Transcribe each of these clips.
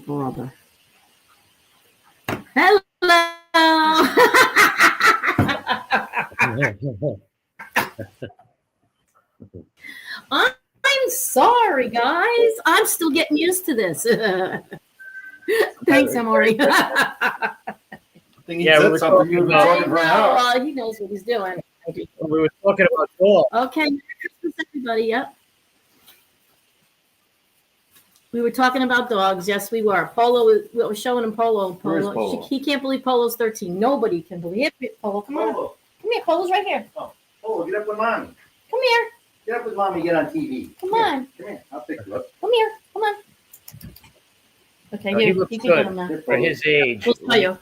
brother. Hello. I'm sorry, guys. I'm still getting used to this. Thanks, Amori. I think he said something. He knows what he's doing. We were talking about dogs. Okay, Merry Christmas, everybody. Yep. We were talking about dogs. Yes, we were. Polo, we were showing him Polo. Polo. He can't believe Polo's 13. Nobody can believe it. Polo, come on. Come here. Polo's right here. Oh, Polo, get up with mommy. Come here. Get up with mommy. Get on TV. Come on. Come here. I'll pick you up. Come here. Come on. Okay, He here. looks You can get him now. good for his age. We'll tell you.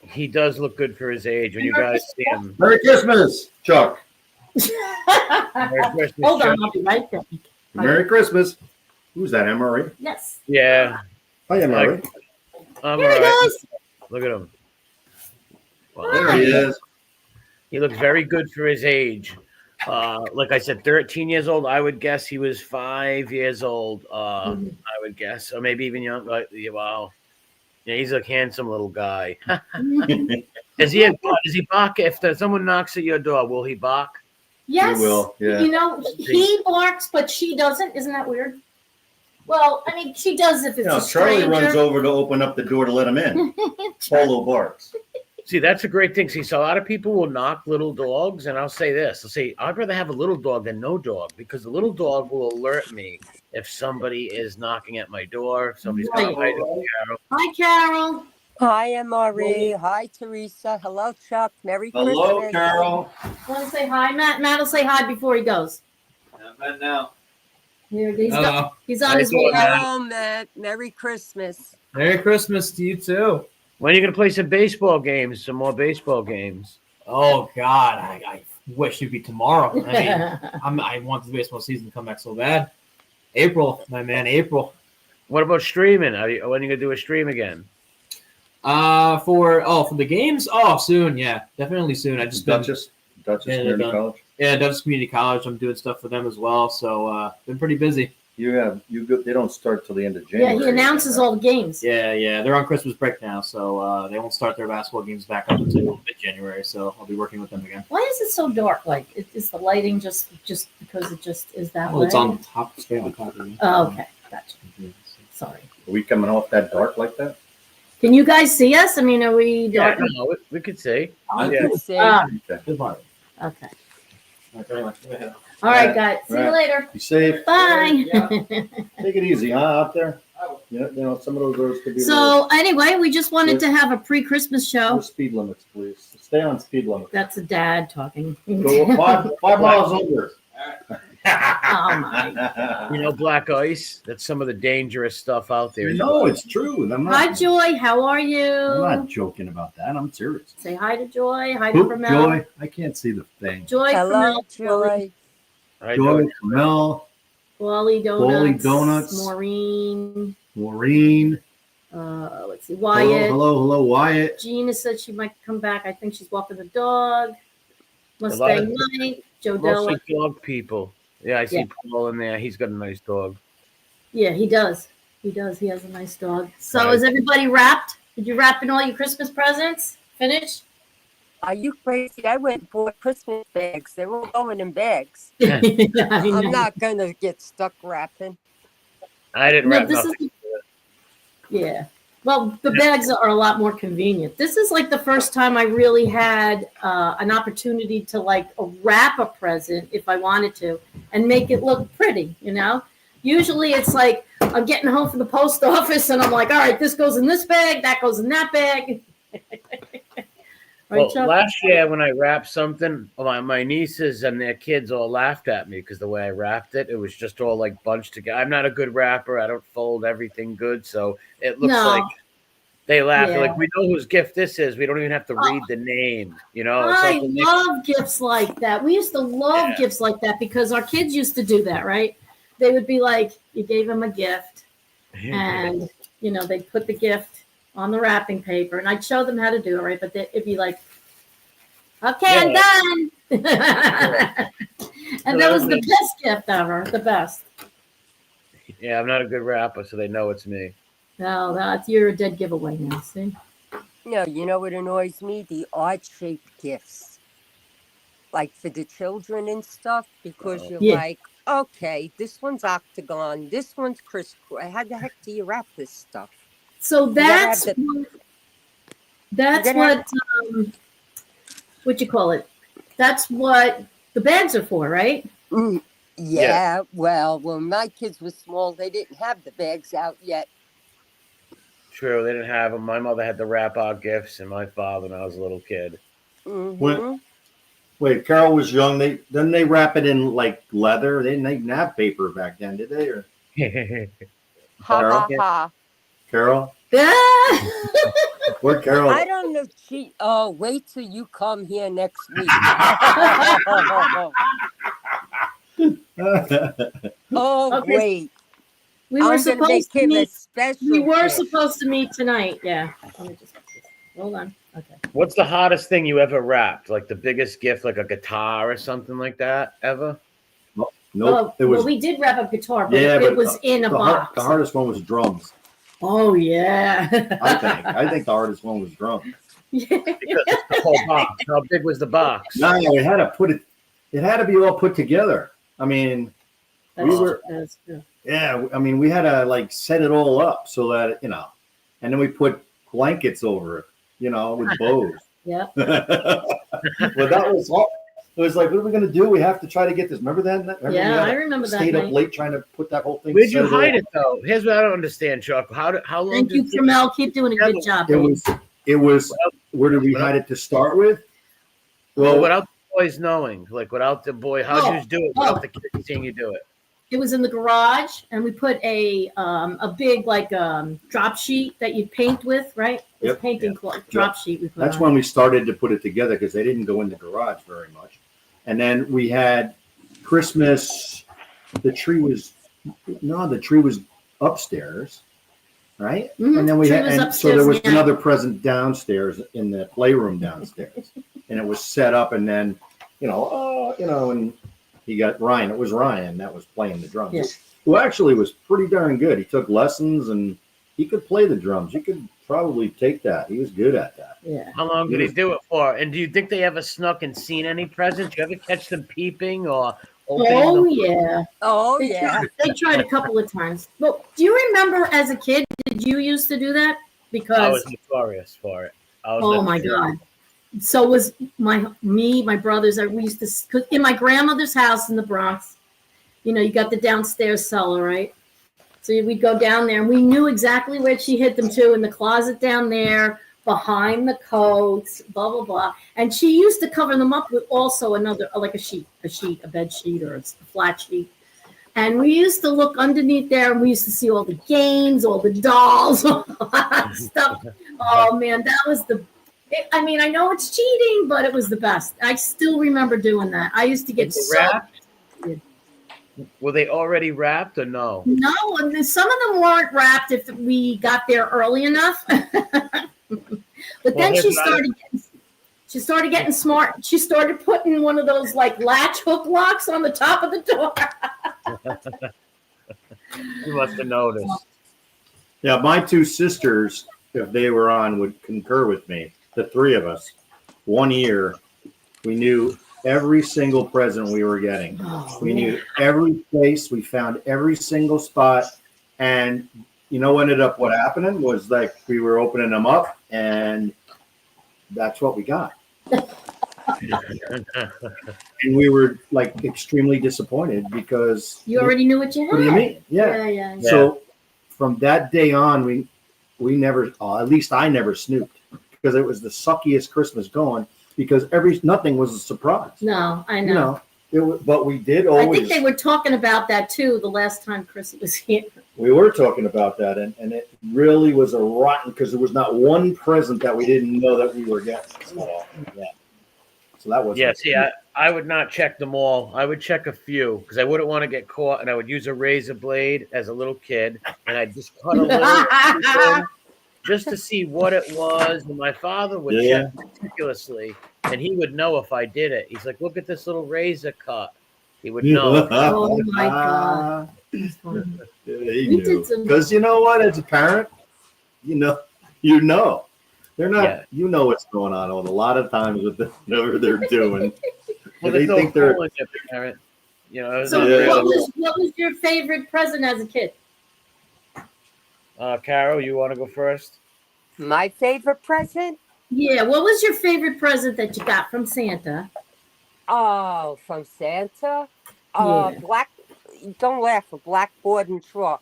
He does look good for his age. When you guys see him. Merry Christmas, Chuck. Merry Christmas, Hold on, Chuck. I'll be right there. Merry Christmas. Who's that, Emery? Yes. Yeah. Hi, Emery. I'm Here he all right. goes. Look at him. Wow. There he is. He looks very good for his age. Like I said, 13 years old. I would guess he was 5 years old. I would guess, or maybe even young. Wow. Yeah, he's a handsome little guy. Does he bark if someone knocks at your door? Will he bark? Yes. He will. Yeah. You know, he barks, but she doesn't. Isn't that weird? Well, I mean, she does if it's a stranger. Charlie runs over to open up the door to let him in. Polo barks. See, that's a great thing. See, so a lot of people will knock little dogs, and I'll say this. I'll say, I'd rather have a little dog than no dog, because the little dog will alert me if somebody is knocking at my door, if somebody's coming. Hi, Carol. Hi, Emery. Hi, Teresa. Hello, Chuck. Merry Hello, Christmas. Carol. Want to say hi, Matt? Matt will say hi before he goes. Matt now. Here, he's on his How way. you doing, Matt? Hello, Matt. Merry Christmas. Merry Christmas to you too. When are you going to play some baseball games, some more baseball games? Oh God, I wish it'd be tomorrow. I mean, I want the baseball season to come back so bad. April, my man, April. What about streaming? When are you going to do a stream again? For the games? Oh, soon, yeah, definitely soon. I just Duchess Community College. Yeah, Duchess Community College. I'm doing stuff for them as well, so been pretty busy. They don't start till the end of Yeah, January. he announces all the games. Yeah, they're on Christmas break now, so they won't start their basketball games back up until mid-January. So I'll be working with them again. Why is it so dark? Like, is the lighting just because it just is that Oh, way? it's on top. Straight on top of me. Oh, okay, gotcha. Sorry. Are we coming off that dark like that? Can you guys see us? I mean, are we dark? Yeah, no, we could see. I Yeah. can see. Good morning. Okay. Very much. All right, guys. See you Right. later. Be safe. Bye. Take it easy, huh, out there? You know, some of those roads could be. So anyway, we just wanted to have a pre-Christmas show. Speed limits, please. Stay on speed limits. That's a dad talking. Go 5 miles over. Oh my God. You know, black ice, that's some of the dangerous stuff out there. No, it's true. And Hi, Joy. How are I'm you? not joking about that. I'm serious. Say hi to Joy. Hi to Who? Pramel. Joy? I can't see the thing. Joy, Hello, Pramel, Joy. Joy, Mel, Wally Wally Donuts. Donuts. Maureen. Maureen. Let's see. Wyatt. Hello, Wyatt. Gina said she might come back. I think she's walking the dog. lot Mustang of- Mike. Joe Mostly Della. dog people. Yeah, I see Yeah. Paul in there. He's got a nice dog. Yeah, he does. He does. He has a nice dog. So Right. is everybody wrapped? Did you wrap in all your Christmas presents? Finished? Are you crazy? I went and bought Christmas bags. They're all going in bags. Yeah, I know. I'm not going to get stuck wrapping. I didn't No, wrap this nothing. Yeah. Well, the bags are a lot more convenient. This is like the first time I really had an opportunity to like wrap a present if I wanted to and make it look pretty, you know? Usually it's like I'm getting home from the post office and I'm like, all right, this goes in this bag, that goes in that bag. Right, Well, Chuck? last year when I wrapped something, my nieces and their kids all laughed at me because the way I wrapped it, it was just all like bunched together. I'm not a good wrapper. I don't fold everything good, so it looks No. like they laugh. They're Yeah. like, we know whose gift this is. We don't even have to read the name. You know, it's I like love gifts like that. We used to love Yeah. gifts like that because our kids used to do that, right? They would be like, you gave them a gift and, you know, they'd put the gift on the wrapping paper and I'd show them how to do it, right? But it'd be like, okay, I'm done. And that was the best gift ever, the best. Yeah, I'm not a good rapper, so they know it's me. Well, you're a dead giveaway now. See. No, you know what annoys me? The odd-shaped gifts, like for the children and stuff, because you're Yeah. like, okay, this one's octagon, this one's crisscross. How the heck do you wrap this stuff? So gotta have that's you gotta what what you call it? That's what the bags are for, right? Yeah, well, when my kids were small, they didn't have the bags out yet. True, they didn't have them. My mother had to wrap our gifts, and my father when I was a little kid. Mm-hmm. Wait, Carol was young. Didn't they wrap it in like leather? They didn't even have paper back then, did they? Or Ha Carol? ha ha. Carol? Yeah. Where Carol? I don't know. Wait till you come here next week. Oh, Okay. wait. We were I'm gonna make supposed to him a meet. special. We were gift. supposed to meet tonight. Yeah. Let me just hold on. Okay. What's the hottest thing you ever wrapped? Like the biggest gift, like a guitar or something like that, ever? Nope. Well, we did wrap a guitar, but Yeah, it but was in a box. The hardest one was drums. Oh yeah. I think the hardest one was drums. Yeah. Because it's the whole box. How big was the box? No, we had to put it. It had to be all put together. I mean, That's good. yeah. I mean, we had to like set it all up so that and then we put blankets over it, with bows. Yeah. Well, that was all. It was like, what are we going to do? We have to try to get this. Remember that? Yeah, I remember that Stayed up night. late trying to put that whole thing. Where'd you set hide up. it though? Here's what I don't understand, Chuck. How long? Thank you, Mel. Keep doing a good job. It babe. was. Where did we hide it to start with? Well, without the boys knowing, like without the boy, how'd you do it? Without the kids seeing you do it? It was in the garage, and we put a big drop sheet that you paint with, right? It's Yep. painting drop sheet. We put That's on. when we started to put it together because they didn't go in the garage very much. And then we had Christmas. The tree was upstairs, right? Mhm. And then we Tree had, was and so upstairs, there was yeah. another present downstairs in the playroom downstairs, and it was set up. And then, and he got Ryan. It was Ryan that was playing the drums. Yeah. Who actually was pretty darn good. He took lessons and he could play the drums. You could probably take that. He was good at that. Yeah. How long did he do it for? And do you think they ever snuck and seen any presents? You ever catch them peeping or opening Oh them? yeah. Oh, They yeah. They tried a couple of times. But do you remember as a kid? Did you used to do that? I Because was notorious for it. oh my god. So was my brothers. We used to, cause in my grandmother's house in the Bronx. You got the downstairs cellar, right? So we'd go down there, and we knew exactly where she hid them to, in the closet down there, behind the coats, blah blah blah. And she used to cover them up with also another, like a bed sheet or a flat sheet. And we used to look underneath there, and we used to see all the games, all the dolls, all that stuff. Oh man, that was I know it's cheating, but it was the best. I still remember doing that. I used to get wrapped? Were they already wrapped or no? No, and then some of them weren't wrapped if we got there early enough. But then she started getting smart. She started putting one of those like latch hook locks on the top of the door. You must have noticed. Yeah, my two sisters, if they were on, would concur with me. The three of us, 1 year, we knew every single present we were getting. Oh, We knew every place. We found every single spot. And what happening was like we were opening them up, and that's what we got. And we were like extremely disappointed because you already knew what you had. What do you mean? Yeah. Yeah. So from that day on, we never, at least I never snooped, because it was the suckiest Christmas going, because nothing was a surprise. No, I know. But we did I always. think they were talking about that too the last time Chris was here. We were talking about that, and it really was a rotten, because there was not one present that we didn't know that we were getting. So that was. Yeah, see, I would not check them all. I would check a few because I wouldn't want to get caught, and I would use a razor blade as a little kid, and I'd just cut a little just to see what it was. And my father would check meticulously, and he would know if I did it. He's like, "Look at this little razor cut." He would know. Oh my god! He knew. Because you know what? As a parent, you know. They're not. Yeah. You know what's going on a lot of times with whatever they're doing. Well, they there's no think they're. calling it the parent. You know, it's So not Yeah. really. what was your favorite present as a kid? Carol, you want to go first? My favorite present? Yeah, what was your favorite present that you got from Santa? Oh, from Santa? Yeah. Don't laugh, a blackboard and chalk.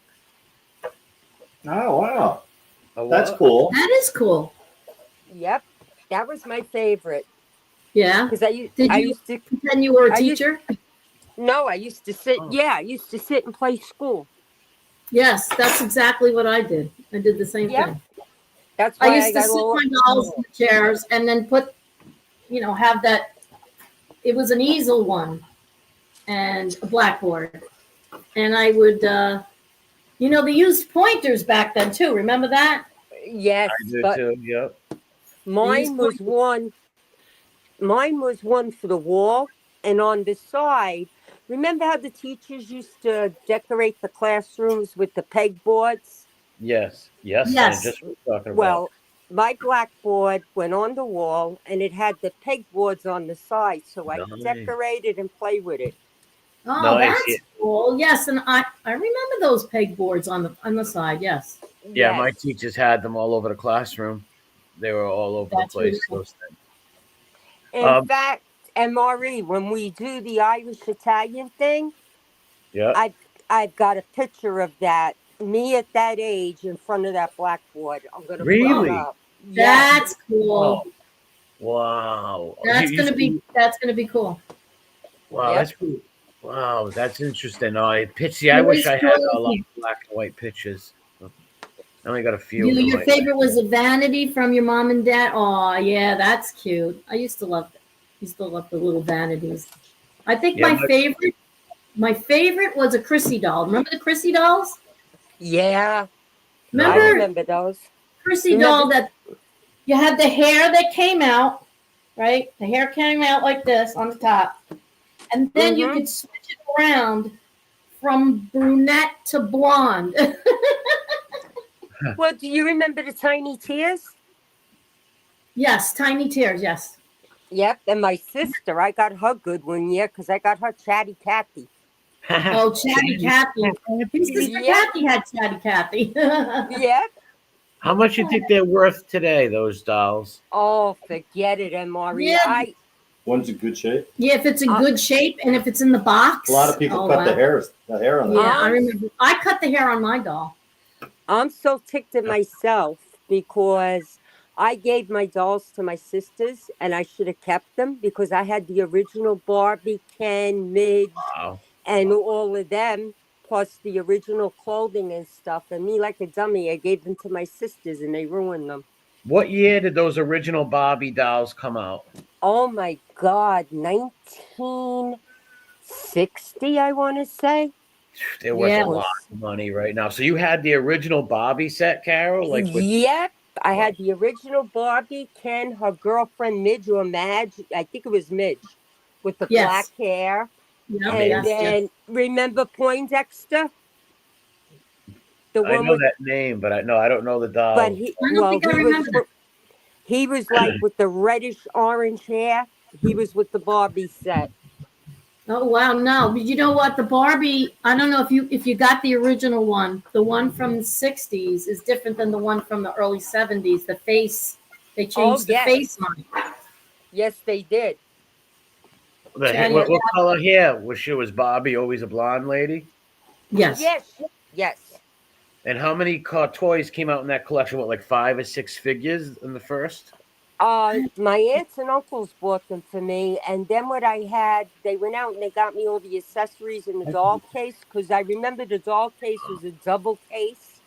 Oh wow, A that's what? cool. That is cool. Yep, that was my favorite. Yeah. Because I Did you used to, pretend you were a I used- teacher? no, I used to sit, Oh. I used to sit and play school. Yes, that's exactly what I did. I did the same Yep. thing. That's I why used to got sit all. my dolls in the chairs and then put, have that. It was an easel one and a blackboard. And I would, they used pointers back then too. Remember that? Yes, I do but too. Yep. mine was one. Mine was one for the wall, and on the side. Remember how the teachers used to decorate the classrooms with the pegboards? Yes. Yes. Yes. I just was talking about. Well, my blackboard went on the wall, and it had the pegboards on the side, so I could Nice. decorate it and play with it. Oh, Nice, that's yeah. cool. Yes, and I remember those pegboards on the side. Yes. Yeah, my Yes. teachers had them all over the classroom. They were all over That's the place. really cool. Those things. In fact, MRE, when we do the Irish Italian thing, Yeah. I've got a picture of that. Me at that age in front of that blackboard. I'm gonna put Really? it up. Yes. That's cool. Wow. That's You gonna see- be cool. Wow, Yep. that's cool. Wow, that's interesting. I wish I had a lot of black and white pictures. I only got a few. of them Your right favorite was a vanity from your mom and dad. Oh yeah, that's cute. I used to love that. Used to love the little vanities. I think Yeah, my favorite was a Chrissy doll. Remember the Chrissy dolls? Yeah. I Remember remember those. Chrissy doll that you had the hair that came out, right? The hair came out like this on the top. And then you could switch it around from brunette to blonde. Well, do you remember the tiny tears? Yes, tiny tears, yes. Yep. And my sister, I got her good one year because I got her Chatty Cathy. Oh, Chatty Cathy. His sister Yeah. Kathy had Chatty Cathy. Yep. How much you think they're worth today? Those dolls? Oh, forget it, MRE. Yeah. One's in good shape. Yeah, if it's in good shape and if it's in the box. A lot of people cut the hair on Yeah, that. I remember. I cut the hair on my doll. I'm so ticked at myself because I gave my dolls to my sisters and I should have kept them because I had the original Barbie, Ken, Midge, Wow. and all of them, plus the original clothing and stuff. And me, like a dummy, I gave them to my sisters and they ruined them. What year did those original Barbie dolls come out? Oh my God, 1960, I want to say. They're worth Yeah. a lot of money right now. So you had the original Barbie set, Carol? Like with Yep. I had the original Barbie, Ken, her girlfriend Midge or Madge. I think it was Midge with the Yes. black hair. Yep, And yes, then remember Poindexter? The I one know with, that name, but I don't know the doll. but he, I don't well, think I he remember was, he was like with the reddish orange hair. He was with the Barbie set. Oh wow, no. But you know what? The Barbie, I don't know if you got the original one. The one from the 60s is different than the one from the early 70s. The face, they changed the yes. face on it. Yes, they did. What color hair was Barbie? Always a blonde lady? Yes. Yes. Yes. And how many toys came out in that collection? What, like 5 or 6 figures in the first? My aunts and uncles bought them for me, and then what I had, they went out and they got me all the accessories in the doll case because I remember the doll case was a double case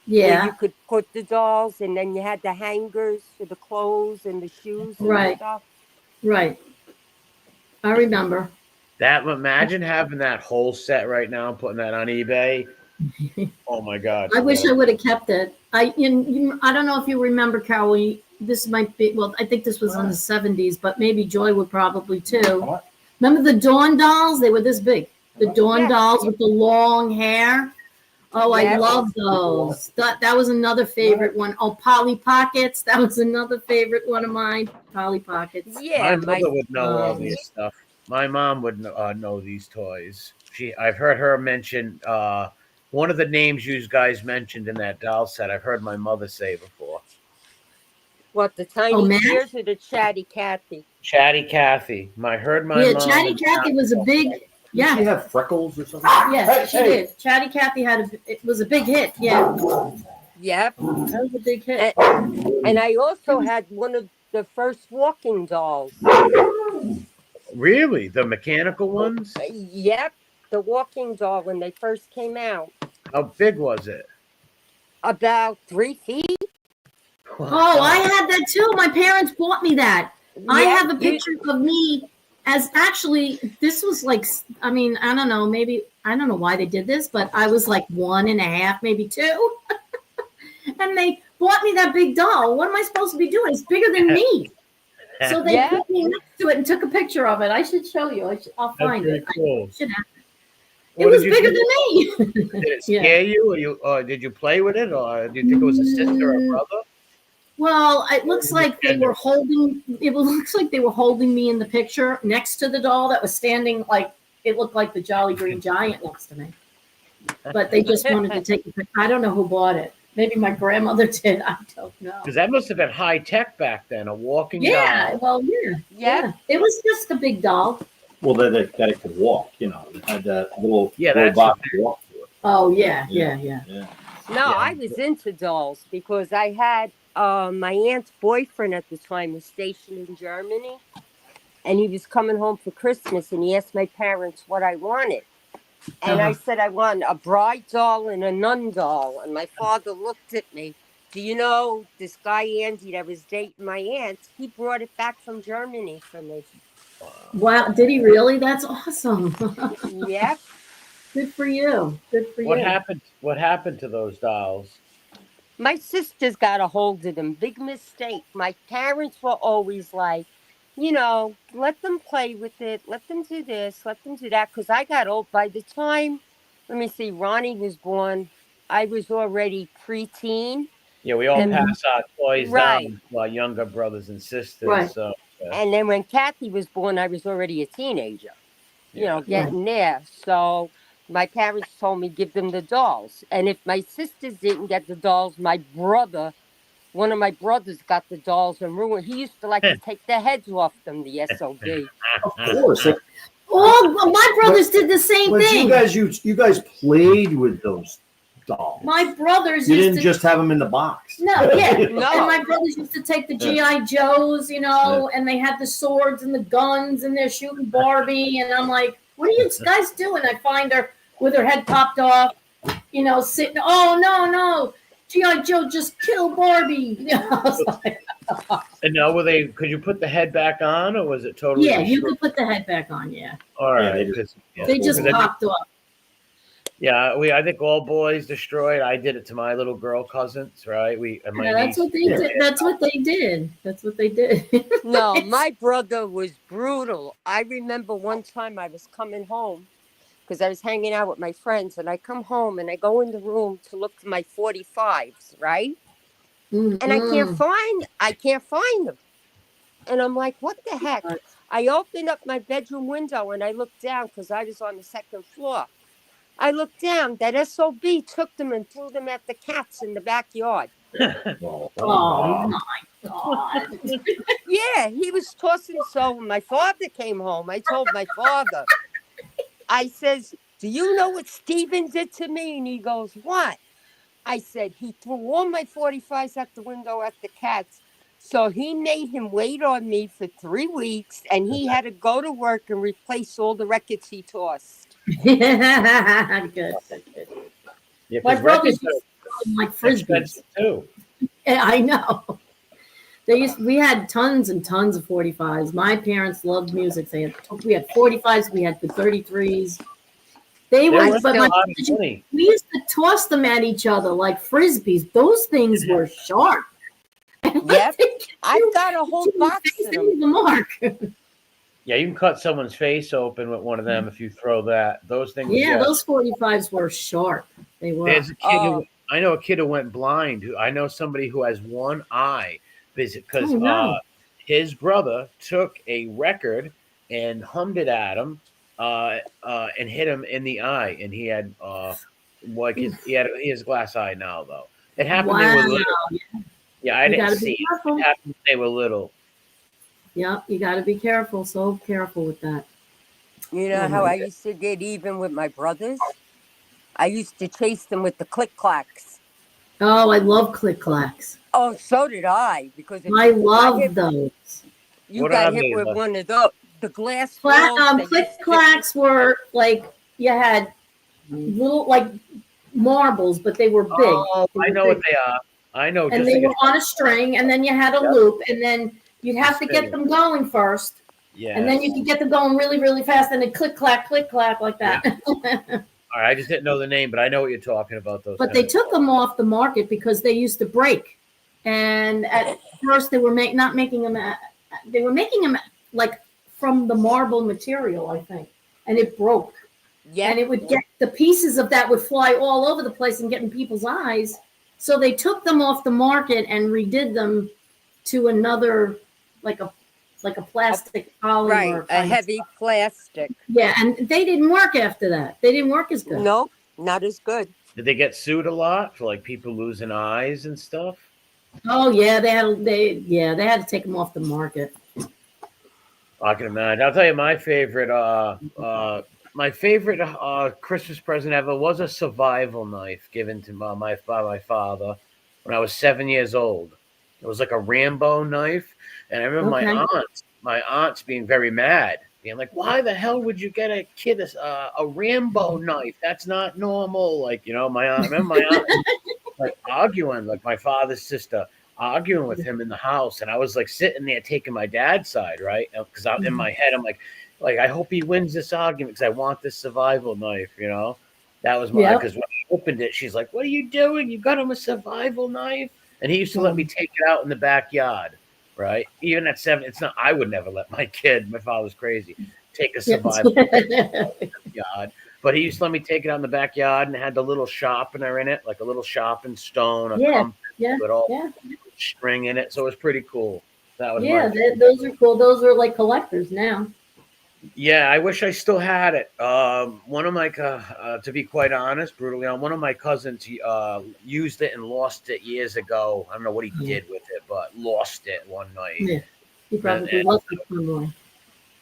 where Yeah. you could put the dolls, and then you had the hangers for the clothes and the shoes and Right. stuff. Right. I remember. Imagine having that whole set right now and putting that on eBay. Oh my God! I wish I would have kept it. I don't know if you remember, Carol. This might be, well, I think this was in the 70s, but maybe Joy would probably too. Remember the Dawn dolls? They were this big. The Dawn Yes. dolls with the long hair. Oh, I Yeah. love those. That was another favorite one. Oh, Polly Pockets. That was another favorite one of mine. Polly Pockets. Yeah, My mother would know all um, this stuff. My mom would know these toys. I've heard her mention one of the names you guys mentioned in that doll set. I've heard my mother say before. what, the Oh, tiny Max? tears or the chatty Cathy? Chatty Cathy. I heard my Yeah, mom. Chatty and Cathy was a big. Did she Yeah, have freckles or something? yes, she did. Chatty Cathy it was a big hit. Yeah, Yep. that was a big hit. And I also had one of the first walking dolls. Really, the mechanical ones? Yep, the walking doll when they first came out. How big was it? About 3 feet. Oh, I had that too. My parents bought me that. I Yep, have a picture of me as actually, this was like, I mean, I don't know, maybe, I don't know why they did this, but I was like 1.5, maybe 2. And they bought me that big doll. What am I supposed to be doing? It's bigger than me. So they Yeah. put me next to it and took a picture of it. I should show you. I'll find it. Cool. I should have. It What was did you bigger think? than me. Did it Yeah. scare you, or did you play with it, or do you think it was a sister or brother? Well, it looks like they were holding. It looks like they were holding me in the picture next to the doll that was standing. Like it looked like the Jolly Green Giant next to me. But they just wanted to take a picture. I don't know who bought it. Maybe my grandmother did. I don't know. Because that must have been high tech back then. A walking Yeah. doll. Well, yeah. Yep. It was just a big doll. Well, that it could walk, you know. It had that little Yeah, that's robot walk to it. Oh yeah. Yeah. Yeah. No, I was into dolls because I had my aunt's boyfriend at the time was stationed in Germany, and he was coming home for Christmas, and he asked my parents what I wanted. And I said, I want a bride doll and a nun doll. And my father looked at me. Do you know this guy, Andy, that was dating my aunt? He brought it back from Germany for me. Wow. Did he really? That's awesome. Yep. Good for you. Good for What you. happened? What happened to those dolls? My sisters got a hold of them. Big mistake. My parents were always like, you know, let them play with it. Let them do this. Let them do that. Because I got old. By the time, let me see, Ronnie was born, I was already preteen. Yeah, we all And- pass our toys Right. down to our younger brothers and sisters. Right. So And then when Kathy was born, I was already a teenager, you know, yeah. getting there. So my parents told me give them the dolls. And if my sisters didn't get the dolls, one of my brothers got the dolls and ruined. He used to like to take the heads off them, the SOB. Of course. Oh, my brothers did the same But thing. you guys played with those dolls. My brothers You used didn't to just have them in the box. No, yeah. No. And my brothers used to take the G.I. Joes, you know, and they had the swords and the guns and they're shooting Barbie. And I'm like, what are you guys doing? I find her with her head popped off, you know, sitting, oh, no. G.I. Joe just killed Barbie. You know, I was like, And now could you put the head back on, or was it totally? yeah, you destroyed? could put the head back on, yeah. All right. Yeah, They just Because I think- popped off. Yeah, I think all boys destroyed. I did it to my little girl cousins, right? My That's niece. what they did. That's what they did. That's what they did. No, my brother was brutal. I remember one time I was coming home because I was hanging out with my friends, and I come home and I go in the room to look for my 45s, right? And I can't find them. And I'm like, what the heck? I opened up my bedroom window and I looked down because I was on the second floor. I looked down. That SOB took them and threw them at the cats in the backyard. Oh my God. Yeah, he was tossing. So when my father came home, I told my father, I says, do you know what Steven did to me? And he goes, what? I said, he threw all my 45s out the window at the cats. So he made him wait on me for 3 weeks, and he had to go to work and replace all the records he tossed. Good. Yeah, My 'cause brothers records used to throw them like are frisbees. expensive too. Yeah, I know. We had tons and tons of 45s. My parents loved music. We had 45s, we had the 33s. They were But a my lot of money. we used to toss them at each other like frisbees. Those things were sharp. Yep. I've got a whole box of Facing them. the mark. Yeah, you can cut someone's face open with one of them if you throw that. Those things. Yeah, yes. those 45s were sharp. They were. There's a kid who Oh. I know a kid who went blind. Who I know somebody who has one eye because Oh, no. his brother took a record and hummed it at him and hit him in the eye, and he had he has glass eye now though. It happened they were Wow. little. Yeah, I You didn't gotta see be it. careful. It happened when they were little. Yeah, you got to be careful. So careful with that. You know Oh, how my I used to get even with my brothers? I used to chase them with the Clacks. Oh, I love click clacks. Oh, so did I. Because if I you got love hit, those. you What got are hit they? with one of the glass balls. that Click used to- clacks were like you had little like marbles, but they were big. Oh, They I were know what big. they are. I know. And Just they like were on a string, and then you had a Yep. loop, and then you'd have to get Spinning. them going first, yeah. and then you could get them going really, really fast, and then click clack like that. All right, I just didn't know the name, but I know what you're talking about. Those. But they took them off the market because they used to break, and at first they were not making them. They were making them like from the marble material, I think, and it broke. Yeah. And it would get the pieces of that would fly all over the place and get in people's eyes. So they took them off the market and redid them to another, like a plastic polymer. Right. A kind of heavy stuff. plastic. Yeah, and they didn't work after that. They didn't work as good. No, not as good. Did they get sued a lot for like people losing eyes and stuff? Oh yeah, they had to take them off the market. I can imagine. I'll tell you my favorite Christmas present ever was a survival knife given to by my father when I was 7 years old. It was like a Rambo knife, and I remember my aunts being very mad, being like, "Why the hell would you get a kid a Rambo knife? That's not normal." Like, you know, I remember my aunt like arguing, like my father's sister arguing with him in the house, and I was like sitting there taking my dad's side, right? Because I'm in my head, I'm like I hope he wins this argument because I want this survival knife, you know. That was my because when I opened it, she's like, "What are you doing? You got him a survival knife?" And he used to let me take it out in the backyard, right? Even at 7, it's not. I would never let my kid. My father's crazy. Take a survival backyard, but he used to let me take it out in the backyard, and it had the little sharpener in it, like a little sharpened stone, compass with all string in it. So it was pretty cool. That was those are cool. Those are like collectors now. Yeah, I wish I still had it. One of my, to be quite honest, brutally on, one of my cousins used it and lost it years ago. I don't know what he did with it, but lost it one night. Yeah, he probably lost it somewhere.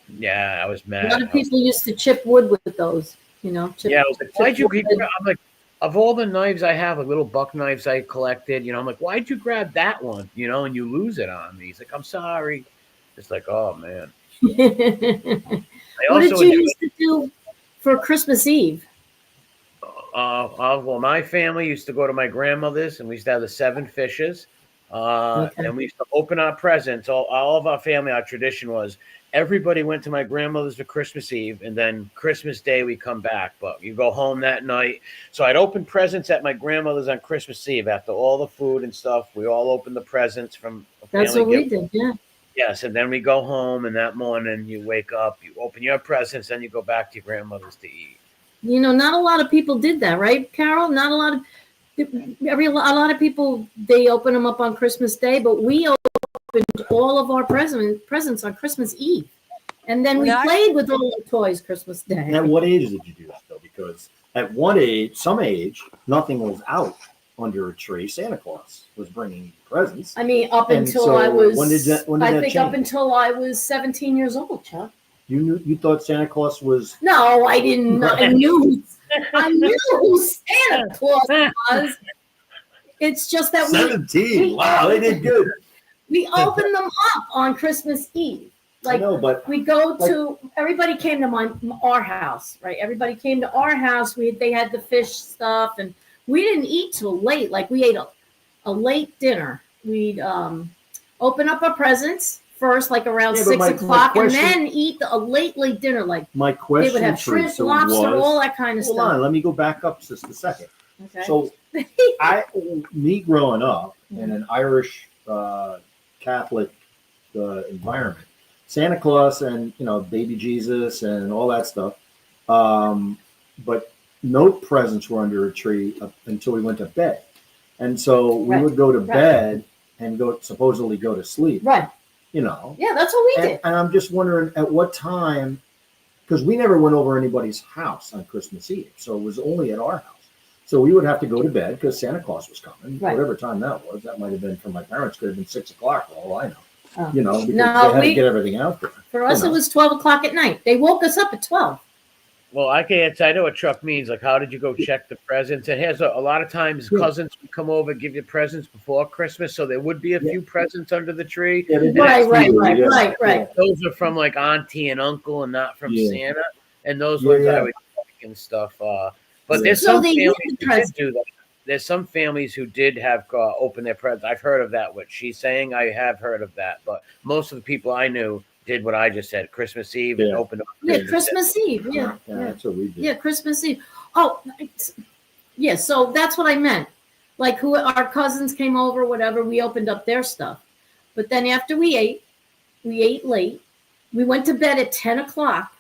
Yeah, I was mad. A lot of people used to chip wood with those, you know. I was like, why'd you? I'm like, of all the knives I have, like little buck knives I collected, you know, I'm like, why'd you grab that one, you know, and you lose it on me? He's like, I'm sorry. It's like, oh man. What did you used to do for Christmas Eve? Well, my family used to go to my grandmother's, and we used to have the 7 fishes. And we used to open our presents. All of our family, our tradition was everybody went to my grandmother's for Christmas Eve, and then Christmas Day we come back. But you go home that night. So I'd open presents at my grandmother's on Christmas Eve after all the food and stuff. We all opened the presents from a family. That's what we did, yeah. Yes, and then we go home, and that morning you wake up, you open your presents, then you go back to your grandmother's to eat. You know, not a lot of people did that, right, Carol? Not a lot of a lot of people, they open them up on Christmas Day, but we opened all of our presents on Christmas Eve, and then we played with all the toys Christmas Day. And at what age did you do that though? Because at some age, nothing was out under a tree. Santa Claus was bringing presents. I mean, up until so I was, when did that up change? until I was 17 years old, Chuck. You thought Santa Claus was? No, I didn't. I knew who Santa Claus was. It's just that 17. Wow, they did good. We opened them up on Christmas Eve. I know, but we go to, everybody came to our house, right? Everybody came to our house. They had the fish stuff, and we didn't eat till late. Like we ate a late dinner. We'd open up our presents first, like around 6 o'clock, and then eat a late dinner. Like my question, they would have shrimp, lobster, all that kind of stuff. Hold on, let me go back up just a second. Okay. So, me growing up in an Irish Catholic environment, Santa Claus and, baby Jesus and all that stuff. But no presents were under a tree until we went to bed. And so we Right. would go to Right. bed and supposedly go to sleep, Right. Yeah, that's what we did. And I'm just wondering at what time, because we never went over anybody's house on Christmas Eve. So it was only at our house. So we would have to go to bed because Santa Claus was coming, Right. whatever time that was. That might have been for my parents, could have been 6 o'clock, for all I know. Oh. Because No, they had we- to get everything out there. For us, You know. it was 12 o'clock at night. They woke us up at 12. Well, I know what Chuck means. Like, how did you go check the presents? And here's a lot of times Yeah. cousins would come over, give you presents before Christmas, so there would be a few presents under the tree. Yeah, they And did. Right, that's- right. Yeah. Those are from like auntie and uncle, and not from Yeah. Santa. And those Yeah, ones yeah. I would check and stuff. But there's So some they families hid who the did presents. do that. There's some families who did have open their presents. I've heard of that. What she's saying, I have heard of that. But most of the people I knew did what I just said: Christmas Eve and Yeah. opened up. Yeah, Christmas Eve. Yeah. Yeah, that's what we did. Yeah, Christmas Eve. Oh, yeah. So that's what I meant. Like, who our cousins came over, whatever. We opened up their stuff, but then after we ate late. We went to bed at 10 o'clock,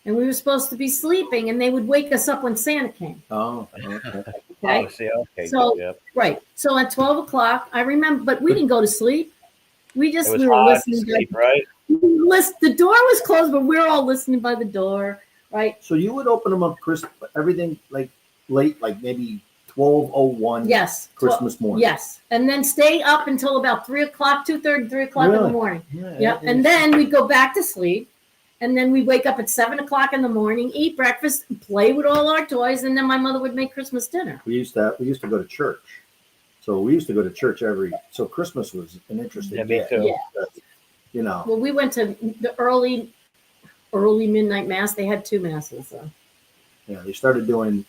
and we were supposed to be sleeping, and they would wake us up when Santa came. Oh, okay. Okay, Okay. So- yeah. right. So at 12 o'clock, I remember, but we didn't go to sleep. We It just was we were hard to listening. sleep, right? The door was closed, but we were all listening by the door. Right. So you would open them up, everything like late, like maybe 12:01. Yes. Christmas morning. Yes, and then stay up until about 3 o'clock, 2:30, 3 o'clock in the Really? morning. Yeah. Yep. And then we'd go back to sleep, and then we'd wake up at 7 o'clock in the morning, eat breakfast, play with all our toys, and then my mother would make Christmas dinner. we used to go to church. So we used to go to church so Christmas was an interesting Yeah, me day. too. Yeah. Well, we went to the early midnight mass. They had 2 masses. So. They started doing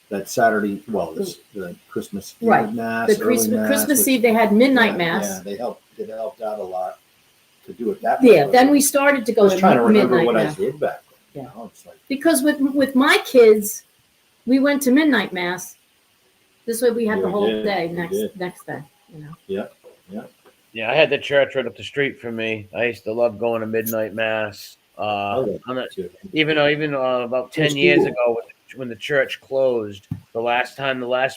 that Saturday, the Christmas Eve Right. mass, The early Christmas, mass, Christmas which- Eve, they had midnight Yeah, mass. it helped out a lot to do it that way. Yeah. Then we started to I go was to trying to remember midnight what mass. I did back then. Yeah. It's like, Because with my kids, we went to midnight mass. This way we had Yeah, the we whole did. day We next did. day. Yeah, I had the church right up the street from me. I used to love going to midnight mass. On the, even about 10 It's years cool. ago when the church closed, the last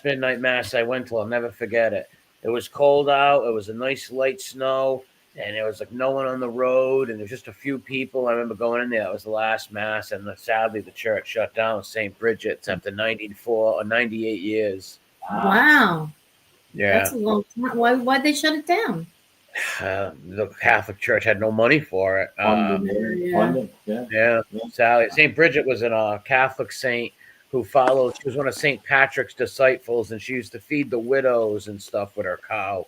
midnight mass I went to, I'll never forget it. It was cold out. It was a nice light snow, and there was like no one on the road, and there was just a few people. I remember going in there. It was the last mass, and sadly the church shut down. St. Bridget's after 94 or 98 years. Wow. Yeah, That's a long time. Why'd they shut it down? the Catholic Church had no money for it. Funding, yeah. Yeah, Sally. St. Bridget was a Catholic saint who followed. She was one of St. Patrick's disciples, and she used to feed the widows and stuff with her cow.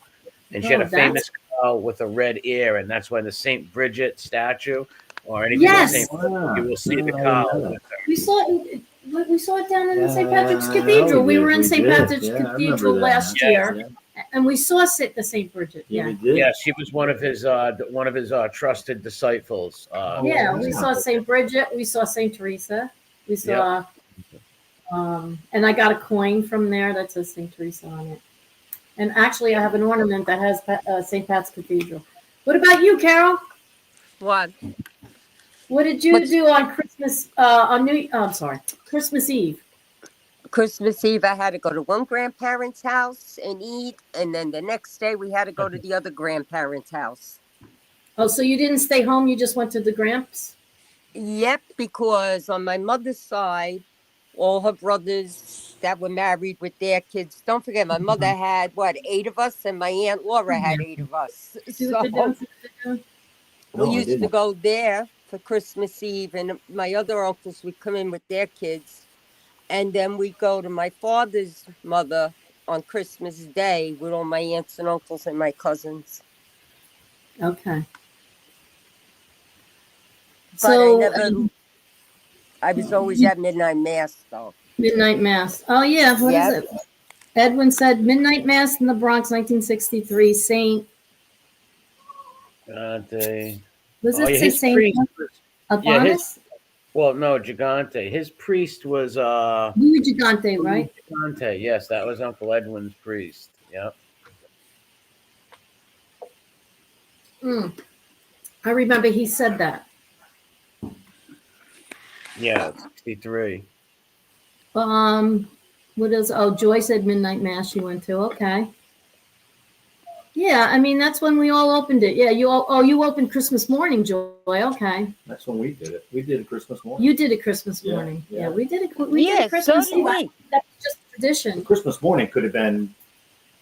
And she had Oh, a famous cow with a red ear, and that's why the St. Bridget statue or anything Yes. with St. Bridget, you will see the Wow. cow. Yeah. With her. We saw it down in St. Patrick's Yeah, Cathedral. we We were in did. St. We did. Patrick's Yeah, I remember Cathedral that. last Yeah. year, and we saw the St. Bridget. Yeah, Yeah. we did. Yeah, she was one of his trusted disciples. Yeah, we saw St. Bridget. We saw St. Teresa. We saw, and I got a coin from there that says St. Teresa on it. And actually, I have an ornament that has St. Pat's Cathedral. What about you, Carol? What? What did you do on Christmas? Christmas Eve. Christmas Eve, I had to go to one grandparent's house and eat, and then the next day we had to go to the other grandparent's house. Oh, so you didn't stay home? You just went to the Gramps? Yep, because on my mother's side, all her brothers that were married with their kids. Don't forget, my mother had 8 of us, and my aunt Laura had 8 of us. See what they're doing? No, We I used to didn't. go there for Christmas Eve, and my other uncles would come in with their kids. And then we go to my father's mother on Christmas Day with all my aunts and uncles and my cousins. Okay. But I was always at midnight mass, though. Midnight Mass. Oh, yeah. What is Yep. it? Edwin said Midnight Mass in the Bronx, 1963. Saint, was it say his Saint priest. Abanus? Well, no, Gigante. His priest was Louis Gigante, right? Gigante. Yes, that was Uncle Edwin's priest. Yep. Mm. I remember he said that. Yeah, 63. What else? Oh, Joy said midnight mass she went to. Okay. Yeah, I mean that's when we all opened it. Yeah, you opened Christmas morning, Joy. Okay. That's when we did it. We did it Christmas morning. You did it Christmas Yeah, morning. yeah. Yeah, we did it. We did Yeah, it Christmas so did Eve. we. That's just tradition. Christmas morning could have been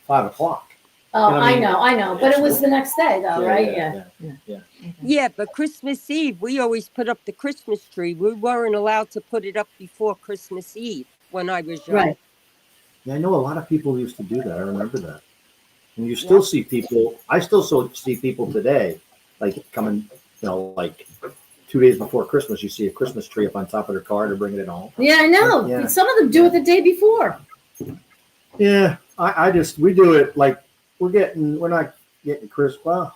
5 o'clock. Oh, And I mean, I know, but it was the next day though, right? Yeah. Yeah, but Christmas Eve, we always put up the Christmas tree. We weren't allowed to put it up before Christmas Eve when I was young. Right. Yeah, I know a lot of people used to do that. I remember that. And you still see people, I still see people today, like coming, like 2 days before Christmas, you see a Christmas tree up on top of their car to bring it home. Yeah, I know. Yeah. Some of them do it the day before. Yeah, we do it like we're not getting Christmas. Well,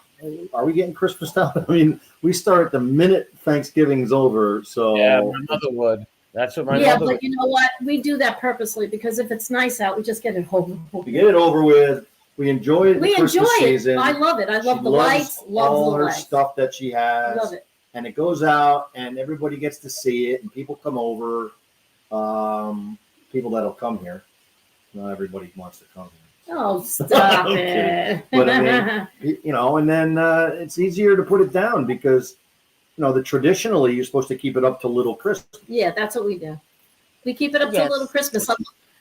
are we getting Christmas now? I mean, we start the minute Thanksgiving's over. So Yeah, my mother would. That's what my Yeah, mother would. but you know what? We do that purposely because if it's nice out, we just get it over. we get it over with. We enjoy the We Christmas enjoy it. season. I love it. I love She the loves lights. Love all the her lights. stuff that she has. Love it. And it goes out and everybody gets to see it and people come over. People that'll come here. Not everybody wants to come here. Oh, stop I'm it. But I mean, and then it's easier to put it down because, traditionally you're supposed to keep it up to Little Christmas. Yeah, that's what we do. We keep it up Yes. to Little Christmas.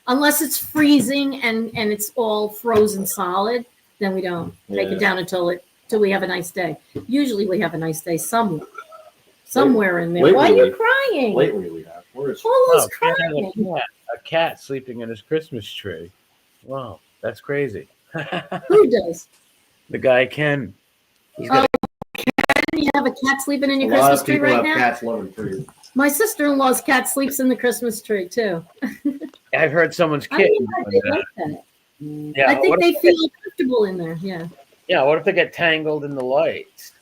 Unless it's freezing and it's all frozen solid, then we don't take Yeah. it down until we have a nice day. Usually we have a nice day somewhere in there. lately Why are you we- crying? Lately we have. Where's Polo's Oh, Ken had crying. a cat sleeping in his Christmas tree. Wow, that's crazy. Who does? The guy Ken. He's got You have a cat sleeping in a your lot Christmas of tree people right have now? cats loving trees. My sister-in-law's cat sleeps in the Christmas tree too. I've heard someone's I don't kitten know why doing they that. like that. Yeah, I think what they if feel comfortable in there. Yeah. Yeah, what if they get tangled in the lights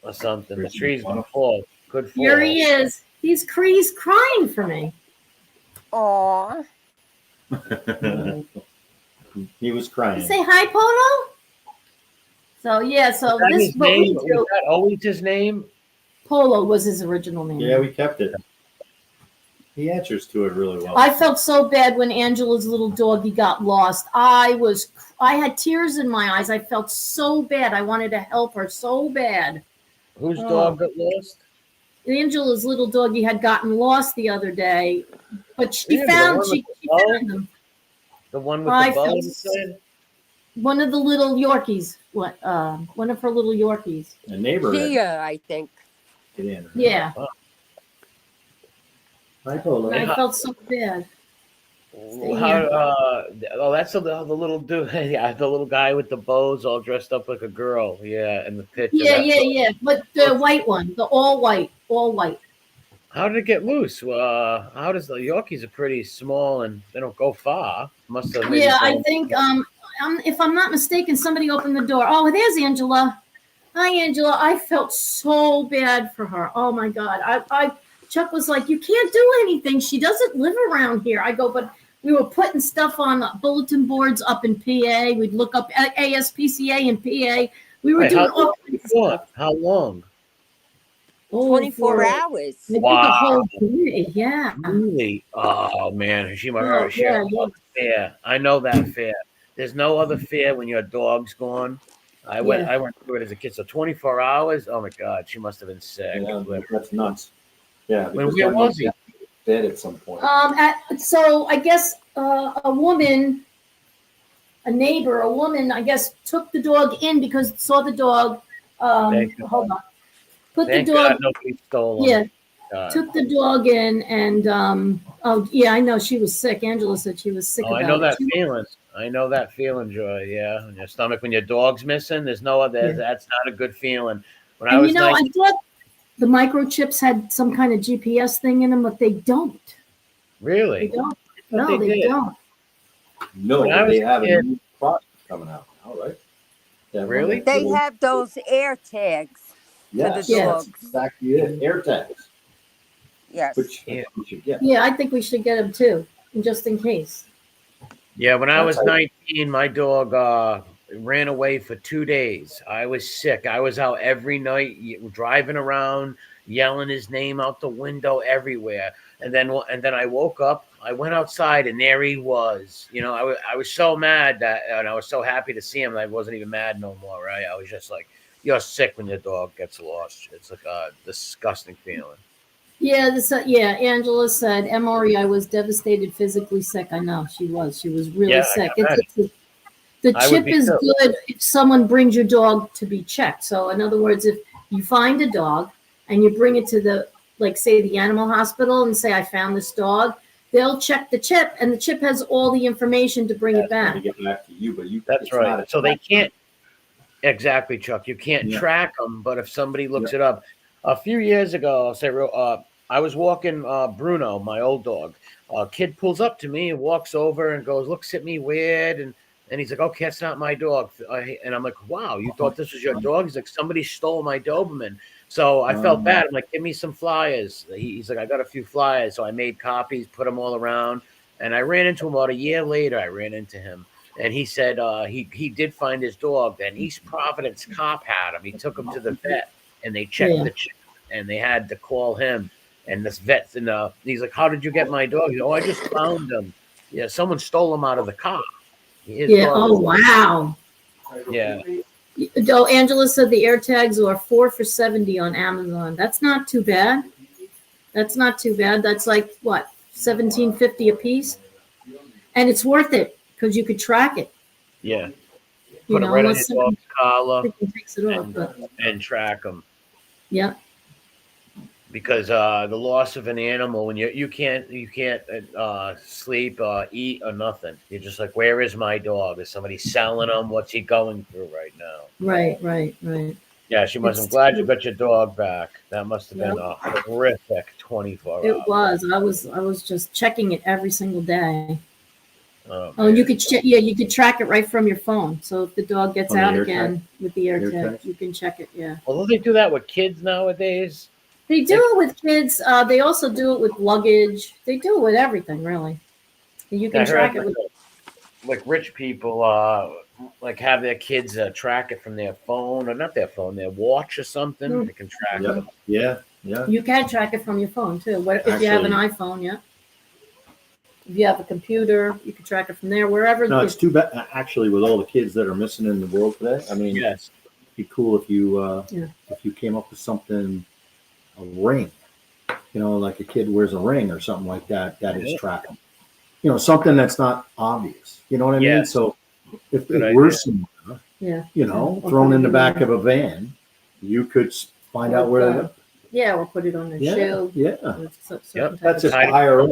or something? The tree's gonna fall. Could fall. Here he is. He's crying for me. Aw. He was crying. You say hi, Polo? So yeah, so Was that this his what we name? do. Was that always his name? Polo was his original name. Yeah, we kept it. He answers to it really well. I felt so bad when Angela's little doggy got lost. I had tears in my eyes. I felt so bad. I wanted to help her so bad. Whose Oh. dog got lost? Angela's little doggy had gotten lost the other day, but she Yeah, the found one she with the bow? found him. The one with I the bow felt inside? One of the little Yorkies. One of her little Yorkies. A neighbor. Gia, I think. Get in. Yeah. Hi, Polo. I felt so bad. That's the little dude. Yeah, the little guy with the bows, all dressed up like a girl. Yeah, in the picture. Yeah. But the white one, the all white. How did it get loose? How does the Yorkies are pretty small and they don't go far? Must have. Yeah, I think if I'm not mistaken, somebody opened the door. Oh, there's Angela. Hi, Angela. I felt so bad for her. Oh my God. Chuck was like, you can't do anything. She doesn't live around here. I go, but we were putting stuff on bulletin boards up in PA. We'd look up ASPCA in PA. We were Wait, doing how all kinds of stuff. How long? Oh, 24 for- hours. I think Wow. the whole day, yeah. Really? Oh man, she might Oh, have share yeah. fair. I know that fair. There's no other fair when your dog's gone. I went through it as a kid. So 24 hours. Oh my God, she must have been sick. Yeah, that's nuts. Yeah. When because where that was he? Dead at some point. So I guess a woman, a woman, I guess, took the dog in because saw the dog. Thank God. Hold on. Put Thank the dog. God nobody stole him. Yeah, God. took the dog in, and I know she was sick. Angela said she was sick. Oh, I about know it. that feeling. I know that feeling, Joy. Yeah, in your stomach when your dog's missing. There's no other. Yeah. That's not a good feeling. When I And was I 19, thought the microchips had some kind of GPS thing in them, but they don't. They really. don't. But No, they they did. don't. No, when I they was have a a kid- new product coming out now, right? Yeah, Really? They have those AirTags. Yes, the that's dogs. exactly it. AirTags, Yes. which Yeah. you should get. Yeah, I think we should get them too, just in case. Yeah, when I was That's how- 19, my dog, ran away for 2 days. I was sick. I was out every night driving around, yelling his name out the window everywhere. And then I woke up. I went outside, and there he was. I was so mad and I was so happy to see him. I wasn't even mad no more. Right? I was just like, you're sick when your dog gets lost. It's like a disgusting feeling. Yeah, Angela said, MRE, I was devastated, physically sick. I know she was. She was really Yeah, sick. I The I would chip be is too. good if someone brings your dog to be checked. So, in other words, if you find a dog and you bring it to say the animal hospital and say, I found this dog, they'll check the chip, and the chip has all the information to bring it That's when back. they get back to you, but That's it's right. not So they a- can't exactly, Chuck. You can't Yeah. track them, but if somebody looks it up, a few years ago, I'll say, I was walking Bruno, my old dog. A kid pulls up to me and walks over and goes, looks at me weird, and he's like, okay, that's not my dog. And I'm like, wow, you thought this was your dog? He's like, somebody stole my Doberman. So I felt bad. I'm like, give me some flyers. He's like, I got a few flyers. So I made copies, put them all around. And I ran into him about a year later. I ran into him. And he said he did find his dog. An East Providence cop had him. He took him to the vet, and they checked the chip, and they had to call him. And this vet, and he's like, how did you get my dog? I just found him. Yeah, someone stole him out of the car. Oh, wow. Yeah. Oh, Angela said the AirTags are 4 for $70 on Amazon. That's not too bad. That's like what, $17.50 a piece, and it's worth it because you could track it. Yeah. Put it right on your dog's collar takes it off, and track them. Yeah. Because the loss of an animal, when you can't sleep, eat, or nothing. You're just like, where is my dog? Is somebody selling him? What's he going through right now? Right. Yeah, I'm glad you got your dog back. That must have been a horrific 24 hours. It was. I was just checking it every single day. Oh, you could you could track it right from your phone. So if the dog gets out again with the AirTag, you can check it. Yeah. Although they do that with kids nowadays. They do it with kids. They also do it with luggage. They do it with everything, really. You can track it with. Like rich people, like have their kids track it from their phone, or not their phone, their watch or something. Mm. They can track it. Yeah. You can track it from your phone too. If you have an iPhone, yeah. If you have a computer, you can track it from there, wherever. No, it's too bad. Actually, with all the kids that are missing in the world today, I mean, yes, it'd be cool if you came up with something, a ring, like a kid wears a ring or something like that. That is tracking. Something that's not obvious. You know what I mean? So if we're somewhere, thrown in the back of a van, you could find out where they live. Yeah, or put it on their shoe. Yeah. Yep. That's just higher.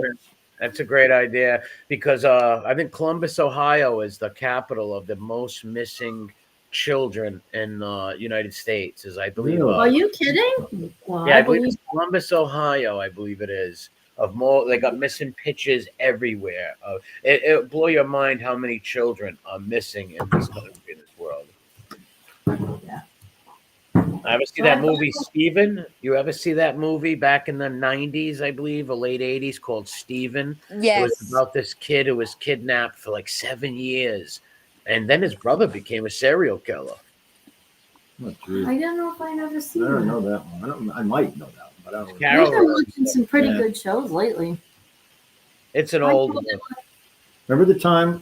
That's a great idea because I think Columbus, Ohio is the capital of the most missing children in the United States, as I believe. Are you kidding? Well, yeah, I believe it's Columbus, Ohio. I believe it is. They got missing pictures everywhere. It'll blow your mind how many children are missing in this country, in this world. Yeah. I ever see that movie, Steven? You ever see that movie back in the 90s, I believe, or late 80s, called Steven? Yes. It was about this kid who was kidnapped for like 7 years. And then his brother became a serial killer. Oh, I don't know if I've ever seen that. I don't know that one. I might know that one, but I don't know. We've been watching some pretty good shows lately. It's an old one. Remember the time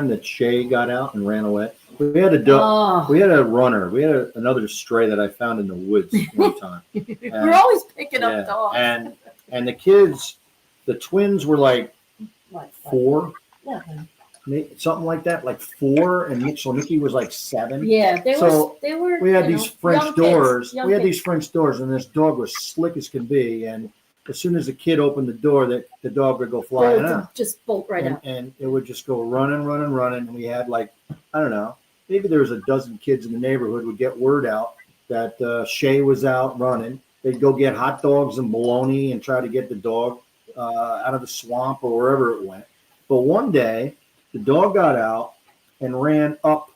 that Shay got out and ran away? We had a dog. We had a runner. We had another stray that I found in the woods one time. We're always picking up dogs. And the kids, the twins were like 4, something like that, like 4, and so Nikki was like 7. Yeah, they were. We had these French doors. We had these French doors, and this dog was slick as can be. And as soon as the kid opened the door, the dog would go flying out. Just bolt right out. And it would just go running. And we had like, I don't know, maybe there was a dozen kids in the neighborhood would get word out that Shay was out running. They'd go get hot dogs and bologna and try to get the dog out of the swamp or wherever it went. But one day, the dog got out and ran up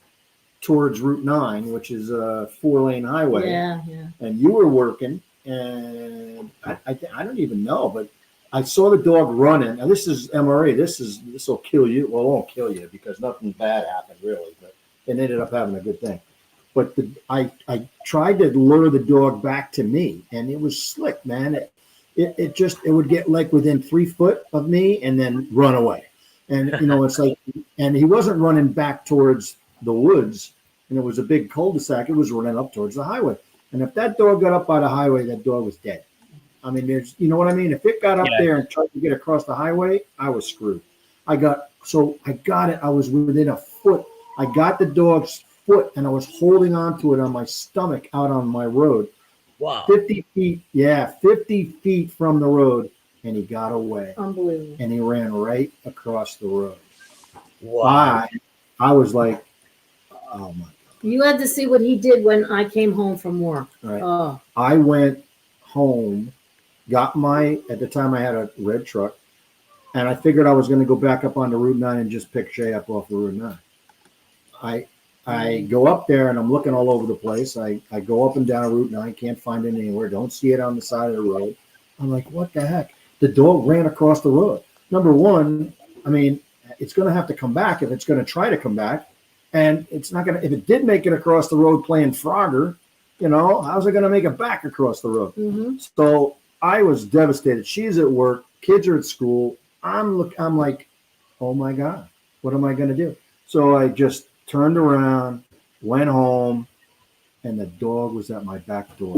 towards Route 9, which is a 4-lane highway. Yeah. And you were working. And I don't even know, but I saw the dog running. And this is MRE. This will kill you. Well, it won't kill you because nothing bad happened really. But and ended up having a good thing. But I tried to lure the dog back to me, and it was slick, man. It would get like within 3 foot of me and then run away. And it's like, and he wasn't running back towards the woods, and it was a big cul-de-sac. It was running up towards the highway. And if that dog got up by the highway, that dog was dead. I mean, you know what I mean? If it got up there and tried to get across the highway, I was screwed. I got it. I was within a foot. I got the dog's foot and I was holding on to it on my stomach out on my road. Wow. 50 feet from the road, and he got away. Unbelievable. And he ran right across the road. Wow. I was like, oh my God. You had to see what he did when I came home from work. Right. Oh. I went home, at the time I had a red truck, and I figured I was going to go back up onto Route 9 and just pick Shay up off the Route 9. I go up there and I'm looking all over the place. I go up and down Route 9, can't find it anywhere, don't see it on the side of the road. I'm like, what the heck? The dog ran across the road. Number one, I mean, it's going to have to come back if it's going to try to come back. And it's not going to, if it did make it across the road playing Frogger, how's it going to make it back across the road? Mm-hmm. So I was devastated. She's at work, kids are at school. I'm like, oh my God, what am I going to do? So I just turned around, went home, and the dog was at my back door.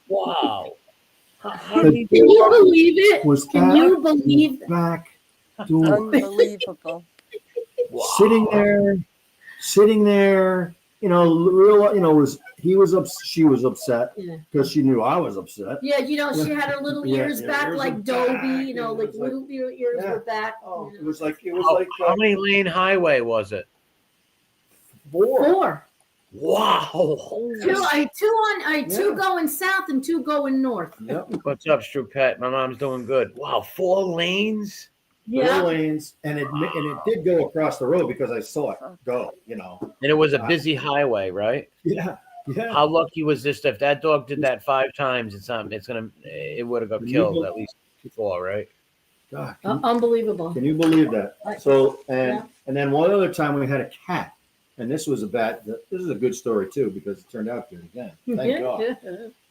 Wow. Can you believe it? Can you believe that? Back door. Unbelievable. Wow. Sitting there, she was upset because she knew I was upset. Yeah, she had her little ears back like Dobie, like little ears were back. Oh, it was like How many lane highway was it? 4. Wow. Two going south and 2 going north. Yep. What's up, Strupet? My mom's doing good. Wow, 4 lanes? 4 lanes, and it did go across the road because I saw it go, And it was a busy highway, right? Yeah. How lucky was this? If that dog did that 5 times, it would have got killed at least 4, right? God, Unbelievable. can you believe that? So and then one other time we had a cat, and this is a good story too because it turned out good again. Thank God.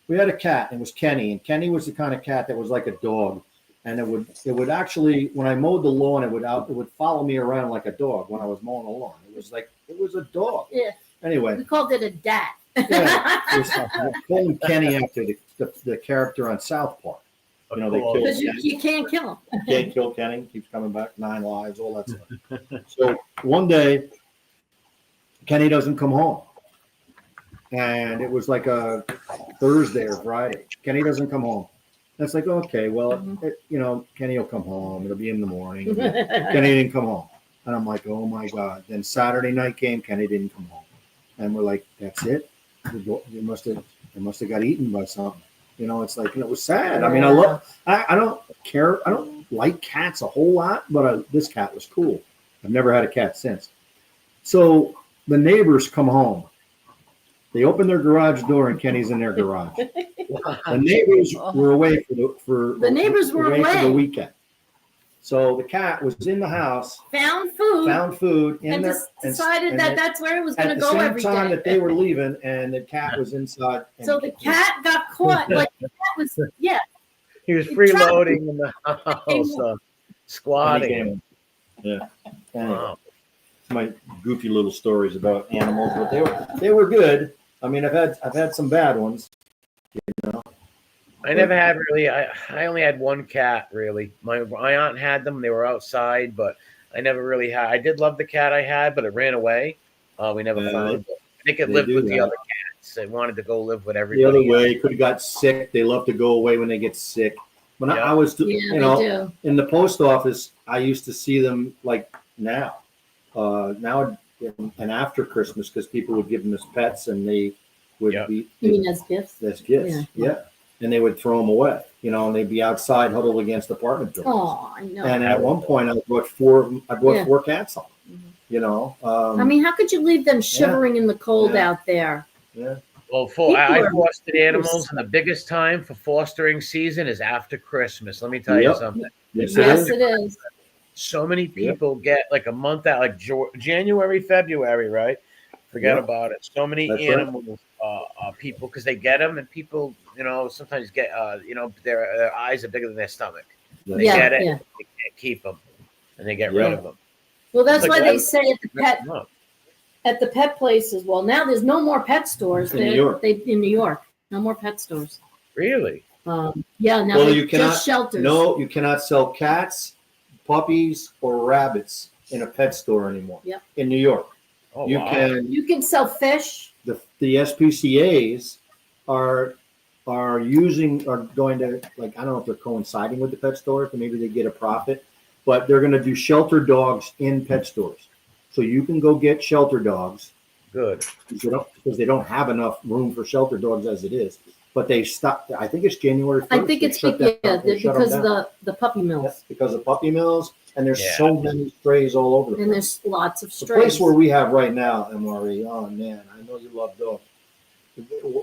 We had a cat, and it was Kenny, and Kenny was the kind of cat that was like a dog. And it would actually, when I mowed the lawn, it would follow me around like a dog when I was mowing the lawn. It was a dog. Yeah. Anyway. We called it a dat. Yeah. We called him Kenny after the character on South Park. They killed Because you can't kill him. You can't kill Kenny. He keeps coming back, 9 lives, all that stuff. So one day, Kenny doesn't come home. And it was like a Thursday or Friday. Kenny doesn't come home. That's like, okay, well, Kenny will come home. It'll be in the morning. Kenny didn't come home. And I'm like, oh my God. Then Saturday night came, Kenny didn't come home. And we're like, that's it. It must have got eaten by something. It's like, it was sad. I mean, I don't care. I don't like cats a whole lot, but this cat was cool. I've never had a cat since. So the neighbors come home. They open their garage door and Kenny's in their garage. The neighbors were away for the weekend. So the cat was in the house, found food, and decided that's where it was going to go every day. At the same time that they were leaving, and the cat was inside. So the cat got caught. Like the cat was, He was freeloading in the house, squatting. Yeah. Anyway, Wow. my goofy little stories about animals, but they were good. I mean, I've had some bad ones. I never had really. I only had 1 cat really. My aunt had them. They were outside, but I never really had. I did love the cat I had, but it ran away. We never found it. I think it lived with the other cats. It wanted to go live with everybody. The other way, could have got sick. They love to go away when they get sick. When I was, in the post office, I used to see them like now and after Christmas because people would give them as pets and they would be. You mean as gifts? As gifts, yeah. And they would throw them away, and they'd be outside huddled against apartment buildings. Oh, I know. And at one point, I bought 4 cats on them. I mean, how could you leave them shivering in the cold out there? Yeah. Well, I fostered animals, and the biggest time for fostering season is after Christmas. Let me tell you something. Yes, it is. So many people get like a month out, like January, February, right? Forget Yep. about it. So many That's right. animals, people, because they get them, and people, sometimes get, their eyes are bigger than their stomach. They Yeah, get it, yeah. they can't keep them, and they get Yeah. rid of them. Well, that's It's why like, they say at the pet places. Well, now there's no more pet stores. In New York. In New York, no more pet stores. Really? Yeah, now Well, they you cannot. just shelters. No, you cannot sell cats, puppies, or rabbits in a pet store anymore. Yep. In New York, Oh, you wow. can. You can sell fish. The SPCA's are going to, like, I don't know if they're coinciding with the pet stores, or maybe they get a profit, but they're going to do shelter dogs in pet stores. So you can go get shelter dogs. Good. Because they don't have enough room for shelter dogs as it is. But they stopped. I think it's January 1st. I think it's because of the puppy mills. Yes, because of puppy mills, and there's so many strays all over the place. And there's lots of The strays. place where we have right now, MRE, oh man, I know you love dogs.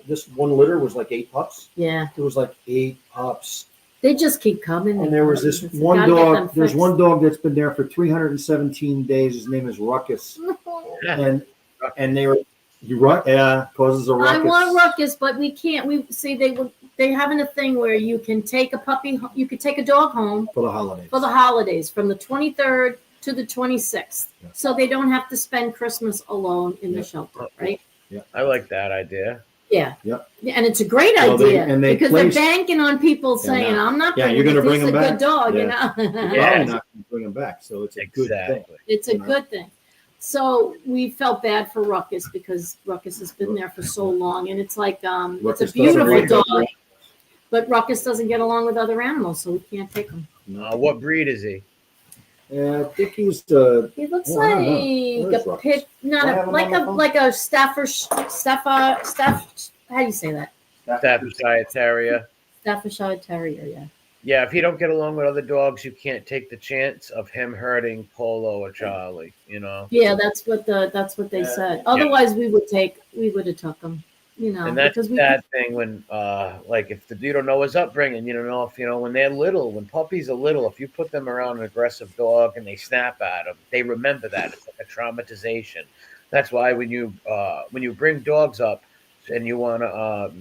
This one litter was like 8 pups. Yeah, It was like 8 pups. they just keep coming. And there was this Gotta one get them dog, there's fixed. one dog that's been there for 317 days. His name is Ruckus. And causes a ruckus. I want Ruckus, but we can't. We say they having a thing where you can take a puppy, you could take a dog home For the holidays. for the holidays from the 23rd to the 26th, Yeah. so they don't have to spend Christmas alone in the shelter, right? I like that idea. Yeah. Yep. And it's a great Well, idea they because placed- they're banking on people saying, no. "I'm not Yeah, bringing you're gonna this. bring He's him a back? good dog," Yeah. you know. You're Yeah. probably not going to bring them back, so it's a good thing. Exactly. It's a You know. good thing. So we felt bad for Ruckus because Ruckus has been there for so long, and it's like it's Ruckus a doesn't beautiful like dog, that. but Ruckus doesn't get along with other animals, so we can't take him. What breed is he? Yeah, I think he's He looks Oh, I don't know. like Where's a Ruckus? pit, Do I have him on the phone? like a how do you say that? Staffordshire Terrier. Staffordshire Terrier, yeah. Yeah, if you don't get along with other dogs, you can't take the chance of him hurting Polo or Charlie. Yeah, that's what they said. Otherwise, we would have took them. And that's because the sad thing when, if you don't know his upbringing, you don't know if when they're little, when puppies are little, if you put them around an aggressive dog and they snap at them, they remember that. It's like a traumatization. That's why when you bring dogs up and you want to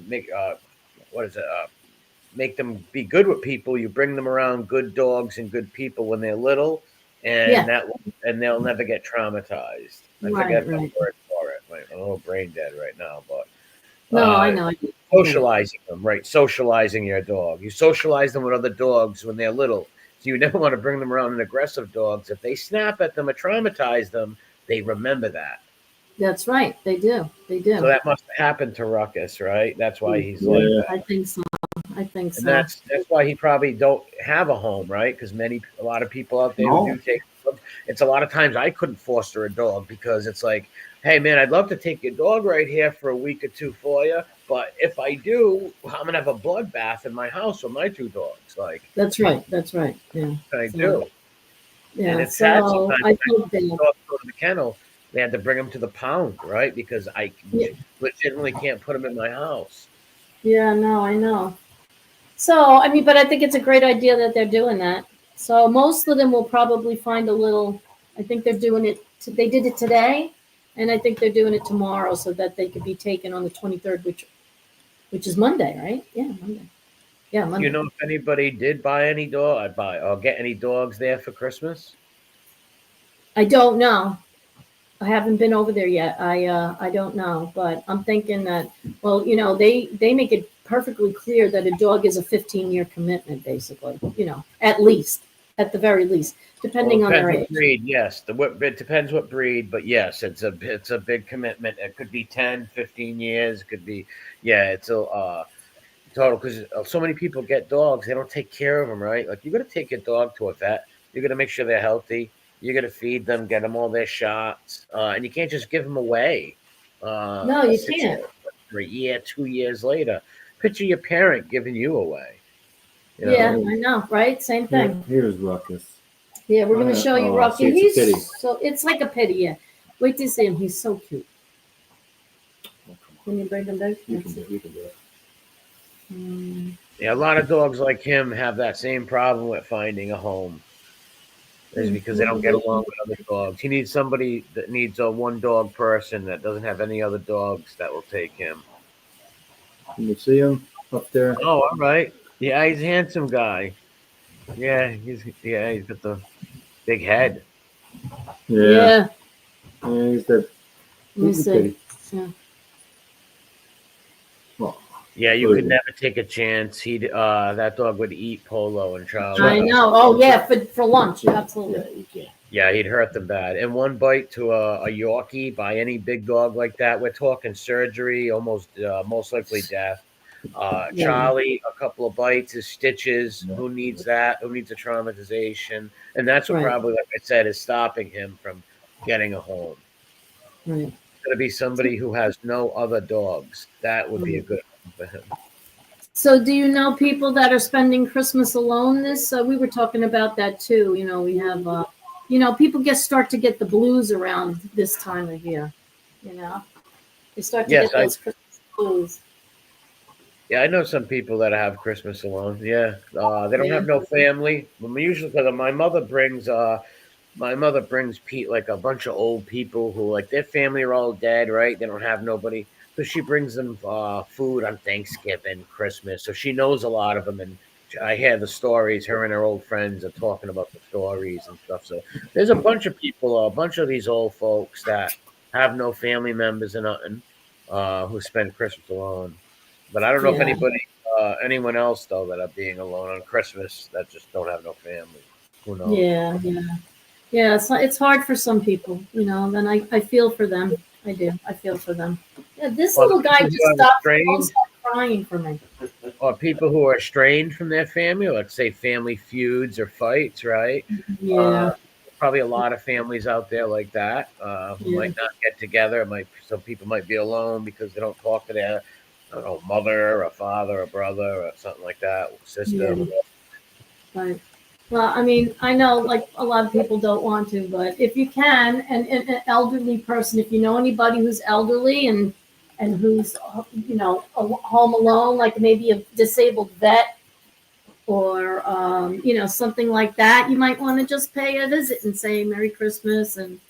make them be good with people, you bring them around good dogs and good people when they're little, and they'll never get traumatized. I forget the word for it. I'm a little brain dead right now, but no, I know. Socializing them, right? Socializing your dog. You socialize them with other dogs when they're little, so you never want to bring them around an aggressive dogs. If they snap at them or traumatize them, they remember that. That's right. They do. So that must have happened to Ruckus, right? That's why he's like that. I think so. And that's why he probably don't have a home, right? Because a lot of people out there who do take dogs, it's a lot of times I couldn't foster a dog because it's like, hey man, I'd love to take your dog right here for a week or two for you, but if I do, I'm gonna have a bloodbath in my house with my 2 dogs. Like that's right. Yeah. I do. Yeah. And it's sad So sometimes. I feel bad. Dogs go to the kennel. They had to bring them to the pound, right? Because I legitimately can't put them in my house. Yeah, no, I know. So, but I think it's a great idea that they're doing that. So most of them will probably find a little, I think they're doing it, they did it today, and I think they're doing it tomorrow so that they could be taken on the 23rd, which is Monday, right? Yeah, Monday. Yeah, Monday. You know if anybody did buy any dog, or get any dogs there for Christmas? I don't know. I haven't been over there yet. I don't know, but I'm thinking that, well, they make it perfectly clear that a dog is a 15-year commitment, basically, at the very least, depending on their age. Breed, yes. It depends what breed, but yes, it's a big commitment. It could be 10, 15 years. It could be, it's a total, because so many people get dogs. They don't take care of them, right? Like, you got to take your dog to a vet. You got to make sure they're healthy. You got to feed them, get them all their shots, and you can't just give them away. No, you can't. For a year, 2 years later, picture your parent giving you away. Yeah, I know, right? Same thing. Here's Ruckus. Yeah, we're going to show you Rocky. See, it's a pity. It's like a pity. Yeah, wait to see him. He's so cute. Can you bring him back? You can do it. Yeah, a lot of dogs like him have that same problem with finding a home. is because they don't get along with other dogs. He needs somebody that needs a one dog person that doesn't have any other dogs that will take him. Can you see him up there? Oh, all right. Yeah, he's a handsome guy. Yeah, he's got the big head. Yeah. He's the. Let me He's see. pretty. Yeah. Well, Yeah, you Really? could never take a chance. He'd that dog would eat Polo and Charlie. I know. Oh yeah, for lunch, absolutely. yeah, you can't. Yeah, he'd hurt them bad. And one bite to a Yorkie by any big dog like that, we're talking surgery, almost most likely death. Yeah. Charlie, a couple of bites is stitches. Who needs that? Who needs a traumatization? And that's what Right. probably, like I said, is stopping him from getting a home. Right. It's going to be somebody who has no other dogs. That would be a good home for him. So, do you know people that are spending Christmas alone? We were talking about that too. You know, we have, people start to get the blues around this time of year. You know, they start to Yes, get those Christmas blues. Yeah, I know some people that have Christmas alone. Yeah, they don't have no family. Usually, because my mother brings Pete like a bunch of old people who like their family are all dead, right? They don't have nobody, so she brings them food on Thanksgiving, Christmas. So she knows a lot of them, and I hear the stories. Her and her old friends are talking about the stories and stuff. So there's a bunch of people, a bunch of these old folks that have no family members or nothing, who spend Christmas alone. But I don't know if anyone else though that are being alone on Christmas that just don't have no family. Who knows? Yeah. It's hard for some people, and I feel for them. I do. I feel for them. Yeah, this little guy just stopped crying for me. Or people who are estranged from their family, let's say family feuds or fights, right? Yeah. Probably a lot of families out there like that who might not get together. Some people might be alone because they don't talk to their mother or father or brother or something like that, sister. Yeah. Right. Well, I mean, I know like a lot of people don't want to, but if you can, and an elderly person, if you know anybody who's elderly and who's home alone, like maybe a disabled vet or something like that, you might want to just pay a visit and say Merry Christmas and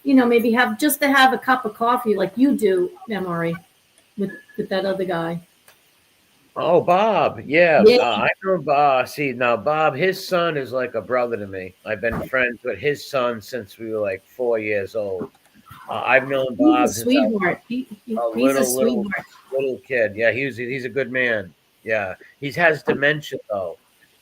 maybe have a cup of coffee like you do, Emory, with that other guy. Oh, Bob. Yeah. Yeah. I know Bob. See, now, Bob, his son is like a brother to me. I've been friends with his son since we were like 4 years old. I've known Bob He's a since I was sweetheart. a He's a little sweetheart. kid. Yeah, he's a good man. Yeah. He has dementia, though,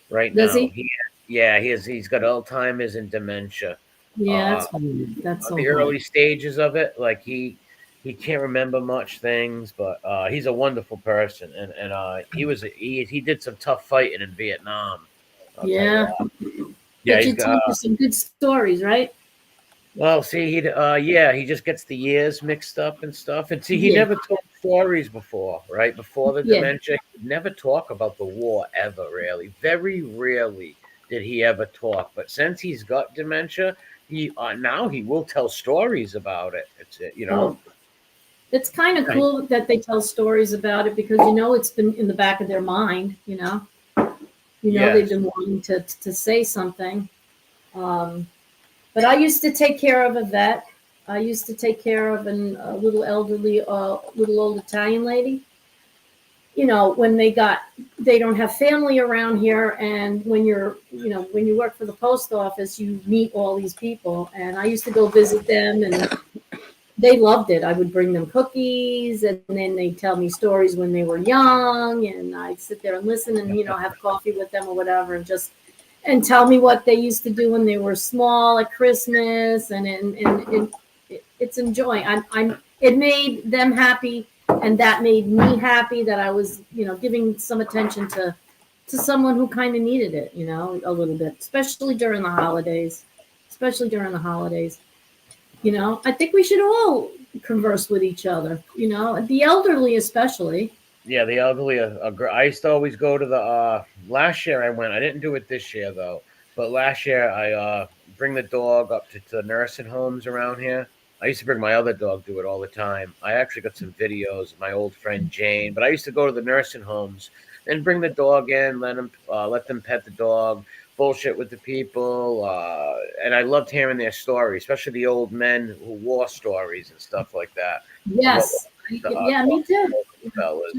right Does now. he? He's got Alzheimer's and dementia. Yeah, that's weird. That's so The hard. early stages of it, like he can't remember much things, but he's a wonderful person, and he did some tough fighting in Vietnam. I'll tell you Yeah. that. Yeah, But he's you told me some good stories, right? well, see, he just gets the years mixed up and stuff, and see, he Yeah. never told stories before, right? Before the Yeah. dementia, he'd never talk about the war ever, really. Very rarely did he ever talk, but since he's got dementia, he now he will tell stories about it. Oh, it's kind of cool that they tell stories about it because it's been in the back of their mind. They've been wanting to say something. But I used to take care of a vet. I used to take care of a little elderly, little old Italian lady. When they don't have family around here, and when when you work for the post office, you meet all these people, and I used to go visit them, and they loved it. I would bring them cookies, and then they'd tell me stories when they were young, and I'd sit there and listen, and have coffee with them or whatever, and tell me what they used to do when they were small at Christmas, and it's enjoying. It made them happy, and that made me happy that I was giving some attention to someone who kind of needed it, a little bit, especially during the holidays. I think we should all converse with each other, the elderly especially. Yeah, the elderly. I used to always go to the. Last year I went. I didn't do it this year though. But last year I bring the dog up to the nursing homes around here. I used to bring my other dog, do it all the time. I actually got some videos of my old friend Jane. But I used to go to the nursing homes and bring the dog in, let them pet the dog, bullshit with the people, and I loved hearing their stories, especially the old men who war stories and stuff like that. Yes. Yeah, me too. Fellas.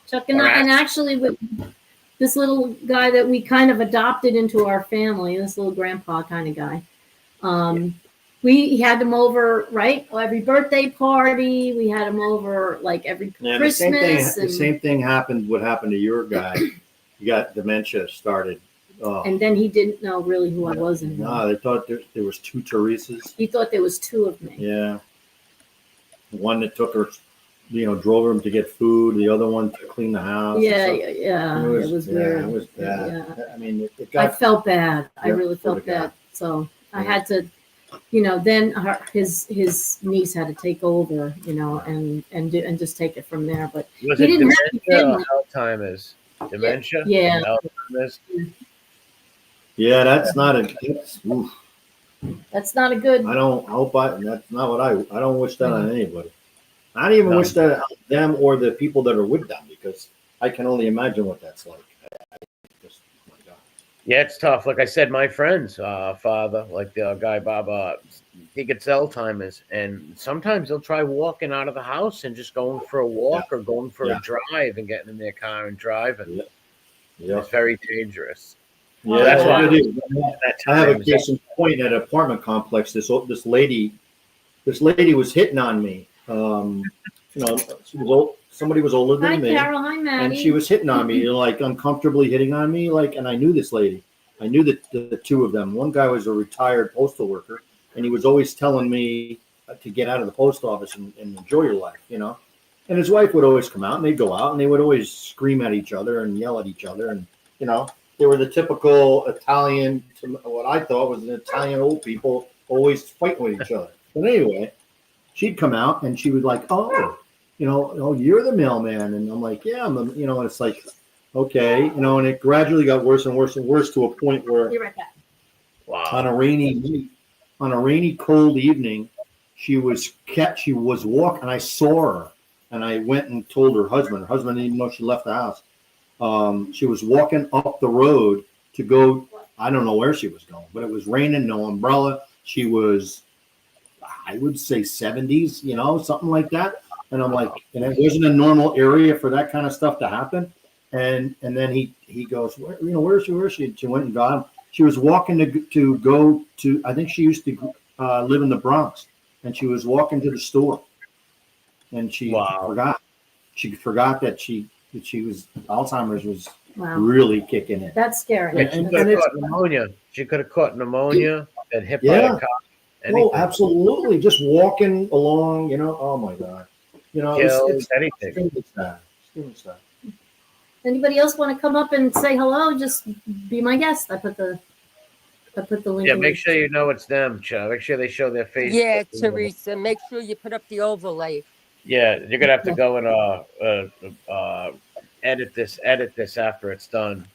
Chuck and I, and actually with this little guy that we kind of adopted into our family, this little grandpa kind of guy. We had him over, right? Every birthday party. We had him over like every Christmas. The same thing happened. What happened to your guy? He got dementia started. Oh. And then he didn't know really who I was anymore. No, they thought there was two Teresas. He thought there was two of me. Yeah. One that took her, drove her to get food. The other one to clean the house. Yeah. It was weird. It was bad. Yeah. I mean, I felt bad. I really felt bad. bad. So I had to, then his niece had to take over, and just take it from there. But Was he it didn't dementia have or Alzheimer's? Dementia? Yeah. Alzheimer's? Yeah, that's not a. Oof. That's not a good. I hope that's not what I don't wish that on anybody. I don't even wish that on them or the people that are with them, because I can only imagine what that's like. My God. Yeah, it's tough. Like I said, my friend's father, like the guy Bob, he gets Alzheimer's, and sometimes they'll try walking out of the house and just going for a walk or going for a drive and getting in their car and driving. Yeah. It's very dangerous. Yeah, that's why it is. I have a case in point at an apartment complex. This lady was hitting on me. She was old. Somebody was older than me. Hi, Carol. Hi, Maddie. And she was hitting on me, like uncomfortably hitting on me. And I knew this lady. I knew the two of them. One guy was a retired postal worker, and he was always telling me to get out of the post office and enjoy your life, And his wife would always come out, and they'd go out, and they would always scream at each other and yell at each other, and they were the typical Italian, what I thought was an Italian old people always fighting with each other. But anyway, she'd come out and she would like, you're the mailman. And I'm like, yeah, and it's like, okay, and it gradually got worse and worse and worse to a point where Be right back. Wow. on a rainy, cold evening, she was walking, and I saw her, and I went and told her husband. Her husband didn't even know she left the house. She was walking up the road to go. I don't know where she was going, but it was raining, no umbrella. She was, I would say 70s, something like that. And I'm like, and it wasn't a normal area for that kind of stuff to happen. And then he goes, where is she? She went and got him. She was walking to go to, I think she used to live in the Bronx, and she was walking to the store, and she forgot. She forgot that she was Alzheimer's was really kicking in. That's scary. And she could have caught pneumonia. She could have caught pneumonia and hit by a car. Oh, absolutely. Just walking along, oh my God. It's anything. It's sad. Anybody else want to come up and say hello? Just be my guest. I put the link. Yeah, make sure you know it's them, Joe. Make sure they show their face. Yeah, Teresa, make sure you put up the overlay. Yeah, you're gonna have to go and edit this after it's done.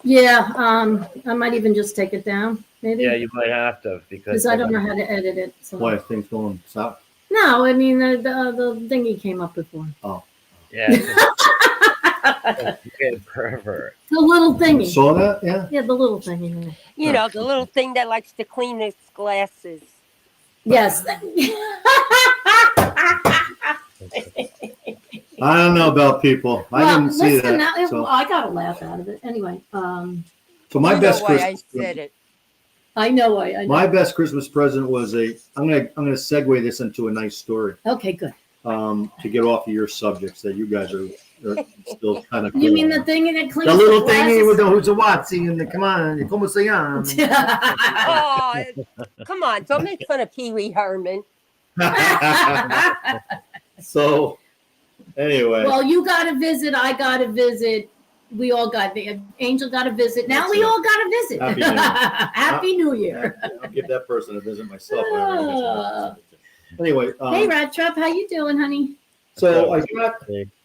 Yeah, I might even just take it down. Maybe. Yeah, you might have to because I don't know how to edit it. So. Why are things going south? No, I mean the thingy came up before. Oh. Yeah. Pervert. The little thingy. Saw that? Yeah. Yeah, the little thingy. The little thing that likes to clean its glasses. Yes. I don't know about people. I didn't see that. So. I got a laugh out of it. Anyway. So my best why Christmas. I said it. I know. I know. My best Christmas present was I'm gonna segue this into a nice story. Okay, good. To get off of your subjects that you guys are still kind of. You mean the thing that cleans the little glasses? thingy with the who's a what? Come on, ¿cómo se llama? Oh, come on! Don't make fun of Pee Wee Herman. So, anyway. Well, you got a visit. I got a visit. We all got Angel got a visit. Now we all got a visit. Happy New Year. Happy New Year. I'll give that person a visit myself. Anyway. Hey, Rat Trap, how you doing, honey? So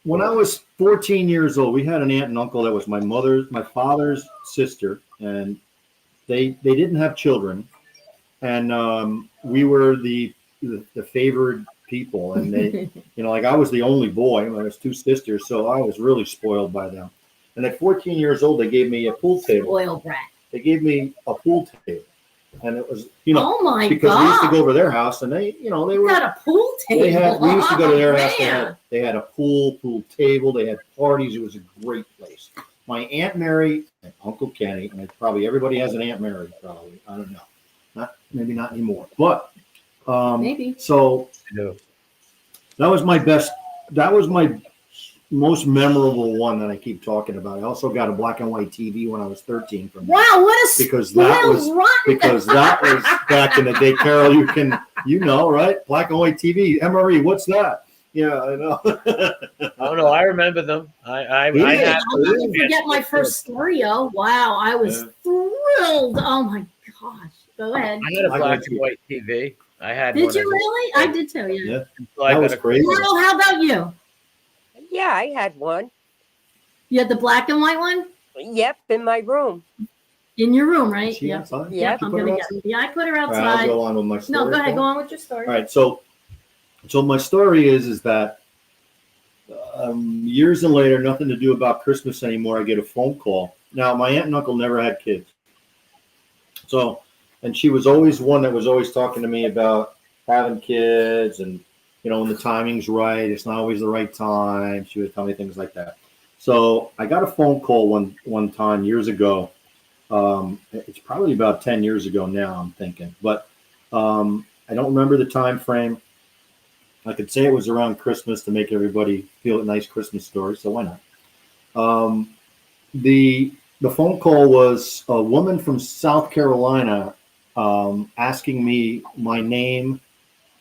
when I was 14 years old, we had an aunt and uncle that was my father's sister, and they didn't have children, and we were the favored people, and they, I was the only boy. I was two sisters, so I was really spoiled by them. And at 14 years old, they gave me a pool table. Spoiled brat. They gave me a pool table, and it was, you know, Oh my because we used to God. go over their house, and they, you know, they You were. got a pool table. We used to go to their Oh, house. man. They had a pool table. They had parties. It was a great place. My Aunt Mary and Uncle Kenny, and probably everybody has an Aunt Mary. Probably, I don't know. Maybe not anymore. But Maybe. so No. that was my best. That was my most memorable one that I keep talking about. I also got a black and white TV when I was 13 from them. Wow, what a Because that was back in the day. Carol, you know, right? Black and white TV. MRE, what's that? Yeah, I know. Oh no, I remember them. I Yeah. had I'll never forget my first stereo. Wow, I was thrilled. Oh my gosh. Go ahead. I had a black and white TV. I had Did one you as a really? kid. I did too, yeah. Yeah. So I That was got a- crazy. Laurel, how about you? Yeah, I had one. You had the black and white one Yep, in my room. in your room, right? Is she Yeah. outside? Yeah, You I'm put her gonna get. outside? Yeah, I put her All right, I'll outside. go on with my story. No, go ahead. Paul. Go on with your story. All right, so my story is that years and later, nothing to do about Christmas anymore. I get a phone call. Now, my aunt and uncle never had kids, so, and she was always one that was always talking to me about having kids, and you know, when the timing's right, it's not always the right time. She would tell me things like that. So I got a phone call one time years ago. It's probably about 10 years ago now, I'm thinking, but I don't remember the time frame. I could say it was around Christmas to make everybody feel a nice Christmas story, so why not? The phone call was a woman from South Carolina asking me my name,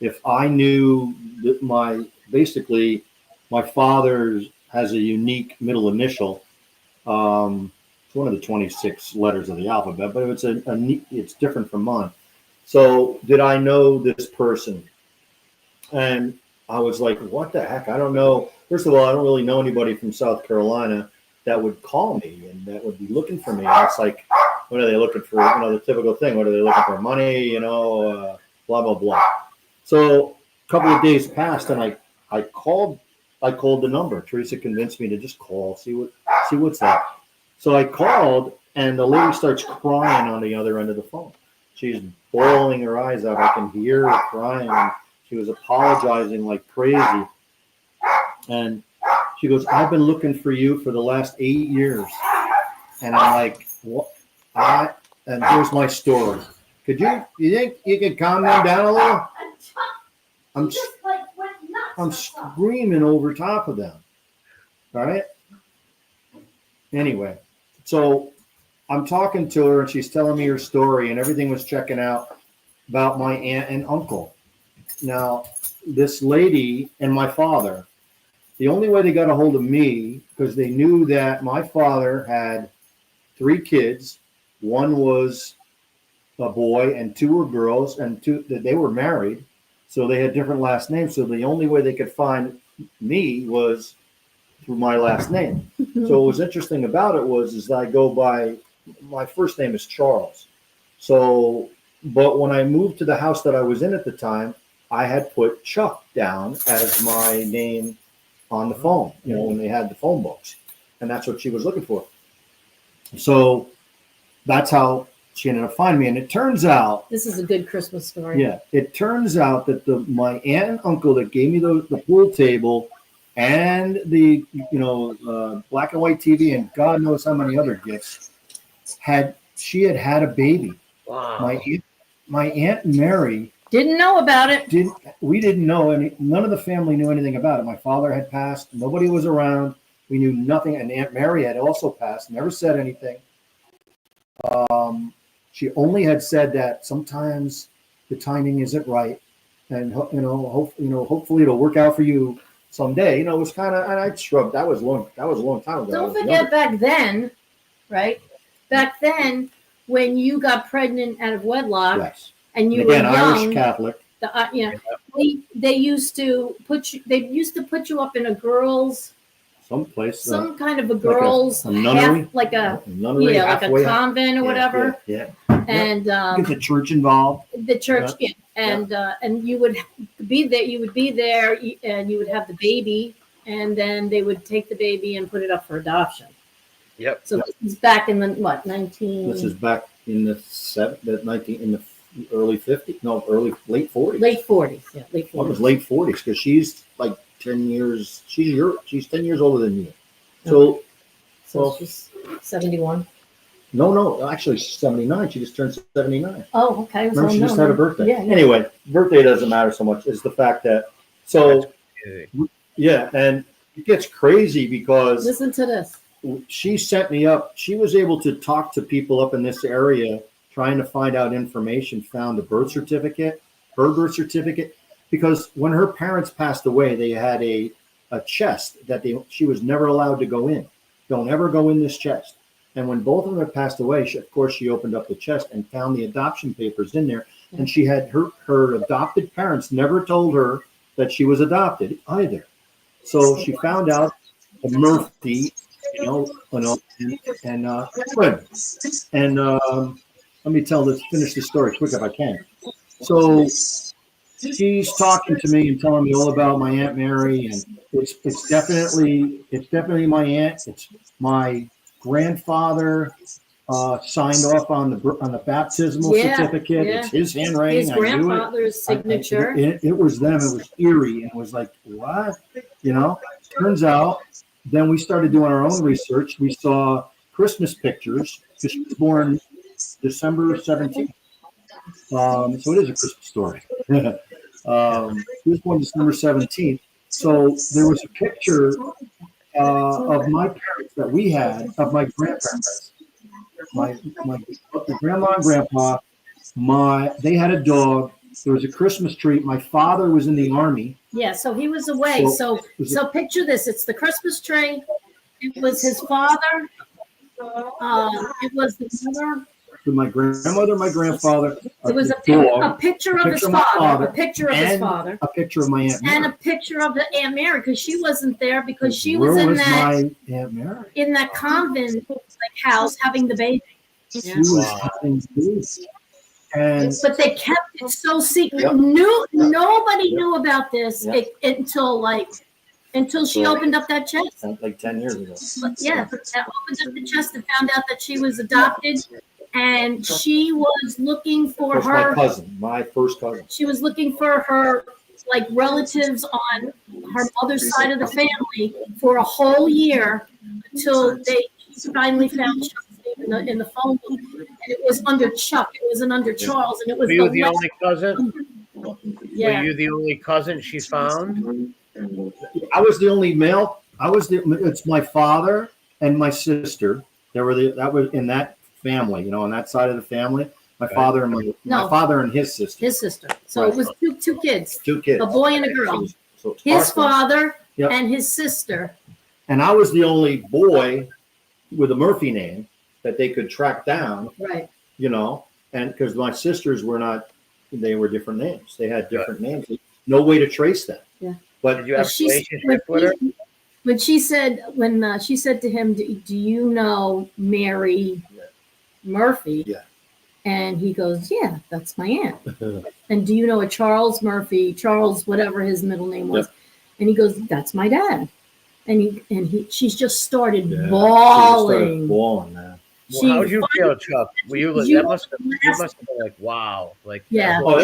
if I knew that basically my father has a unique middle initial. It's one of the 26 letters of the alphabet, but it's different from mine. So did I know this person? And I was like, what the heck? I don't know. First of all, I don't really know anybody from South Carolina that would call me and that would be looking for me. And it's like, what are they looking for? You know, the typical thing. What are they looking for? Money, you know, blah, blah, blah. So a couple of days passed and I called the number. Teresa convinced me to just call, see what's that. So I called and the lady starts crying on the other end of the phone. She's bawling her eyes out. I can hear her crying. And she was apologizing like crazy. And she goes, I've been looking for you for the last 8 years. And I'm like, what? And here's my story. You think you could calm them down a little? I'm screaming over top of them. All right. Anyway, so I'm talking to her and she's telling me her story and everything was checking out about my aunt and uncle. Now, this lady and my father, the only way they got a hold of me, because they knew that my father had 3 kids. One was a boy and 2 were girls, and they were married. So they had different last names. So the only way they could find me was through my last name. So what was interesting about it is that I go by, my first name is Charles. So, but when I moved to the house that I was in at the time, I had put Chuck down as my name on the phone, you know, when they had the phone books. And that's what she was looking for. So that's how she ended up finding me. And it turns out, This is a good Christmas story. yeah, it turns out that my aunt and uncle that gave me the pool table and the, black and white TV and God knows how many other gifts, she had a baby. Wow. My Aunt Mary Didn't know about it. we didn't know, and none of the family knew anything about it. My father had passed. Nobody was around. We knew nothing. And Aunt Mary had also passed, never said anything. She only had said that sometimes the timing isn't right. And, hopefully it'll work out for you someday. It was kind of, and I shrugged. That was a long time ago. Don't forget back then, right? Back then, when you got pregnant out of wedlock Yes. and you Again, were young, Irish Catholic. they used to put you up in a girl's, Someplace. some kind of a girl's a nunnery? like a Nunnery, like a halfway. convent or whatever. Yeah. And Get the church involved. the church, and you would be there. You would be there, and you would have the baby, and then they would take the baby and put it up for adoption. Yep. So this is back in the what 19? This is back in the early 50s, no, late 40s. late 40s. Yeah, late 40s. Well, it was late 40s because she's like 10 years. She's 10 years older than you. So So well, she's 71. no, actually she's 79. She just turned 79. Oh, okay. Remember, she just had a birthday. Yeah, yeah. Anyway, birthday doesn't matter so much. It's the fact that yeah, and it gets crazy because Listen to this. she set me up. She was able to talk to people up in this area trying to find out information, found a birth certificate, her birth certificate, because when her parents passed away, they had a chest that she was never allowed to go in. Don't ever go in this chest. And when both of them had passed away, of course, she opened up the chest and found the adoption papers in there. And she had her adopted parents never told her that she was adopted either. So she found out the Murphy, and let me finish this story quick if I can. So she's talking to me and telling me all about my Aunt Mary, and it's definitely my aunt. It's my grandfather signed off on the baptismal certificate. Yeah. It's his handwriting. His I knew it. grandfather's signature. It was them. It was eerie, and it was like, what? Turns out, then we started doing our own research. We saw Christmas pictures because she was born December 17th. So it is a Christmas story. She was born December 17th. So there was a picture of my parents that we had, of my grandparents. My grandma and grandpa, they had a dog. There was a Christmas tree. My father was in the Army. Yeah, so he was away. So picture this. It's the Christmas tree. It was his father. It was the mother. My grandmother, my grandfather. It was a picture of his father. A picture of his father. A picture of my Aunt Mary. And a picture of the Aunt Mary, because she wasn't there because she was Where in was that my Aunt Mary? in that convent house having the baby. She was having the baby. But they kept it so secret. Yep. Nobody knew about this until she opened up that chest. Like 10 years ago. But yeah, that opened up the chest and found out that she was adopted, and she was looking for That's her. my first cousin. She was looking for her relatives on her mother's side of the family for a whole year until she finally found Chuck's name in the phone book, and it was under Chuck. It wasn't under Charles, and it was. Were you the only cousin? Yeah. Were you the only cousin she found? I was the only male. It's my father and my sister. That was in that family, on that side of the family. My father and my father and his sister. His sister. So it was two kids. Two kids. A boy and a girl. So his father Yep. and his sister. And I was the only boy with a Murphy name that they could track down. Right. And because my sisters were not, they were different names. They had different names. No way to trace them. Yeah. But did you have a relationship with her? When she said to him, do you know Mary Murphy? Yeah. And he goes, yeah, that's my aunt. And do you know a Charles Murphy, Charles, whatever his middle name was? Yep. And he goes, that's my dad. And she's just started She bawling. started bawling, man. Well, how did you feel, Chuck? You must have been like, wow. Like, Yeah. Oh,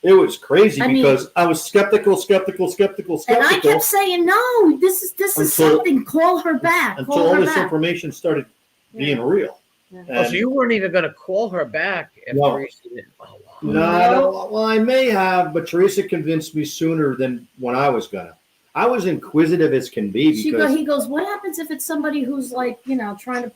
it was crazy I mean- because I was skeptical. And I kept saying, no, this is something. Call her back. Until Call all her this back. information started being real. Yeah. Oh, so you weren't even going to call her back after No. you seen it? Oh, wow. No, I don't. Well, I may have, but Teresa convinced me sooner than when I was gonna. I was inquisitive as can be because He goes, what happens if it's somebody who's trying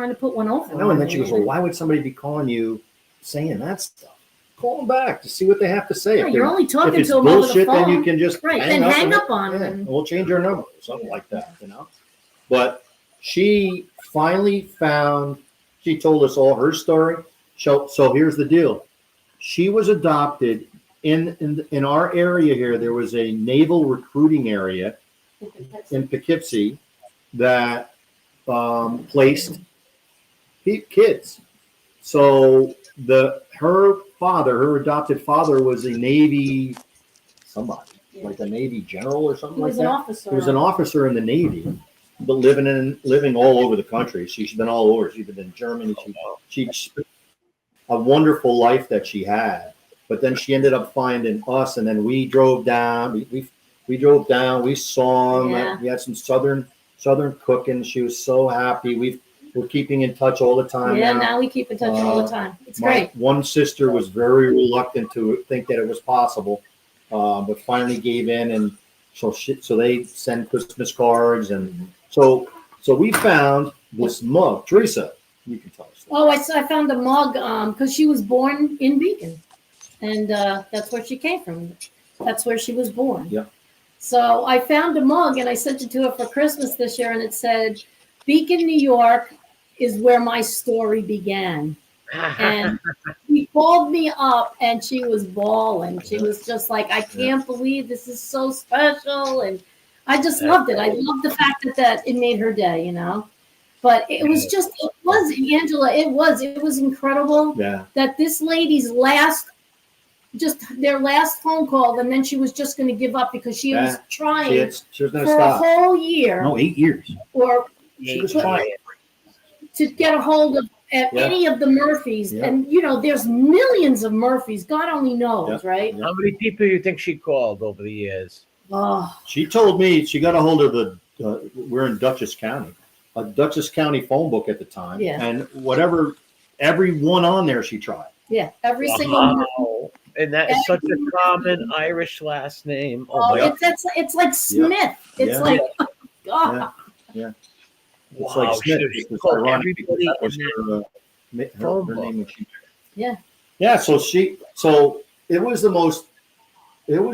to put one over? I know. And then she goes, "Well, why would somebody be calling you saying that stuff? Call them back to see what they have to say. Yeah, you're only if talking it's to them over the bullshit, then phone. you can just Then hang up on them. and we'll change our number or something like that, But she finally found. She told us all her story. So here's the deal. She was adopted in our area here. There was a naval recruiting area in Poughkeepsie that placed kids. So her adopted father was a Navy somebody, like a Navy general or something like that. He was an officer. He was an officer in the Navy. living all over the country. She's been all over. She's been in Germany. She's a wonderful life that she had. But then she ended up finding us, and then we drove down. We drove down. We saw them. Yeah. We had some southern cooking. She was so happy. We're keeping in touch all the time. Yeah, now we keep in touch all the time. It's great. One sister was very reluctant to think that it was possible, but finally gave in, and so they send Christmas cards, and so we found this mug. Teresa, you can tell us. Oh, I found a mug because she was born in Beacon, and that's where she came from. That's where she was born. Yeah. So I found a mug, and I sent it to her for Christmas this year, and it said, "Beacon, New York is where my story began." And she called me up, and she was bawling. She was just like, "I can't believe this is so special," and I just loved it. I loved the fact that it made her day, you know. But it was Angela. It was incredible. Yeah. That this lady's their last phone call, and then she was just going to give up because she was trying She was going to for stop. a whole year. No, 8 years. Or She was trying. to get a hold of any of the Murphys. Yeah. And, you know, there's millions of Murphys. God only knows, right? How many people do you think she called over the years? Oh, She told me she got a hold of we're in Dutchess County, a Dutchess County phone book at the time. Yeah. And everyone on there she tried. yeah. Every single Murphy. Wow. And that is such a common Irish last name. Oh, my God. it's like Smith. It's Yeah. like, God. Yeah. It's Wow, like Smith. she It's called ironic because everybody that was in her phone name when she Yeah. Yeah, so it was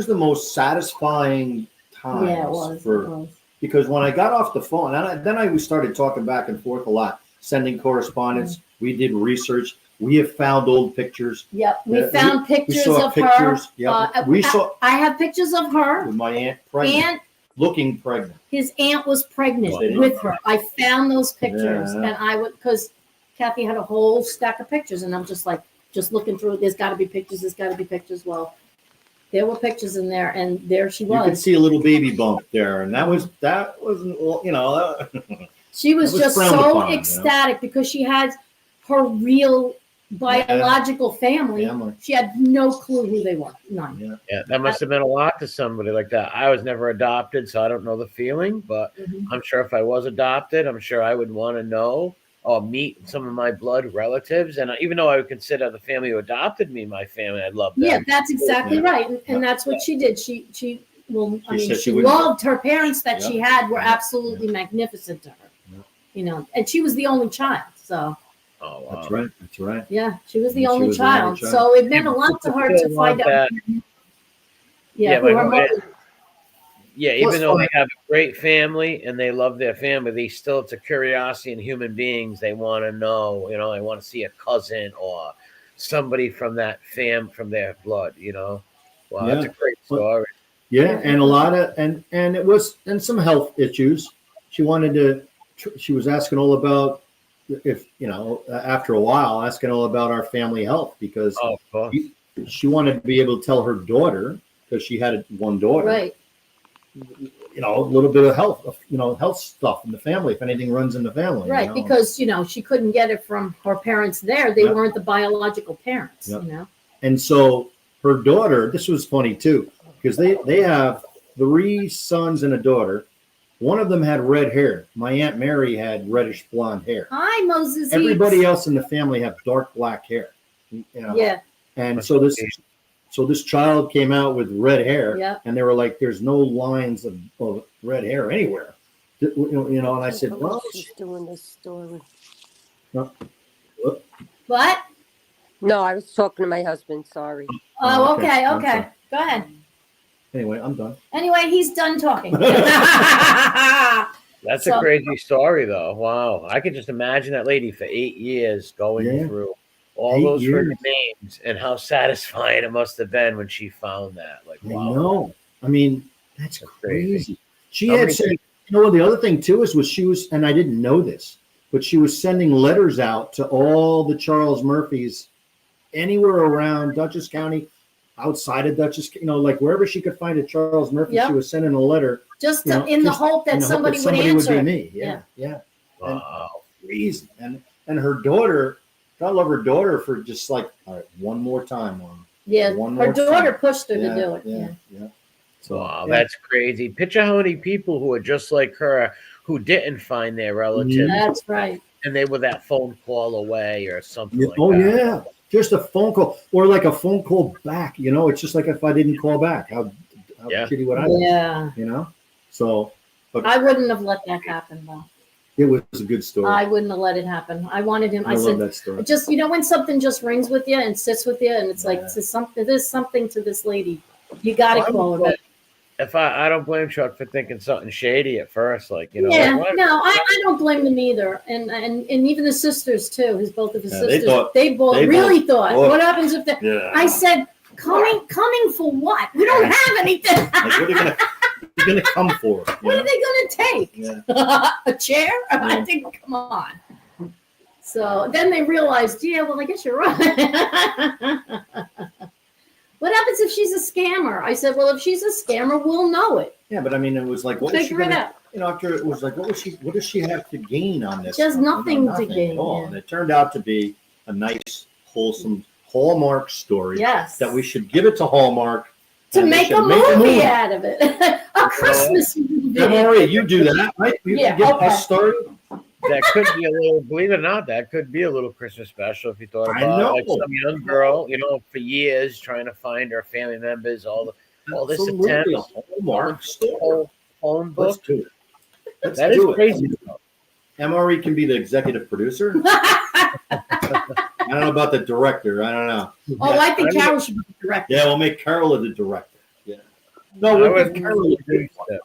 the most satisfying times Yeah, it was. because when I got off the phone, then we started talking back and forth a lot, sending correspondence. We did research. We have found old pictures. Yep. We Yeah, found we pictures saw of pictures. her. Yeah, we saw I have pictures of her. with my aunt pregnant, looking pregnant. His aunt was pregnant Wow. with her. I found those pictures, Yeah. and because Kathy had a whole stack of pictures, and I'm just looking through. There's got to be pictures. There's got to be pictures. Well, there were pictures in there, and there she You could was. see a little baby bump there, and that wasn't She was That was just frowned so upon, you know? ecstatic because she had her real biological family. She had no clue who they were. None. Yeah. Yeah, that must have been a lot to somebody like that. I was never adopted, so I don't know the feeling, but Mhm. I'm sure if I was adopted, I'm sure I would want to know or meet some of my blood relatives. And even though I would consider the family who adopted me my family, I'd love them. Yeah, that's exactly Yeah. right, and that's what she did. She She said she she wouldn't- loved her parents that Yeah. she had were absolutely magnificent to her. Yeah. You know, and she was the only child, so Oh, wow. That's right. That's right. yeah, she was the She only was the only child. child. So it meant a lot to her to Still find want out. that. Yeah, who but her mother. Yeah, Plus, even though they have a great family and they love their family, they still, it's a curiosity in human beings. They want to know, they want to see a cousin or somebody from that from their blood, Wow, that's a great story. Yeah, and a lot of and it was some health issues. She was asking all about if after a while asking all about our family health because Oh, of course. she wanted to be able to tell her daughter because she had one daughter, Right. A little bit of health, health stuff in the family if anything runs in the family, Right, because she couldn't get it from her parents there. They Yeah. weren't the biological parents, Yeah. And so her daughter, this was funny too, because they have 3 sons and a daughter. One of them had red hair. My Aunt Mary had reddish blonde hair. Hi, Moses. Everybody Eats. else in the family have dark black hair. Yeah, And so this child came out with red hair, Yeah. and they were like, "There's no lines of red hair anywhere." And I said, "Well, She's doing this story. what? No, I was talking to my husband. Sorry. Oh, okay. okay, I'm okay. sorry. Go ahead. anyway, I'm done." Anyway, he's done talking. That's So- a crazy story, though. Wow. I could just imagine that lady for 8 years going Yeah. through all 8 those years. names and how satisfying it must have been when she found that. Like, I wow. know. I mean, that's That's crazy. crazy. She How had many said, the other thing too was she was, and I didn't know this, but she was sending letters out to all the Charles Murphys anywhere around Dutchess County, outside of Dutchess, like wherever she could find a Charles Murphy, Yep. she was sending a letter just You know, in the just hope that in the hope somebody, that would answer. be it. me. Yeah. Wow. Crazy. And her daughter, God love her daughter for just like, all right, one more time, Mom. Yeah, One her more daughter time. pushed her to do it. Yeah. So Wow, yeah. that's crazy. Picture how many people who are just like her who didn't find their relative That's right. and they were that phone call away or something Yeah. like Oh that. yeah, just a phone call or like a phone call back. You know, it's just like if I didn't call back, how Yeah. shitty would I be? Yeah, You know. So, but I wouldn't have let that happen though. it was a good story. I wouldn't have let it happen. I wanted him. I love said, that story. just when something just rings with you and sits with you, and it's like Yeah. there's something to this lady. You got to Well, I call would her back. If I don't blame Chuck for thinking something shady at first, like Yeah, like, what? no, I don't blame them either, and even the sisters too. Both of his Yeah, they sisters, thought- they both they really both thought. thought- What happens if they? Yeah. I said, coming for what? We don't have anything. Like, what are you gonna come for? You What know? are they going to take? Yeah. A chair? I think, come on. So then they realized, yeah, well, I guess you're right. What happens if she's a scammer? I said, well, if she's a scammer, we'll know it. Yeah, but I mean, it was like, what was she Figure it gonna? out. You know, after it was like, what does she have to gain on this? She has nothing to gain, at all. yeah. And it turned out to be a nice, wholesome Hallmark story. Yes. That we should give it to Hallmark To and they make should a movie out of it. A Christmas movie. Maury, you do that, right? You Yeah, give okay. us a story. That could be a little, believe it or not, that could be a little Christmas special if you thought I about it. know. Like some young girl, for years trying to find her family members, all this Absolutely, attempts, a Hallmark story. whole phone Let's book. do it. Let's That is do it. crazy. MRE can be the executive producer. I don't know about the director. I don't know. Oh, I think Carol should be the director. Yeah, we'll make Carol the director. Yeah. No, I we'll would give Carol the agree good with one. that.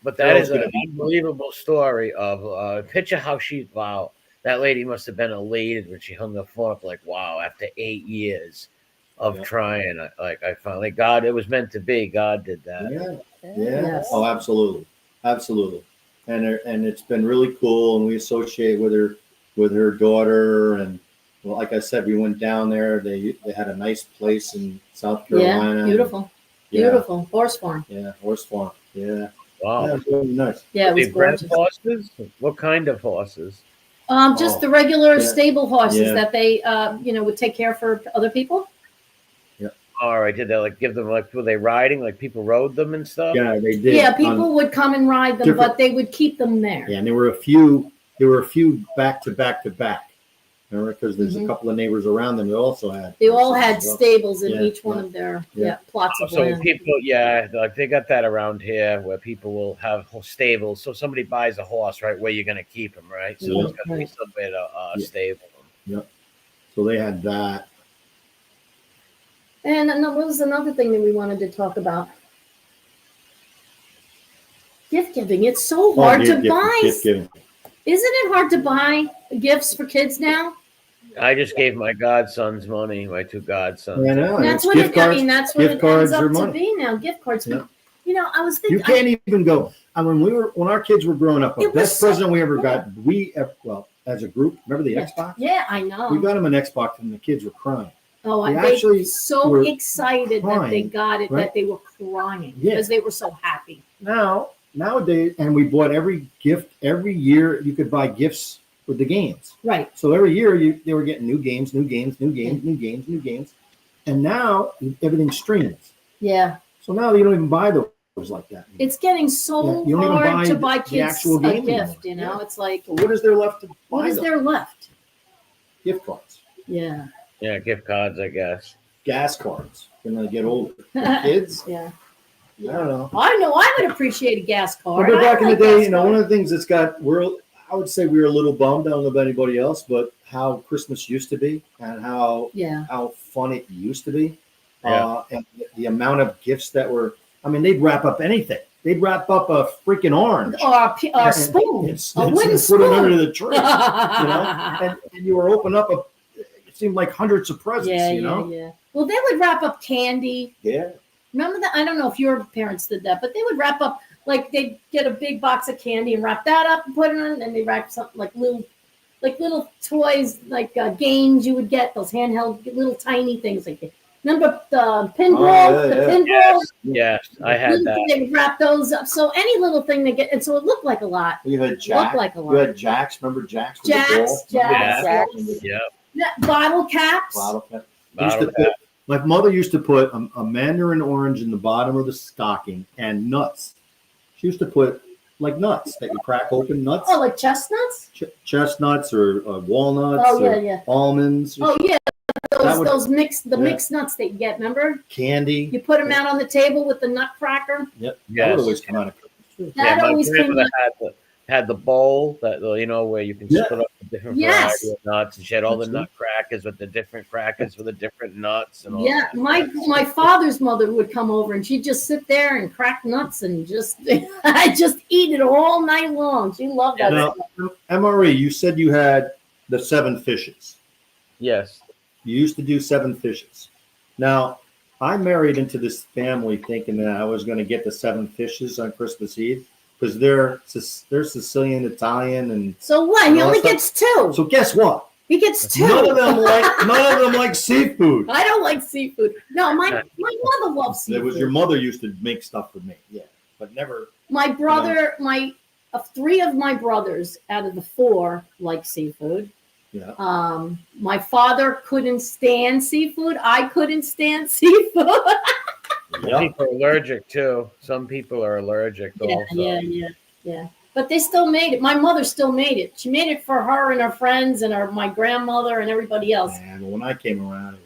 But that Carol's is gonna an be- unbelievable story of picture how wow, that lady must have been elated when she hung the phone up, like, wow, after 8 years of Yeah. trying, I finally, God, it was meant to be. God did that. Yeah. Yeah. Yes. Oh, absolutely. Absolutely. And it's been really cool. And we associate with her daughter. And well, like I said, we went down there. They had a nice place in South Carolina. Yeah, beautiful. Yeah. Beautiful. Horse farm. Yeah. Horse farm. Yeah. Wow. Yeah, it's really nice. Yeah, it was They bred gorgeous. horses? What kind of horses? Just Oh. the regular Yeah. stable horses Yeah. that they, would take care for other people. All right. Did they give them were they riding? Like people rode them and stuff? Yeah, they did. Yeah, people would come and ride them, different- but they would keep them there. Yeah, and there were a few back to back to back. Remember, because there's Mhm. a couple of neighbors around them that also had. They all horses had as well. stables in Yeah, each one yeah, of their yeah. plots of So land. people, like they got that around here where people will have stables. So somebody buys a horse, right? Where you're going to keep him, right? So Yeah. there's going to be somewhere to Yeah. stable them. So they had that. And what was another thing that we wanted to talk about? Gift giving. It's so hard to buy. Gift giving. Isn't it hard to buy gifts for kids now? I just gave my godsons money, my two godsons. I know. and That's it's what gift cards. that's what gift it ends cards up are to money. be now. Gift cards. Yeah. But, I was You thinking. can't even go. And when our kids were growing up, the It was best so- present we ever got, as a group, remember the Yeah. Xbox? Yeah, I know. We got them an Xbox and the kids were crying. Oh, We they actually so were excited that they crying, got it right? that they were crying Yeah. because they were so happy. Nowadays, and we bought every gift every year. You could buy gifts with the games. Right. So every year they were getting new games, and now everything streams. Yeah. So now you don't even buy those like that. anymore. It's getting so Yeah, you don't even hard buy to buy the kids actual a game gift, anymore. Yeah. It's like, So what is there left to buy? what is them? there left? Gift cards, Yeah. Yeah, gift cards, I guess. gas cards. When they get older, kids. Yeah. I don't know. I know I would appreciate a gas card. But back in I the like day, gas one cards. of the things that's I would say we were a little bummed. I don't know about anybody else, but how Christmas used to be and how fun it used to be. Yeah. And the amount of gifts that were, they'd wrap up anything. They'd wap up a freaking orange. Or a spoon. A wooden put spoon. it under the tree. And you were opening up it seemed like hundreds of presents, Yeah. Well, they would wrap up candy. Yeah. Remember that? I don't know if your parents did that, but they would wrap up, like they'd get a big box of candy and wrap that up and put it on, and they wrap something like little toys, like games you would get, those handheld little tiny things like that. Remember the pinball? Oh, The yeah. pinball? Yes, I had that. They would wrap those up. So any little thing they get, and so it looked like a lot. You had Looked Jack. like a You lot. had Jacks. Remember Jacks with the ball? Jacks. Yeah. Yeah, bottle caps. Bottle cap. Bottle cap. My mother used to put a mandarin orange in the bottom of the stocking and nuts. She used to put like nuts that you crack open, nuts, Oh, like chestnuts? chestnuts or walnuts Oh, yeah, or yeah. almonds, Oh, yeah. That would- Those mixed yeah. mixed nuts that you get, remember? candy. You put them out on the table with the nutcracker. Yep. That Yes. would always come out of Christmas. Yeah, That my always came grandmother out. had the bowl that where you can Yeah. split up the different Yes. variety of nuts, and she had all the That's right. nutcrackers with the different crackers with the different nuts and all. Yeah, that. my father's mother would come over and she'd just sit there and crack nuts and just I just eat it all night long. She loved that Now, stuff. MRE, you said you had the 7 fishes. Yes. You used to do 7 fishes. Now, I married into this family thinking that I was going to get the 7 fishes on Christmas Eve because they're Sicilian, Italian, and So what? He And all only that gets 2. so guess what? He gets 2. None of them like seafood. I don't like seafood. No, my mother loves It seafood. was your mother used to make stuff for me, yeah, but never. My brother, 3 of my brothers out of the 4 like seafood. Yeah. My father couldn't stand seafood. I couldn't stand seafood. Yeah. People are allergic too. Some people are allergic also. Yeah. But they still made it. My mother still made it. She made it for her and her friends and my grandmother and everybody else. And when I came around,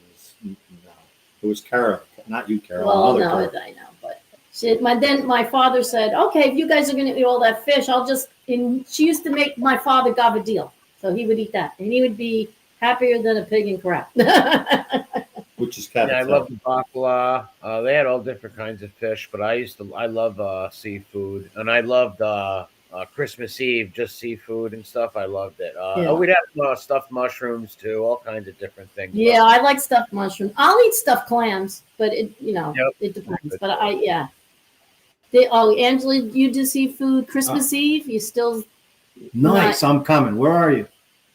it was Carol, not you, Carol. Well, another no, Carol. I know, but then my father said, "Okay, if you guys are going to eat all that fish, I'll just." And she used to make my father gabardine, so he would eat that, and he would be happier than a pig in crap. Which is Yeah, I Kevin. love the bakla. They had all different kinds of fish, but I love seafood, and I loved Christmas Eve, just seafood and stuff. I loved it. Yeah. We'd have stuffed mushrooms too, all kinds of different things. Yeah, I like stuffed mushroom. I'll eat stuffed clams, but it Yep. depends. But Angela, you do seafood Christmas Eve? You still Nice, I'm coming. Where are you?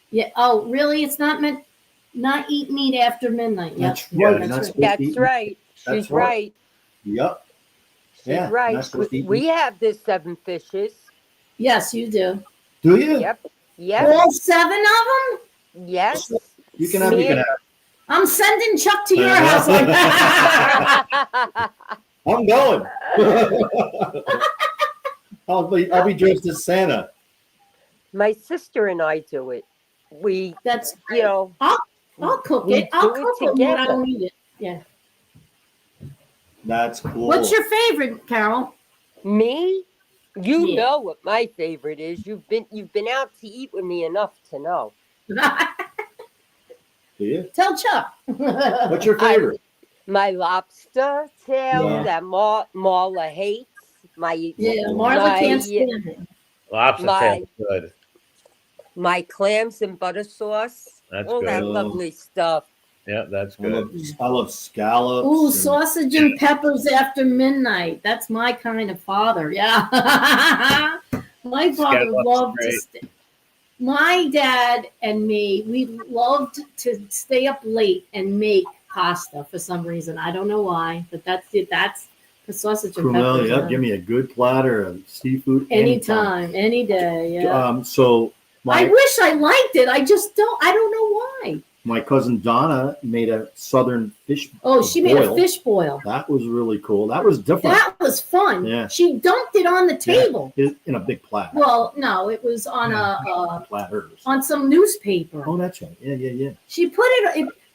Yeah. Oh, really? It's not meant not eat meat after midnight. Yep. That's right. That's Not right. supposed to That's eat- right. That's She's right. right. Yep. She's Yeah, right. not supposed to eat We meat. have the 7 fishes. Yes, you do. Do you? Yep. Yep. All 7 of them? Yes. You can have. You can have. I'm sending Chuck to your house like that. I'm going. I'll be dressed as Santa. My sister and I do it. We, That's you know, I'll cook we it. I'll do it cook it, but I together. don't eat it. Yeah. That's cool. What's your favorite, Carol? me, you Yeah. know what my favorite is. You've been out to eat with me enough to know. Do you? Tell Chuck. What's your favorite? My lobster tail Yeah. that Marla hates. Yeah, Marla can't stand it. Lobster My- tail, good. My clams and butter sauce. That's All good. that lovely stuff. Yeah, that's I good. love scallops. Ooh, and- sausage and peppers after midnight. That's my kind of father. Yeah. My father Scallops, loved to great. stay. My dad and me, we loved to stay up late and make pasta for some reason. I don't know why, but that's it. That's the sausage and Crumel, peppers. yep. Give me a good platter of seafood Anytime, any day. Yeah. So I my wish I liked it. I just don't. I don't know why. my cousin Donna made a southern fish. Oh, she made a boil. fish boil. That was really cool. That was different. That was fun. Yeah. She dumped it on the table. In a big platter. Well, no, it was on Platters. on some newspaper. Oh, that's right. Yeah. She put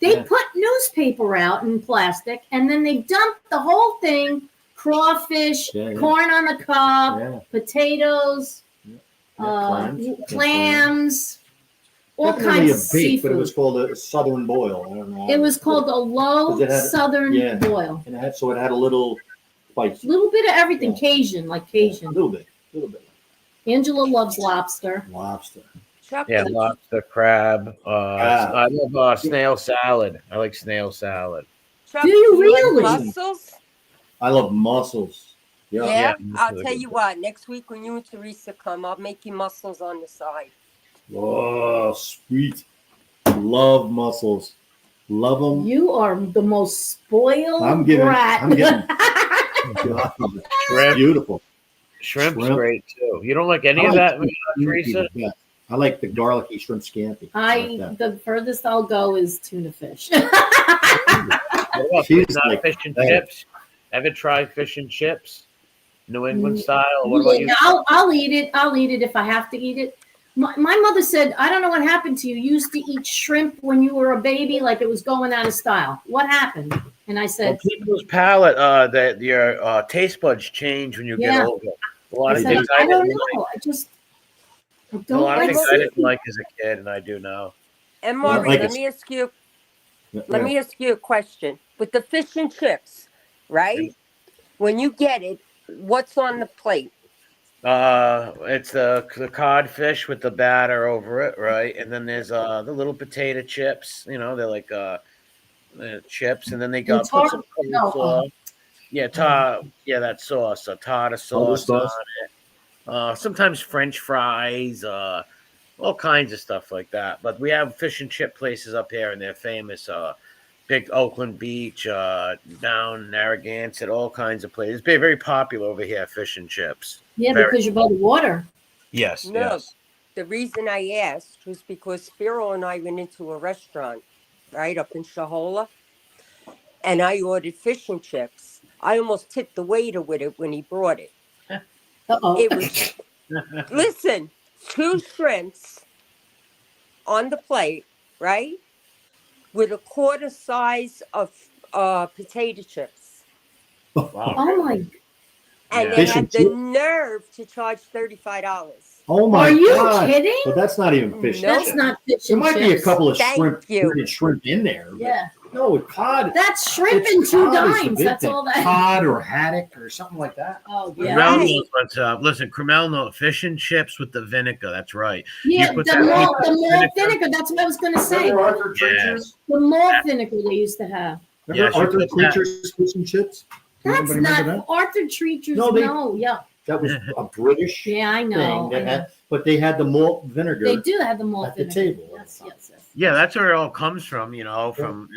they Yeah. put newspaper out in plastic, and then they dumped the whole thing: crawfish, Yeah. corn on the cob, Yeah. potatoes, clams, all Definitely kinds of a bake, seafood. but it was called a southern boil. I don't know. It was called a low 'Cause it had- southern yeah. boil. And it had a little spice. Little bit of everything, Yeah. Cajun, like A Cajun. little bit. Angela loves lobster. Lobster. Chuck, Yeah, lobster, crab. I love snail salad. I like snail salad. Chuck, Do you like really? mussels? I love mussels. Yeah. Yeah, I'll mussels are tell good. you what. Next week when you and Teresa come, I'll make you mussels on the side. Oh, sweet. Love mussels. Love them. You are the most spoiled I'm getting- brat. I'm getting- Shrimp. Beautiful. Shrimp's Shrimp. great too. You don't like any I of like that, the Teresa? scampi the best. I like the garlicky shrimp scampi. I like that. The furthest I'll go is tuna fish. What about She's not like fish and that. chips? Ever try fish and chips? New England style? Or what about you? Yeah, I'll eat it. I'll eat it if I have to eat it. My mother said, I don't know what happened to you. You used to eat shrimp when you were a baby, like it was going out of style. What happened? And I Well, said, people's palate, that your taste buds change when you get Yeah. older. A lot I of said, things I don't didn't know. like. I A don't lot of like things I didn't seafood. like as a kid, and I do now. And Yeah, Maury, like let it's- me ask you. Yeah, Let me ask you a question. With the fish and chips, right? When you get it, what's on the plate? It's the codfish with the batter over it, right? And then there's the little potato chips. You know, they're like chips, and then they got put some no, sauce. Yeah, that sauce, a tartar Tartar sauce sauce. on it. Sometimes French fries, all kinds of stuff like that. But we have fish and chip places up here, and they're famous. Big Oakland Beach, down Narragansett, all kinds of places. It's been very popular over here, fish and chips. Yeah, Very- because you're by the water. Yes, No. yes. The reason I asked was because Spiro and I went into a restaurant, right, up in Shahola, and I ordered fish and chips. I almost tipped the waiter with it when he brought it. Uh-oh. It was, listen, 2 shrimps on the plate, right, with a quarter size of potato chips. Wow. Oh my! And Yeah. they Fish had and the chip? nerve to charge $35. Oh my Are you God. kidding? But that's not even fish. No. and That's chips. not fish There and might chips. be a couple of Thank shrimp, you. breaded shrimp in there. but Yeah, No, cod. that's shrimp it's and 2 cod is the dimes. big That's thing. all that. Cod or haddock or something like that. Oh Cromel yeah, Right. knows what's up. Listen, Cromel knows fish and chips with the vinegar. That's right. yeah. put The that malt vinegar- vinegar. That's what I was going to say. Remember Arthur Yes. Treacher's? The malt vinegar they used to have. Remember Yes, you Arthur put that- Treacher's fish and chips? Does That's anybody not remember Arthur Treacher's. No, No, they- yeah, that? That was a British yeah. I know. thing. I That know. had, but they had the malt vinegar. They do have the malt at the vinegar. table. Yes, yes, yes. Yeah, that's where it all comes from, from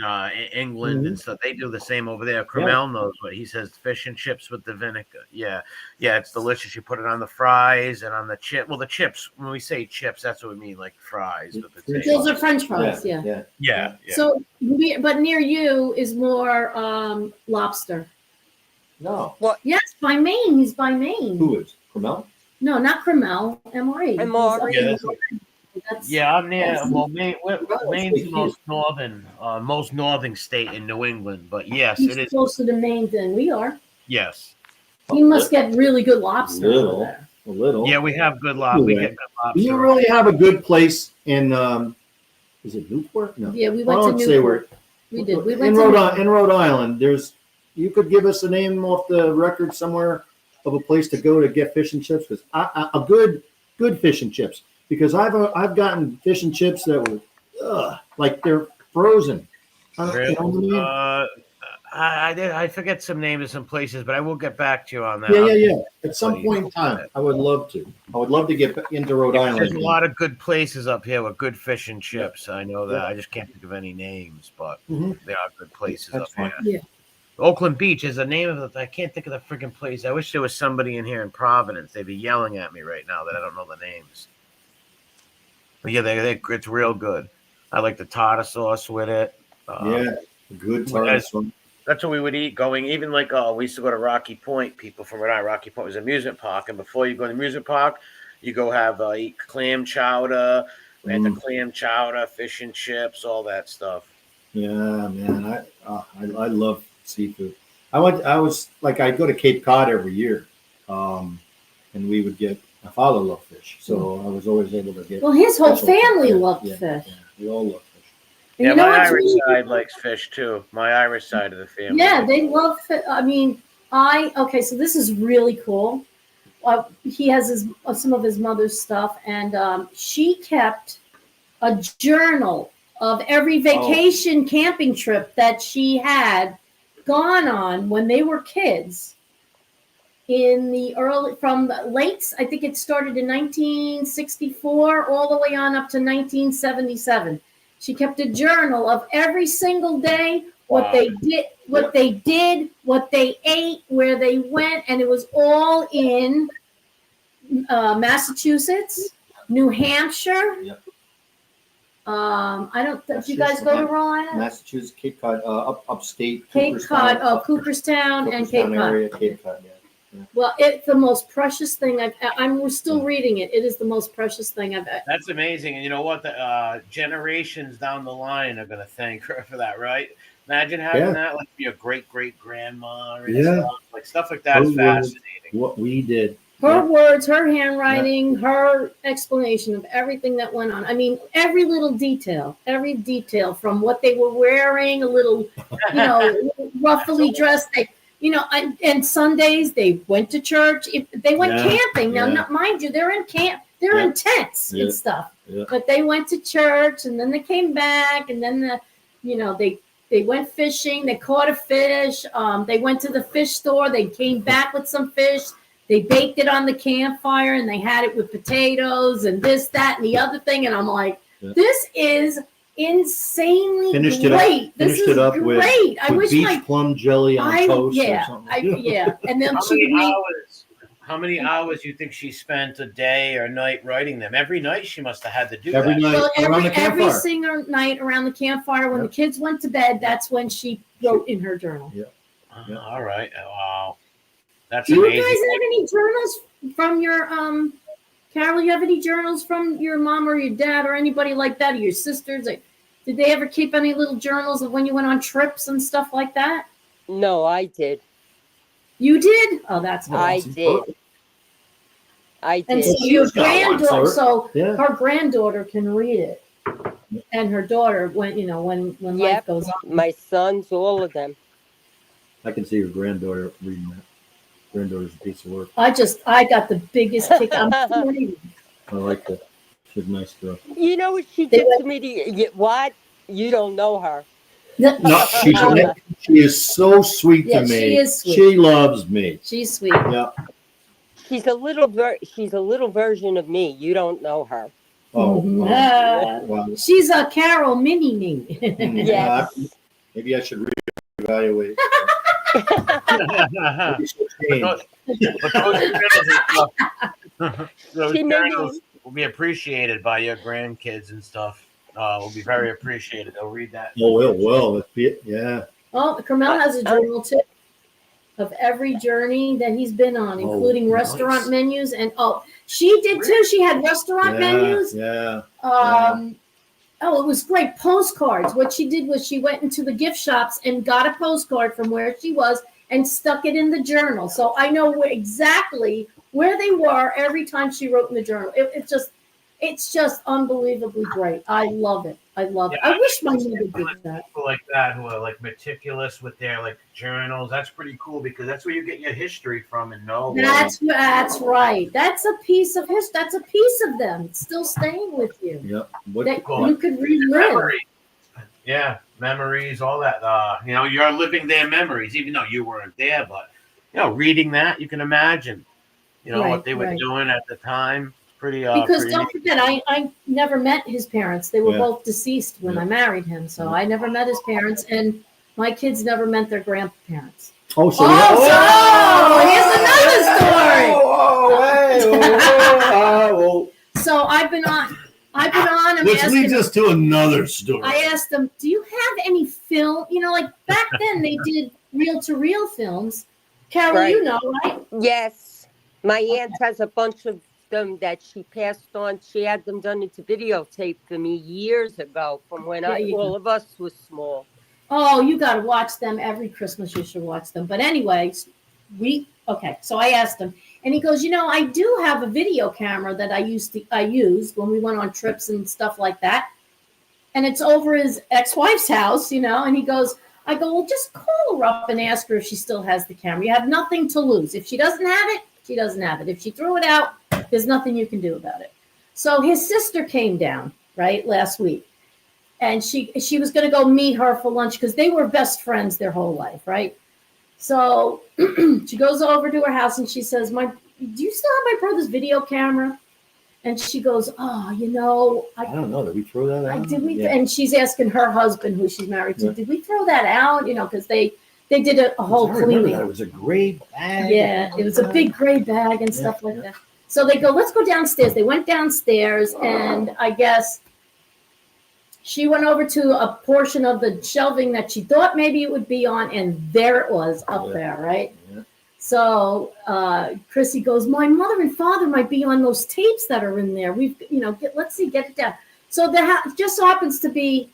England and stuff. They do the same over there. Cromel knows what he says, fish and chips with the vinegar. Yeah, it's delicious. You put it on the fries and on the chip. Well, the chips, when we say chips, that's what we mean, like fries with potatoes. Those are French fries. Yeah. Yeah. So, but near you is more lobster. No. Yes, by Maine. He's by Maine. Who is? Cromel? No, not Cromel. Emory. Emory. Yeah, That's, Yeah, I'm near. Yes. Well, Maine's the most northern state in New England. But yes, he's it is. closer to Maine than we are. Yes. He must get really good lobster Little. over there. A little. Yeah, we have good lobster. We Yeah. get good Do lobster. you really have a good place in, is it Newport? No. Yeah, we I went to don't say where. Newport. We did. We in went to Rhode, Newport. in Rhode Island, you could give us a name off the record somewhere of a place to go to get fish and chips, because a good fish and chips, because I've gotten fish and chips that were like they're frozen. You know what I mean? I forget some names of some places, but I will get back to you on that. Yeah. At some point in time, I would love to. I would love to get into Rhode Island. There's a lot of good places up here with good fish and chips. I know that. Yeah. I just can't think of any names, but Mhm. there are good places That's up fine. here. Yeah. Oakland Beach is the name of it. I can't think of the freaking place. I wish there was somebody in here in Providence. They'd be yelling at me right now that I don't know the names. But yeah, it's real good. I like the tartar sauce with it. Yeah, good tartar sauce. That's what we would eat going. Even like we used to go to Rocky Point. People from Rhode Island. Rocky Point was an amusement park, and before you go to the amusement park, you go have eat clam chowder. We had the clam chowder, fish and chips, all that stuff. Yeah, man, I love seafood. I'd go to Cape Cod every year, and we would get. My father loved fish, so I was always able to get. Well, his whole special family fish. loved Yeah, fish. yeah, we all love fish. And Yeah, you know my what's Irish really side likes fish too. My Irish side of the family. Yeah, they love fish. I mean, okay, so this is really cool. He has some of his mother's stuff, and she kept a journal of every vacation camping trip that she had gone on when they were kids. From the late, I think it started in 1964 all the way on up to 1977. She kept a journal of every single day, what Wow. they did, what they ate, where they went, and it was all in Massachusetts, New Hampshire. Yep. I don't. Did you guys go to Rhode Island? Massachusetts, Cape Cod, upstate, Cape Cod, Cooperstown, Cooperstown, and Cape Cooperstown Cod. area, Cape Cod, yeah. Well, it's the most precious thing we're still reading it. It is the most precious thing I've. That's amazing. And you know what? The generations down the line are going to thank her for that, right? Imagine having that, like your great grandma or stuff like that is fascinating. What we did. Her words, her handwriting, her explanation of everything that went on. I mean, every detail from what they were wearing, a little, roughly dressed. And Sundays they went to church. They went camping. Now, mind you, they're in camp. They're in tents and stuff. Yeah. But they went to church, and then they came back, and then they went fishing. They caught a fish. They went to the fish store. They came back with some fish. They baked it on the campfire, and they had it with potatoes and this, that, and the other thing. And I'm like, this is insanely great. This is great. With I wish beach plum jelly on toast or something. And then how many hours do you think she spent a day or night writing them? Every night she must have had to do every that. night around the campfire. Every single night around the campfire. When the kids went to bed, that's when she wrote in her journal. All right. Wow. That's amazing. Do you guys have any journals from your Carol? You have any journals from your mom or your dad or anybody like that, or your sisters? Did they ever keep any little journals of when you went on trips and stuff like that? No, I did. You did? Oh, that's nice. I did. And so your granddaughter, her granddaughter can read it, and her daughter when life goes on. My sons, all of them. I can see your granddaughter reading that. Granddaughter's a piece of work. I got the biggest kick. I'm 40. I like that. She's a nice girl. You know what she did to me? What? You don't know her. No, she is so sweet to me. She is sweet. She loves me. She's sweet. Yeah. She's a little version of me. You don't know her. Oh, wow. She's a Carol mini me. Yes. Maybe I should reevaluate. Those journals will be appreciated by your grandkids and stuff. Will be very appreciated. They'll read that. Oh, it will. Yeah. Oh, Carmel has a journal too of every journey that he's been on, including restaurant menus. And she did too. She had restaurant menus. Yeah. Oh, it was great. Postcards. What she did was she went into the gift shops and got a postcard from where she was and stuck it in the journal. So I know exactly where they were every time she wrote in the journal. It's just unbelievably great. I love it. I wish my mother did that. People like that who are like meticulous with their like journals. That's pretty cool because that's where you get your history from and know. That's right. That's a piece of history. That's a piece of them. It's still staying with you. Yep. You could relive. Yeah, memories, all that. You're living their memories, even though you weren't there. But reading that, you can imagine, what they were doing at the time. Because don't forget, I never met his parents. They were both deceased when I married him, so I never met his parents, and my kids never met their grandparents. Oh, so here's another story. So I've been on. Which leads us to another story. I asked them, "Do you have any film? Like back then they did reel-to-reel films." Carol, right? Yes, my aunt has a bunch of them that she passed on. She had them done into videotape for me years ago from when all of us was small. Oh, you got to watch them every Christmas. You should watch them. But anyway, so I asked him, and he goes, I do have a video camera that I used when we went on trips and stuff like that. And it's over his ex-wife's house, and he goes, I go, well, just call her up and ask her if she still has the camera. You have nothing to lose. If she doesn't have it, she doesn't have it. If she threw it out, there's nothing you can do about it. So his sister came down, right, last week. And she was going to go meet her for lunch because they were best friends their whole life, right? So she goes over to her house and she says, do you still have my brother's video camera? And she goes, oh, you know, I don't know. Did we throw that out? did we? Yeah. And she's asking her husband, who she's married to, Yeah. did we throw that out? You know, because they did a whole I remember cleaning. that. It was a gray bag. Yeah, it was a big gray bag and stuff like that. So they go, let's go downstairs. They went downstairs, and I guess she went over to a portion of the shelving that she thought maybe it would be on, and there it was up there, right? Yeah. So Chrissy goes, my mother and father might be on those tapes that are in there. We've, let's see, get it down. So there just so happens to be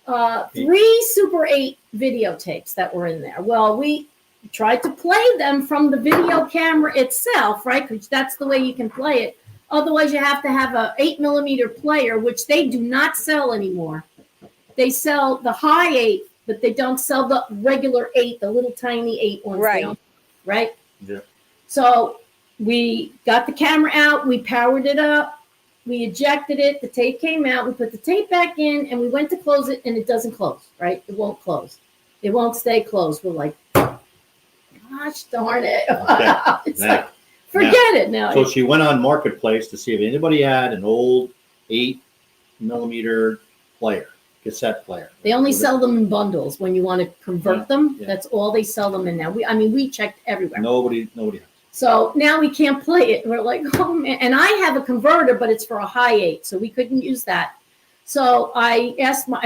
3 Super 8 videotapes that were in there. Well, we tried to play them from the video camera itself, right? Because that's the way you can play it. Otherwise, you have to have a 8mm player, which they do not sell anymore. They sell the high 8, but they don't sell the regular 8, the little tiny 8 ones. Right. Right? Yeah. So we got the camera out, we powered it up, we ejected it, the tape came out, we put the tape back in, and we went to close it, and it doesn't close, right? It won't close. It won't stay closed. We're like, gosh darn it. Okay. It's Now- like, forget it now. So she went on Marketplace to see if anybody had an old 8mm player, cassette player. They only sell them in bundles when you want to convert them. Yeah. That's all they sell them in now. We checked everywhere. Nobody. So now we can't play it. We're like, oh man. And I have a converter, but it's for a high 8, so we couldn't use that. So I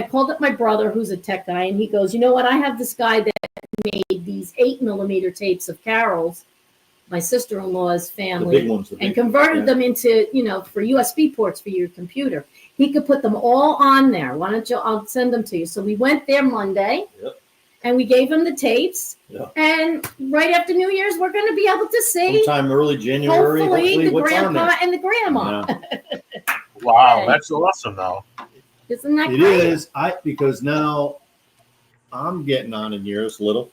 called up my brother, who's a tech guy, and he goes, you know what? I have this guy that made these 8mm tapes of Carol's, my sister-in-law's The family, big ones. and converted them into, for USB ports for your computer. He could put them all on there. Why don't you? I'll send them to you. So we went there Monday. Yep. And we gave him the tapes. Yeah. And right after New Year's, we're going to be able to see, Sometime early January. hopefully, the what's on grandpa there. and the grandma. Yeah. Wow, that's awesome, though. Isn't that It great? is. Because now I'm getting on in years a little.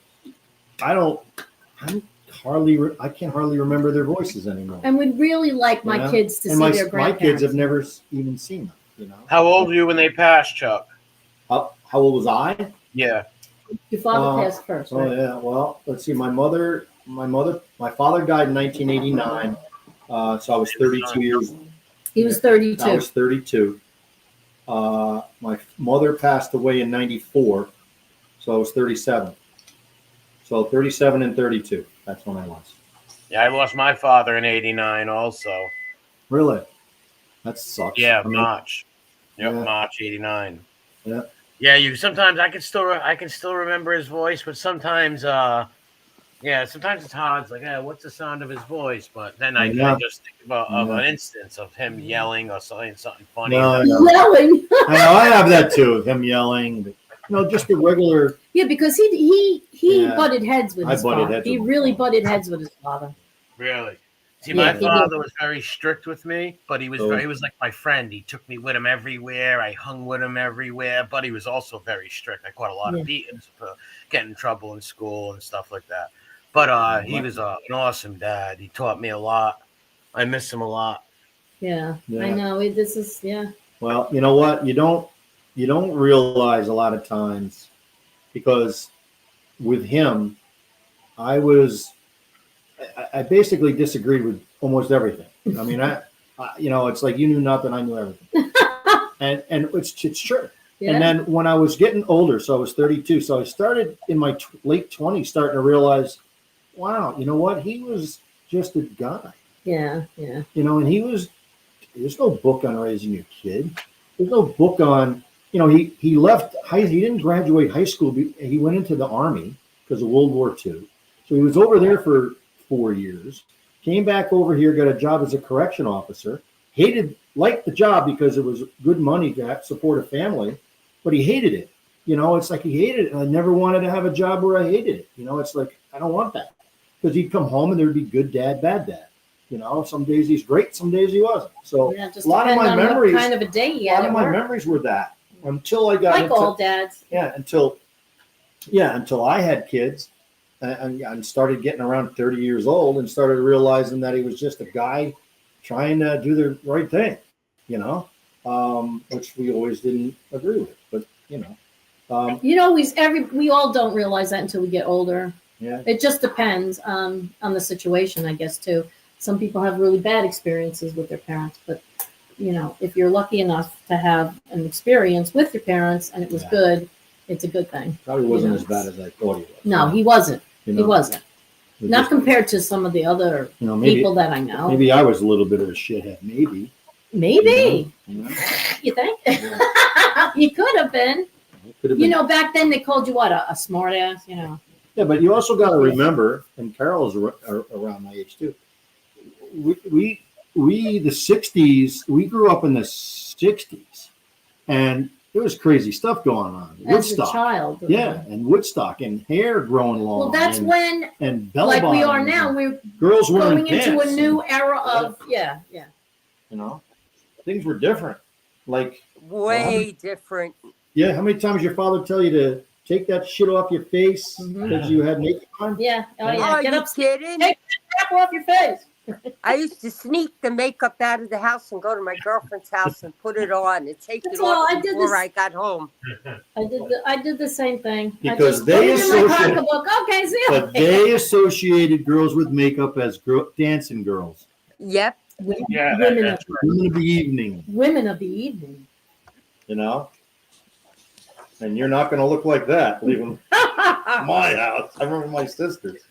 I can't hardly remember their voices anymore. And we'd really like my Yeah. kids to And see my their grandparents. kids have never even seen them. How old were you when they passed, Chuck? How old was I? Yeah. Your father passed first, Oh right? yeah. Well, let's see. My father died in 1989. So I was 32 years. He was 32. I was 32. My mother passed away in 94. So I was 37. So 37 and 32. That's when I was. Yeah, I lost my father in '89 also. Really? That sucks. Yeah, I mean, March. Yep, Yeah. March '89. Yeah. Yeah, sometimes I can still remember his voice, but sometimes sometimes it's hard. It's like, what's the sound of his voice? But then I just think of an instance of him yelling or saying something funny. No, Yelling. I know. I have that too. Him yelling. Just the regular. Yeah, because he Yeah. butted heads with I his butted father. heads He with my really father. butted heads with his father. Really? See, Yeah, my he did. father was very strict with me, but he was Oh. he was like my friend. He took me with him everywhere. I hung with him everywhere, but he was also very strict. I caught a lot Yeah. of beatings for getting in trouble in school and stuff like that. But he was an awesome dad. He taught me a lot. I miss him a lot. Yeah, Yeah. I know. This is, yeah. Well, you know what? You don't realize a lot of times, because with him, I basically disagreed with almost everything. I mean, it's like you knew nothing, I knew everything, and it's true. Yeah. And then when I was getting older, so I was 32, so I started in my late 20s, starting to realize, wow, you know what? He was just a guy, Yeah. and there's no book on raising your kid. There's no book on, he left he didn't graduate high school. He went into the Army because of World War II. So he was over there for 4 years, came back over here, got a job as a correction officer, liked the job because it was good money to support a family, but he hated it. It's like he hated it. And I never wanted to have a job where I hated it. It's like, I don't want that. Because he'd come home and there'd be good dad, bad dad. Some days he's great, some days he wasn't. So Yeah, just a lot of depend my on memories, what kind of a day he a lot had of at my work. memories were that until I got Like all dads. until I had kids and started getting around 30 years old and started realizing that he was just a guy trying to do the right thing, which we always didn't agree with, but We all don't realize that until we get older. yeah. It just depends on the situation, I guess, too. Some people have really bad experiences with their parents, but if you're lucky enough to have an experience with your parents and it was Yeah. good, it's a good thing. Probably wasn't You know. as bad as I thought he was. No, he wasn't. You He know, wasn't. it was Not just- compared to some of the other Maybe people that I know. maybe I was a little bit of a shithead. Maybe. Maybe. You know? You think? Yeah. You could have been. It could have been. Back then they called you what? A smart ass, Yeah, but you also got to remember, and Carol's around my age too. We the '60s. We grew up in the '60s, and there was crazy stuff going on. As a Woodstock, child. yeah, and Woodstock, and hair growing long. Well, that's and, when, and bell like we are bottoms, now, and we're girls wearing going into a pants, new and, era of, yeah. you know, things were different. Like, Way different. yeah, how many times your father tell you to take that shit off your face Mhm. because you had makeup on? Yeah. Oh, Yeah. yeah. Oh, Get you up, kidding? Hey. Crap off your face. I used to sneak the makeup out of the house and go to my girlfriend's house and put it on and take That's it all. off I did before this- I got home. I did the same thing. I Because just they put it in my associate- pocketbook. Okay, see you But later. they associated girls with makeup as dancing girls, Yep. Yeah, Women, that's right. women of the evening, women of the evening. you know. And you're not going to look like that leaving my house. I remember my sisters.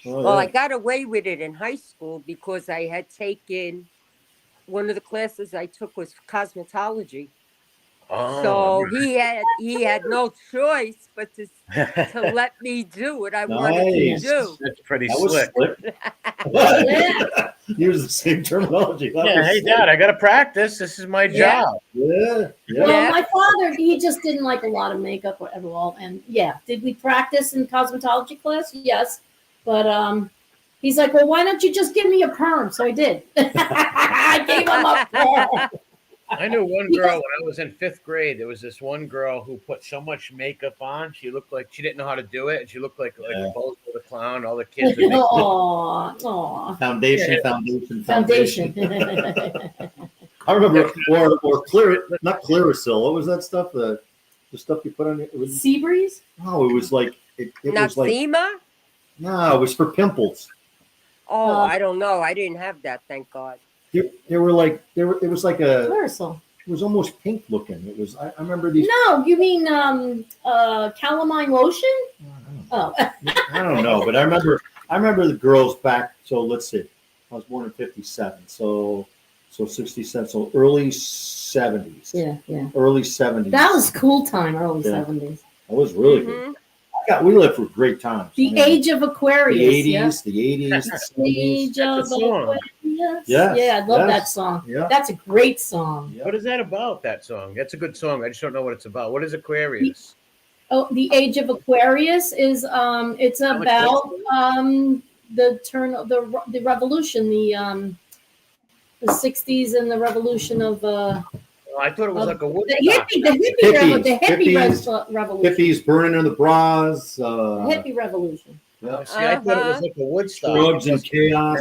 Oh, Well, yeah. I got away with it in high school because I had taken one of the classes I took was cosmetology. Oh, So he had no choice but to let me do what I wanted to Nice. do. that's pretty That was slick. slick. Yeah. Use the same terminology. That Yeah, was hey, slick. Dad, I got to practice. This is my Yeah. job. Yeah. Yeah. Well, Yeah. my father, he just didn't like a lot of makeup at all. And yeah, did we practice in cosmetology class? Yes. But he's like, well, why don't you just give me a perm? So I did. I gave him a perm. I knew one girl when I was in 5th grade. There was this one girl who put so much makeup on. She looked like she didn't know how to do it, and she looked like Yeah. Bozo the Clown. All the kids would make Aw. Foundation, Yeah. foundation, Foundation. foundation. I remember, or clear, not Clearasil. What was that stuff? The stuff you put on it. It was, Seabreeze? no, it was like it was like Noxema? no, it was for pimples. Oh, Uh, I don't know. I didn't have that, thank God. They were like it was like a Clarisol. it was almost pink looking. It was I remember these. No, you mean calamine lotion? Oh. I don't know, but I remember the girls back. So let's see, I was born in '57, so 67, so early '70s. Yeah. Early '70s. That was cool time, early Yeah. 70s. That was really good. Mhm. We lived through great times. The I mean, age of Aquarius. the yeah. '80s, the '80s, the The '70s. age of That's a song. Aquarius. Yes, Yeah, I love yes. that song. Yeah. That's a great song. Yeah. What is that about? That song? That's a good song. I just don't know what it's about. What is Aquarius? Oh, the age of Aquarius is it's about the turn of the revolution, the 60s and the revolution of Oh, I thought it was like a the Woodstock. hippie revolution. Hippies burning in the bras. Hippie revolution. Yeah. See, I thought it was Uh-huh. like a Woodstock. Drugs and chaos.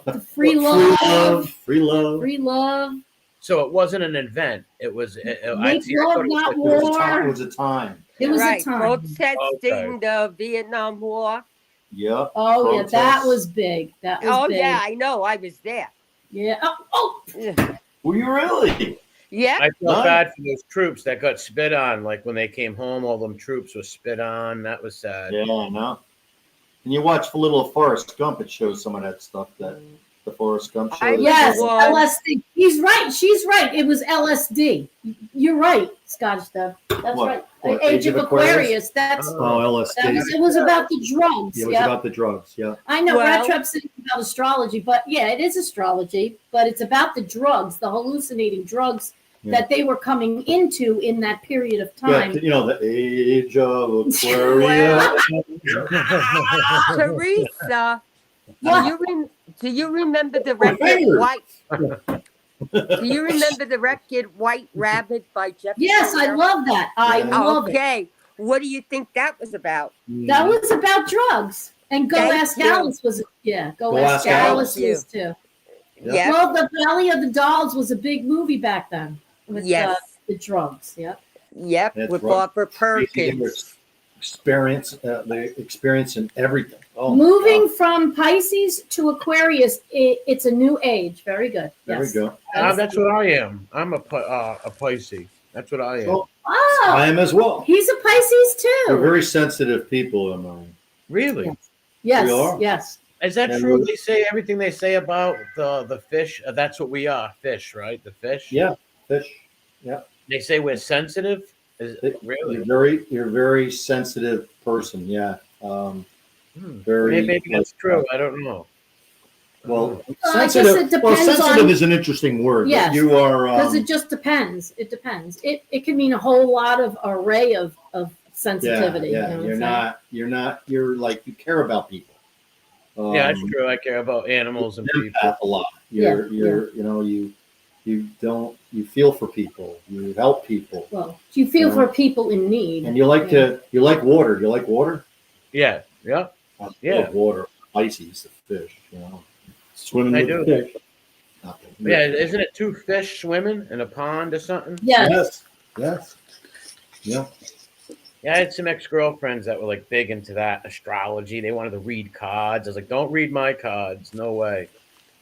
The free love. Free love. Free love. So it wasn't an event. It was. I Make see, I love, thought it was not like- It was a war. time. It was a time. It was Right. a time. Protesting the Vietnam War. Yep. Oh yeah, that Protests. was big. That was Oh, big. yeah, I know. I was there. Yeah. Oh. Were you really? Yeah. I felt Nice. bad for those troops that got spit on. Like when they came home, all them troops were spit on. That was sad. Yeah, I know. And you watch the little Forrest Gump, it shows some of that stuff that the Forrest Gump show. I- Yes, Well- LSD. He's right. She's right. It was LSD. You're right, Scottish Dove. That's What? right. What, Age of Aquarius. That's Oh, LSD. it was about the drugs. It was Yeah. about the drugs. Yeah. I know Well- Rat Trap's about astrology, but yeah, it is astrology, but it's about the drugs, the hallucinating drugs Yeah. that they were coming into in that period of Yeah, time. you know, the age of Aquarius. Teresa, What? do you remember the My record fingers. White? Do you remember the record White Rabbit by Jeff? Yes, I love that. I Yeah. love it. Okay, what do you think that was about? That was about drugs. And Go Thank Ask you. Alice was Go Go Ask Ask Alice Alice. was too. Yeah. Yep. Well, the Valley of the Dolls was a big movie back then with Yes. the drugs. Yeah. Yep, That's with right. Barbara They were Perkins. experience, the experience in everything. Oh, Moving wow. from Pisces to Aquarius, it's a new age. Very good. There Yes. we go. That's what I am. I'm a Pisces. That's what I am. So, Oh, I am as well. he's a Pisces too. We're very sensitive people, am I? Really? Yes. We are. Yes. Is that And true? we- They say everything they say about the fish. That's what we are, fish, right? The fish. Yeah, fish. They say we're sensitive. You're Really? you're very sensitive person. Yeah. Very. Maybe that's true. I don't know. Well, I guess sensitive. it Well, depends sensitive on- is an interesting word. but Yes, You are. Because it just depends. It depends. It can mean a whole lot of array of sensitivity. Yeah. You know what You're I'm not. You're not. You're like you care about people. Yeah, that's true. I care about animals and people. Empath a lot. You're. You know. You don't. You feel for people. You help people. Well, you feel Yeah. for people in need. And you like to. You like water. You like water. Yeah. Yeah. I Yeah. love water. Pisces, the fish. You know. Swimming I with do. the fish. Nothing. Yeah. Isn't it two fish swimming in a pond or something? Yes. Yes. Yes. Yeah. Yeah, I had some ex-girlfriends that were like big into that astrology. They wanted to read cards. I was like, don't read my cards. No way.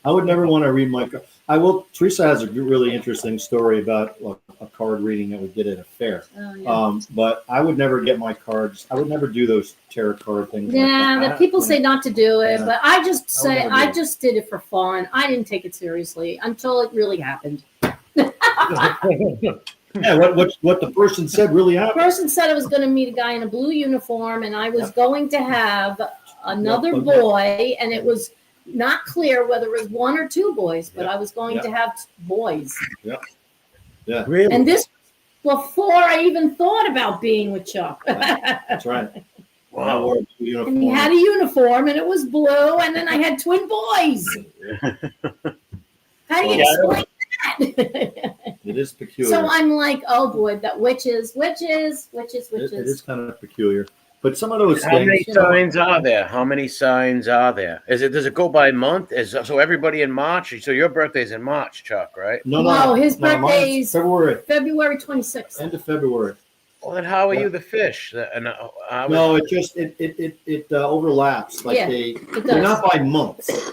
I would never want to read my. I will. Teresa has a really interesting story about a card reading that we did at a fair. Oh, yeah. But I would never get my cards. I would never do those tarot card things. Yeah, like that people say not to do it, Yeah. but I just say never do I it. just did it for fun. I didn't take it seriously until it really happened. Yeah, what the person said really The happened. person said I was going to meet a guy in a blue uniform, and I was going to have another Yep. boy, and it was not clear whether it was one or two boys, but I was going to have boys. Yeah, Really? And this was before I even thought about being with Chuck. that's right. When I Wow. wore a blue uniform. And he had a uniform, and it was blue, and then I had twin boys. How do you Yeah, I don't- explain that? It is peculiar. So I'm like, oh boy, that witches. It is Witches. kind of peculiar. But some of those How many things. You know, signs are there? How many signs are there? Does it go by month? So everybody in March? So your birthday's in March, Chuck, right? No, his mine's birthday's February, February 26th. end of February. Well, then how are Yeah. you the fish? No, it just it overlaps. Like Yeah, they're does. not by months.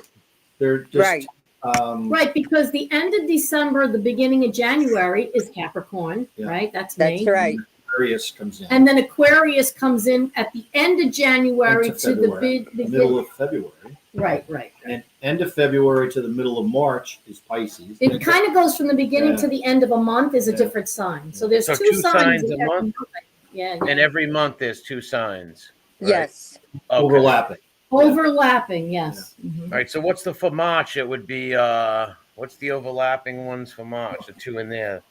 They're just Right. Right, because the end of December, the beginning of January is Capricorn, Yeah. right? That's That's me. right. Aquarius comes in. And then Aquarius comes in at the end of January Into to the February. big, The middle of February. right. And end of February to the middle of March is Pisces. It kind of goes from the beginning Yeah. to the end of a month is a Yeah. different sign. So there's So two two signs signs in a every month? Yeah. And every month there's two signs. Right? Yes. Okay. overlapping. Overlapping, yes. Mhm. All right. So what's for March? It would be what's the overlapping ones for March? The two in there.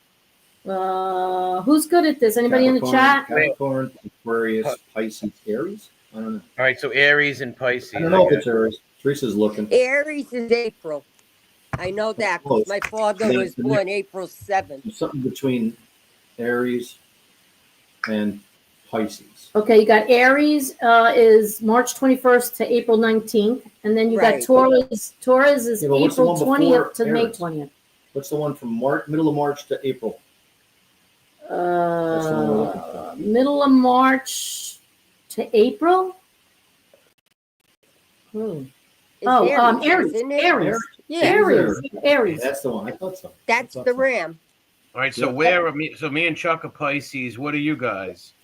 Who's good at this? Anybody in the chat? Capricorn, Aquarius, Pisces, Aries. I don't know. All right. So Aries and Pisces. I don't know if guess. it's Aries. Teresa's looking. Aries is April. I know that 'cause my father was born April 7th. Something between Aries and Pisces. Okay, you got Aries is March 21st to April 19th, and then you got Right. Taurus. Taurus is Yeah, but what's the April one before 20th to May Aries? 20th. What's the one from middle of March to April? the one we're looking for. Middle of March to April. It's Aries. isn't it? Aries. Yeah. Aries. That's the one. I thought so. That's the ram. All right. So me and Chuck are Pisces. What are you guys?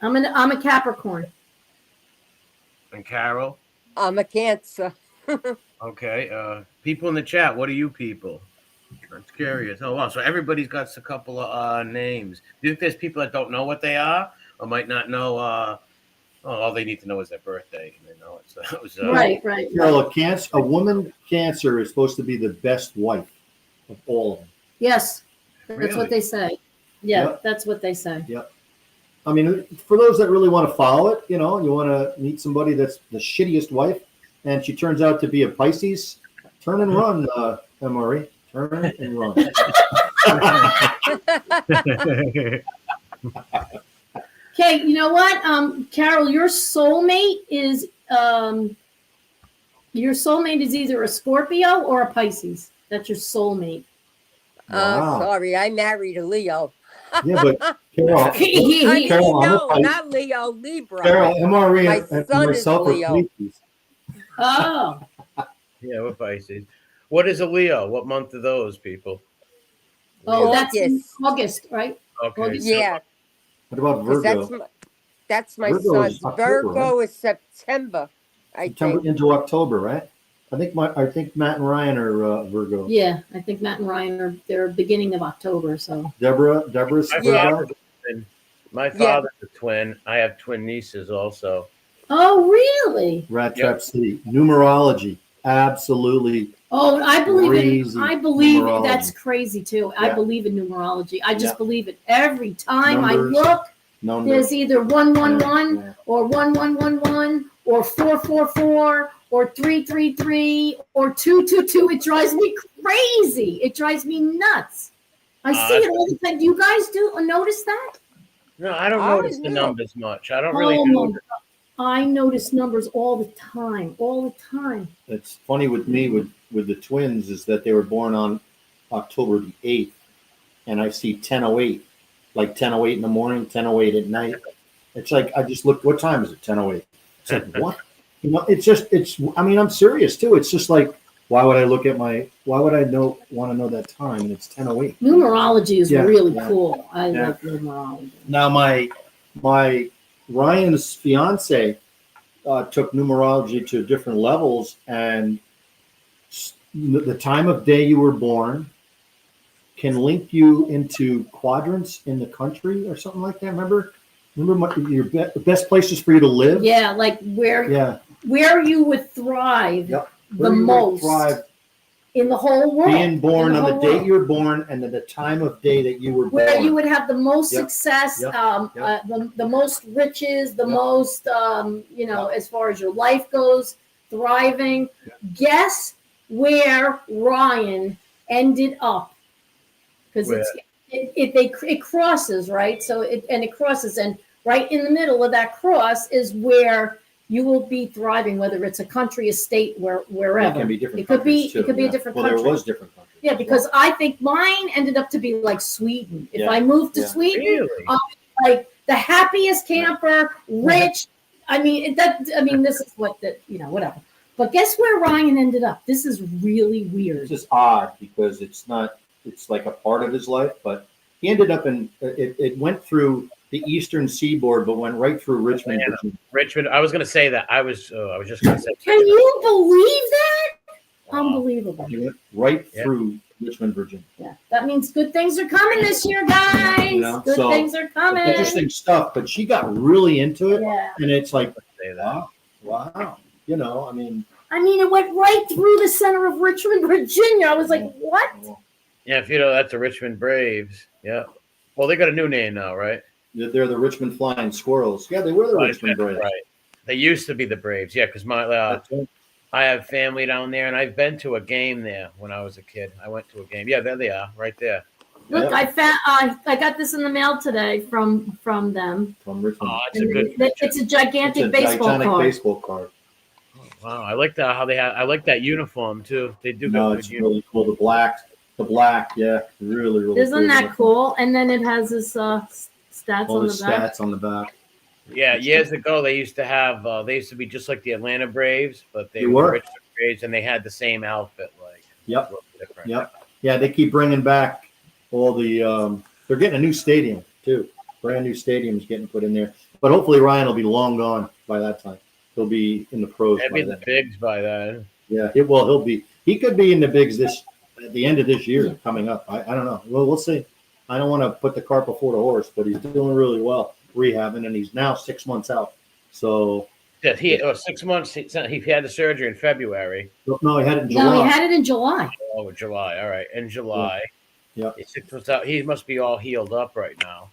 I'm a Capricorn. And Carol. I'm a Cancer. Okay. People in the chat. What are you people? I'm curious. Oh wow. So everybody's got a couple of names. Do you think there's people that don't know what they are or might not know? All they need to know is their birthday, and they know it. So that was Right. Carol, a woman Cancer is supposed to be the best wife of all of them. Yes, that's Really? what they say. Yeah, Yep. that's what they say. I mean, for those that really want to follow it, you want to meet somebody that's the shittiest wife, and she turns out to be a Pisces. Turn and run, Emory. Turn and run. Okay, you know what, Carol, your soulmate is either a Scorpio or a Pisces. That's your soulmate. Wow. Sorry, I married a Leo. Yeah, but Carol, I mean, Carol, I'm a no, Pisces. not Leo, Libra. Carol, MRE My and son is myself are Leo. Pisces. Oh, Yeah, we're Pisces. What is a Leo? What month are those people? oh, Leo. that's in August. August, right? Okay. August. Yeah, What about because Virgo? that's my Virgo son's. is October, Virgo is September, I September think. into October, right? I think Matt and Ryan are Virgo. Yeah, I think Matt and Ryan they're beginning of October, so. Deborah's My Yeah. Virgo. father's a twin. My Yeah. father's a twin. I have twin nieces also. Oh, really? Rat Yep. Trap City. Numerology. Absolutely. Oh, I believe Crazy I believe numerology. that's crazy too. I Yeah. believe in numerology. I just Yeah. believe it every time Numbers. I look. Numbers. There's either 111 Yeah. or 1111 or 444 or 333 or 222. It drives me crazy. It drives me nuts. I see it all the time. Do you guys notice that? No, I don't Oh, notice the no. numbers much. I don't really Oh do. my God. I notice numbers all the time. All the time. It's funny with me with the twins is that they were born on October the 8th, and I see 10:08, like 10:08 in the morning, 10:08 at night. It's like I just looked. What time is it? 10:08. It's like what? You know, it's. I mean, I'm serious too. It's just like why would I look at why would I want to know that time? And it's 10:08. Numerology is Yeah, really yeah. cool. I Yeah. like numerology. Now my Ryan's fiance took numerology to different levels, and the time of day you were born can link you into quadrants in the country or something like that. Remember your best places for you to live. Yeah, like where you would thrive Yep. the Where you would most thrive, in the whole world. being born In on the whole date world. you were born, and then the time of day that you were born. Where you would have the most Yep. success, Yep. the most riches, the Yep. most, as far as your life goes, thriving. Guess where Ryan ended up? Because it crosses, right? So it crosses, and right in the middle of that cross is where you will be thriving, whether it's a country, a state, wherever. It can be different. It could be. countries, too, It could be yeah. a different Well, country. there was different countries. Yeah, because I think mine ended up to be like Sweden. If Yeah. I moved to Yeah. Sweden, Really? like the happiest camper, rich. I mean, this is what whatever. But guess where Ryan ended up? This is really It's weird. just odd because it's like a part of his life, but he ended up in it went through the eastern seaboard, but went right through Richmond, Atlanta. Virginia. Richmond. I was going to say that. I was just going to say. Can you believe that? Wow. Unbelievable. He went right Yeah. through Richmond, Virginia. Yeah, that means good things are coming this year, guys. You know, Good so things are coming. Interesting stuff, but she got really into it, Yeah. and it's like, Say that. wow. You know, I mean, It went right through the center of Richmond, Virginia. I was like, what? Yeah, if you know, that's the Richmond Braves. Yeah. Well, they got a new name now, right? they're the Richmond Flying Squirrels. Yeah, they were the Richmond Braves. Right. They used to be the Braves. Yeah, because That's it. I have family down there, and I've been to a game there when I was a kid. I went to a game. Yeah, there they are, right there. Look, Yeah. I found I got this in the mail today from them. From Richmond. Oh, it's a good. It's a gigantic It's a baseball gigantic card. baseball card. Wow, I like that. How they have. I like that uniform too. They do No, good it's uniform. really cool. The black, yeah, really, really. Isn't cool. that cool? And then it has this stats All on the the back. stats on the back. Yeah, years ago they used to have. They used to be just like the Atlanta Braves, but they They were were. the Richmond Braves, and they had the same outfit. Like, Yep. a little different. Yep. Yeah, they keep bringing back all the. They're getting a new stadium too. Brand new stadium's getting put in there. But hopefully Ryan will be long gone by that time. He'll be in the pros Maybe by in the then. bigs by then. Yeah, he'll be. He could be in the bigs at the end of this year coming up. I don't know. Well, we'll see. I don't want to put the cart before the horse, but he's doing really well rehabbing, and he's now 6 months out. So Yeah, he 6 months. He had the surgery in February. no, he had it in July. No, he had it in July. Oh, July. All right, in July. Yeah. He's 6 months out. He must be all healed up right now.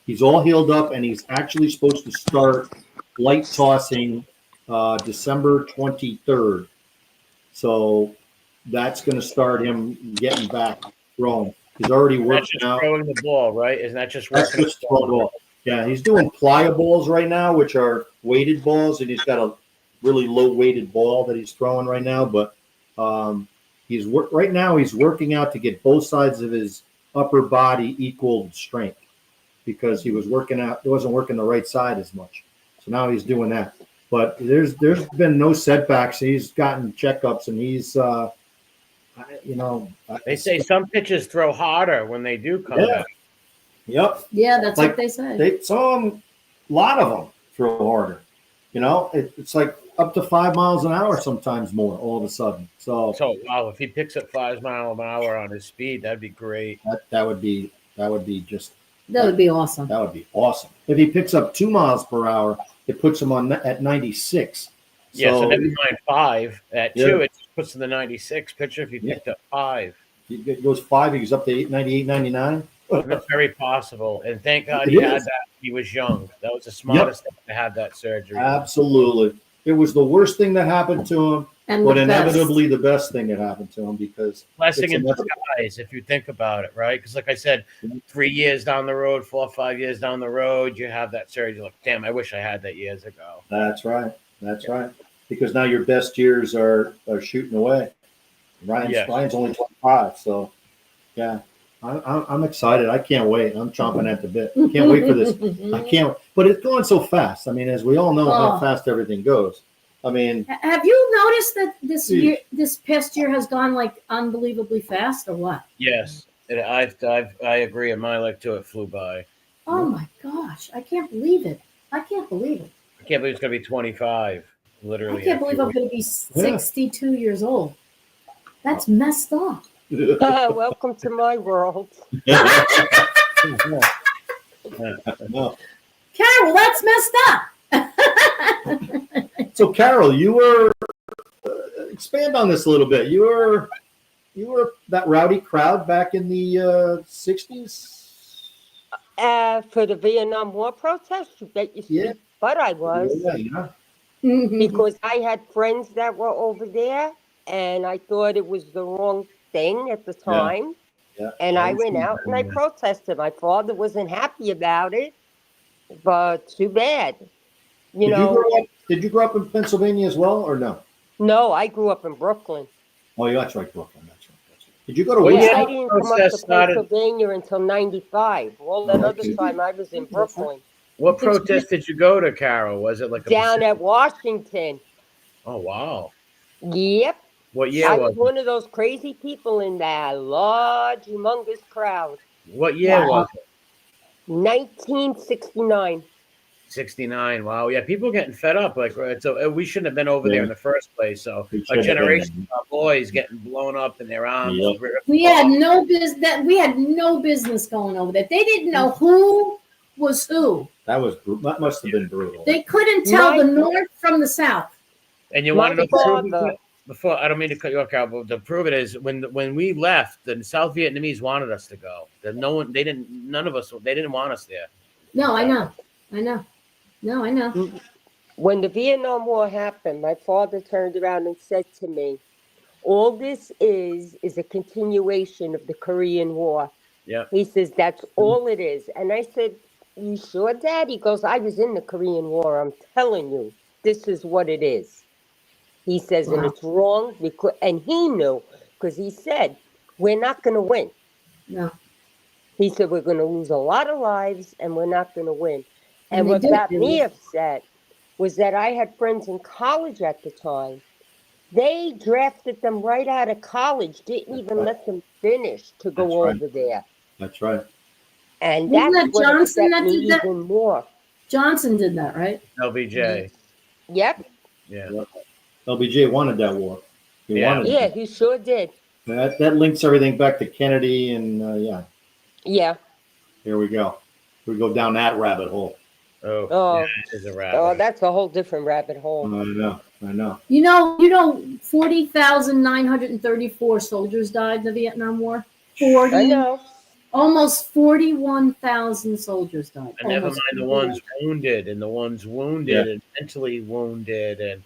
He's all healed up, and he's actually supposed to start light tossing December 23rd. So that's going to start him getting back throwing. He's already That's working just out. throwing the ball, right? Isn't that just That's working? just throwing the ball. Yeah, he's doing plyo balls right now, which are weighted balls, and he's got a really low weighted ball that he's throwing right now. But right now he's working out to get both sides of his upper body equal strength. because he was wasn't working the right side as much. So now he's doing that. But there's been no setbacks. He's gotten checkups, and he's They say some pitchers throw harder when they do come Yeah. back. Yep. Yeah, that's Like, what they say. They a lot of them throw harder. It's like up to 5 miles an hour, sometimes more. All of a sudden, so So wow, if he picks up 5 miles an hour on his speed, that'd be great. that would be just That would be awesome. that would be awesome. If he picks up 2 miles per hour, it puts him at 96. Yeah, so So never mind 5 at Yeah. 2, it just puts in the 96 pitcher. If he picked up 5, it goes 5, he goes up to 98, 99. that's very possible. And thank God It he had is. that. He was young. That was the smartest thing to have that surgery. Absolutely. It was the worst thing that happened to him, And but the best. inevitably the best thing that happened to him because Blessing it's in inevitable. disguise, if you think about it, right? Because, like I said, 3 years down the road, 4 or 5 years down the road, you have that surgery. You're like, damn, I wish I had that years ago. That's right. That's right. Because now your best years are shooting away. Ryan's only 25, so yeah, I'm excited. I can't wait. I'm chomping at the bit. Can't wait for this. I can't. But it's going so fast. I mean, as we all know how fast everything goes. I mean, Have you noticed that Jeez. this past year has gone like unbelievably fast, or what? Yes, I agree. And my life too, it flew by. Oh my gosh, I can't believe it. I can't believe it. I can't believe it's going to be 25. I Literally. can't believe I'm going to be 62 years old. That's messed up. Welcome to my world. no. Carol, that's messed up. So, Carol, you were expand on this a little bit. You were that rowdy crowd back in the 60s. For the Vietnam War protest, you bet your Yeah. sweet butt I was. Yeah. Because I had friends that were over there, and I thought it was the wrong thing at the time. Yeah. And I went out and I protested. My father wasn't happy about it, but too bad. Did you grow up in Pennsylvania as well, or no? No, I grew up in Brooklyn. Oh, yeah, that's right, Brooklyn. That's right. Did you go to Well, Woodstock? I didn't come up to Protest started- Pennsylvania until 95. All that other Okay. time I was in Brooklyn. What protest did you go to, Carol? Was it like a Down at Washington. Oh wow! Yep. What year I was was one of those crazy people in that large, humongous crowd. it? What year Wow. was it? 1969. 69. Wow. Yeah, people getting fed up. Like, so we shouldn't have been over there in the first place. So We a shouldn't have been generation of boys getting blown up in their arms. Yep. We had no business. We had no business going over there. They didn't know who was who. That must have been brutal. They couldn't tell My- the north from the south. And you want to know the father- proof of it? Before, I don't mean to cut you off, Carol, but the proof it is when we left, the South Vietnamese wanted us to go. None of us, they didn't want us there. No, I know. No, I know. When the Vietnam War happened, my father turned around and said to me, all this is a continuation of the Korean War. Yeah. He says, that's all it is. And I said, you sure, Dad? He goes, I was in the Korean War. I'm telling you, this is what it is. He says, and it's wrong. And he knew, because he said, we're not going to win. No. He said, we're going to lose a lot of lives, and we're not going to win. And And they what did got lose. me upset was that I had friends in college at the time. They drafted them right out of college, didn't even let them finish to go That's right. over there. That's right. And Wasn't that's that what Johnson upset that me did that? even more. Johnson did that, right? LBJ. Yep. Yeah. LBJ wanted that war. He Yeah. wanted Yeah, it. he sure did. That links everything back to Kennedy, and Yeah. here we go. We go down that rabbit hole. Oh, Oh. yeah, it is a rabbit. Oh, that's a whole different rabbit hole. I know. You know, 40,934 soldiers died in the Vietnam War. I know. Almost 41,000 soldiers died. And never Almost mind the ones wounded and and mentally wounded and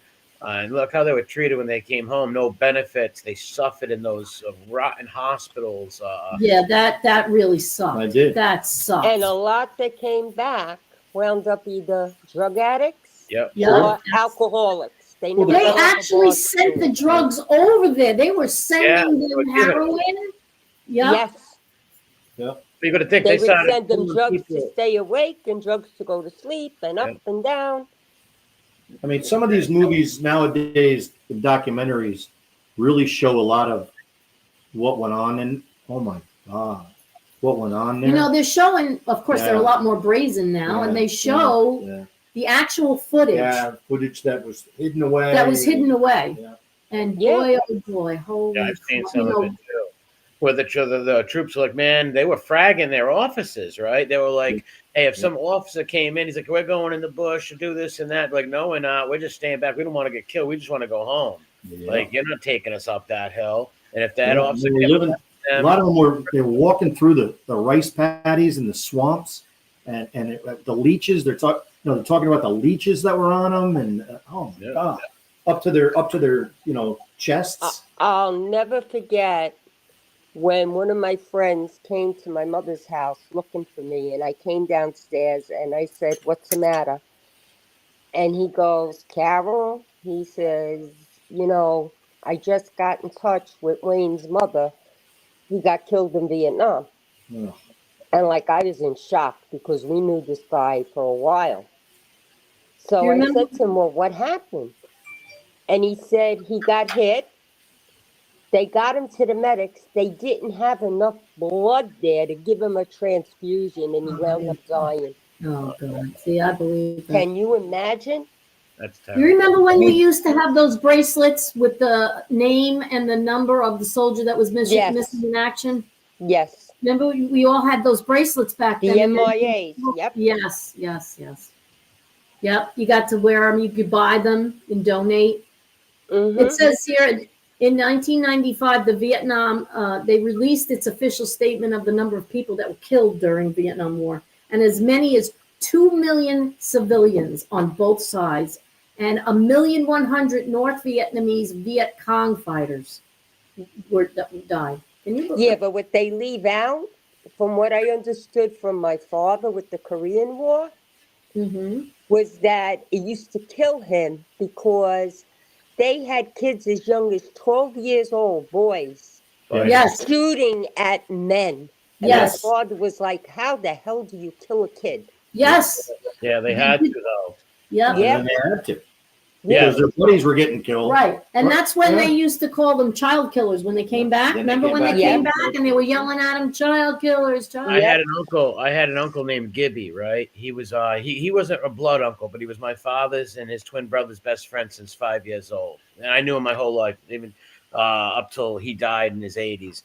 look how they were treated when they came home. No benefits. They suffered in those rotten hospitals. Yeah, that really sucked. I did. That sucked. And a lot that came back wound up either drug addicts Yep. Yeah. or alcoholics. They Well, never They got on the actually board sent to the it. drugs over there. They were sending Yeah, them they were heroin. Yep. Yes. You got to think They they would started send them killing drugs to people. stay awake and drugs to go to sleep and up Yeah. and down. I mean, some of these movies nowadays, the documentaries, really show a lot of what went on, and oh my God, what went on there. You know, they're showing, of course, they're a Yeah. lot more brazen now, and Yeah, they show yeah, the actual footage yeah, footage that was hidden away. that was hidden away. Yeah. And Yeah. boy, oh boy, holy, Yeah, I've seen you some of know, it too. Where the troops are like, man, they were fragging their offices, right? They were like, hey, if some officer came in, he's like, we're going in the bush to do this and that. Like, no, we're not. We're just staying back. We don't want to get killed. We just want to go home. Yeah. Like, you're not taking us up that hill. And if that Yeah, officer they were kept living, a them, lot of them they were walking through the rice paddies and the swamps, and the leeches. They're talking about the leeches that were on them, and oh my Yeah. God, up to their chests. I'll never forget when one of my friends came to my mother's house looking for me, and I came downstairs and I said, "What's the matter?" And he goes, "Carol," he says, "I just got in touch with Wayne's mother. He got killed in Vietnam." Ugh. And like I was in shock because we knew this guy for a while. So You I remember- said to him, "Well, what happened?" And he said he got hit. They got him to the medics. They didn't have enough blood there to give him a transfusion, and he wound up dying. oh God, see, I believe that. Can you imagine? that's You terrible. remember when we used to have those bracelets with the name and the number of the soldier that was missing Yes. in action? Yes. Remember, we all had those bracelets back The then. and then- MIAs. Yep. Yes. Yep, you got to wear them. You could buy them and donate. Mm-hmm. It says here in 1995, the Vietnam, they released its official statement of the number of people that were killed during Vietnam War, and as many as 2 million civilians on both sides, and 1,100,000 North Vietnamese Viet Cong fighters died. Can you believe? Yeah, but what they leave out, from what I understood from my father with the Korean War, Mm-hmm. was that it used to kill him because they had kids as young as 12 years old, boys, But Yes. shooting at men. And Yes. my father was like, "How the hell do you kill a kid?" Yes. yeah, they had to though. Yep. Yeah. And then they had to Yeah. because their buddies were getting killed. Right. And that's when Yeah. they used to call them child killers when they came back. Then they Remember came when they back. came Yeah. back and they were yelling at them, child killers, child. I had an uncle named Gibby, right? He was he wasn't a blood uncle, but he was my father's and his twin brother's best friend since 5 years old. And I knew him my whole life, even up till he died in his 80s.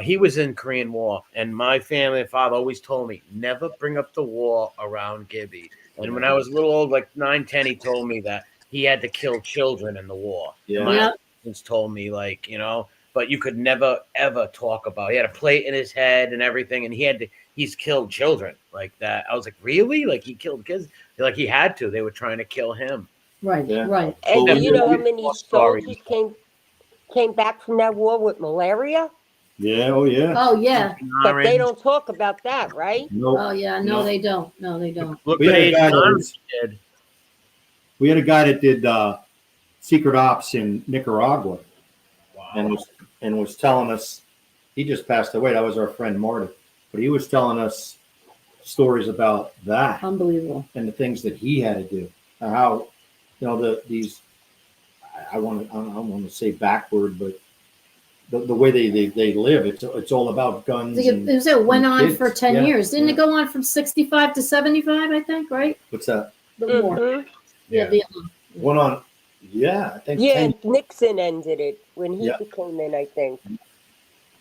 He was in Korean War, and my family and father always told me never bring up the war around Gibby. And when I was a little old, like 9, 10, he told me that he had to kill children in the war. Yeah. And my Yeah. uncles told me, like, but you could never ever talk about. He had a plate in his head and everything, and he's killed children like that. I was like, really? Like he killed kids? Like he had to. They were trying to kill him. Right, Yeah. right. And Well, do you know how we- many sorry. soldiers came back from that war with malaria? Yeah. Oh yeah. Oh, yeah. But they don't talk about that, right? No. Oh, yeah. No, No. they don't. No, they don't. Look We what had a Agent guy that Orange was- did. We had a guy that did secret ops in Nicaragua, Wow. and was telling us. He just passed away. That was our friend Marty, but he was telling us stories about that Unbelievable. and the things that he had to do. And how these. I don't want to say backward, but the way they live, it's all about guns. And, It went on kids. for 10 Yeah, years. Didn't yeah. it go on from 65 to 75, I think, right? what's that? The war. Mhm. Yeah, Yeah. Vietnam. Went on. Yeah, I think. Yeah, 10 Nixon ended it when he Yeah. came in, I think.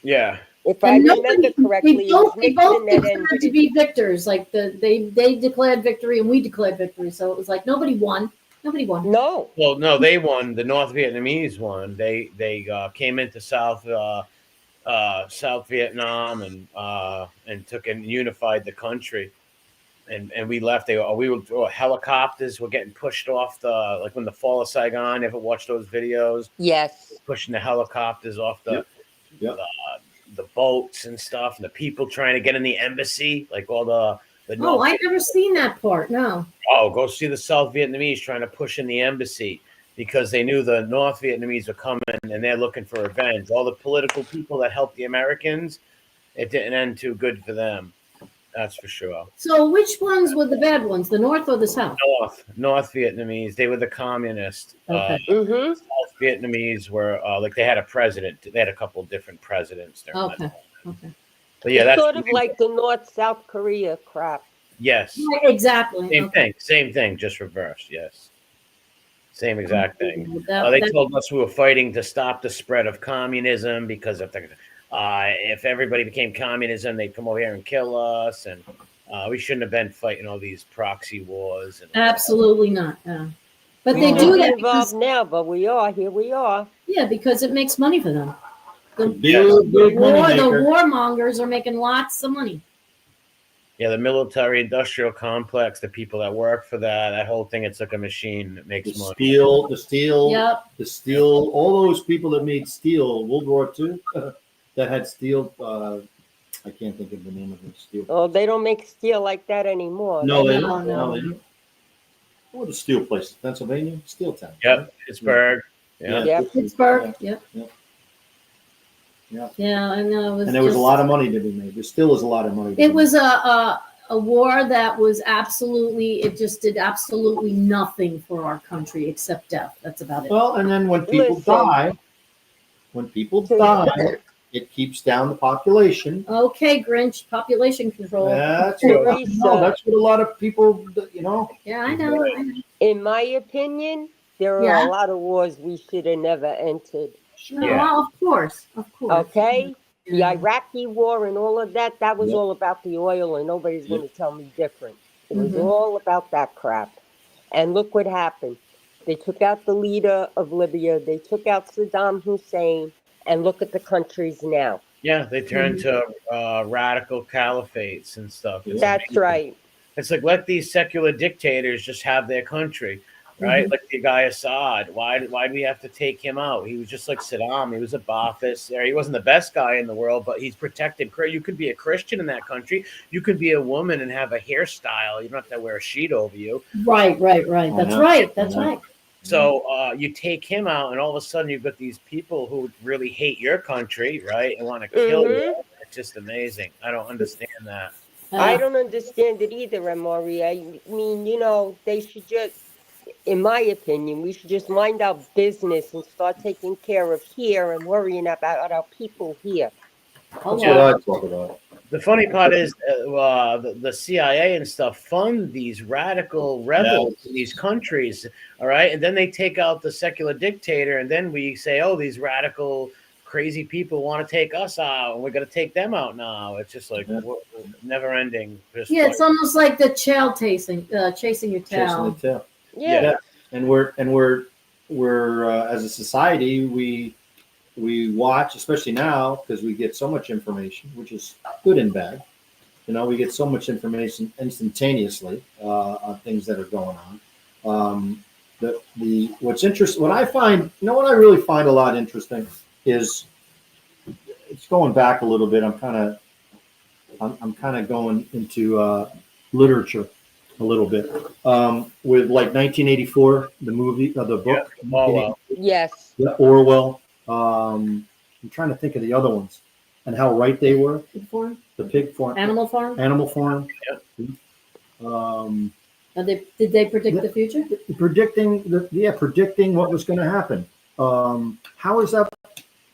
Yeah. If I And remember nobody, correctly, it was they both Nixon that declared ended to it. be victors. Like they declared victory and we declared victory. So it was like nobody won. Nobody won. No. Well, no, they won. The North Vietnamese won. They came into South Vietnam and took and unified the country. And we left. Helicopters were getting pushed off like when the fall of Saigon. Ever watched those videos? Yes. Pushing the helicopters off Yep. the boats and stuff, and the people trying to get in the embassy, like all the Oh, North. I never seen that part. No. Oh, go see the South Vietnamese trying to push in the embassy because they knew the North Vietnamese were coming and they're looking for revenge. All the political people that helped the Americans, it didn't end too good for them. That's for sure. So which ones were the bad ones, the North or the South? North Vietnamese. They were the communists. Okay. Mm-hmm. South Vietnamese were like they had a president. They had a couple different presidents during that Okay. time. Okay. But yeah, It's that's sort of like the North-South Korea crap. yes, Right, exactly. same thing, just reversed. Yes, same exact thing. That- They that- told us we were fighting to stop the spread of communism because if everybody became communism, they'd come over here and kill us, and we shouldn't have been fighting all these proxy wars. And Absolutely not. But We they shouldn't do be that involved because, now, but we are. Here we are. yeah, because it makes money for them. The Big money maker. warmongers are making lots of money. yeah, the military-industrial complex, the people that work for that whole thing, it's like a machine that makes The money. steel, Yep. the steel, all those people that made steel, World War II, that had steel, I can't think of the name of the steel. Oh, they don't make steel like that anymore. No, they No, don't. no. No, they don't. What are the steel places? Pennsylvania? Steel Town. Yep, Pittsburgh. Yeah. Yep. Pittsburgh. Yep. Yeah. Yeah, I know. And there was a lot of money to be made. There still is a lot of money to be It made. was a war that was absolutely. It just did absolutely nothing for our country except death. That's about it. Well, and then when people Listen. die, it keeps down the population. Okay, Grinch. Population control. That's Teresa. that's what a lot of people, Yeah, I know. I know. In my opinion, there are Yeah. a lot of wars we should have never entered. No, Yeah. well, of course. Okay? The Yeah. Iraqi war and all of that, that was Yep. all about the oil, and nobody's Yep. going to tell me different. It was Mhm. all about that crap. And look what happened. They took out the leader of Libya, they took out Saddam Hussein, and look at the countries now. Yeah, they turned to radical caliphates and stuff. It's That's amazing. right. It's like let these secular dictators just have their country, right? Mhm. Like the guy Assad. Why do we have to take him out? He was just like Saddam. He was a Ba'athist. He wasn't the best guy in the world, but he's protected. You could be a Christian in that country. You could be a woman and have a hairstyle. You don't have to wear a sheet over you. Right. That's know. right. That's I know. right. So you take him out, and all of a sudden you've got these people who really hate your country, right, and want to kill you. It's just amazing. I don't understand that. I don't understand it either, Amori. I mean, they should just, in my opinion, we should just mind our business and start taking care of here and worrying about our people here. That's Yeah. what I talk about. The funny part is the CIA and stuff fund these radical rebels in these countries, all right? And then they take out the secular dictator, and then we say, oh, these radical, crazy people want to take us out, and we're going to take them out now. It's just like never ending. Yeah, it's almost like the chasing your Chasing tail. the tail. Yeah. And we're as a society, we watch, especially now, because we get so much information, which is good and bad. We get so much information instantaneously on things that are going on. What's interesting, what I find, what I really find a lot interesting is, it's going back a little bit. I'm kind of going into literature a little bit with like 1984, the movie, the book. Yeah. Polo. Yes. Orwell. I'm trying to think of the other ones and how right they were. Pig farm? The pig farm, Animal farm? Animal Farm. Did they predict the future? Predicting what was going to happen. How is that?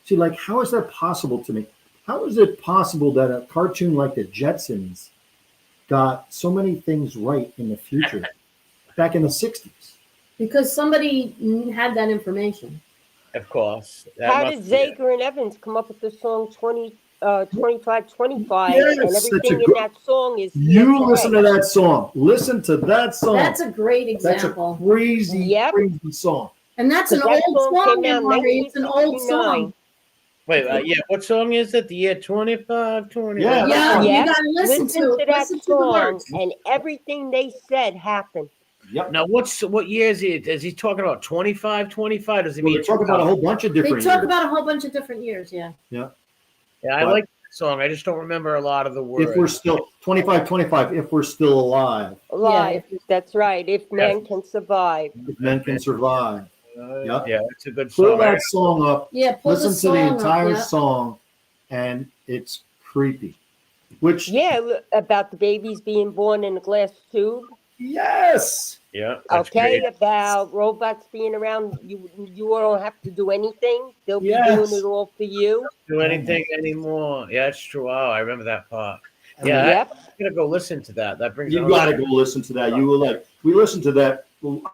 See, like, how is that possible to me? How is it possible that a cartoon like the Jetsons got so many things right in the future back in the 60s? Because somebody had that information. Of course. How did Zager and Evans come up with the song 2525 Yes, and that's everything in that song is You listen to that song. Listen to that song. That's a great That's a example. crazy, crazy song. And that's an That old song song, came out in Emory. It's an old 1969. song. Wait, yeah. What song is it? The year 2520? Yeah, Yeah, Yeah. you gotta listen to it. that Listen to the song, words. and everything they said happened. Yep. Now, what year is he? Is he talking about 25? Does he Well, mean they talk about a whole bunch of They different talk years. about a whole bunch of different years, yeah. Yeah, I like that song. I just don't remember a lot of the words. If we're still 25, if we're still alive, Alive. That's right. If man can survive. if men can survive. Yep. Yeah, it's a good Pull song. that song up. Yeah, pull Listen the to song the up, entire yeah. song, and it's creepy. Which about the babies being born in a glass tube. yes. Yeah. That's Okay, great. about robots being around. You don't have to do anything. They'll be Yes. doing it all for you. Do anything anymore. Yeah, that's true. Wow, I remember that part. I Yeah, mean, Yep. I'm gonna go listen to that. That brings you got to go listen to that. You will like. We listened to that.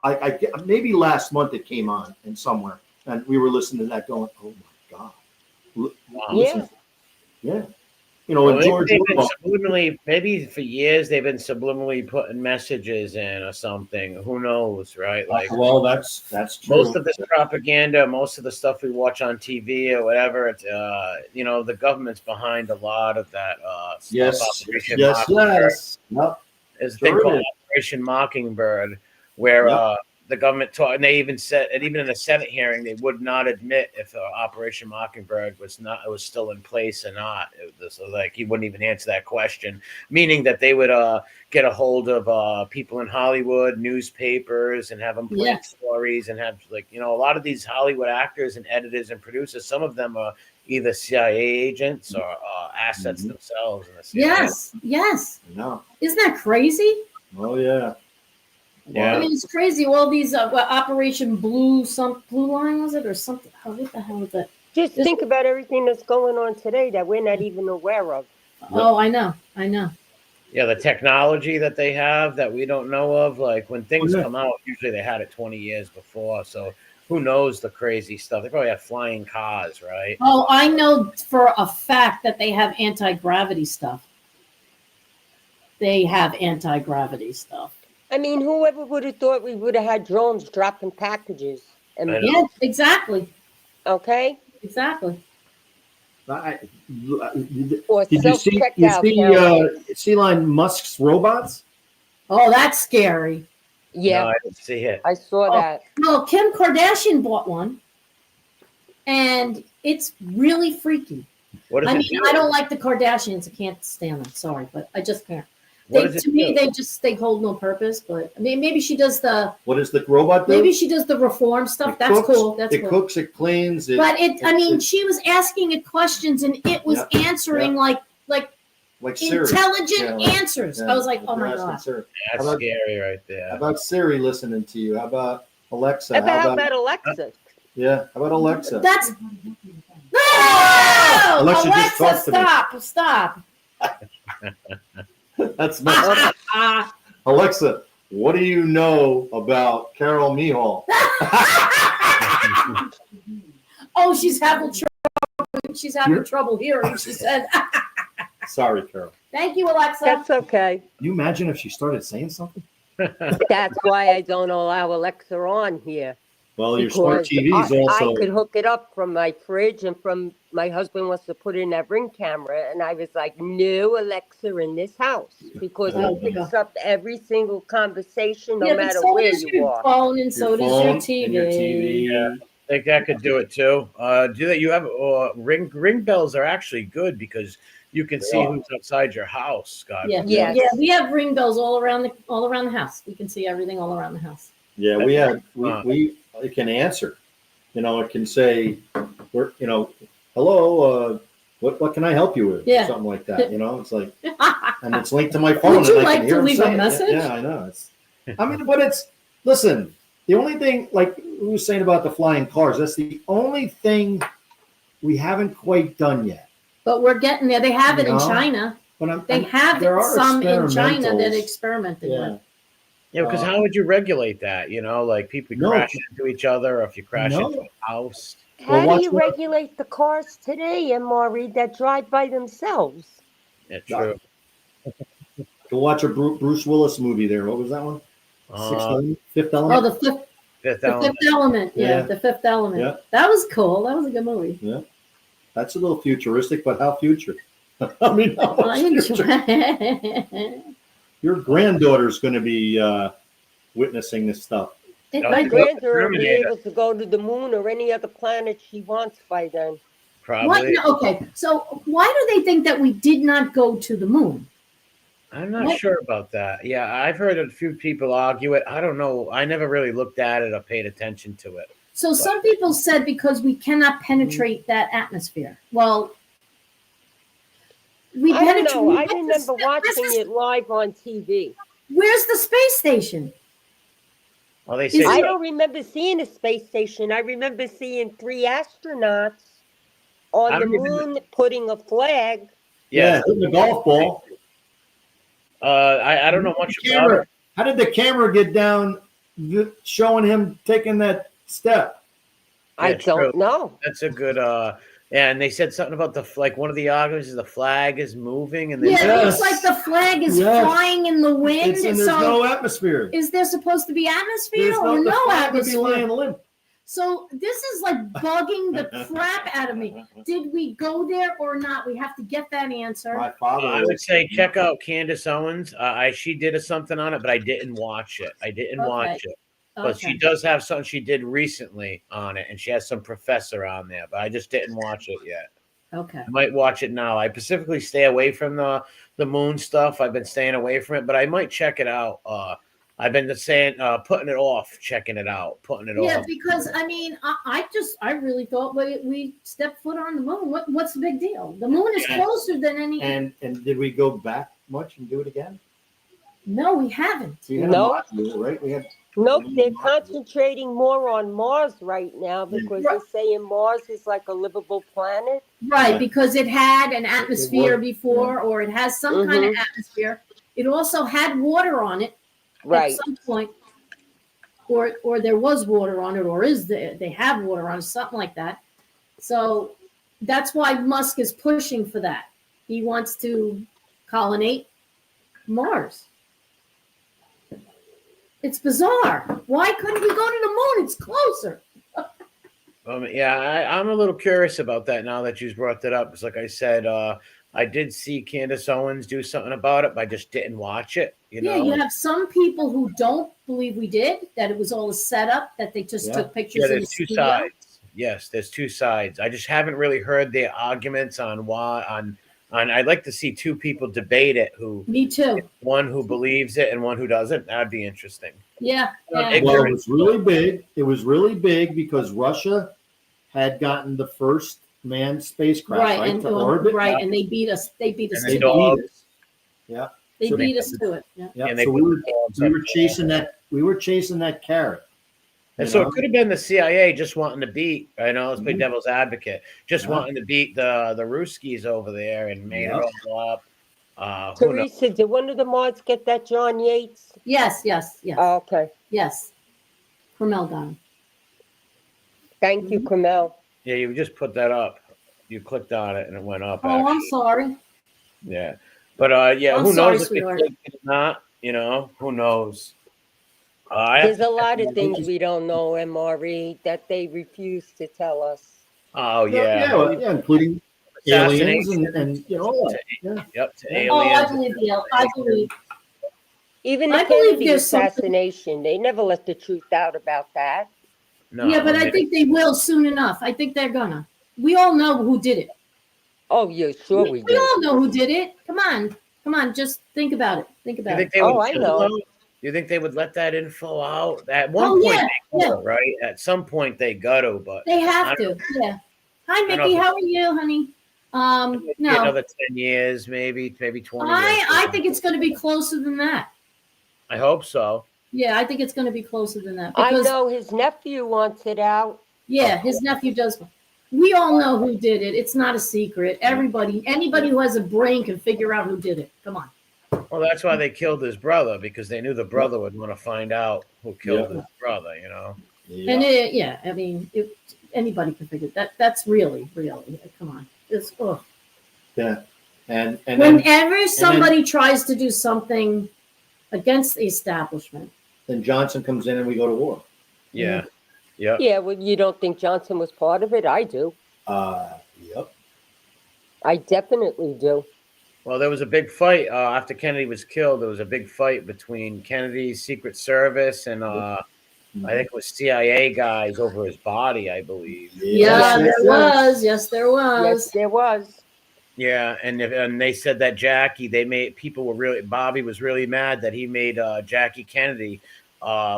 I maybe last month it came on in somewhere, and we were listening to that, going, "Oh my god!" Wow. Listen, yeah. You know, Well, and George. they've been subliminally, maybe for years, they've been subliminally putting messages in or something. Who knows, right? Like, well, that's true. most of this propaganda, most of the stuff we watch on TV or whatever, it's, you know, the government's behind a lot of that stuff. Yes, Operation yes, Mockingbird. yes. Yep. There's a thing Sure called is. Operation Mockingbird, where Yep. the government taught, and they even said, and even in the Senate hearing, they would not admit if Operation Mockingbird was still in place or not. So like he wouldn't even answer that question, meaning that they would get a hold of people in Hollywood, newspapers, and have them play stories, and have, like, you know, a lot of these Hollywood actors and editors and producers. Some of them are either CIA agents or assets themselves in the CIA. Yes. No. Isn't that crazy? Oh yeah. Yeah. I mean, it's crazy. All these Operation Blue Line, was it, or something? What the hell was that? Just think about everything that's going on today that we're not even aware of. Oh, I know. Yeah, the technology that they have that we don't know of, like when things come out, usually they had it 20 years before. So who knows the crazy stuff? They probably have flying cars, right? Oh, I know for a fact that they have anti-gravity stuff. They have anti-gravity stuff. I mean, whoever would have thought we would have had drones dropping packages? And I know. Yeah, exactly. okay, Exactly. or Did you see self-checkout. Elon Musk's robots? Oh, that's scary. Yeah, No, I didn't see it. I saw that. No, Kim Kardashian bought one, and it's really freaky. What does I it mean, do? I don't like the Kardashians. I can't stand them. Sorry, but I just can't. What does it To me, do? they hold no purpose. But I mean, maybe she does the What does the robot do? maybe she does the reform stuff. It That's cooks, cool. That's it cool. cooks, it cleans. But she was asking it questions, and it was answering like Siri. intelligent Yeah, answers. Yeah, I was like, oh my you're asking god. Siri. That's How about- scary right there. How about Siri listening to you? How about Alexa? How about Alexa? Yeah, how about Alexa? That's no! Alexa, just talk to me. Stop. That's my Alexa. What do you know about Carol Mihal? Oh, she's having trouble hearing, she said. Sorry, Carol. Thank you, Alexa. That's okay. Can you imagine if she started saying something? That's why I don't allow Alexa on here. Well, your smart Because TVs also. I could hook it up from my fridge, and from my husband wants to put in that Ring camera, and I was like, no Alexa in this house, because it picks up every single conversation, no matter so where does you your are. phone, and so does your TV. And your TV. I think that could do it too. Do that? You have ring bells are actually good because you can see who's outside your house. God, Yeah, we have ring bells all around the house. We can see everything all around the house. Yeah, we it can answer. You know, it can say, "We're, you know, hello. What can I help you with?" Yeah. Or something like that. You know, it's like, and it's linked to my phone. Would you and I like can to hear leave him a say it. message? Yeah, I know. I mean, but listen. The only thing, like we were saying about the flying cars, that's the only thing we haven't quite done yet. But we're getting there. They have it in China. But They have there are some in China that experimentals. experimented with. Yeah, because how would you regulate that? You know, like people crash into each other, or if you crash into a house. How do you regulate the cars today, Maury, that drive by themselves? Yeah, true. Go watch a Bruce Willis movie there. What was that one? Fifth Element? Oh, the Fifth Element. Yeah, the Fifth Element. Yeah. That was cool. That was a good movie. Yeah. That's a little futuristic, but how future? I mean, how much future? Your granddaughter's going to be witnessing this stuff. My granddaughter will be able to go to the moon or any other planet she wants by then. Probably. Okay, so why do they think that we did not go to the moon? I'm not sure about that. Yeah, I've heard a few people argue it. I don't know. I never really looked at it or paid attention to it. So some people said because we cannot penetrate that atmosphere. Well, We I better. don't know. I where's the remember sp- watching where's the- it live on TV. Where's the space station? Well, they Is say it- I don't remember seeing a space station. I remember seeing 3 astronauts on I the don't even- moon putting a flag. Yeah, yes. hitting the golf ball. I don't know much about Camera. it. How did the camera get down, showing him taking that step? I Yeah, don't true. know. That's a good. Yeah, and they said something about like one of the arguments is the flag is moving, and then Yeah, it Yes. looks like the flag is Yes. flying in the wind. There's So no atmosphere. is there supposed to be atmosphere There's or the no flag would be atmosphere? lying limp. So this is like bugging the crap out of me. Did we go there or not? We have to get that answer. My father. I would say check out Candace Owens. She did something on it, but I didn't watch it. Watch it. But Okay. she does have something she did recently on it, and she has some professor on there. But I just didn't watch it yet. Okay. I might watch it now. I specifically stay away from the moon stuff. I've been staying away from it, but I might check it out. I've been saying putting it off, checking it out, putting it Yeah, off. because I mean, I really thought we stepped foot on the moon. What's the big deal? The moon is Yeah. closer than any. And did we go back much and do it again? No, we haven't. We had No. a module, right? We had. Nope, they're concentrating more on Mars right now because Right. they're saying Mars is like a livable planet. Right, Yeah. because it had an atmosphere was, before, or it has some kind of atmosphere. It also had water on it Right. at some point, or there was water on it, or they have water on it, something like that. So that's why Musk is pushing for that. He wants to colonate Mars. It's bizarre. Why couldn't we go to the moon? It's closer. Yeah, I'm a little curious about that now that you brought that up. Because, like I said, I did see Candace Owens do something about it, but I just didn't watch it. You know, Yeah, you have some people who don't believe we did, that it was all a setup, that they just Yeah. took pictures yeah, in the there's two studio. sides. Yes, there's two sides. I just haven't really heard their arguments on why. On I'd like to see two people debate it. Me too. One who believes it and one who doesn't. That'd be interesting. Yeah. Well, yeah. Well, it was really big. It was really big because Russia had gotten the first manned spacecraft Right, and to orbit. and they beat us. They beat us And to the it. dogs. Yeah, They so beat us to it. Yeah. yeah. And they So put we the dogs were up there. chasing that. We were chasing that carrot. And you so know? it could have been the CIA just wanting to beat. I know, let's play Mhm. devil's advocate, just Yeah. wanting to beat the Ruskies over there and made Yeah. it all up. Who knows? Teresa, did one of the mods get that John Yates? Yes. Oh, okay. Yes. Carmel got him. Thank you, Camille. Yeah, you just put that up. You clicked on it and it went up. Oh, I'm actually. sorry. Yeah, but yeah, I'm who sorry, knows if sweetheart. they did not? You know, who knows? I have There's a lot of things we don't know, MRE, that they refuse to tell us. Oh yeah, yeah, well, yeah, including aliens Assassination. and you know all that. Yeah. Yep, to Yeah. Oh, I aliens. believe you. I believe. Even the I believe Kennedy there's something- assassination, they never let the truth out about that. No, Yeah, but I mean, think they will soon enough. I think they're gonna. We all know who did it. Oh, yeah, sure we We do. all know who did it. Come on. Just think about it. Think You about think it. they Oh, would? I know. You think they would let that info out? At one Oh, point, yeah, they yeah. could, right? At some point, they got to, but They have I to. Yeah. Hi, don't know Mickey. if- How are you, honey? maybe No. another 10 years, maybe 20 years. I think it's going to be closer than that. I hope so. Yeah, I think it's going to be closer than that. I Because, know his nephew wants it out. yeah, his nephew does. We all know who did it. It's not a secret. Anybody who has a brain can figure out who did it. Come on. Well, that's why they killed his brother, because they knew the brother would want to find out who killed his brother, you know? And I mean, anybody can figure that. That's really. Come on. It's, ugh. Yeah. And then, Whenever somebody tries to do something against the establishment, then Johnson comes in and we go to war. Yeah. Yeah. Yeah, well, you don't think Johnson was part of it? I do. Yep. I definitely do. Well, there was a big fight after Kennedy was killed. There was a big fight between Kennedy's Secret Service and I think it was CIA guys over his body, I believe. yeah, there was. Yes, there was. Yes, there was. Yeah, and they said that Bobby was really mad that he made Jackie Kennedy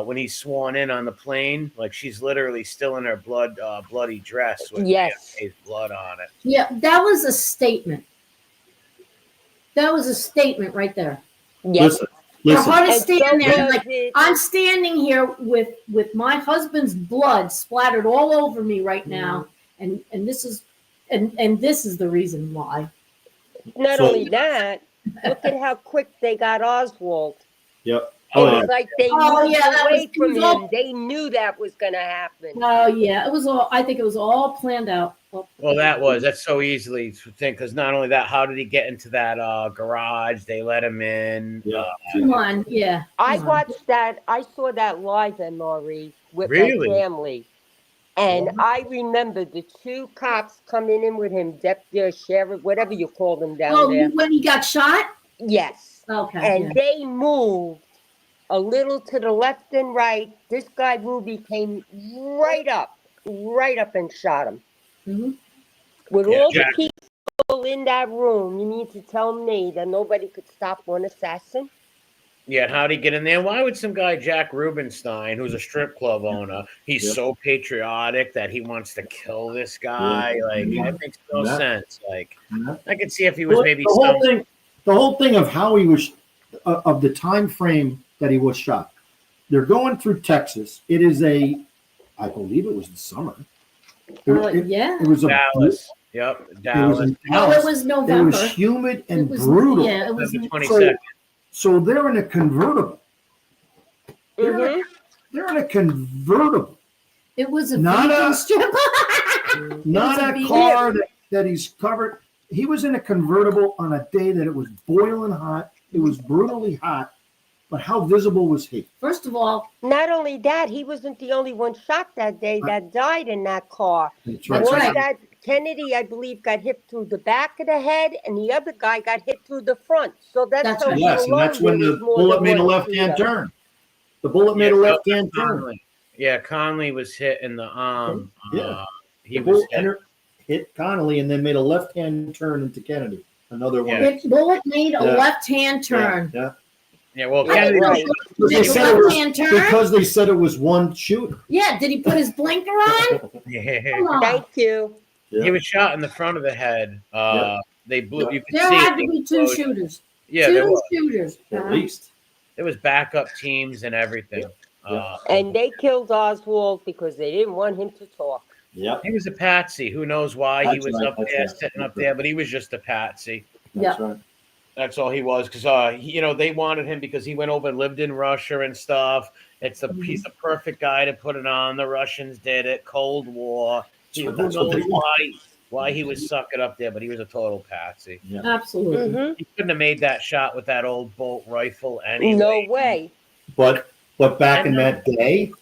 when he's sworn in on the plane, like she's literally still in her bloody dress with Yes. his blood on it. Yeah, that was a statement. That was a statement right there. Yes. Listen, For her to And stand so there and was like, it. I'm standing here with my husband's blood splattered all over me right now, and this is this is the reason why. Not So- only that, look at how quick they got Oswald. Yep. It Oh, was yeah. like they Oh, moved yeah, that away was- it from was all- him. They knew that was going to happen. Oh yeah, it was all. I think it was all planned out. Well, that's so easily to think, because not only that, how did he get into that garage? They let him in. Yeah. Come on, yeah. I come on. watched that. I saw that live, MRE, with Really? my family. And I remember the two cops coming in with him, deputy sheriff, whatever you call them down Oh, there. when he got shot? Yes. Okay. And yeah. they moved a little to the left and right. This guy, Ruby, came right up and shot him. Mhm. With Yeah, all Jack- the people in that room, you mean to tell me that nobody could stop one assassin? Yeah, how'd he get in there? Why would some guy, Jack Rubenstein, who's a strip club owner, he's Yep. so patriotic that he wants to kill this guy? Like, Yeah. that makes no Yeah. sense. Like, Yeah. I could see if he was maybe the whole thing of how he was, of the time frame that he was shot. They're going through Texas. It is I believe it was the summer. Yeah. It was Dallas. Yep, It was Dallas. in Oh, Dallas. it was It November. was humid and It was- brutal. Yeah, it was. November 22nd. So they're in a convertible. Mm-hmm. They're in a convertible, It was a Not vegan a- strip. not a a vegan- car that he's covered. He was in a convertible on a day that it was boiling hot. It was brutally hot. But how visible was he? First of all, Not only that, he wasn't the only one shot that day that died in that car. That's That's One right. that Kennedy, I believe, got hit through the back of the head, and the other guy got hit through the front. So That's that's right. how Yes, and that's when the bullet made a left-hand turn. The bullet made a left-hand turn. Conley. Yeah, Conley was hit in the arm. Yeah. He The was bullet hit Connolly and then made a left-hand turn into Kennedy. Another one. Yeah. Bullet made a Yeah. left-hand turn. Yeah. Yeah, well, Yeah, Kennedy. right. Because they Did the said it was- left-hand turn? because they said it was one shooter. Yeah. Did he put his blinker on? Yeah. Come on. Thank you. He was shot in the front of the head. They blew. You could There see had it. to be two shooters. Yeah, there Two was. shooters. At least. There was backup teams and everything. And they killed Oswald because they didn't want him to talk. Yep. He was a patsy. Who knows why he That's was right, up that's there, right, sitting that's up there, but he was just a patsy. That's right. That's all he was, because they wanted him because he went over and lived in Russia and stuff. He's the perfect guy to put it on. The Russians did it. Cold War. Who That's what knows they want. why he was sucking up there, but he was a total patsy. Yeah. Absolutely. Mm-hmm. He couldn't have made that shot with that old bolt rifle anyway. No way. But back in that day,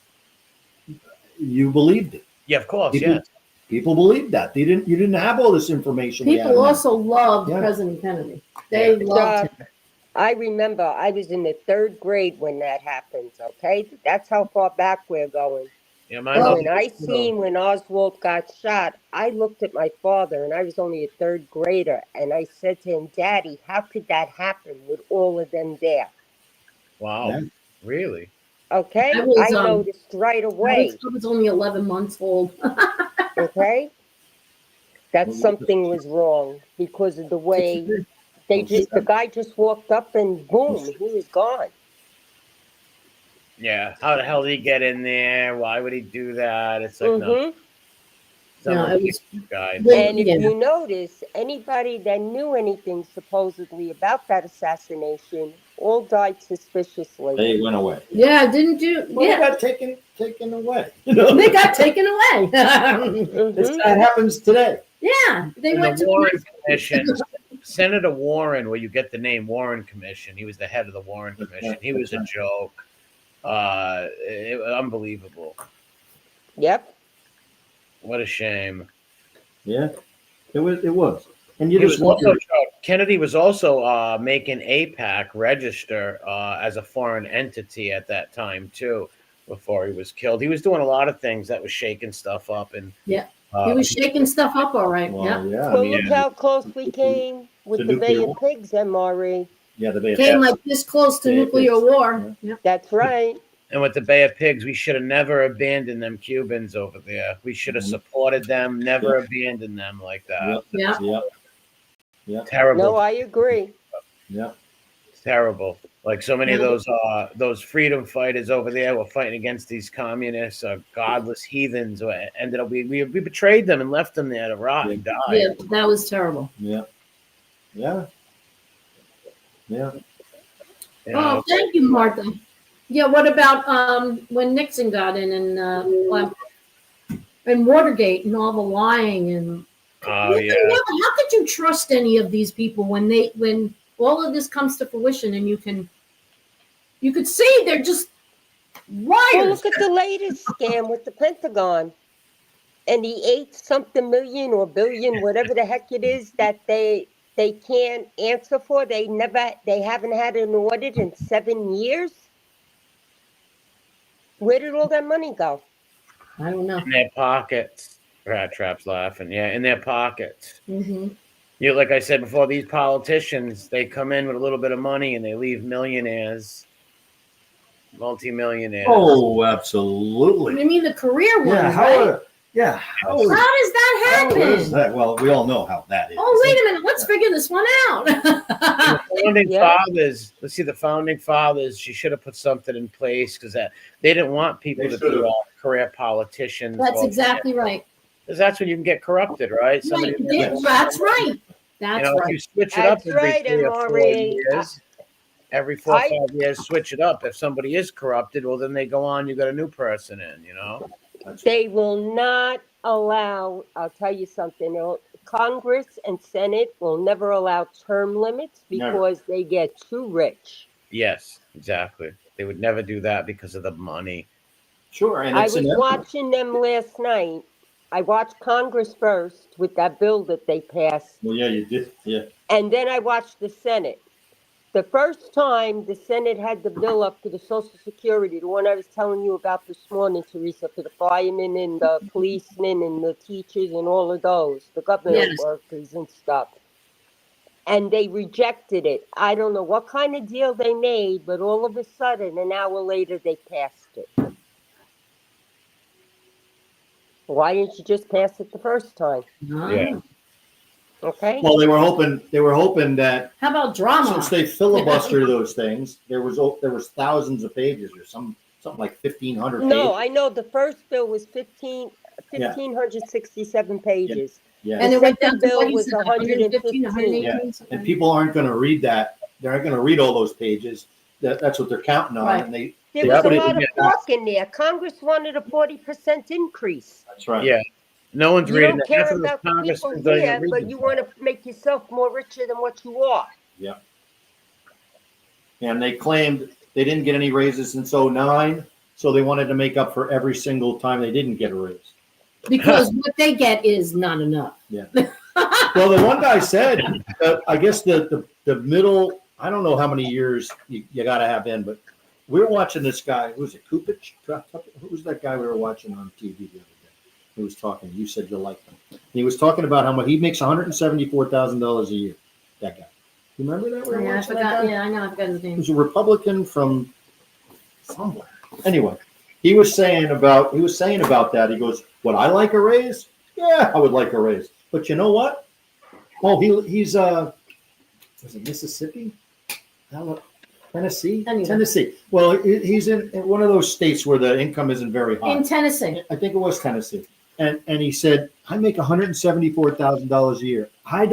you believed it. Yeah, of course. People- Yeah. People believed that. You didn't have all this information. we have People now. also loved Yeah. President Kennedy. They Yeah. loved him. I remember I was in the 3rd grade when that happened, okay? That's how far back we're going. Yeah, my Well, mother. When I seen when Oswald got shot, I looked at my father, and I was only a 3rd grader, and I said to him, Daddy, how could that happen with all of them there? Wow. Yeah. Really? Okay? I was, I noticed right away, I was only 11 months old. okay? That something was wrong because of the way the guy just walked up and boom, he was gone. Yeah. How the hell did he get in there? Why would he do that? It's like, no. Mhm. No, it was. Guy. And if Yeah. you notice, anybody that knew anything supposedly about that assassination all died suspiciously. They went away. Yeah, didn't you? Well, Yeah, they got taken away. You know? they got taken away. Mhm. That happens today. Yeah, they In went the to Warren Commission, Senator Warren, where you get the name Warren Commission, he was the head of the Warren Commission. He was a joke. Unbelievable. Yep. What a shame. Yeah, it was, and you He just was also, wonder. Kennedy was also making APAC register as a foreign entity at that time too. Before he was killed, he was doing a lot of things that was shaking stuff up, and Yeah. He was shaking stuff up all right. Well, Yeah, yeah, So I mean, look how close we came with The the Bay nuclear of Pigs, MRE. yeah, the Bay of came Pigs. like this close to Yeah, nuclear it's- war. Yeah. That's right. and with the Bay of Pigs, we should have never abandoned them Cubans over there. We should have Mhm. supported them, never abandoned them like that. Yep, Yeah. yep. Terrible. No, I agree. Yeah. It's terrible. Like so many of those freedom fighters over there were fighting against these communists, godless heathens. Who ended up we betrayed them and left them there to rot and die. Yeah, that was terrible. Yeah. Yeah. Yeah. You know? Oh, thank you, Martha. Yeah, what about when Nixon got in and Watergate and all the lying and Oh yeah. how could you trust any of these people when all of this comes to fruition and you could see they're just Well, liars. look at the latest scam with the Pentagon. And the 8-something million or billion, whatever the heck it is, that they can't answer for. They haven't had an audit in 7 years. Where did all that money go? I don't know. In their pockets. Rat Trap's laughing. Yeah, in their pockets. Mm-hmm. You know, like I said before, these politicians, they come in with a little bit of money and they leave millionaires, multi-millionaires. Oh, I absolutely. mean the career one, Yeah. right? How How does that happen? is that? Well, we all know how that is. Oh, wait a minute. Let's figure this one out. The founding Yeah. fathers, let's see, the founding fathers, she should have put something in place because they didn't want people They to should've. be career politicians. That's exactly right. Because that's when you can get corrupted, right? Somebody Right. Yeah, that's right. That's You know, if right. you switch it up That's every right, 3 or 4 Maureen. years, every 4 or I- 5 years, switch it up. If somebody is corrupted, well, then they go on. You got a new person in. You know. They will not allow, I'll tell you something, Congress and Senate will never allow term limits because they get too rich. Yes, exactly. They would never do that because of the money. Sure, and I it's was inevitable. watching them last night. I watched Congress first with that bill that they passed, Well, yeah, you did. Yeah. and then I watched the Senate. The first time the Senate had the bill up to the Social Security, the one I was telling you about this morning, Teresa, for the firemen and the policemen and the teachers and all of those, the government Yes. workers and stuff. And they rejected it. I don't know what kind of deal they made, but all of a sudden, an hour later, they passed it. Why didn't you just pass it the first time? Yeah. Okay? Well, they were hoping that How about drama? since they filibuster those things, there was thousands of pages or something like 1,500 No, pages. I know the first bill was 1,567 pages. Yeah. And it went down second to bill what you was said, 115, 118, Yeah. something. And people aren't going to read that. They aren't going to read all those pages. That's what they're counting on. Right. And they There Yeah, was but a it- lot of yeah. talk in there. Congress wanted a 40% increase. that's right. Yeah. No one's You reading don't that. Half care of those about the people congressmen don't even here, read but them. you want to make yourself more richer than what you are. And they claimed they didn't get any raises since 2009, so they wanted to make up for every single time they didn't get a raise. Because what they get is not enough. Well, the one guy said, I guess the middle, I don't know how many years you got to have in, but we were watching this guy. Who was it? Kupich? Who was that guy we were watching on TV the other day? Who was talking? You said you liked him. He was talking about how much he makes $174,000 a year. That guy. You remember that? We were Yeah, I watching that forgot. guy? Yeah, I know. I forgot his He name. was a Republican from somewhere. Anyway, he was saying about that. He goes, "Would I like a raise? Yeah, I would like a raise. But you know what? Oh, he's was it Mississippi? I don't know. Tennessee? Anyway. Tennessee. Well, he's in one of those states where the income isn't very high. In Tennessee. I think it was Tennessee. And he said, I make $174,000 a year. I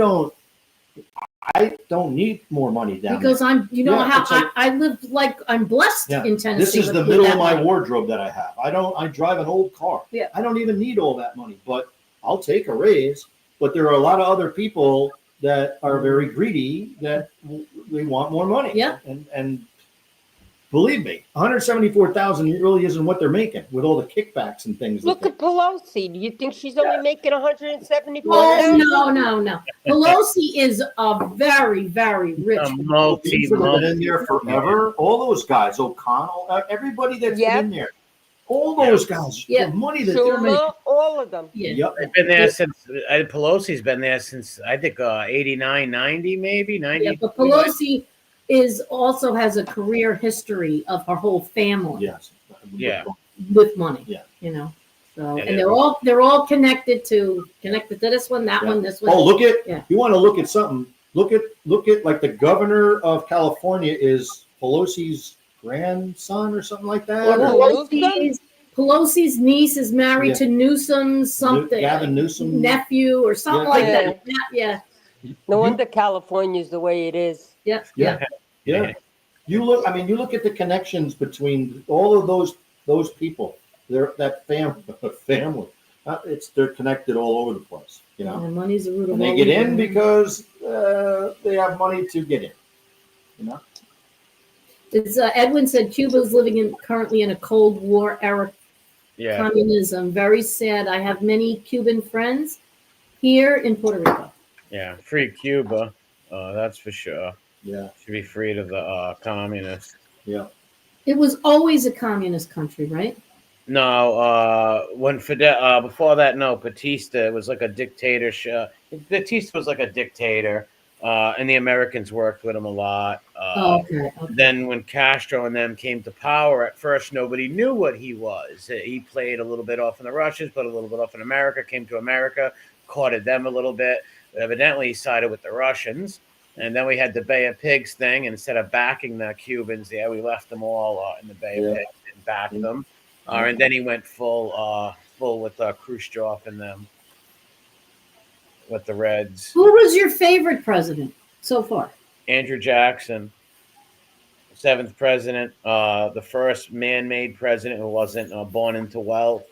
don't need more money down Because I'm, Yeah, how it's like- I live like I'm blessed Yeah. in there. Tennessee. This is the with middle that of my money. wardrobe that I have. I drive an old car. Yeah. I don't even need all that money, but I'll take a raise. But there are a lot of other people that are very greedy that they want more money. Yeah. And believe me, $174,000 really isn't what they're making with all the kickbacks and things. Look that at Pelosi. Do you think she's only making 174? Oh, no. Pelosi is a very, very rich. A People multi, that have been in there forever. All those guys, O'Connell, everybody that's Yep. been in there. All those guys, Yeah. the money that they're making. Schumer, all of them. Yeah. Yep. They've been there since Pelosi's been there since I think 89, 90, maybe 90. Yeah, but Pelosi also has a career history of her whole family Yes. Yeah. with money. Yeah. So Yeah, and they're all connected to this one, that Yeah. one, this one. Oh, look at Yeah. you want to look at something. look at like the governor of California is Pelosi's grandson or something like that. Well, Or Pelosi's niece is married Yeah. to Newsom's something. Gavin Newsom. nephew or something Yeah. like Yeah. that. Yeah, No You- wonder California's the way it is. yeah. Yeah. You look at the connections between all of those people. That family. They're connected all over the place, you know. And money's the root of And they all get evil. in because they have money to get in, you know. It's, Edwin said Cuba's living currently in a Cold War era Yeah. communism. Very sad. I have many Cuban friends here in Puerto Rico. Yeah. Free Cuba. That's for sure. Yeah, Should be freed of the communists. yeah. It was always a communist country, right? No, when Fidel, before that, no, Batista was like a dictatorship. Batista was like a dictator, and the Americans worked with him a lot. Okay. Then when Castro and them came to power, at first nobody knew what he was. He played a little bit off in the Russians, but a little bit off in America, came to America, courted them a little bit. Evidently, he sided with the Russians. And then we had the Bay of Pigs thing. And instead of backing the Cubans, we left them all in the Bay of Pigs and backed them. And then he went full with Khrushchev and them, with the Reds. Who was your favorite president so far? Andrew Jackson, 7th president, the first man-made president who wasn't born into wealth.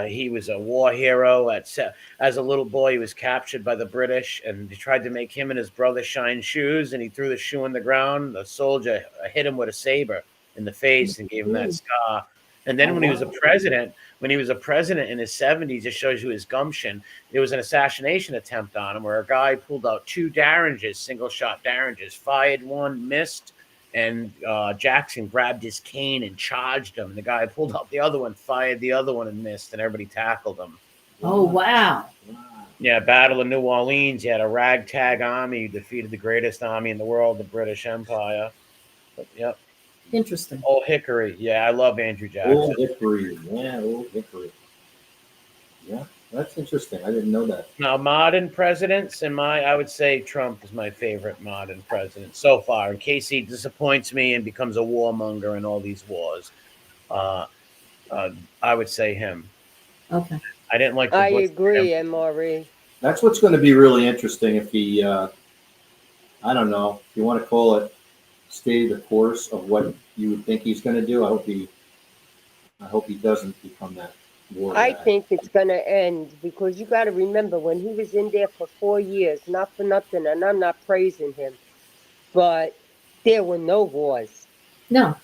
He was a war hero. As a little boy, he was captured by the British, and they tried to make him and his brother shine shoes, and he threw the shoe on the ground. The soldier hit him with a saber in the face and gave him that scar. And then when he was a president in his 70s, it shows you his gumption. There was an assassination attempt on him where a guy pulled out 2 Derringers, single-shot Derringers, fired one, missed, and Jackson grabbed his cane and charged him. And the guy pulled out the other one, fired the other one, and missed, and everybody tackled him. Oh, wow. Yeah, Battle of New Orleans. You had a ragtag army who defeated the greatest army in the world, the British Empire. But, yep. Interesting. Old Hickory. Yeah, I love Andrew Jackson. Old Hickory. Yeah, Old Hickory. Yeah, that's interesting. I didn't know that. Now, modern presidents, I would say Trump is my favorite modern president so far. In case he disappoints me and becomes a warmonger in all these wars, I would say him. Okay. I didn't like. I agree, MRE. That's what's going to be really interesting if he, I don't know, if you want to call it, stay the course of what you would think he's going to do. I hope he doesn't become that war I guy. think it's going to end because you got to remember when he was in there for 4 years, not for nothing, and I'm not praising him, but there were no wars. No,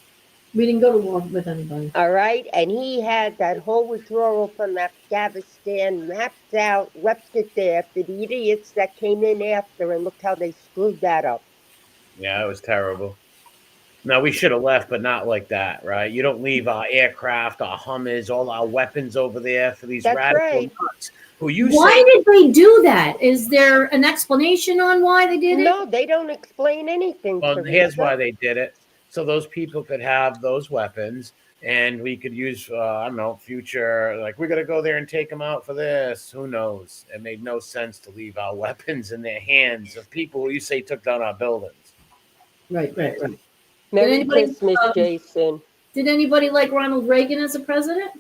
we didn't go to war with anybody. All right. And he had that whole withdrawal from Afghanistan mapped out, left it there for the idiots that came in after, and look how they screwed that up. Yeah, it was terrible. No, we should have left, but not like that, right? You don't leave our aircraft, our Hummers, all our weapons over there for these That's radical right. nuts who you Why say. did they do that? Is there an explanation on why they did it? No, they don't explain anything. Well, Teresa. here's why they did it. So those people could have those weapons, and we could use, I don't know, future, like, we're going to go there and take them out for this. Who knows? It made no sense to leave our weapons in their hands of people who you say took down our buildings. Right. Merry anybody, Christmas, Jason. Did anybody like Ronald Reagan as a president?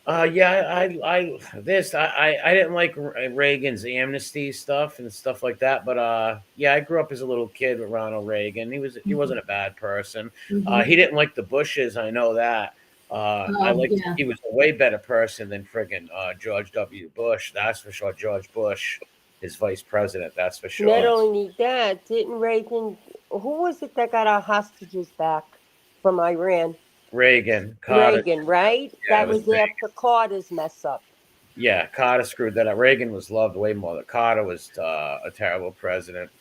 Yeah, I didn't like Reagan's amnesty stuff and stuff like that, but yeah, I grew up as a little kid with Ronald Reagan. He wasn't a bad person. He didn't like the Bushes, I know that. He was a way better person than friggin' George W. Bush. That's for sure. George Bush, his vice president. That's for sure. Not only that, didn't Reagan? Who was it that got our hostages back from Iran? Reagan, Carter. Reagan, right? Yeah, That it was was after Carter's mess up. Yeah, Carter screwed that up. Reagan was loved way more. Than Carter was a terrible president.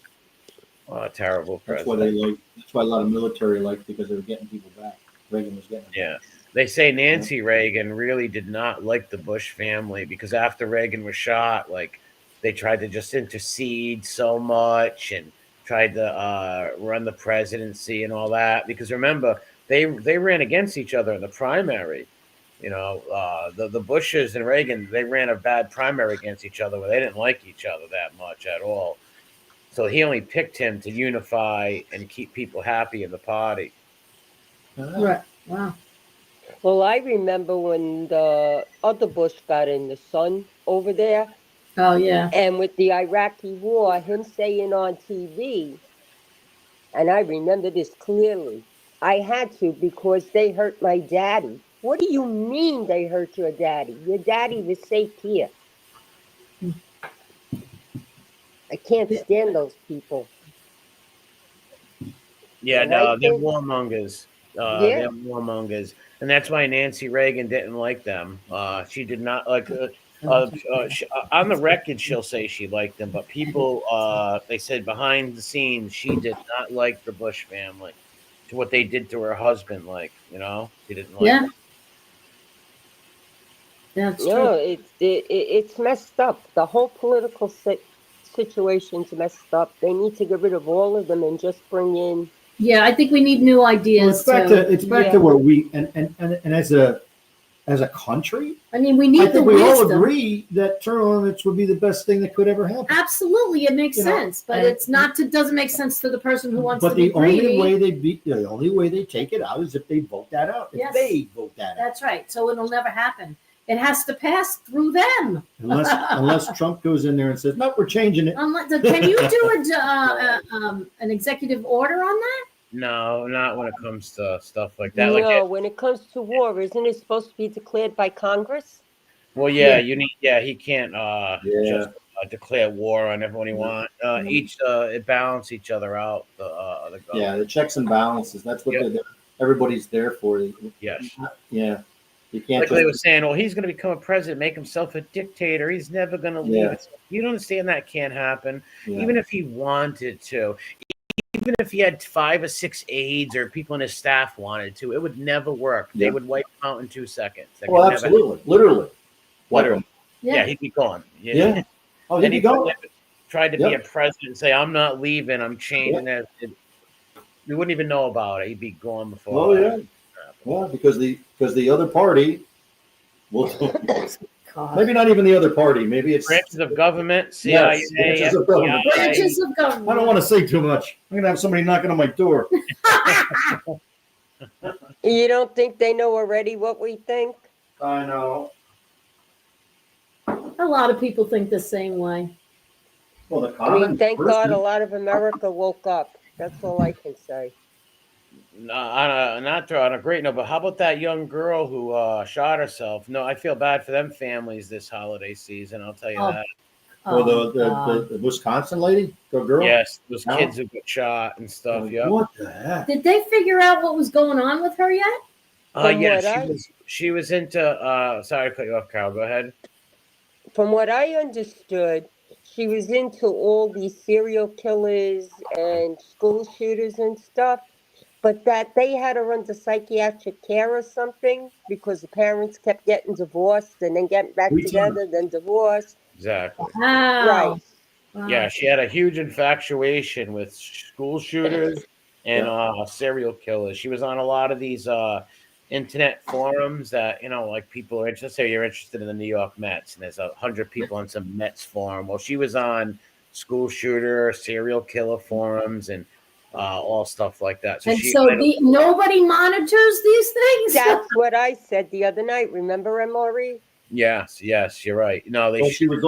Terrible That's why president. they like. That's why a lot of military liked, because they were getting people back. Reagan was getting them. Yeah. They say Nancy Reagan really did not like the Bush family because after Reagan was shot, like, they tried to just intercede so much and tried to run the presidency and all that. Because remember, they ran against each other in the primary. You know, the Bushes and Reagan, they ran a bad primary against each other where they didn't like each other that much at all. So he only picked him to unify and keep people happy in the party. Right. Wow. Well, I remember when the other Bush got in, the son over there, Oh yeah. and with the Iraqi war, him saying on TV, and I remember this clearly, I had to because they hurt my daddy. What do you mean they hurt your daddy? Your daddy was safe here. I can't stand those people. Yeah, And I no, they're think, warmongers. yeah, They're warmongers, and that's why Nancy Reagan didn't like them. She did not like. On the record, she'll say she liked them, but people, they said behind the scenes, she did not like the Bush family. To what they did to her husband, she didn't like. Yeah. Them. That's no, true. it's messed up. The whole political situation's messed up. They need to get rid of all of them and just bring in. Yeah, I think we need new Well, ideas it's back too. to Yeah. where we and as a country, I mean, we I need the think we all wisdom. agree that term limits would be the best thing that could ever happen. Absolutely, it makes You know, sense, but and- it's not. Doesn't make sense to the person who wants But to be the only greedy. way the only way they take it out is if they vote that out. If Yes. they vote that out, That's right. So it'll never happen. It has to pass through them. unless Trump goes in there and says, "No, we're changing it." Can you do an executive order on that? No, not when it comes to stuff like that. No, when it comes to war, isn't it supposed to be declared by Congress? Well, yeah, you need. Yeah, he can't Yeah. just declare war on everyone he wants. Each it balance each other out. The Yeah, the checks and balances. That's what Yep. they're there. Everybody's there for. Yes. Yeah, you can't. Like just, they were saying, well, he's going to become a president, make himself a dictator. He's never going to leave. Yeah. You don't understand that can't happen. yeah. Even if he wanted to, even if he had 5 or 6 aides or people in his staff wanted to, it would never work. They Yeah. would wipe him out in 2 seconds. That Well, could never absolutely, literally. Literally. Yeah. Yeah, he'd be gone. Yeah. Oh, And he'd he be gone. tried to be Yep. a president and say, I'm not leaving, I'm changing it. We wouldn't even know about it. He'd be gone before. Oh yeah. Well, because the other party will God. maybe not even the other party. Maybe it's Branches of government, CIA, Yes, branches of government. FBI. Branches of government. I don't want to say too much. I'm gonna have somebody knocking on my door. You don't think they know already what we think? I know. A lot of people think the same way. Well, the I common mean, thank person- God a lot of America woke up. That's all I can say. Not on a great note, but how about that young girl who shot herself? No, I feel bad for them families this holiday season. I'll tell you Oh, that. Well, God. the Wisconsin lady, the girl. Yes, those No. kids who got shot and stuff. Oh, Yeah. What the heck? Did they figure out what was going on with her yet? From Yeah. what She was into. Sorry to cut you off, Carol. Go ahead. From what I understood, she was into all these serial killers and school shooters and stuff, but that they had her under psychiatric care or something because the parents kept getting divorced and then getting back We too. together, then divorced. Exactly. Wow. Right. Wow. Yeah, she had a huge infatuation with school shooters and serial killers. She was on a lot of these internet forums that, like people are interested. Say you're interested in the New York Mets, and there's 100 people on some Mets forum. Well, she was on school shooter, serial killer forums, and all stuff like that. And nobody monitors these things? That's what I said the other night. Remember, MRE? Yes, you're right. No, they Well, she was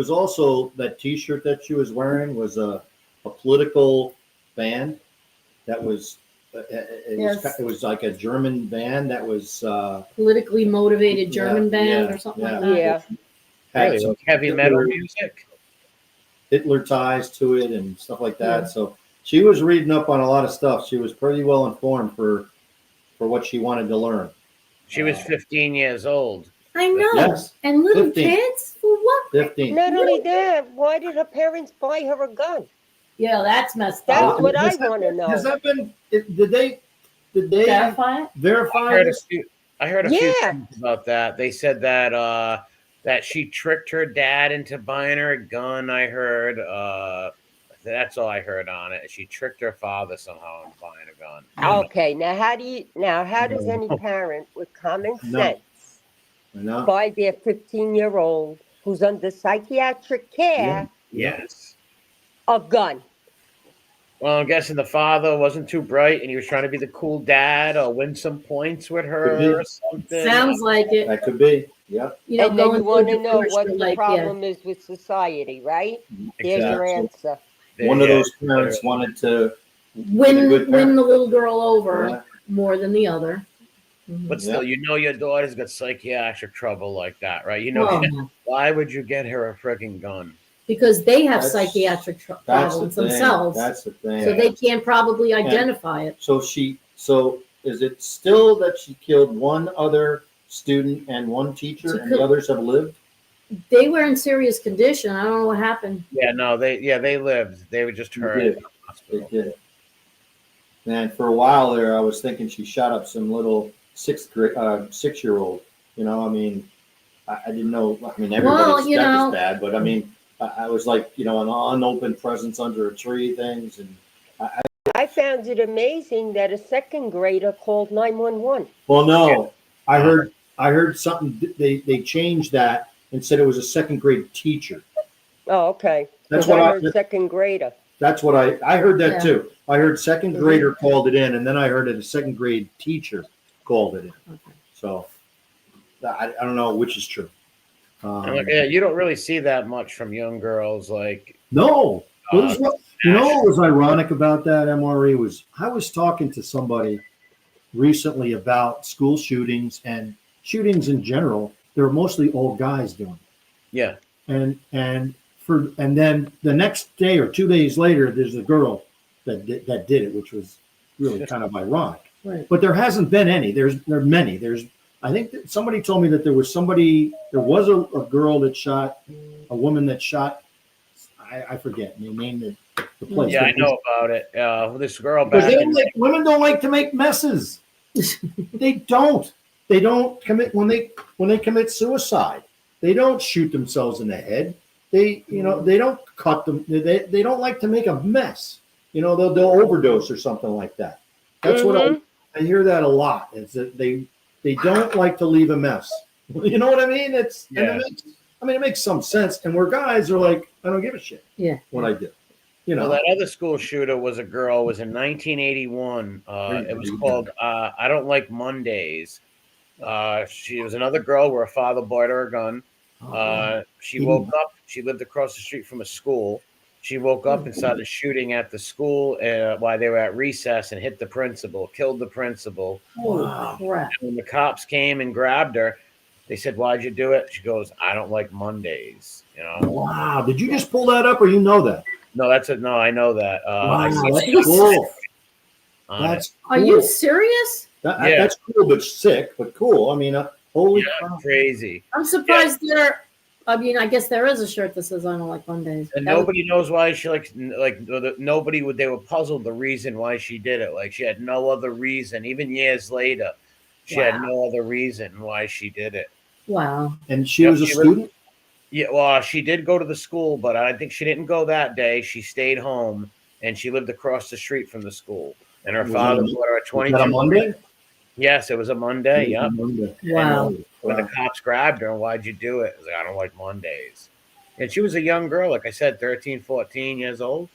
also that T-shirt that she was wearing was a political band that was it was like a German band that was Politically motivated German Yeah, band yeah, or something yeah. like that? Yeah. had really, some like heavy metal music. Hitler ties to it and stuff like that. So she was reading up on a lot of stuff. She was pretty well informed for what she wanted to learn. She was 15 years old. I know. Yes. And little 15. kids? For what? 15. Not only that, why did her parents buy her a gun? Yeah, that's messed That's up. what I Has that want to been- know. Has that been? Did they Verify it? verify this? I heard a few Yeah. things about that. They said that that she tricked her dad into buying her a gun. I heard that's all I heard on it. She tricked her father somehow into buying a gun. Okay, now how does any parent with common No. sense No. buy their 15-year-old who's under psychiatric care Yes. A gun. Well, I'm guessing the father wasn't too bright, and he was trying to be the cool dad or win some points with Could be. her or something. Sounds like it. That could be. Yeah. You know, And then going you want through to know divorce, what you're the like, problem is with society, right? There's your Exactly. answer. One of Yeah. those parents wanted to win He's a good parent. the little girl over Yeah. more than the other. Mhm. But still, you know your daughter's got psychiatric trouble like that, right? You know, Well, why would you get her a freaking gun? because they have That's- psychiatric That's the problems thing. themselves, That's the thing. so they can't probably identify it. So is it still that she killed one other student and one teacher, She and the could- others have lived? They were in serious condition. I don't know what happened. Yeah, no, they lived. They were just They hurt did. in the They hospital. did it. And for a while there, I was thinking she shot up some little 6-year-old. You know, I mean, I didn't know. I mean, everybody's you death know- is bad, but I mean, I was like, you know, an unopened presents under a tree, things, and I found it amazing that a second grader called 911. well, no, I heard something. They changed that and said it was a second grade teacher. Oh, okay. That's 'Cause what I I. heard second grader. That's what I heard that Yeah. too. I heard second Mhm. grader called it in, and then I heard that a second grade teacher called it in. Okay. So I don't know which is true. And like, yeah, you don't really see that much from young girls. Like, No, what is what, you know Ash. what was ironic about that, MRE, was I was talking to somebody recently about school shootings and shootings in general. There were mostly old guys doing yeah, it. And then the next day or 2 days later, there's a girl that did it, which was really kind of ironic. Right. But there hasn't been any. There are many. I think that somebody told me that there was a girl that shot, a woman that shot, I forget, and they named the place. yeah, I know about it. This girl Because back in women don't like to make messes. They don't. They don't commit when they commit suicide. They don't shoot themselves in the head. They don't cut them. They don't like to make a mess. You know, they'll overdose or something like that. That's what I hear that a lot. Is that they don't like to leave a mess. You know what I mean? It makes some sense. And where guys are like, I don't give a shit. Yeah. What I do. You know. Well, that other school shooter was a girl. It was in 1981. It was called "I Don't Like Mondays." She was another girl where her father bought her a gun. She woke up. She lived across the street from a school. She woke up and started shooting at the school while they were at recess and hit the principal, killed the principal. Holy crap. And when the cops came and grabbed her, they said, "Why'd you do it?" She goes, "I don't like Mondays." You know. Wow. Did you just pull that up, or you know that? No, no. I know that. I see Wow, that's it cool. on it. That's Are cool. you serious? Yeah. That's cool, but sick, but cool. I mean, holy Yeah, crap. crazy. I'm surprised I guess there is a shirt that says I don't like Mondays. And That was- nobody knows why she nobody would. They were puzzled the reason why she did it. Like she had no other reason. Even years later, she had no other reason why she did it. Wow. And she Yep, was a she student? Yeah, well, she did go to the school, but I think she didn't go that day. She stayed home, and she lived across the street from the school. And her Was father that a- bought her a Was 22. that a Monday? Yes, it was a Monday. It was Yeah. a Monday. Wow. When the cops grabbed her, why'd you do it? I was like, I don't like Mondays. And she was a young girl, like I said, 13, 14 years old.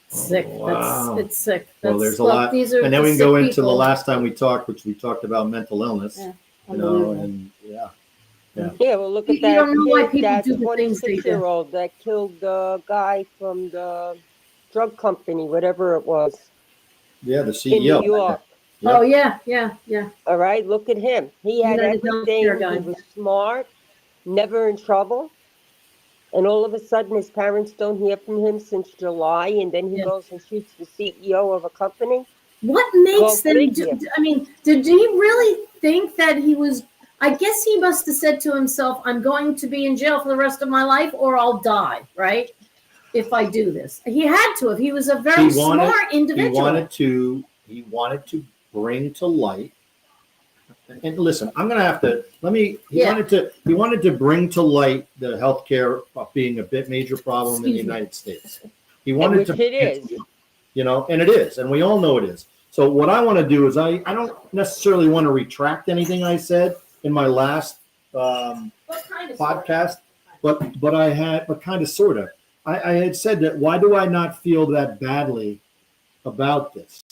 Sick. Wow. It's sick. Well, there's a lot. These are And then the we can go sick into the people. last time we talked, which we talked about mental illness. Yeah. You know, Unbelievable. and yeah. Yeah, well, look at You that don't know why kid, people that do the things they do. 26-year-old that killed the guy from the drug company, whatever it was, Yeah, the in CEO. New York. Yep. Oh yeah. All right, look at him. He had United everything. Healthcare guy. He was smart, never in trouble. And all of a sudden, his parents don't hear from him since July, and then he Yeah. goes and shoots the CEO of a company. What makes Well, them thank do, you. I mean, did he really think that he was, I guess he must have said to himself, I'm going to be in jail for the rest of my life or I'll die, right? If I do this. He had to have. He was a very He wanted- smart individual. He wanted to bring to light. And listen, I'm gonna have to Yeah. he wanted to bring to light the healthcare being a bit major problem in the Excuse me. United States. He wanted Which to it is. You know, and it is, and we all know it is. So what I want to do is I don't necessarily want to retract anything I said in my last What kind of podcast, but kind of sort of. I had said that, why do I not feel that badly about this,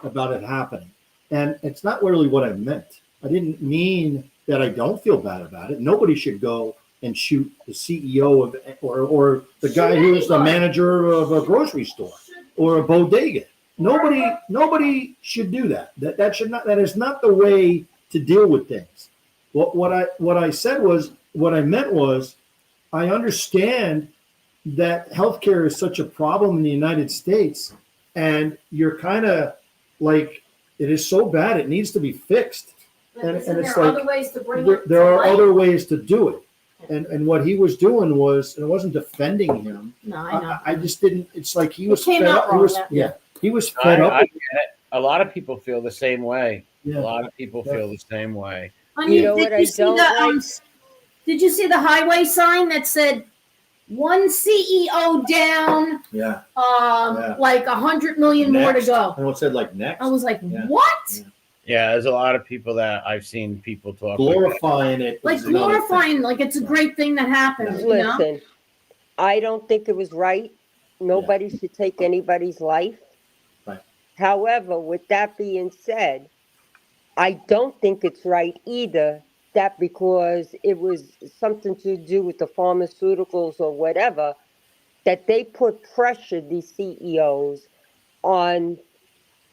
about it happening? And it's not really what I meant. I didn't mean that I don't feel bad about it. Nobody should go and shoot the CEO of, or the guy who is the manager of a grocery store or a bodega. Nobody should do that. That is not the way to deal with things. What I meant was, I understand that healthcare is such a problem in the United States, and you're kind of like, it is so bad, it needs to be fixed. And Isn't it's there like, other ways to bring it there to are light? other ways to do it. And what he was doing was, and I wasn't defending him. No, I know. I just didn't. It's like he was came fed out up. wrong, He was, that- yeah, he was fed up. I get it. A lot of people feel the same way. A Yeah. lot of people Yeah. feel the same way. Honey, You know what I don't like? Did you see the highway sign that said one CEO down, Yeah. like 100 million more to Next. go? And it said like next. I was like, Yeah. what? Yeah. Yeah, there's a lot of people that I've seen people talk like that. Glorifying it. Like is another thing. glorifying, like it's a great thing that happened, you know? Listen, I don't think it was right. Nobody should take anybody's life. Right. However, with that being said, I don't think it's right either that because it was something to do with the pharmaceuticals or whatever, that they put pressure, these CEOs, on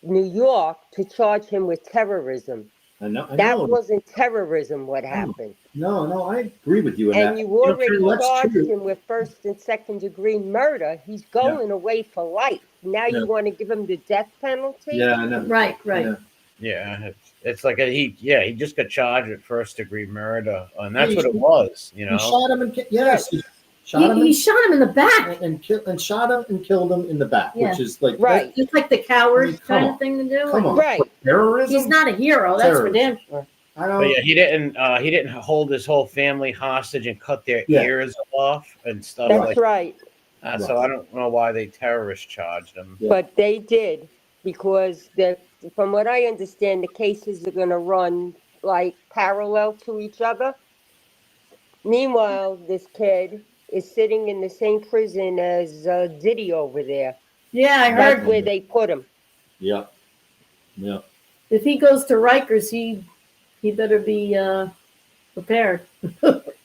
New York to charge him with terrorism. I know. That wasn't terrorism what know. happened. No, I agree with you in And that. you already that's charged true. him with first and second degree murder. He's going away for life. Now Yeah. you want to give him the death penalty? Yeah, I know. Right. Yeah. Yeah, it's like he just got charged with first degree murder, and that's Yeah, what it was. You He know, shot him and yes, he shot him He shot him in the back. and shot him and killed him in the back, Yeah. which is like Right. It's like the coward I mean, come kind on. of thing to do. Come on, Right. terrorism. He's not a hero. That's for damn sure. I but don't. yeah, he didn't hold his whole family hostage and cut their Yeah. ears off and stuff That's like right. that. So I don't know why they terrorist charged him. Yeah. But they did because from what I understand, the cases are going to run like parallel to each other. Meanwhile, this kid is sitting in the same prison as Diddy over there. Yeah, I That's heard where they put him. Yeah. Yeah. if he goes to Rikers, he better be prepared.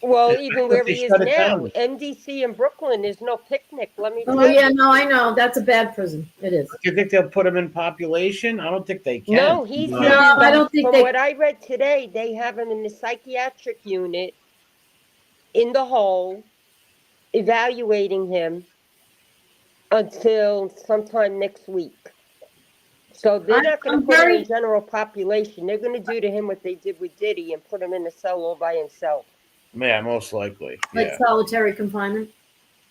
Well, Yeah, even I where thought they he is shut it now, down. MDC in Brooklyn is no picnic. Let me tell Oh yeah, you. no, I know. That's a bad prison. It is. Do you think they'll put him in population? I don't think they can. No, he's No. No, I don't think from they. what I read today, they have him in the psychiatric unit in the hole, evaluating him until sometime next week. So they're not going I'm to put him very- in general population. They're going to do to him what they did with Diddy and put him in a cell all by himself. Yeah, most likely. Like Yeah. solitary confinement.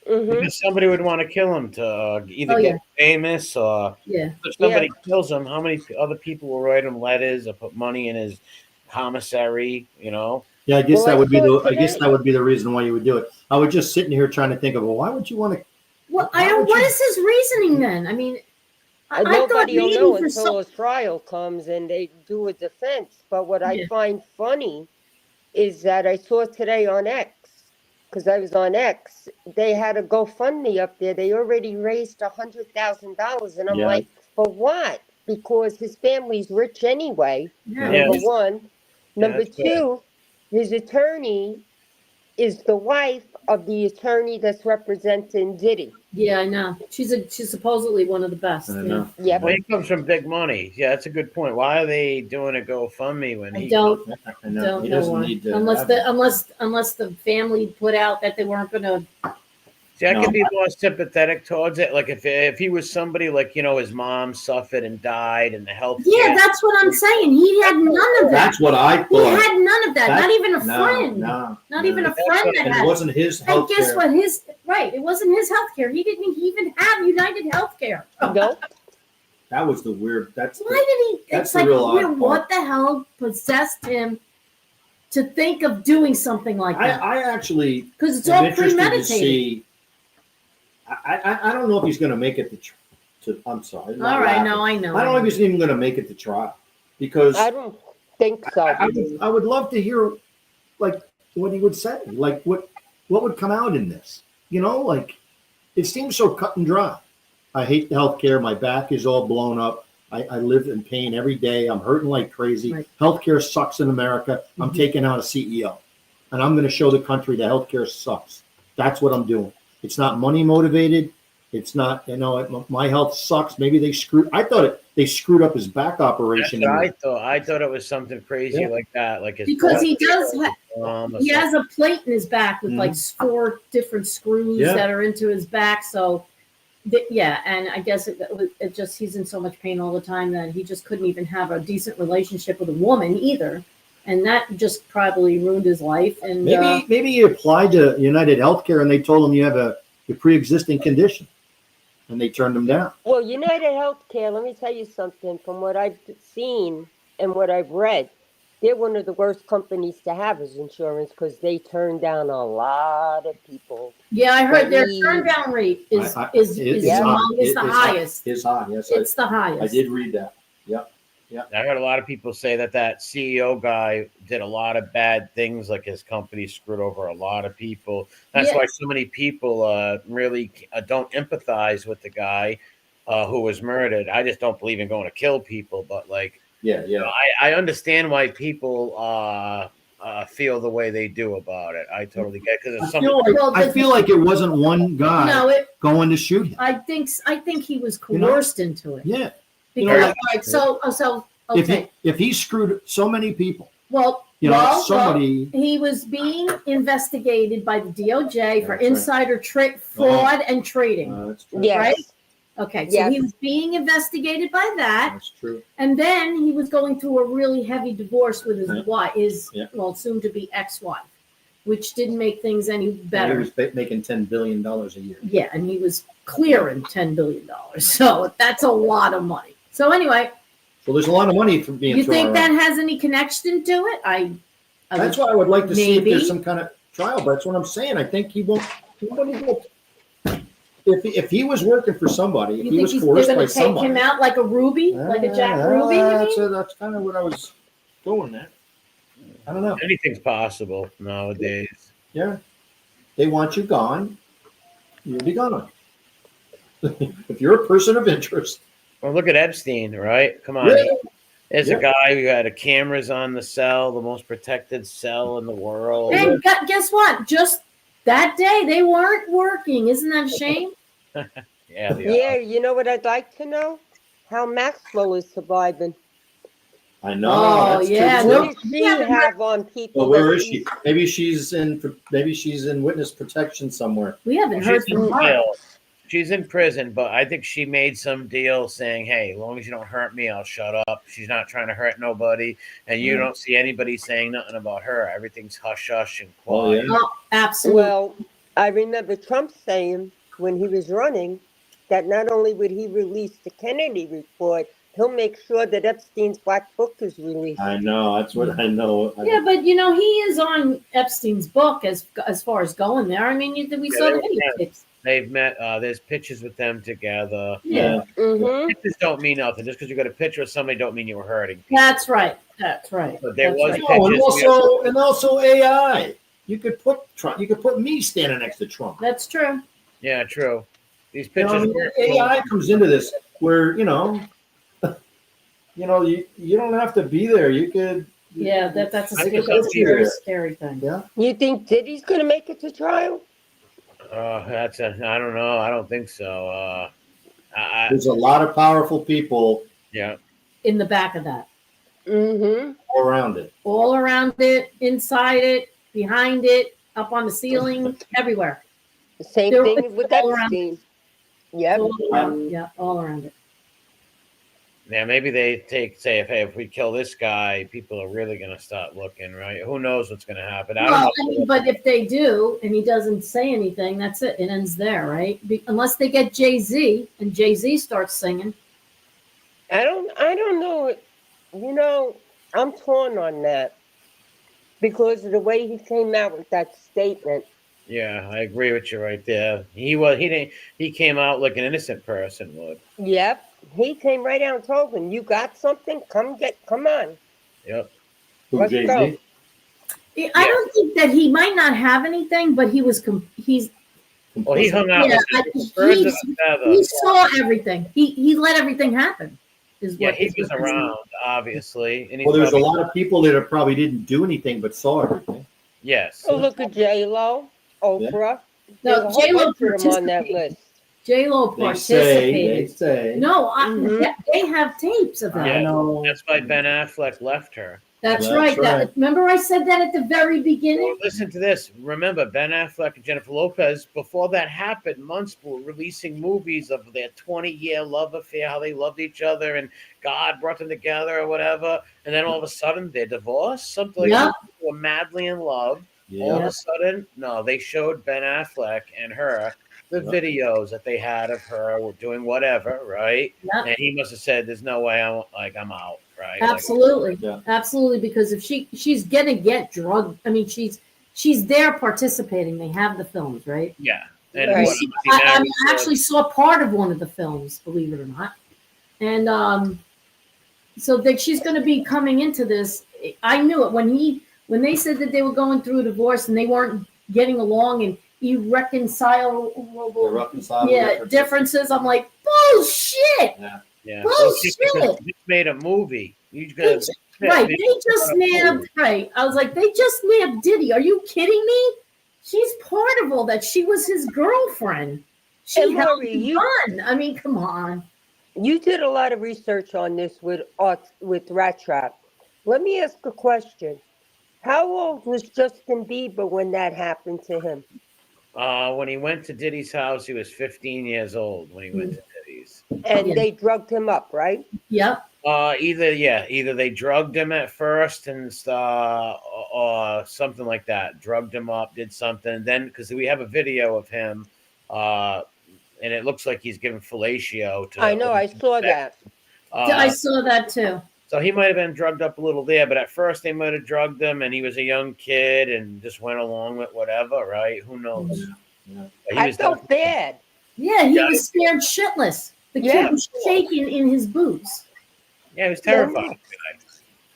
Hmm. Because somebody would want to kill him to either Oh, get yeah. famous or Yeah. if somebody kills him, how many other people will write him letters or put money in his commissary, you know? Yeah, I guess Well, that I would be saw the. I guess today- that would be the reason why you would do it. I was just sitting here trying to think of, well, why would you want to? Well, Why would what you- is his reasoning then? I mean, I thought Nobody will maybe know for until a trial comes and they do a defense. But what I Yeah. find funny is that I saw today on X, because I was on X, they had a GoFundMe up there. They already raised $100,000, and I'm Yeah. like, for what? Because his family's rich anyway. Yeah. Yeah. Number one. Number that's good. two, his attorney is the wife of the attorney that's representing Diddy. Yeah, I know. She's supposedly one of the best. I yeah. know. Yep. Well, he comes from big money. Yeah, that's a good point. Why are they doing a GoFundMe when I he don't I know. don't He know doesn't why. need to. Unless have the it. unless the family put out that they weren't going to. See, I No. could be more sympathetic towards it. Like if he was somebody like his mom suffered and died and the health. Yeah, that's what I'm saying. He had none of that. That's what I He thought. had none of that. That- Not even a No, friend. no, Not no. even a That's friend what- that And had. it wasn't his And health guess care. what? It wasn't his health care. He didn't even have United Healthcare. Nope. That was the weird. That's Why the, did he? That's It's the like, real odd what the hell possessed him to think of doing something like that? I actually Because it's am all interested to premeditated. see. I don't know if he's going to make it to. I'm sorry. I'm not All right, laughing. no, I know. I don't know if he's even going to make it to trial because I don't think so. I would love to hear like what he would say, like what would come out in this. You know, like it seems so cut and dry. I hate the healthcare. My back is all blown up. I live in pain every day. I'm hurting like crazy. Right. Healthcare sucks in America. I'm taking out a CEO, and I'm going to show the country that healthcare sucks. That's what I'm doing. It's not money motivated. It's not, my health sucks. Maybe they screwed up his back That's operation. what I thought. I thought it was something crazy Yeah. like that, like his Because he butt does or he has a plate in his back with like Mhm. 4 different screws Yeah. that are into his back. So, and I guess it just he's in so much pain all the time that he just couldn't even have a decent relationship with a woman either, and that just probably ruined his life. And Maybe he applied to United Healthcare and they told him you have a pre-existing condition, and they turned him down. Well, United Healthcare, let me tell you something. From what I've seen and what I've read, they're one of the worst companies to have as insurance because they turn down a lot of people. yeah, I heard their He- turn down rate is I- is it's is high. among is the It's high. highest. It's high. Yes, It's the I highest. did read that. I heard a lot of people say that CEO guy did a lot of bad things, like his company screwed over a lot of people. That's Yeah. why so many people really don't empathize with the guy who was murdered. I just don't believe in going to kill people, but like, Yeah, you know, I understand why people feel the way they do about it. I totally get because I feel like it wasn't one guy No, going to shoot him. I think he was coerced into it. Yeah. Because, like- all right, so okay. If he screwed so many people, Well, somebody. he was being investigated by the DOJ for That's right. insider fraud and trading. That's true. Yes. Right? Okay, so Yes. he was being investigated by that, That's true. and then he was going through a really heavy divorce with his Yeah. wife, soon to be ex-wife, which didn't make things any better. He was making $10 billion a year. Yeah, and he was clearing $10 billion, so that's a lot of money. So anyway, So there's a lot of money from being you thrown think around. that has any connection to it? I That's why I would like to see if Maybe. there's some kind of trial. But that's what I'm saying. I think he won't. If he was working for somebody, if You he think was they're coerced going by to take somebody, him out like a Ruby, like a Jack Ruby? You mean? that's kind of what I was going at. I don't know. anything's possible nowadays. Yeah, they want you gone. You'll be gone. If you're a person of interest, Well, look at Epstein, right? Come on. Yeah. There's Yeah. a guy who had cameras on the cell, the most protected cell in the world. And guess what? Just that day, they weren't working. Isn't that a shame? Yeah, they Yeah, are. you know what I'd like to know? How Maxwell is surviving. I know. Oh, that's yeah, true, no- too. What does she haven't have on people? Well, where that is she? Maybe she's in witness protection somewhere. We haven't heard She's from in her. jail. She's in prison, but I think she made some deal saying, "Hey, as long as you don't hurt me, I'll shut up." She's not trying to hurt nobody, and you Yeah. don't see anybody saying nothing about her. Everything's hush hush and Oh, quiet. yeah. Oh, absolutely. Well, I remember Trump saying when he was running that not only would he release the Kennedy report, he'll make sure that Epstein's black book is released. I know. That's what I know. Yeah, but he is on Epstein's book as far as going there. I mean, we saw they the were video friends. clips. They've met. There's pictures with them together. Yeah, Mm-hmm. Pictures don't mean nothing. Just because you got a picture of somebody, don't mean you were hurting. people. that's right. That's right. But there That's was right. No, pictures. and also AI. You could put Trump. You could put me standing next to Trump. That's true. Yeah, true. These You know, pictures. I mean, weren't AI comes into this where you don't have to be there. You could. Yeah, that's a I think scary, it's very up scary thing. Yeah. You think Diddy's going to make it to trial? I don't know. I don't think so. There's a lot of powerful people Yeah. In the back of that, Mm-hmm. all around it. all around it, inside it, behind it, up on the ceiling, everywhere. The same They're thing with all around. Epstein. Yep. All around, yeah, all around it. Yeah, maybe they say if we kill this guy, people are really going to start looking, right? Who knows what's going to happen? I don't Well, know. I mean, but if they do, and he doesn't say anything, that's it. It ends there, right? Unless they get Jay-Z, and Jay-Z starts singing. I don't know. You know, I'm torn on that because of the way he came out with that statement. Yeah, I agree with you right there. He came out like an innocent person would. Yep. He came right out and told him, "You got something? Come on." Yep. Who, Let's Jay-Z? go. I don't think that he might not have anything, but Well, he hung out Yeah, with birds of a feather. he saw everything. He let everything happen. Yeah, he was around, obviously, and he's Well, there's a probably, lot of people that probably didn't do anything but saw everything. yes. Oh, look at J-Lo, Oprah. There's No, a whole J-Lo bunch of them on that participated. list. J-Lo They say. participated. No, Mhm. they have tapes of that. Yeah, I know. that's why Ben Affleck left her. That's That's right. right. Remember I said that at the very Well, beginning? listen to this. Remember, Ben Affleck and Jennifer Lopez, before that happened, months were releasing movies of their 20-year love affair, how they loved each other and God brought them together or whatever. And then all of a sudden, they're divorced. Something like Yep. they were madly in love. All of Yeah. a sudden, no, they showed Ben Affleck and her the Yeah. videos that they had of her doing whatever, right? Yep. And he must have said, "There's no way I'm out," right? Like, Absolutely. Yeah. Absolutely. Because if she's gonna get drugged, I mean she's there participating. They have the films, right? yeah. And Right. what, I actually saw part of one of the films, believe it or not. And so that she's going to be coming into this. I knew it when they said that they were going through a divorce and they weren't getting along and irreconcilable differences. I'm like, bullshit. yeah. Bullshit. Well, you just made a movie. You got Right. They just nabbed. Right. I was like, they just nabbed Diddy. Are you kidding me? She's part of all that. She was his girlfriend. She And held Lori, the gun. I mean, come on. You did a lot of research on this with Rat Trap. Let me ask a question. How old was Justin Bieber when that happened to him? When he went to Diddy's house, he was 15 years old when he went to Diddy's. And Yeah. they drugged him up, right? Yep. Either they drugged him at first and or something like that. Drugged him up, did something. Then because we have a video of him, and it looks like he's giving fellatio to. I know, I saw that. I saw that too. So he might have been drugged up a little there, but at first they might have drugged him, and he was a young kid and just went along with whatever, right? Who knows? Yeah. But he I was felt bad. Yeah, he was scared shitless. The Yeah. kid was shaking in his boots. Yeah, he was terrified.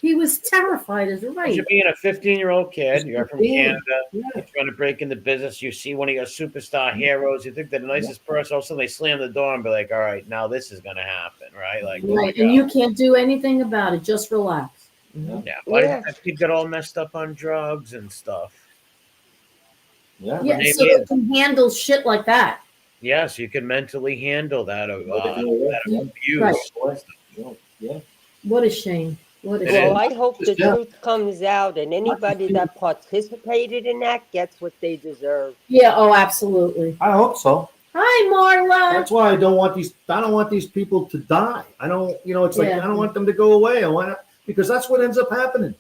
He was terrified as You're right. being a 15-year-old kid. You're from Canada. Yeah. You're trying to break into business. You see one of your superstar heroes. You think they're the nicest person. All of a sudden, they slam the door and be like, "All right, now this is going to happen," right? Like, Right, and you can't do anything about it. Just relax. yeah. Why did that kid get all messed up on drugs and stuff? Yeah. Yeah, Maybe so they can handle shit like that. Yes, you can mentally handle that, that abuse. Right. Yeah. What a shame. What a It shame. Well, I hope the Yeah. truth comes out and anybody that participated in that gets what they deserve. Yeah. Oh, absolutely. I hope so. Hi, Marla. That's why I don't want these people to die. I don't, it's like, Yeah. I don't want them to go away. Because that's what ends up happening.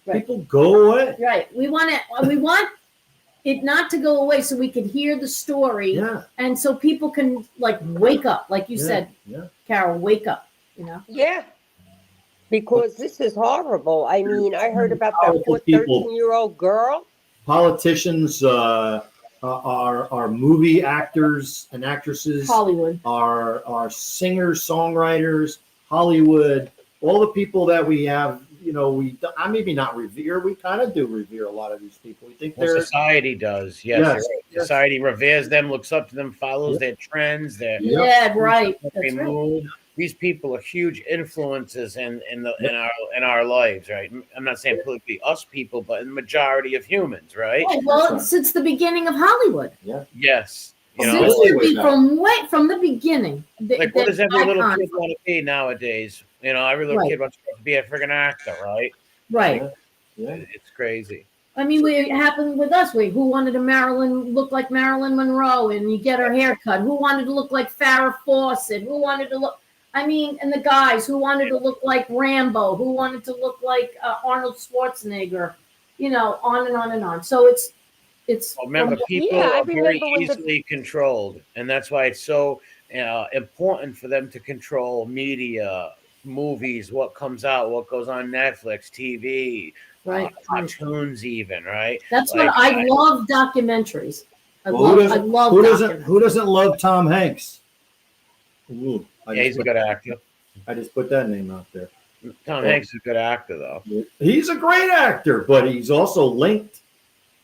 Right. People go away. Right. We want it not to go away so we can hear the story Yeah. and so people can like wake up, like you Yeah. said, Yeah. Carol, wake up. Yeah. Because this is horrible. I mean, I heard about that Powerful poor people. 13-year-old girl. Politicians, are movie actors and actresses, Hollywood. are singers, songwriters, Hollywood, all the people that we have, I maybe not revere. We kind of do revere a lot of these people. We think Well, they're society does. Yes, Yes. you're right. Yes. Society reveres them, looks up to them, follows Yep. their trends, their Yep. Yeah, right. That's every right. move. These people are huge influences in our lives, right? I'm not saying politically us people, but in the majority of humans, right? Right, well, right. since the beginning of Hollywood. Yes. You Since know, the- From the beginning. like what does every little icon. kid want to be nowadays? Every little Right. kid wants to be a friggin' actor, right? Right. Yeah. It's crazy. I mean, it happened with us. Who wanted to look like Marilyn Monroe and you get her hair cut? Who wanted to look like Farrah Fawcett? Who wanted to look, and the guys who wanted to look like Rambo, who wanted to look like Arnold Schwarzenegger, on and on and on. So it's Well, remember, people Yeah, I are very remember when the- easily controlled, and that's why it's so important for them to control media, movies, what comes out, what goes on Netflix, TV, right. cartoons, even, right? That's Like, what I love documentaries. I Well, love who documentaries. doesn't love Tom Hanks? Ooh, Yeah, he's a good actor. I just put that name out there. Tom Hanks is a good actor, though. He's a great actor, but he's also linked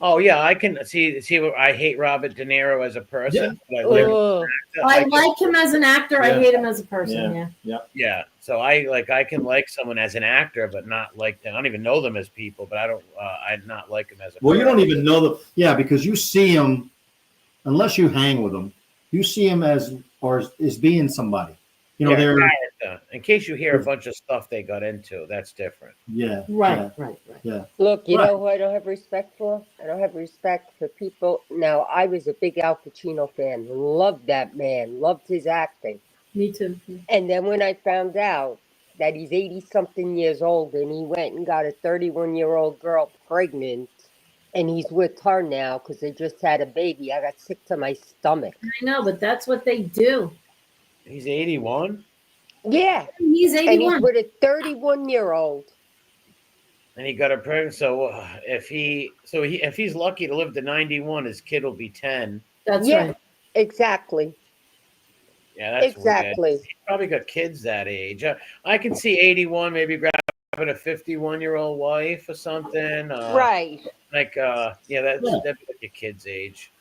Oh yeah, I can see. What I hate Robert De Niro as a person. But I like him as Ugh. an actor. I like him as an actor. I Yeah. hate him as a person. Yeah. Yeah, so I can like someone as an actor, but not like them. I don't even know them as people, but I not like them as a. Well, you person. don't even know them. Yeah, because you see them, unless you hang with them, you see them as being somebody. You know, Yeah, they're character. In case you hear a bunch of stuff they got into, that's different. yeah, Right. yeah, Right. yeah. Look, you Right. know who I don't have respect for? I don't have respect for people. Now, I was a big Al Pacino fan. Loved that man. Loved his acting. Me too. And then when I found out that he's 80 something years old and he went and got a 31-year-old girl pregnant and he's with her now because they just had a baby, I got sick to my stomach. I know, but that's what they do. He's 81, Yeah. He's And he's 81. with a 31-year-old. and he got a pregnant. So if he's lucky to live to 91, his kid will be 10. That's Yeah. right. Exactly. Yeah, that's Exactly. weird. He probably got kids that age. I can see 81, maybe grabbing a 51-year-old wife or something. Right. Yeah, Yeah. that'd be like your kid's age.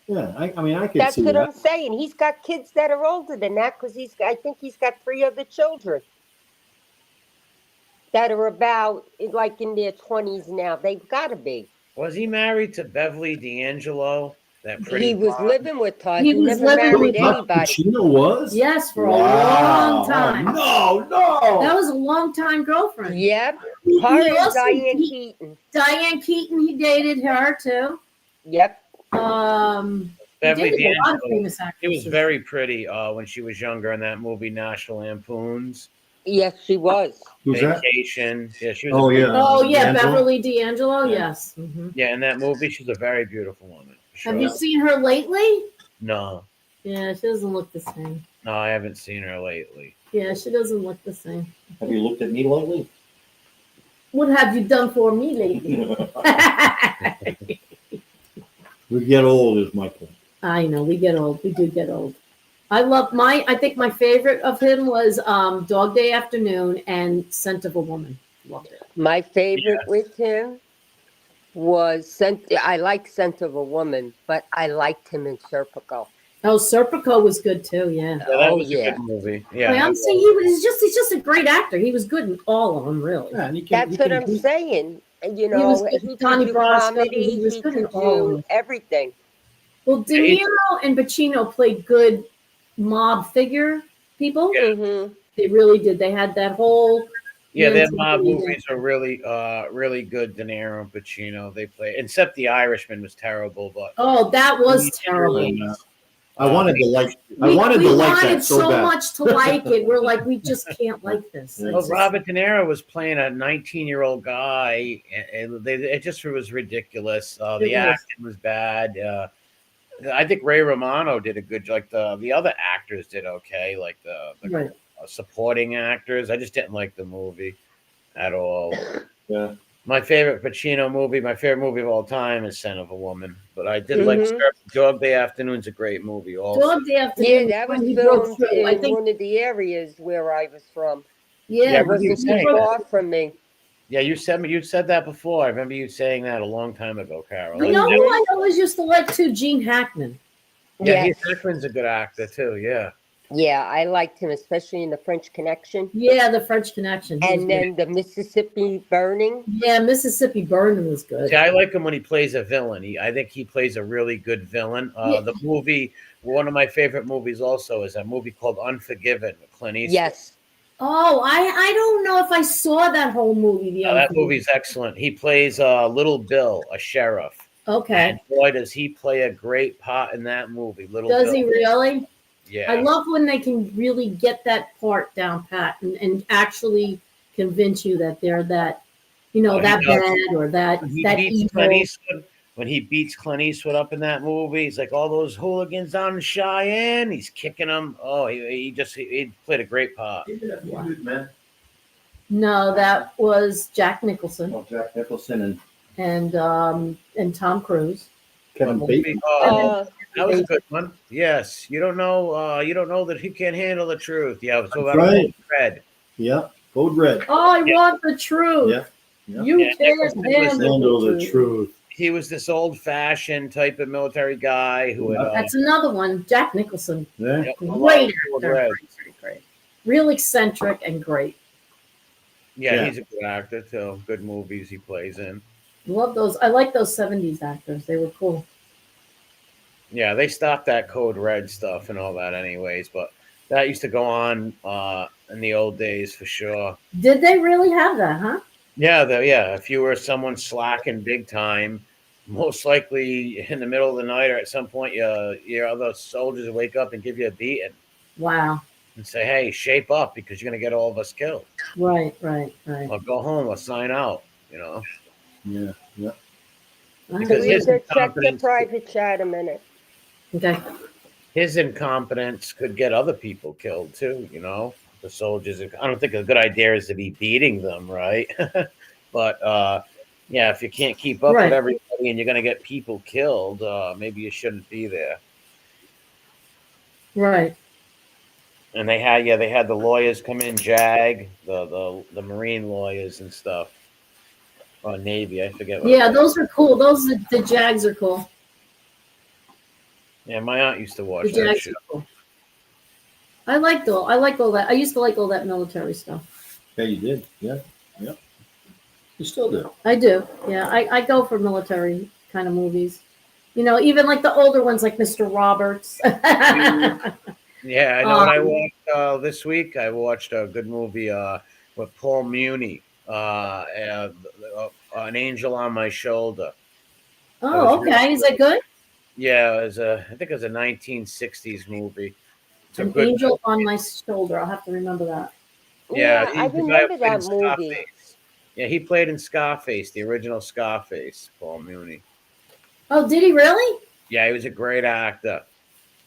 Yeah, I mean, I could That's see what that. I'm saying. He's got kids that are older than that because I think he's got 3 other children that are about like in their 20s now. They've got to be. Was he married to Beverly D'Angelo? That pretty He was blonde? living with her. He He was never living married with Al anybody. Pacino was? Yes, for a Wow. long time. No. That was a long time girlfriend. Yep. He Her and also- Diane he- Keaton. Diane Keaton, he dated her too. Yep. He Beverly dated a lot of D'Angelo. famous She actresses. was very pretty when she was younger in that movie National Lampoons Yes, she was. Who's that? Vacation. Yeah, she was. Oh, yeah. Oh yeah, D'Angelo? Beverly D'Angelo. Yeah. Yes. Mhm. Yeah, in that movie, she's a very beautiful woman. Sure. Have you seen her lately? No, Yeah, she doesn't look the same. I haven't seen her lately. Yeah, she doesn't look the same. Have you looked at me lately? What have you done for me lately? We get old, is my point. I know, we get old. We do get old. I think my favorite of him was Dog Day Afternoon and Scent of a Woman. Loved it. My favorite Yes. with him was I like Scent of a Woman, but I liked him in Serpico. Oh, Serpico was good too, yeah. Yeah, that Oh, was a yeah. good movie. Yeah, Yeah, I'm saying he's just a great actor. He was good in all of them, really. Yeah, and That's what I'm saying. You He was know, good he in could Donnie do Brasco. comedy, He was he good in could all of do them. everything. Well, De Niro and Pacino played good mob figure people. Yeah. Hmm. They really did. They had that whole Yeah, their mentality mob there. movies are really good. De Niro and Pacino, they play. Except The Irishman was terrible, but Oh, that was terrible. I wanted to like. I We wanted that wanted so so bad. much to like it. We're like, we just can't like this. Yeah. It's well, just- Robert De Niro was playing a 19-year-old guy, and it just was ridiculous. It The was. acting was bad. I think Ray Romano did a good. Like the other actors did okay. Like the Right. supporting actors. I just didn't like the movie at all. Yeah. My favorite Pacino movie, my favorite movie of all time is Scent of a Woman. But I did like Mhm. Dog Day Afternoon's a great movie also. Dog Day Yeah, Afternoon. that was when he broke filmed through. I in think, one of the areas where I was from. yeah, Yeah, It what do you wasn't say? too far from me. Yeah, you said that before. I remember you saying that a long time ago, Carol. You know who I always used to like too? Gene Hackman. Yeah, Yes. Heath Jackman's a good actor too. Yeah. Yeah, I liked him, especially in The French Connection. Yeah, The French Connection. He was And good. then The Mississippi Burning. Yeah, Mississippi Burning was good. See, I like him when he plays a villain. I think he plays a really good villain. Yeah. The movie, one of my favorite movies, also is a movie called Unforgiven with Clint Eastwood. Yes. Oh, I don't know if I saw that whole movie. The That other movie's excellent. He plays Little Bill, a sheriff. Okay. And boy, does he play a great part in that movie, Little Does Bill. he really? Yeah. I love when they can really get that part down pat and actually convince you that they're that, Oh, he that does. bad or that When he that beats evil. Clint Eastwood, when he beats Clint Eastwood up in that movie, he's like all those hooligans down in Cheyenne. He's kicking them. Oh, he played a great part. Man. No, that was Jack Nicholson Oh, Jack Nicholson and Tom Cruise. and Kevin What movie? Bacon. Oh, that was a good one. Yes, you don't know that he can't handle the truth. Yeah, so That's about right. Red. Yeah. Code Red. Oh, I want the truth. Yeah. Yeah. You Yeah, can't Nicholson was handle Handle the the truth. truth. he was this old-fashioned type of military guy who would. That's another one. Jack Nicholson. Yeah. Yep, Great Code actor. Red. Great. Real eccentric and great. Yeah, Yeah. he's a good actor too. Good movies he plays in. Love those. I like those 70s actors. They were cool. Yeah, they stopped that Code Red stuff and all that, anyways. But that used to go on in the old days for sure. Did they really have that, huh? Yeah, yeah. If you were someone slacking big time, most likely in the middle of the night or at some point, your other soldiers would wake up and give you a beating Wow. and say, "Hey, shape up because you're gonna get all of us killed. Right. Or go home or sign out." You know, Yeah. Yeah. because his Teresa, check the incompetence, private chat a minute. Okay. his incompetence could get other people killed too. You know, the soldiers. I don't think a good idea is to be beating them, right? But yeah, if you can't keep up Right. with everybody and you're gonna get people killed, maybe you shouldn't be there. Right. And they had the lawyers come in, JAG, the Marine lawyers and stuff, or Navy, I forget. What Yeah, those are cool. The Jags are cool. Yeah, my aunt used to watch The that Jags shit. are cool. I like all that. I used to like all that military stuff. Yeah, you did. Yeah. Yeah. You still do. I do. Yeah, I go for military kind of movies. You know, even like the older ones, like Mr. Roberts. Yeah, I know what I watched this week. I watched a good movie with Paul Muni, An Angel on My Shoulder. Oh, okay. Is that good? Yeah, I think it was a 1960s movie. It's a An good Angel on My Shoulder. I'll have to remember that. Yeah, I he's the guy who remember played that in movie. Scarface. Yeah, he played in Scarface, the original Scarface, Paul Muni. Oh, did he really? Yeah, he was a great actor.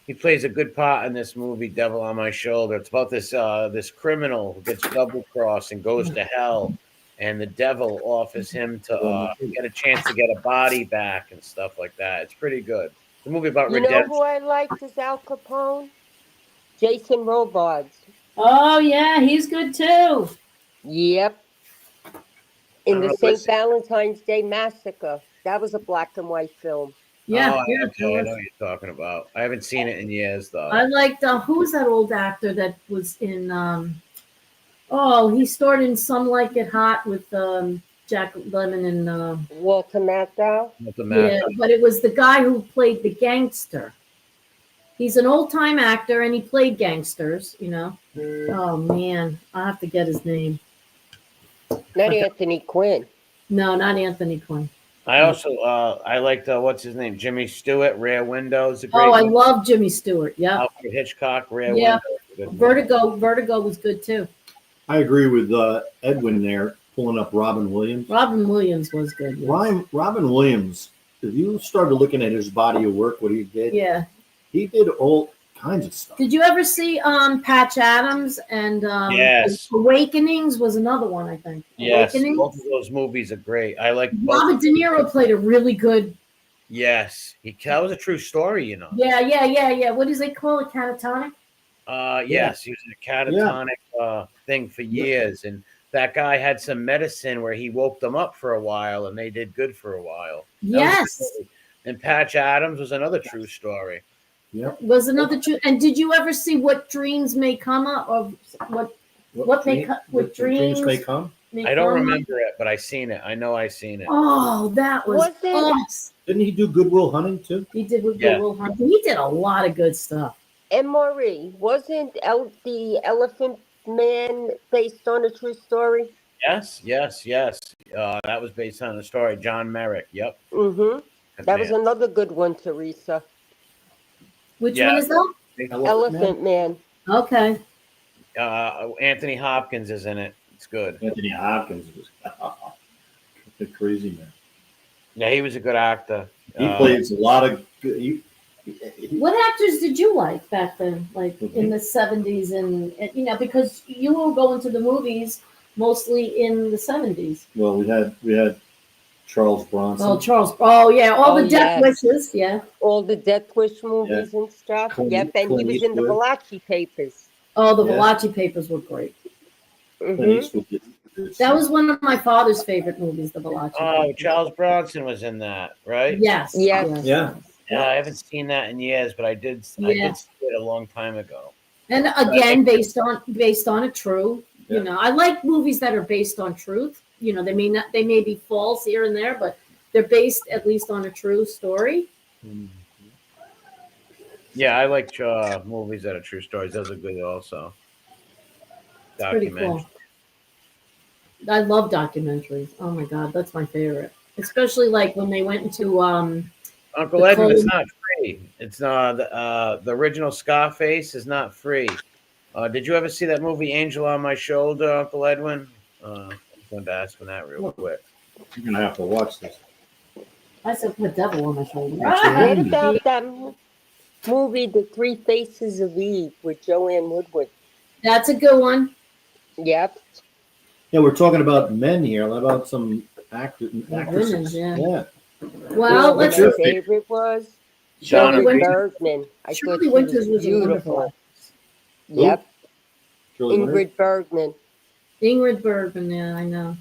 He plays a good part in this movie, Devil on My Shoulder. It's about this criminal who gets double crossed and goes to hell, and the devil offers him to get a chance to get a body back and stuff like that. It's pretty good. It's a movie about You know redemption. who I liked as Al Capone? Jason Robards. Oh, yeah, he's good too. Yep. In I the don't know, St. Valentine's Day Massacre. That was a black and white film. Yeah, Oh, yeah. okay, I know what you're talking about. I haven't seen it in years, though. I liked who's that old actor that was in he starred in Some Like It Hot with Jack Lemmon and Walter Matthau. yeah, but it was the guy who played the gangster. He's an old time actor and he played gangsters, you know. Oh man, I have to get his name. Not Anthony Quinn. No, not Anthony Quinn. I also I liked what's his name, Jimmy Stewart, Rear Windows. Oh, I love Jimmy Stewart. Yeah, Alfred Hitchcock, Rear Yeah. Windows. Vertigo was good too. I agree with Edwin there, pulling up Robin Williams. Robin Williams was good. Yes. Robin Williams, if you started looking at his body of work, what he did, Yeah. he did all kinds of stuff. Did you ever see Patch Adams and Yes. Awakenings was another one, I think. Yes, Awakenings? both of those movies are great. I like both. Robert De Niro played a really good. Yes, that was a true story, you know. Yeah. What does they call it? Catatonic? Yes, he was in a catatonic thing for years, and that guy had some medicine where he woke them up for a while, and they did good for a while. Yes. And Patch Adams was another true story. Yep. Was another true. And did you ever see What Dreams May Come Up? Or what dreams may come? I don't remember it, but I seen it. I know I seen it. Oh, that was awesome. Didn't he do Goodwill Hunting too? He did with Will Hunting. He did a lot of good stuff. And Marie, wasn't the Elephant Man based on a true story? Yes. That was based on a story. John Merrick. Yep. Mm-hmm. That was another good one, Teresa. Which one is that? Elephant Man. Okay. Anthony Hopkins is in it. It's good. Anthony Hopkins was a crazy man. Yeah, he was a good actor. He plays a lot of good. What actors did you like back then, like in the 70s? And you know, because you were going to the movies mostly in the 70s. Well, we had Charles Bronson. Oh, Charles. Oh, yeah. All the Death Wishes. Yeah. All the Death Wish movies and stuff. Yep. And he was in the Valachi Papers. Oh, the Valachi Papers were great. Clint Eastwood did That was one of my father's favorite movies, The Balachi. Oh, Charles Bronson was in that, right? Yes. Yes. Yeah. Yeah, I haven't seen that in years, but I did. I Yeah. did see it a long time ago. And again, based on a true. Yeah. You know, I like movies that are based on truth. You know, they may be false here and there, but they're based at least on a true story. Yeah, I like movies that are true stories. Those are good, also. Pretty Documentaries. cool. I love documentaries. Oh my god, that's my favorite. Especially like when they went into Uncle Edmund, it's not free. It's not the original Scarface is not free. Did you ever see that movie Angel on My Shoulder, Uncle Edwin? I just wanted to ask for that real quick. You're gonna have to watch this. I said put devil on my shoulder. What about that movie, The Three Faces of Eve, with Joanne Woodward? That's a good one. Yep. Yeah, we're talking about men here. What about some actresses? Women, Yeah. Well, What's let's your My favorite was Shirley Ingrid Winters. Bergman. I thought Shirley she Winters was was a wonderful beautiful. actress. Yep. Shirley Winters? Ingrid Bergman. Ingrid Bergman, yeah, I know.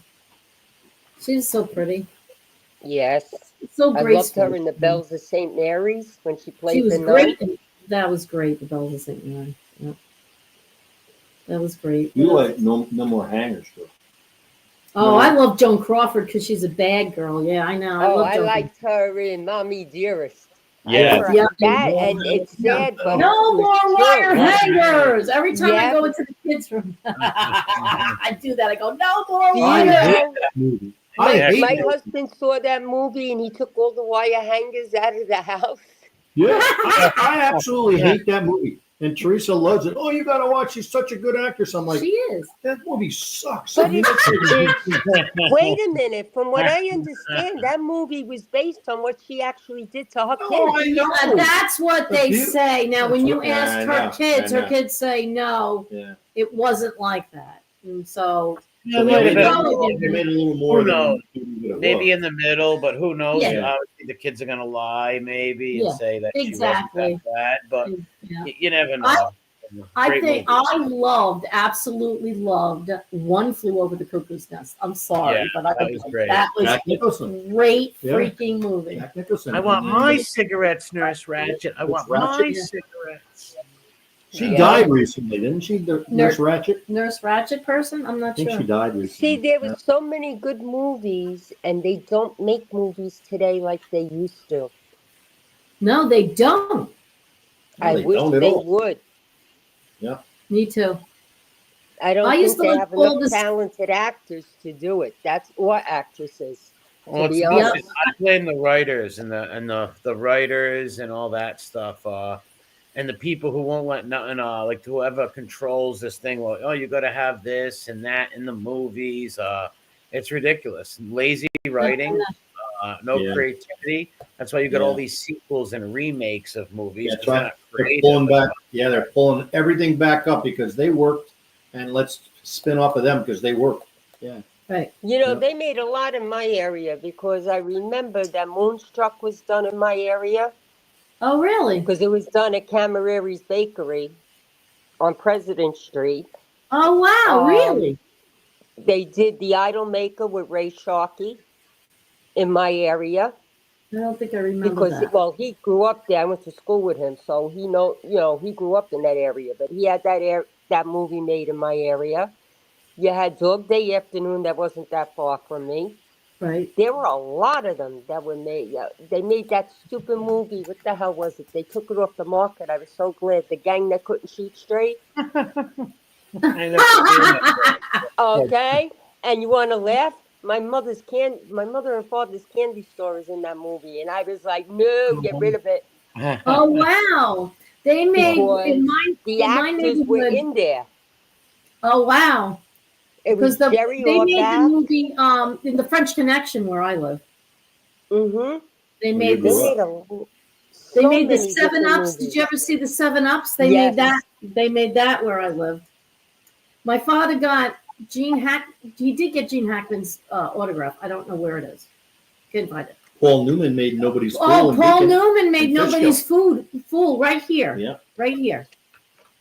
She's so pretty. Yes. So I loved graceful. her in The Bells of St. Mary's when she played She was the nun. great. That was great. The Bells of St. Mary. Yep. That was great. You like no more hangers, though. Oh, I love Joan Crawford because she's a bad girl. Yeah, I know. Oh, love I Joan liked her in Mommy Dearest. Yeah. I Yeah. that, and it's sad, but No it was more true. wire hangers. Every time I Yep. go into the kids' room, I do that. I go, no more Do you I wire. hate know, that movie. my, I hate my it. husband saw that movie and he took all the wire hangers out of the house. Yeah, I absolutely hate that movie. And Teresa loves it. Oh, you got to watch. She's such a good actress. I'm like, She is. that movie sucks. But I mean, Wait a minute. From what I understand, that movie was based on what she actually did to her oh, I kids. know. That's what they you- say. Now, when you Yeah, ask I her know, kids, I her know. kids say no, Yeah. it wasn't like that. And so, So might they, made have it, been. they made it a little more Who knows? than Maybe in the middle, but who knows? Yeah. Obviously, the kids are going to lie, maybe, Yeah, and say that exactly. she wasn't that bad. But yeah. you never know. I Great think movie. absolutely loved One Flew Over the Cuckoo's Nest. I'm sorry, Yeah, but I that was great. That was Jack a Nicholson. great Yeah. freaking movie. Jack Nicholson. I want my cigarettes, Nurse Ratchet. I want my Ratchet? cigarettes. She Yeah. died recently, didn't she? Nurse Ratchet. Nurse Ratchet person? I'm I not think sure. she died recently. See, there were so many good movies, and they don't make movies today like they used to. No, they don't. I they wish don't at they all. would. Me too. I don't I used think to they look have all enough this- talented actors to do it. That's or actresses. Well, To be it's, honest. I blame the writers and the writers and all that stuff. And the people who won't let nothing, like whoever controls this thing, well, oh, you got to have this and that in the movies. It's ridiculous. Lazy writing, no Yeah. creativity. That's why you got Yeah. all these sequels and remakes of movies. That's 'cause they're right. not They're creative. pulling back. Yeah, they're pulling everything back up because they worked, and let's spin off of them because they worked. Yeah. Right. You know, Yeah. they made a lot in my area because I remember that Moonstruck was done in my area Oh, really? because it was done at Camareri's Bakery on President Street. Oh, wow. Really? They did The Idol Maker with Ray Sharkey in my area I don't think I remember because, that. well, he grew up there. I went to school with him, so he grew up in that area. But he had that movie made in my area. You had Dog Day Afternoon that wasn't that far from me. Right. There were a lot of them that were made. They made that stupid movie. What the hell was it? They took it off the market. I was so glad. The Gang That Couldn't Shoot Straight. I never seen that. Okay, and you want to laugh? My mother and father's candy store is in that movie, and I was like, no, get rid of it. Oh, wow. They made Because the in my actors were neighborhood. in there. Oh, wow. It was Because Jerry they made the Orbach. movie in the French Connection where I live. Mm-hmm. They Where made you They grew this. up. They so made the many 7 different Ups. Did movies. you ever see the 7 Ups? They Yes. made that. They made that where I lived. My father got he did get Gene Hackman's autograph. I don't know where it is. Couldn't find it. Paul Newman made Nobody's Fool. Oh, in Paul Beacon. Newman made and Nobody's Fool right here. Yeah. Right here.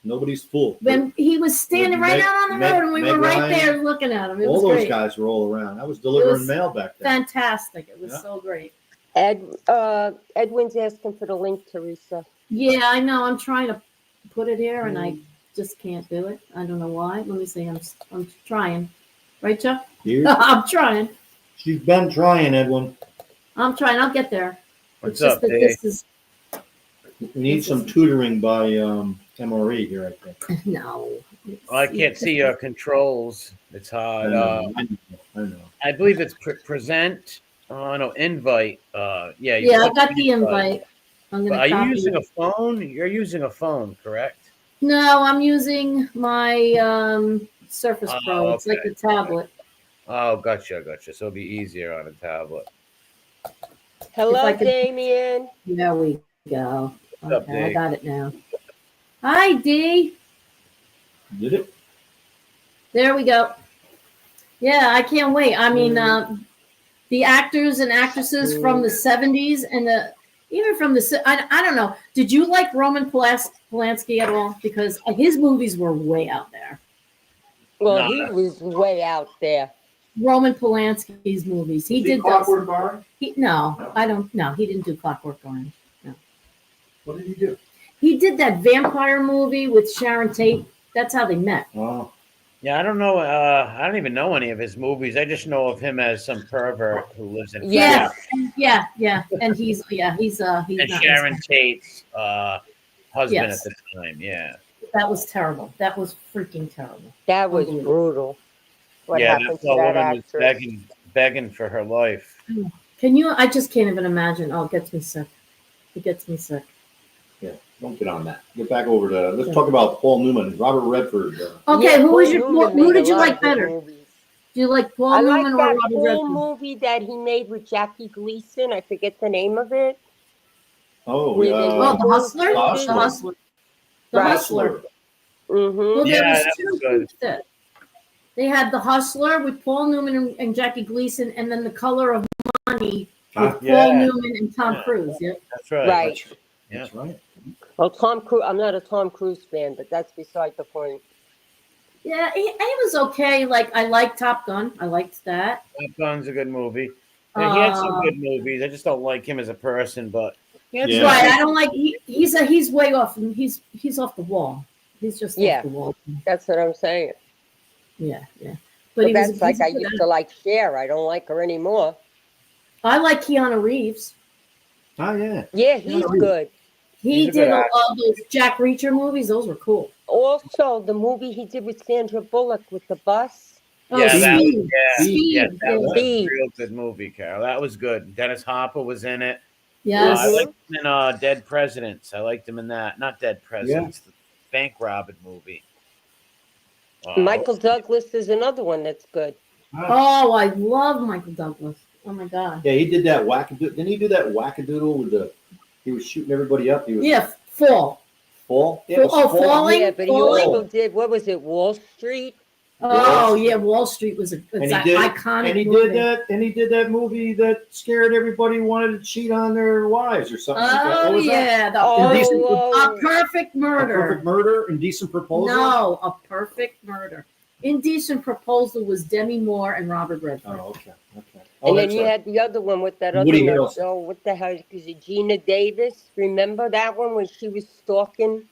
Nobody's fool. When he was standing right out on the road, and we Meg were right Ryan, there looking at him. It All was those great. guys were all around. I was delivering was mail back then. Fantastic. It was Yeah. so great. Edwin's asking for the link, Teresa. Yeah, I know. I'm trying to put it here, and I just can't do it. I don't know why. Let me see. I'm trying. Right, Chuck? Here, I'm trying. she's been trying, Edwin. I'm trying. I'll get there. What's It's just up, that Dave? this is We need some tutoring by MRE here, I think. no. Well, I can't see your controls. It's I hard. know. I know. I believe it's present. Oh no, invite. Yeah. Yeah, I got the invite. I'm But gonna. are you copy using it. a phone? You're using a phone, correct? No, I'm using my Surface Oh, Pro. It's like okay. a tablet. Oh, gotcha. So it'll be easier on a tablet. Hello, I could- Damien. There we go. What's up, Okay, I Dave? got it now. Hi, D. Did it? There we go. Yeah, I can't wait. I mean, the actors and actresses from the 70s and even from the I don't know. Did you like Roman Polanski at all? Because his movies were way out there. Well, No. he was way out there. Roman Polanski's movies. He did those. Clockwork Orange? No, I don't. No, he didn't do Clockwork Orange. What did he do? He did that vampire movie with Sharon Tate. That's how they met. Oh, Yeah, I don't know. I don't even know any of his movies. I just know of him as some pervert who lives in Yeah. Yeah. And he's he's and not Sharon Tate's husband Yes. at the time. Yeah. That was terrible. That was freaking terrible. That was Unbelievable. brutal. What Yeah, happened that to poor that woman was actress? begging for her life. Can you? I just can't even imagine. Oh, it gets me sick. It gets me sick. yeah. Don't get on that. Get back over to. Let's talk about Paul Newman, Robert Redford. Okay, Yeah, who was Paul your? Newman Who made did a you lot like of good better? movies. Do you like Paul I Newman like or that Robert full Redford? movie that he made with Jackie Gleason. I forget the name of it. Oh, Where they Oh, were The Hustler. both Hustler. The Hustler. The Right. Hustler. Mm-hmm. Well, there Yeah, was that two was good. groups that they had The Hustler with Paul Newman and Jackie Gleason, and then The Color of Money with Paul Yeah. Newman and Tom Yeah. Cruise. Yeah. That's right. Right. That's right. Well, Tom Cruise. I'm not a Tom Cruise fan, but that's beside the point. Yeah, he was okay. Like I liked Top Gun. I liked that. Top Gun's a good movie. Yeah, he had some Uh, good movies. I just don't like him as a person, but he had Yeah. some- Right. I don't like. He's way off. He's off the wall. He's just Yeah. off the wall. That's what I'm saying. Yeah. But he was- that's like he's a I good used actor. to like Cher. I don't like her anymore. I like Keanu Reeves. Oh, yeah. Yeah, he's Reeves. good. He He's a good did actor. all those Jack Reacher movies. Those were cool. Also, the movie he did with Sandra Bullock with the bus. Oh, Yeah, that was- Speed. yeah, Speed. yeah, that was Speed. a real good movie, Carol. That was good. Dennis Hopper was in it. Yes. I liked him in Dead Presidents. I liked him in that. Not Dead Presidents, the bank robbing movie. Michael Douglas is another one that's good. Oh, I love Michael Douglas. Oh my God. Yeah, he did that wackadoodle. Didn't he do that wackadoodle with the? He was shooting everybody up. He was Yeah, Fall. fall. Yeah, it was Oh, fall. Falling? Yeah, but he Falling? also did, what was it, Wall Street? Oh yeah, Wall Street was And it's he an did. iconic And he movie. did that. And he did that movie that scared everybody who wanted to cheat on their wives or something like that. What Oh was that? yeah, Indecent- a perfect A murder. Perfect Murder, Indecent Proposal. No, a perfect murder. Indecent Proposal was Demi Moore and Robert Redford. Oh, okay. Okay. Oh, And then that's you right. had the other one with that other Woody nut Harrelson. show. What the hell is it? Gina Davis. Remember that one when she was stalking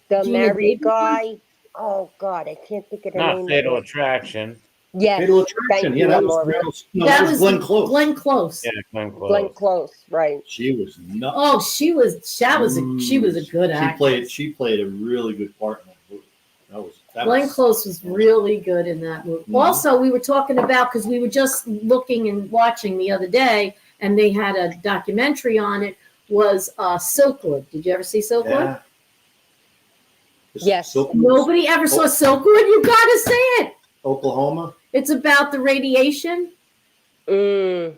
the Gina married Davis? guy? Oh God, I can't think of the Not name Fatal of it. Attraction. Yes, Fatal thank Attraction. you, Yeah, that was, Amore. that was Glenn Close. Glenn Close. Yeah, Glenn Close. Glenn Close, right? She was nuts. Oh, she was a good actress. She played a really good part in that movie. Glenn was Close was really good in that movie. Mhm. Also, we were talking about because we were just looking and watching the other day, and they had a documentary on it. Was Silkwood? Did you ever see Silkwood? Yeah. Yes. Nobody ever saw Silkwood. You got to see it. Oklahoma. It's about the radiation. Mm.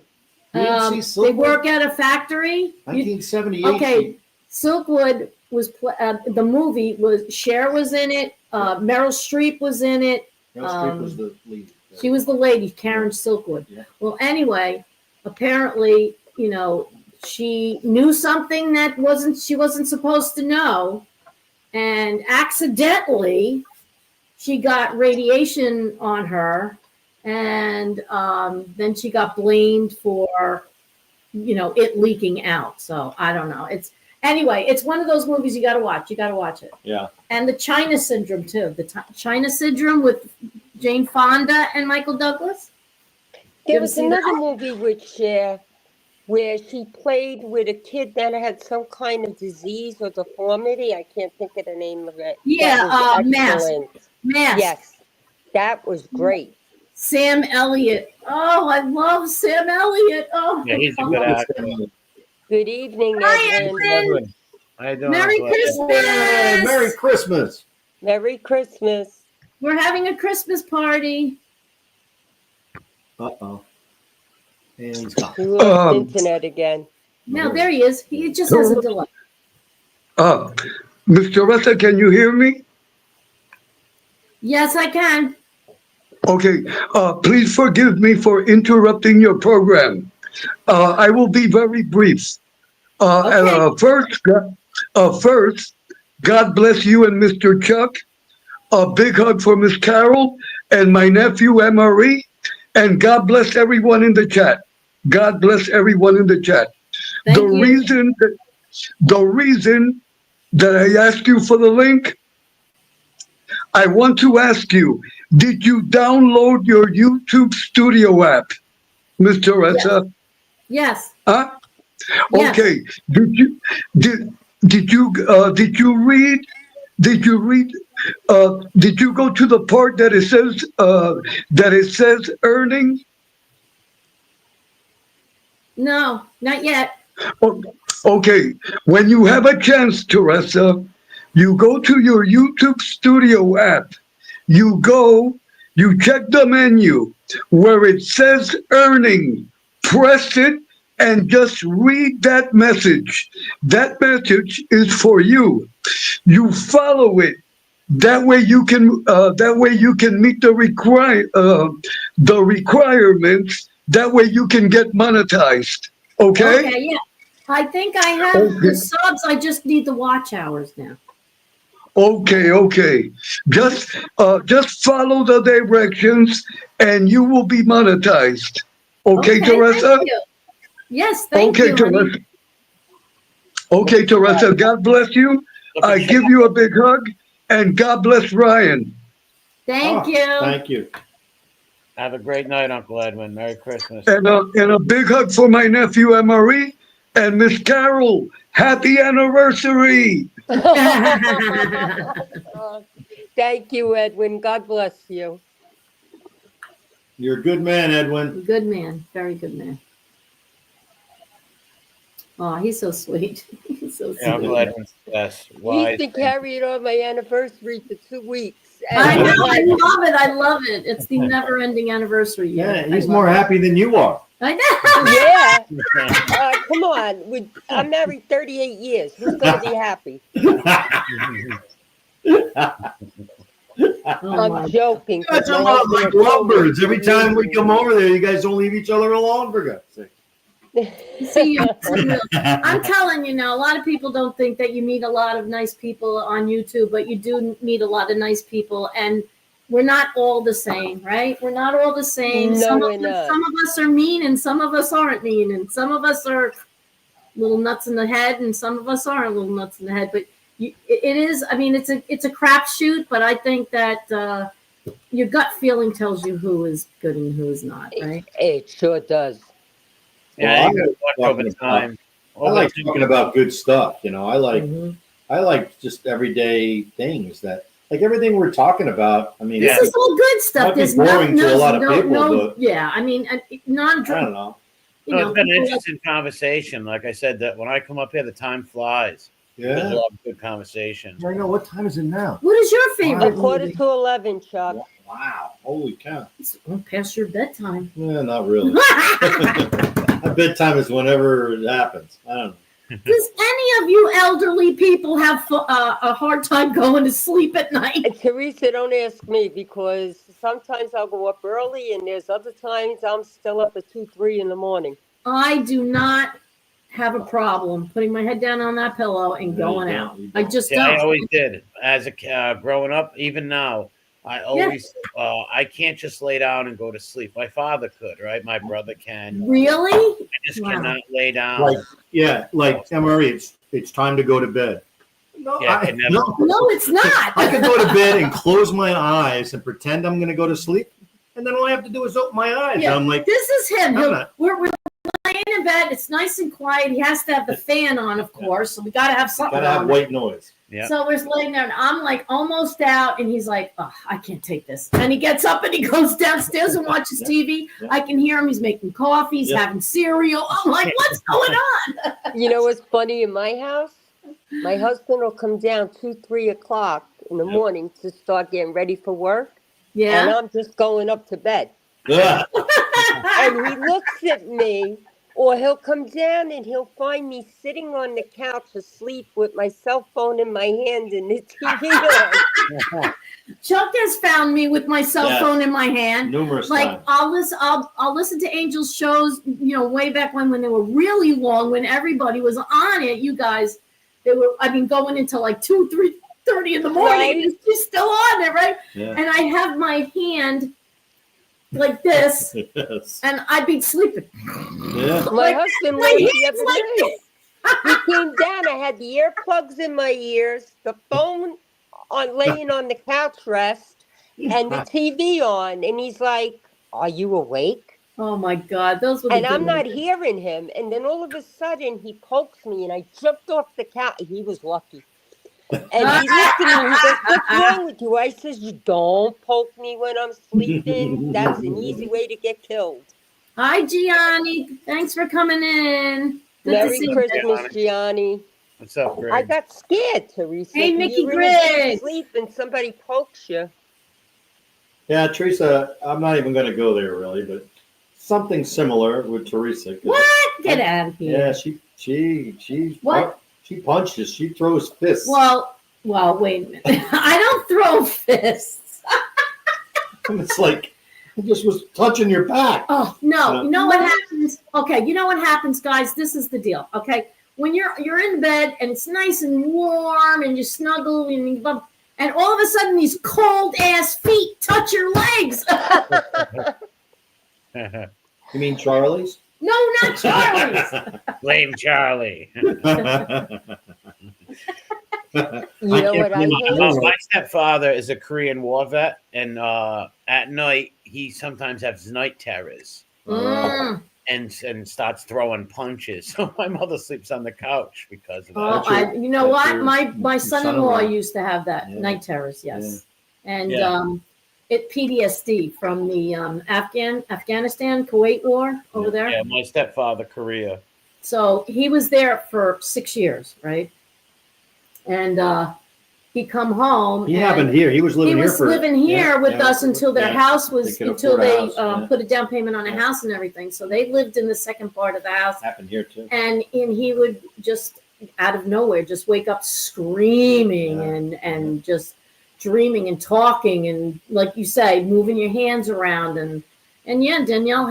You didn't see They Silkwood? work at a factory. 1978. Okay, Silkwood was the movie was Cher was in it. Meryl Streep was in it. Meryl Streep was the lead. She was the lady, Karen Silkwood. Yeah. Well, anyway, apparently, she knew something that she wasn't supposed to know, and accidentally she got radiation on her, and then she got blamed for, it leaking out. So I don't know. It's one of those movies you got to watch. You got to watch it. Yeah. And the China Syndrome too. The China Syndrome with Jane Fonda and Michael Douglas. There ever was see another that? movie where she played with a kid that had some kind of disease or deformity. I can't think of the name of it. Yeah, That was Mask. excellent. Mask. Yes, that was great. Sam Elliott. Oh, I love Sam Elliott. Oh, Yeah, he's a good actor. Good evening, Hi, Edwin. Edwin. How you doing? Merry Uncle Christmas. Hey, Merry Christmas. Merry Christmas. We're having a Christmas party. Uh-oh. And he's gone. We lost internet again. No, there he is. He just has a delay. Mr. Ressa, can you hear me? Yes, I can. Okay. Please forgive me for interrupting your program. I will be very brief. First, God bless you and Mr. Chuck. A big hug for Miss Carol and my nephew MRE. And God bless everyone in the chat. God bless everyone in the chat. Thank The you. reason that I asked you for the link, I want to ask you, did you download your YouTube Studio app, Mr. Ressa? Yes. Huh? Yes. Okay. Did you go to the part that it says earning? No, not yet. Okay, when you have a chance, Teresa, you go to your YouTube Studio app. You check the menu where it says earning. Press it and just read that message. That message is for you. You follow it. That way you can meet the requirements. That way you can get monetized. Okay? Okay, yeah. I think I have the subs. I just need the watch hours now. Okay. Just follow the directions and you will be monetized. Okay, Teresa? Thank you. Yes, thank you. Teresa. Okay, Teresa, God bless you. I give you a big hug and God bless Ryan. Thank you. Thank you. Have a great night, Uncle Edwin. Merry Christmas. And a big hug for my nephew MRE and Miss Carol. Happy anniversary. Thank you, Edwin. God bless you. You're a good man, Edwin. Good man. Very good man. Oh, he's so sweet. He's so sweet. Yeah, Uncle Edwin's the best. He's Wise. been carried on my anniversary for 2 weeks. I know. I love it. I love it. It's the never-ending anniversary. Yeah, he's more happy than you are. I know. Yeah. Come on. I'm married 38 years. Who's going to be happy? I'm joking. That's a lot like lovebirds. Every time we come over there, you guys don't leave each other alone, for God's sake. See, I'm telling you now, a lot of people don't think that you meet a lot of nice people on YouTube, but you do meet a lot of nice people, and we're not all the same, right? We're not all the same. No, some we're of not. us are mean, and some of us aren't mean, and some of us are little nuts in the head, and some of us aren't little nuts in the head. But it is. I mean, it's a crapshoot, but I think that your gut feeling tells you who is good and who is not, right? It sure does. Yeah, Well, you got over time. I like talking about good stuff. I like Mhm. I like just everyday things that, like everything we're talking about. I mean, This is all good stuff. Might be There's boring to a lot of people, but- yeah. I mean, I non. don't know. You No, know, it's been an people interesting conversation. Like I said, that when I come up here, the time flies. There's a Yeah. lot of good conversation. I know. What time is it now? what is your favorite A quarter movie? to 11, Chuck. Wow. Holy cow. It's past your bedtime. Yeah, not really. My bedtime is whenever it happens. I don't know. Does any of you elderly people have a hard time going to sleep at night? And Teresa, don't ask me because sometimes I'll go up early and there's other times I'm still up at 2, 3 in the morning. I do not have a problem putting my head down on that pillow and No, you going don't. out. You I don't. just See, I don't. always did as a growing up. Even now, I always I can't just lay down and go to sleep. My father could, right? My brother can. Really? I just Wow. cannot lay down. Like, yeah, like Emery, it's time to go to bed. No, Yeah, it never- No, it's not. I could go to bed and close my eyes and pretend I'm going to go to sleep, and then all I have to do is open my eyes. Yeah, I'm like, this is him. I'm not. We're laying in bed. It's nice and quiet. He has to have the fan on, of course. So we got to have something gotta have on. white noise. Yeah. So we're laying there, and I'm like almost out, and he's like, "Oh, I can't take this." And he gets up and he goes downstairs and watches TV. Yeah. I can hear him. He's making coffee. He's Yeah. having cereal. I'm like, "What's going on?" You know what's funny in my house? My husband will come down 2, 3 o'clock in the morning to start getting ready for work, and Yeah. I'm just going up to bed. Yeah. And he looks at me, or he'll come down and he'll find me sitting on the couch asleep with my cell phone in my hand and the TV on. Chuck has found me with my cell Yes. phone in my hand. Numerous Like times. I'll listen to Angel's shows, way back when they were really long, when everybody was on it. You guys, they were, going into like 2, 3:30 in the morning. Right. And she's still on it, right? Yeah. And I have my hand like this, Yes. and I'd be sleeping. Yeah. My Like, husband my was the hand's other like day. He came down. I had the earplugs in my ears, the phone on laying on the couch rest, and the TV on. And he's like, "Are you awake?" Oh my God, those were the And good I'm not ones. hearing him. And then all of a sudden, he pokes me, and I jumped off the couch. He was lucky. And he looked at me. He goes, "What's wrong with you?" I says, "You don't poke me when I'm sleeping. That's an easy way to get killed." Hi, Gianni. Thanks for coming in. Good to Merry see you. Christmas, Gianni. What's up, Greg? I got scared, Teresa. Hey, 'cause Mickey you were in a deep Griggs. sleep and somebody pokes you. Yeah, Teresa, I'm not even going to go there really, but something similar with Teresa. 'Cause- What? Get out of here. Yeah, she What? She punches. She throws fists. Well, wait a minute. I don't throw fists. It's like I just was touching your back. Oh no! No. You know what happens? Okay, you know what happens, guys. This is the deal. Okay, when you're in bed and it's nice and warm and you snuggle and you bump, and all of a sudden these cold ass feet touch your legs. You mean Charlie's? No, not Charlie's. Blame Charlie. You know what I hate? My stepfather is a Korean War vet, and at night he sometimes has night terrors Mm. and starts throwing punches. So my mother sleeps on the couch because of Oh, that. you know that's what? your My son-in-law son-in-law. used to have that Yeah. night terrors. Yes, and Yeah. it PTSD from the Afghanistan Kuwait war over there. Yeah, my stepfather, Korea. So he was there for 6 years, right? And he come home. He and happened here. He was He living here was for living here yeah, with yeah, us until their yeah. house was They could until afford a they house, yeah. put a down payment on a Yeah. house and everything. So they lived in the second part of the house, Happened here too. and he would just out of nowhere just wake up screaming Yeah. and just dreaming and talking and, like you say, moving your hands around and yeah, Danielle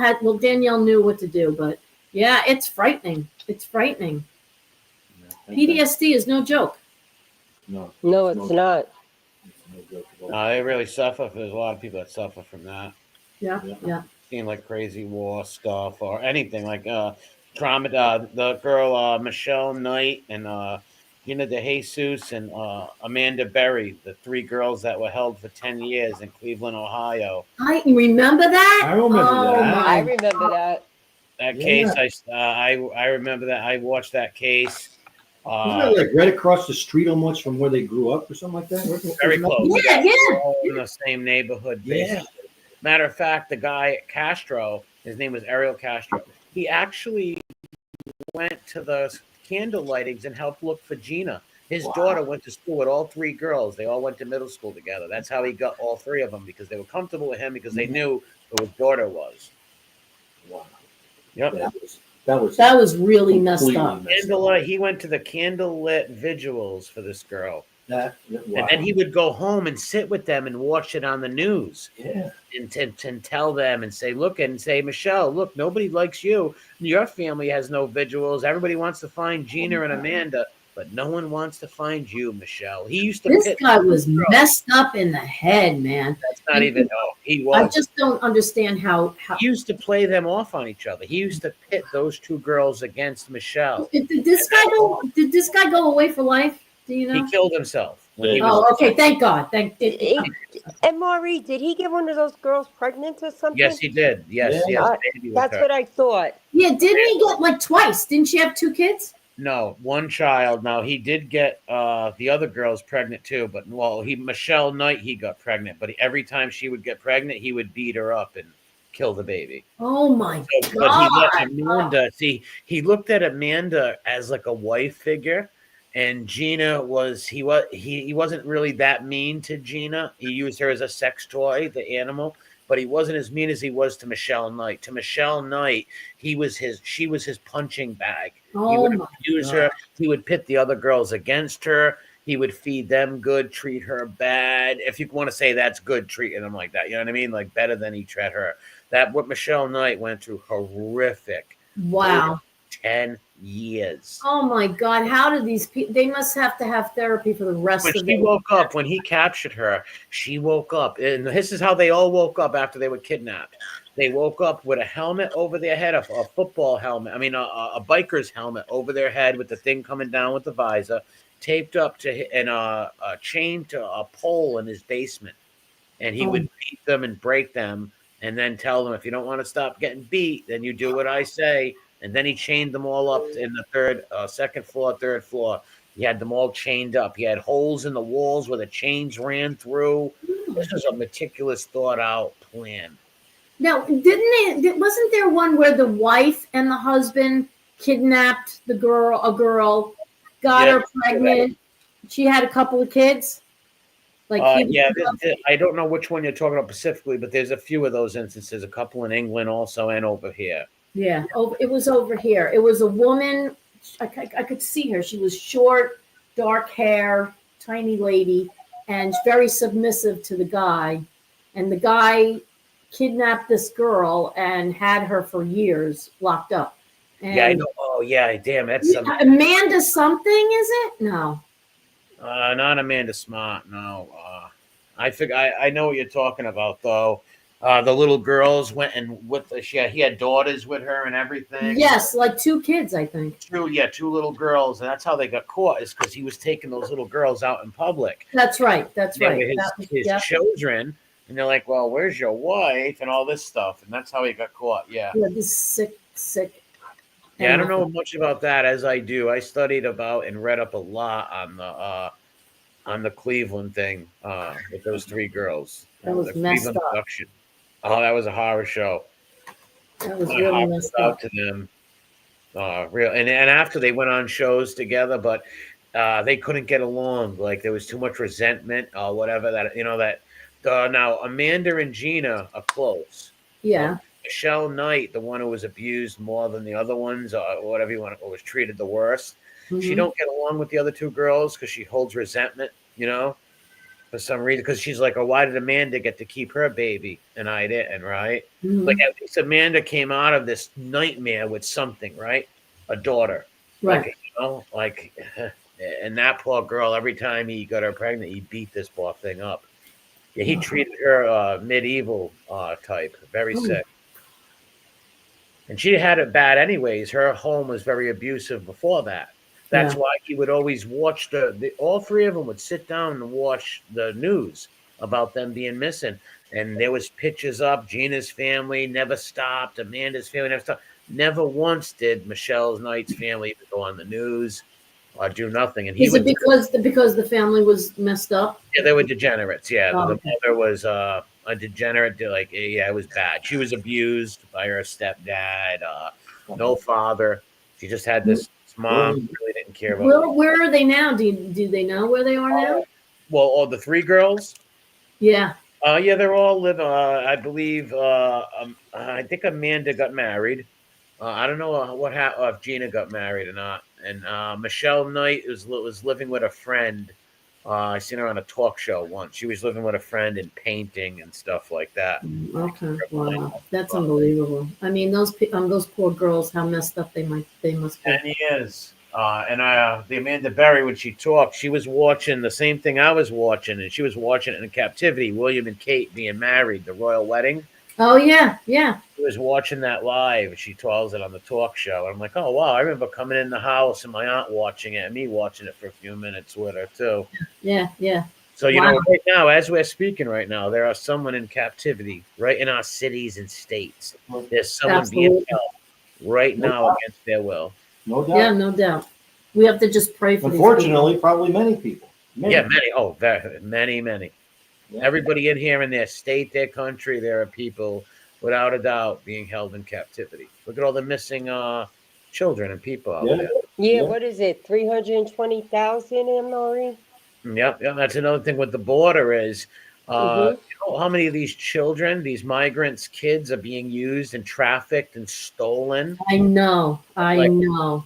knew what to do, but yeah, it's frightening. It's frightening. PTSD is no joke. No, No, it's not. it's no joke at all. No, they really suffer. There's a lot of people that suffer from that. Yeah, Yeah. yeah. Seeing like crazy war stuff or anything like drama. The girl Michelle Knight and Gina DeJesus and Amanda Berry, the 3 girls that were held for 10 years in Cleveland, Ohio. I remember that. I remember Oh, that. I my. remember that. That Yeah. case, I remember that. I watched that case. Isn't that like right across the street almost from where they grew up or something like that? Very Isn't that- close. Yeah, yeah. All in the same neighborhood, Yeah. basically. Matter of fact, the guy Castro, his name was Ariel Castro. He actually went to the candle lightings and helped look for Gina. His Wow. daughter went to school with all 3 girls. They all went to middle school together. That's how he got all 3 of them, because they were comfortable with him because they knew who his daughter was. Wow. Yep. That was really messed completely up. messed up. Candlelight. He went to the candlelit vigils for this girl. Wow. And then he would go home and sit with them and watch it on the news. Yeah. And tell them and say, look, and say, Michelle, look, nobody likes you. Your family has no vigils. Everybody wants to find Gina and Amanda, but no one wants to find you, Michelle. He used to This pit guy was girls. messed up in the head, man. That's not even. Oh, he I was. just don't understand how. He used to play them off on each other. He used to pit those two girls against Michelle. Did this guy go? Did this guy go away for life? Do you know? He killed himself when he was. Oh, okay. Thank God. And Marie, did he get one of those girls pregnant or something? Yes, he did. Yes, Yeah. yes. Baby with That's her. what I thought. Yeah, didn't he get like twice? Didn't she have 2 kids? No, one child. Now he did get the other girls pregnant too, but Michelle Knight, he got pregnant, but every time she would get pregnant, he would beat her up and kill the baby. Oh my So, God! but he let Amanda see. He looked at Amanda as like a wife figure, and Gina he wasn't really that mean to Gina. He used her as a sex toy, the animal. But he wasn't as mean as he was to Michelle Knight. To Michelle Knight, she was his punching bag. He Oh would my abuse God. her. He would pit the other girls against her. He would feed them good, treat her bad. If you want to say that's good, treating them like that, you know what I mean? Like better than he treated her. That what Michelle Knight went through, horrific. Wow. 10 years. Oh my God! How did these people? They must have to have therapy for the rest When of she their woke up, when he captured her, she woke up. And this is how they all woke up after they were kidnapped. They woke up with a helmet over their head, a football helmet. I mean, a biker's helmet over their head with the thing coming down with the visor, taped up and chained to a pole in his basement. And he would beat them and break them and then tell them, if you don't want to stop getting beat, then you do what I say. And then he chained them all up in the second floor, third floor. He had them all chained up. He had holes in the walls where the chains ran through. This was a meticulous, thought out plan. Now, wasn't there one where the wife and the husband kidnapped a girl, got her pregnant? She had a couple of kids. I don't know which one you're talking about specifically, but there's a few of those instances. A couple in England also, and over here. Yeah, it was over here. It was a woman. I could see her. She was short, dark hair, tiny lady, and very submissive to the guy. And the guy kidnapped this girl and had her for years locked up. And yeah, I know. Oh, yeah, damn. That's Amanda something, is it? No. Not Amanda Smart. No. I know what you're talking about, though. The little girls went and he had daughters with her and everything. Yes, like 2 kids, I think. Two little girls, and that's how they got caught. Is because he was taking those little girls out in public. That's right. They were his children, and they're like, "Well, where's your wife?" and all this stuff, and that's how he got caught. Yeah. Yeah, this sick. Yeah, I don't know much about that as I do. I studied about and read up a lot on the Cleveland thing with those 3 girls. That was messed up. Abduction. Oh, that was a horror show. That was really messed up. Out to them. Real and after they went on shows together, but they couldn't get along. Like there was too much resentment or whatever. Now Amanda and Gina are close. Yeah. Michelle Knight, the one who was abused more than the other ones, or whatever you want, or was treated the worst. Mm-hmm. She don't get along with the other 2 girls because she holds resentment, for some reason. Because she's like, "Oh, why did Amanda get to keep her baby and I didn't?" Right? Mm-hmm. Like at least Amanda came out of this nightmare with something, right? A daughter, Right? and that poor girl. Every time he got her pregnant, he beat this poor thing up. Yeah, he treated her medieval type, very sick. And she had it bad anyways. Her home was very abusive before that. That's why he would always watch all 3 of them would sit down and watch the news about them being missing. And there was pictures up. Gina's family never stopped. Amanda's family never stopped. Never once did Michelle Knight's family go on the news or do nothing. And Is it because the family was messed up? Yeah, they were degenerates. Yeah, Oh, the mother was a degenerate. It was bad. She was abused by her stepdad. No father. She just had this mom who really didn't care about. Where are they now? Do they know where they are now? Well, all the 3 girls. Yeah. Yeah, they're all living. I believe. I think Amanda got married. I don't know what happened if Gina got married or not. And Michelle Knight was living with a friend I seen her on a talk show once. She was living with a friend and painting and stuff like that. Okay, wow, that's unbelievable. I mean, those poor girls, how messed up they must be. 10 years. And the Amanda Berry, when she talked, she was watching the same thing I was watching, and she was watching it in captivity. William and Kate being married, the royal wedding. Oh yeah, yeah. She was watching that live. She tells it on the talk show. And I'm like, oh wow! I remember coming in the house and my aunt watching it, and me watching it for a few minutes with her too. Yeah, yeah. So you Wow. know, right now, as we're speaking right now, there are someone in captivity right in our cities and states. There's someone being Absolutely. held right now against their will. No doubt. Yeah, no doubt. We have to just pray for Unfortunately, probably many people. Many. Yeah, many. Oh, very, many. Yeah. Everybody in here in their state, their country, there are people without a doubt being held in captivity. Look at all the missing children and people out Yeah. there. Yeah, Yeah. what is it? 320,000, Anne-Marie? Yep. That's another thing with the border is, Mhm. you know how many of these children, these migrants, kids are being used and trafficked and stolen? I know. Like-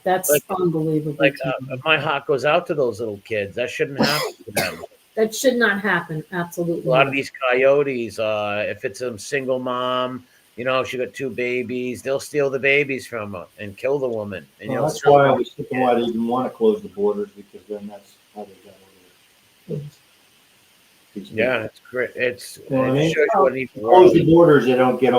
That's like- unbelievable. Like to me. my heart goes out to those little kids. That shouldn't happen to them. That should not happen. Absolutely. A lot of not. these coyotes, if it's a single mom, you know, she got 2 babies, they'll steal the babies from her and kill the woman. And Well, you'll that's sell why I them. was thinking why they didn't want to close the borders, because then that's how they got over it. Yeah, it's great. It's You know what I mean? it shows you what needs to Close work. the borders, they don't get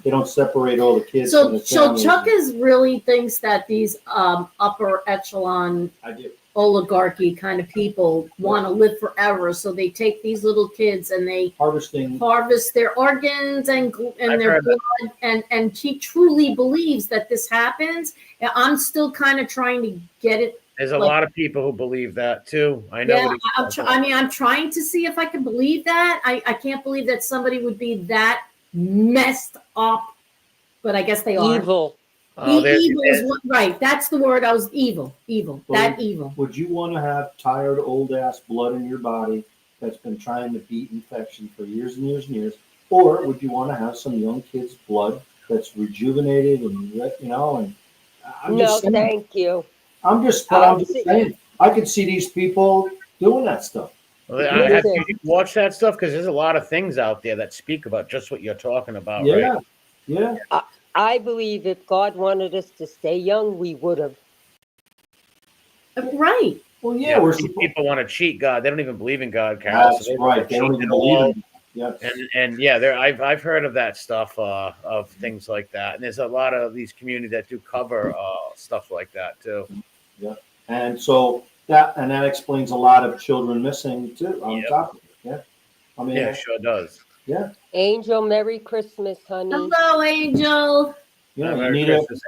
they don't separate all the kids from So, the so families. Chuck really thinks that these upper echelon I do. oligarchy kind of people want to live forever, so they take these little kids and they Harvesting. harvest their organs and I've their heard that. blood, and he truly believes that this happens. And I'm still kind of trying to get it. There's a like- lot of people who believe that too. I know. Yeah, what he's talking I mean, I'm trying to see if I can believe that. I can't believe that somebody would be that messed up, but I guess they are. Evil. Oh, there's- Evil is what, right? That's the word. I was evil. That evil. Would you want to have tired old ass blood in your body that's been trying to beat infection for years and years and years? Or would you want to have some young kid's blood that's rejuvenated and, you know, and I'm No, just saying. thank you. I'm just saying. I could see these people doing that stuff. Well, have Listen. you watched that stuff? Because there's a lot of things out there that speak about just what you're talking about, Yeah. right? Yeah. I believe if God wanted us to stay young, we would have. Right. Well, yeah, we're These people want to cheat God. They don't even believe in God, Carol. That's so they right. They don't cheat even at all. believe in it. Yes. And yeah, I've heard of that stuff of things like that, and there's a lot of these communities that do cover stuff like that too. And so that explains a lot of children missing too. On Yep. top of it, yeah. I mean, Yeah, it sure does. Angel, Merry Christmas, honey. Hello, Angel. yeah, you Merry need Christmas,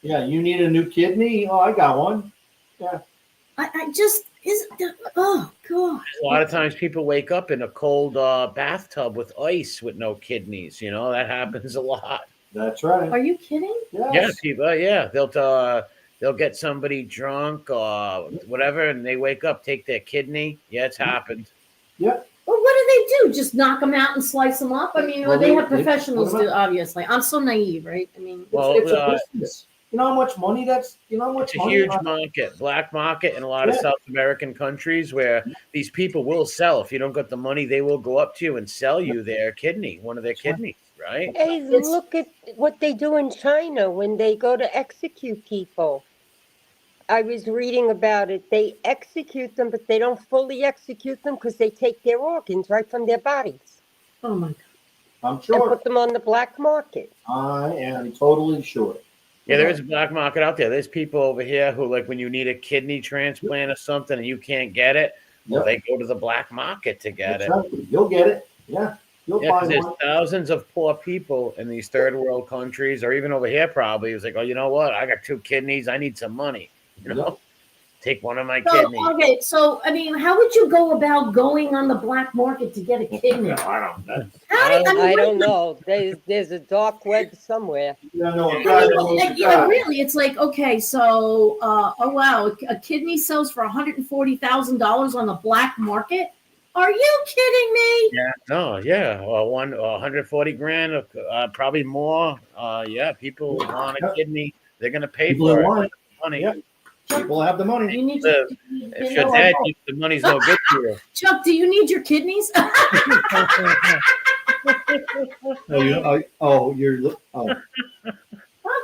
you need a new kidney. Oh, I got one. I just is. Oh God. A lot of times people wake up in a cold bathtub with ice with no kidneys. You know, that happens a lot. That's right. Are you kidding? Yeah, Yes. people. Yeah, they'll get somebody drunk or whatever, and they wake up, take their kidney. Yeah, it's happened. Well, what do they do? Just knock them out and slice them up? I mean, or Well, they have they- professionals what do. about- Obviously, I'm so naive, right? I mean, Well, It's a business. You know how much money that's. You know how much It's a money. huge market, black market in a lot of Yeah. South American countries where these people will sell. If you don't got the money, they will go up to you and sell you their kidney, one of their kidneys, right? Hey, It's- look at what they do in China when they go to execute people. I was reading about it. They execute them, but they don't fully execute them because they take their organs right from their bodies oh my God. I'm and sure. put them on the black market. I am totally sure. Yeah, there is a black market out there. There's people over here who, like, when you need a kidney transplant or something and you can't get it, well, Yep. they go to the black market to get it. Exactly. You'll get it. Yeah. You'll Yeah, because find there's one. thousands of poor people in these third world countries, or even over here, probably. It's like, oh, you know what? I got 2 kidneys. I need some money. You know, take one of my kidneys. So, okay, so I mean, how would you go about going on the black market to get a kidney? I don't know. How do, I mean, I what- don't know. There's a dark web somewhere. Yeah, no, I a mean, guy that well, knows like, a yeah, guy. really, it's like, okay, so, oh wow, a kidney sells for $140,000 on the black market. Are you kidding me? Yeah, no, yeah, 140 grand, probably more. Yeah, people want a kidney. They're gonna pay People for that it. want it. Money. Yeah. People have the money. You need Live. you If know, your dad thinks the money's no good to you. Chuck, do you need your kidneys? I'm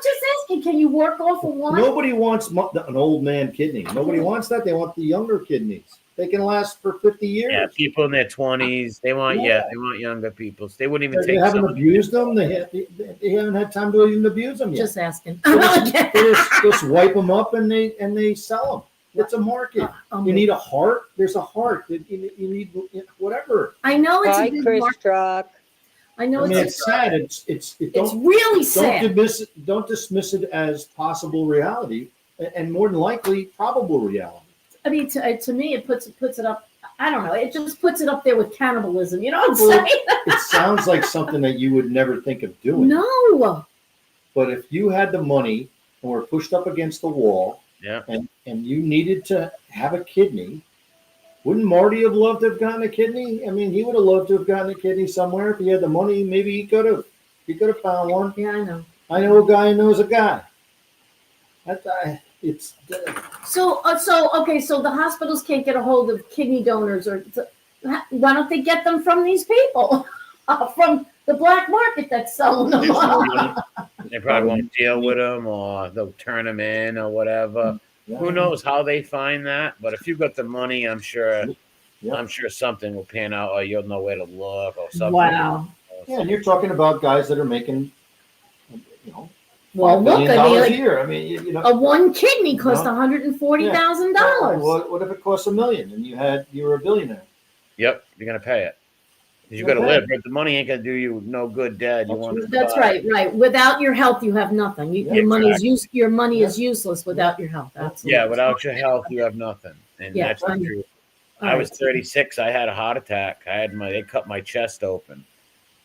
just asking, can you work off of one? Nobody wants an old man kidney. Nobody wants that. They want the younger kidneys. They can last for 50 years. Yeah, people in their 20s, they want Yeah. they want younger people. They wouldn't even They take haven't some. abused them. They haven't had time to even abuse them yet. Just asking. They just wipe them up and they sell them. It's a market. You need a heart. There's a heart. You need whatever. I know it's Bye, a big Chris market. Truck. I know I mean, it's it's sad. It's really sad. Don't dismiss it as possible reality, and more than likely probable reality. I mean, to me, it puts it up. I don't know. It just puts it up there with cannibalism. You know what I'm Well, saying? It sounds like something that you would never think of doing. No. But if you had the money and were pushed up against the wall, Yeah. and you needed to have a kidney, wouldn't Marty have loved to have gotten a kidney? I mean, he would have loved to have gotten a kidney somewhere if he had the money. Maybe he could have. He could have found one. Yeah, I know. I know a guy who knows a guy. It's So the hospitals can't get a hold of kidney donors, or why don't they get them from these people, from the black market that's selling them? They probably won't deal with them, or they'll turn them in, or whatever. Who knows how they find that? But if you got the money, I'm sure something will pan out, or you'll know where to look, or something. Wow. Yeah, and you're talking about guys that are making, Well, $5 look, billion I mean, a like, year. I mean, a one kidney cost No. $140,000. What if it costs $1 million and you were a billionaire? Yep, you're gonna pay it. You Okay. got to live, but the money ain't gonna do you no good, Dad. You want to That's survive. right. Without your health, you have nothing. Your Yeah, money is useless without your health. Absolutely. Yeah, without your health, you have nothing, and Yeah, that's the I'm- truth. All I right. was 36. I had a heart attack. They cut my chest open.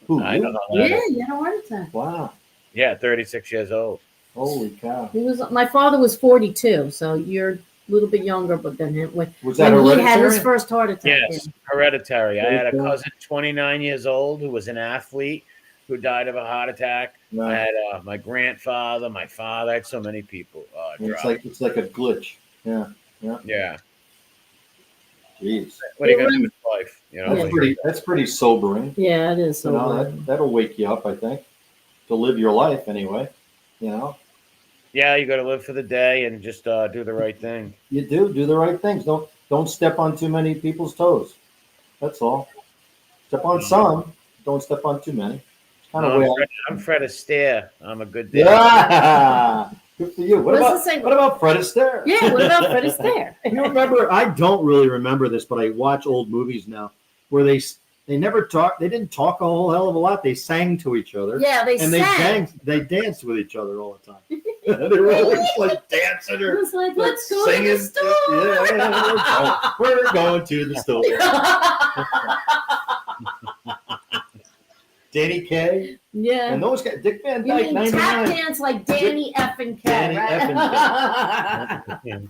Who, I you? don't know. How that Yeah, is. you had a heart attack. Wow. Yeah, 36 years old. Holy cow. My father was 42, so you're a little bit younger, but than him when Was that he had hereditary? his first heart attack. Yes, hereditary. I had a Very cool. cousin, 29 years old, who was an athlete, who died of a heart attack. No. I had my grandfather, my father. I had so many people. It's like a glitch. Yeah. Yeah. Jeez. What are you gonna do with life? You know. That's pretty sobering. Yeah, it is. You So know, that'll wake you up, I think, to live your life anyway. You know, Yeah, you got to live for the day and just do the right thing. you do the right things. Don't step on too many people's toes. That's all. Step on some. Don't step on too many. It's kind of way. I'm Fred Astaire. I'm a good dad. Yeah. Good for you. What What does about it say? what about Fred Astaire? yeah, what about Fred Astaire? You remember? I don't really remember this, but I watch old movies now where they never talk. They didn't talk a whole hell of a lot. They sang to each other. Yeah, they and sang. they danced with each other all the time. They were always like dancing It or was like, like let's go to the store. Yeah, we're going to the store. Danny Kaye Yeah. and those guys. Dick Van You Dyke, mean tap 99. dance like Danny effing Danny Kaye, right?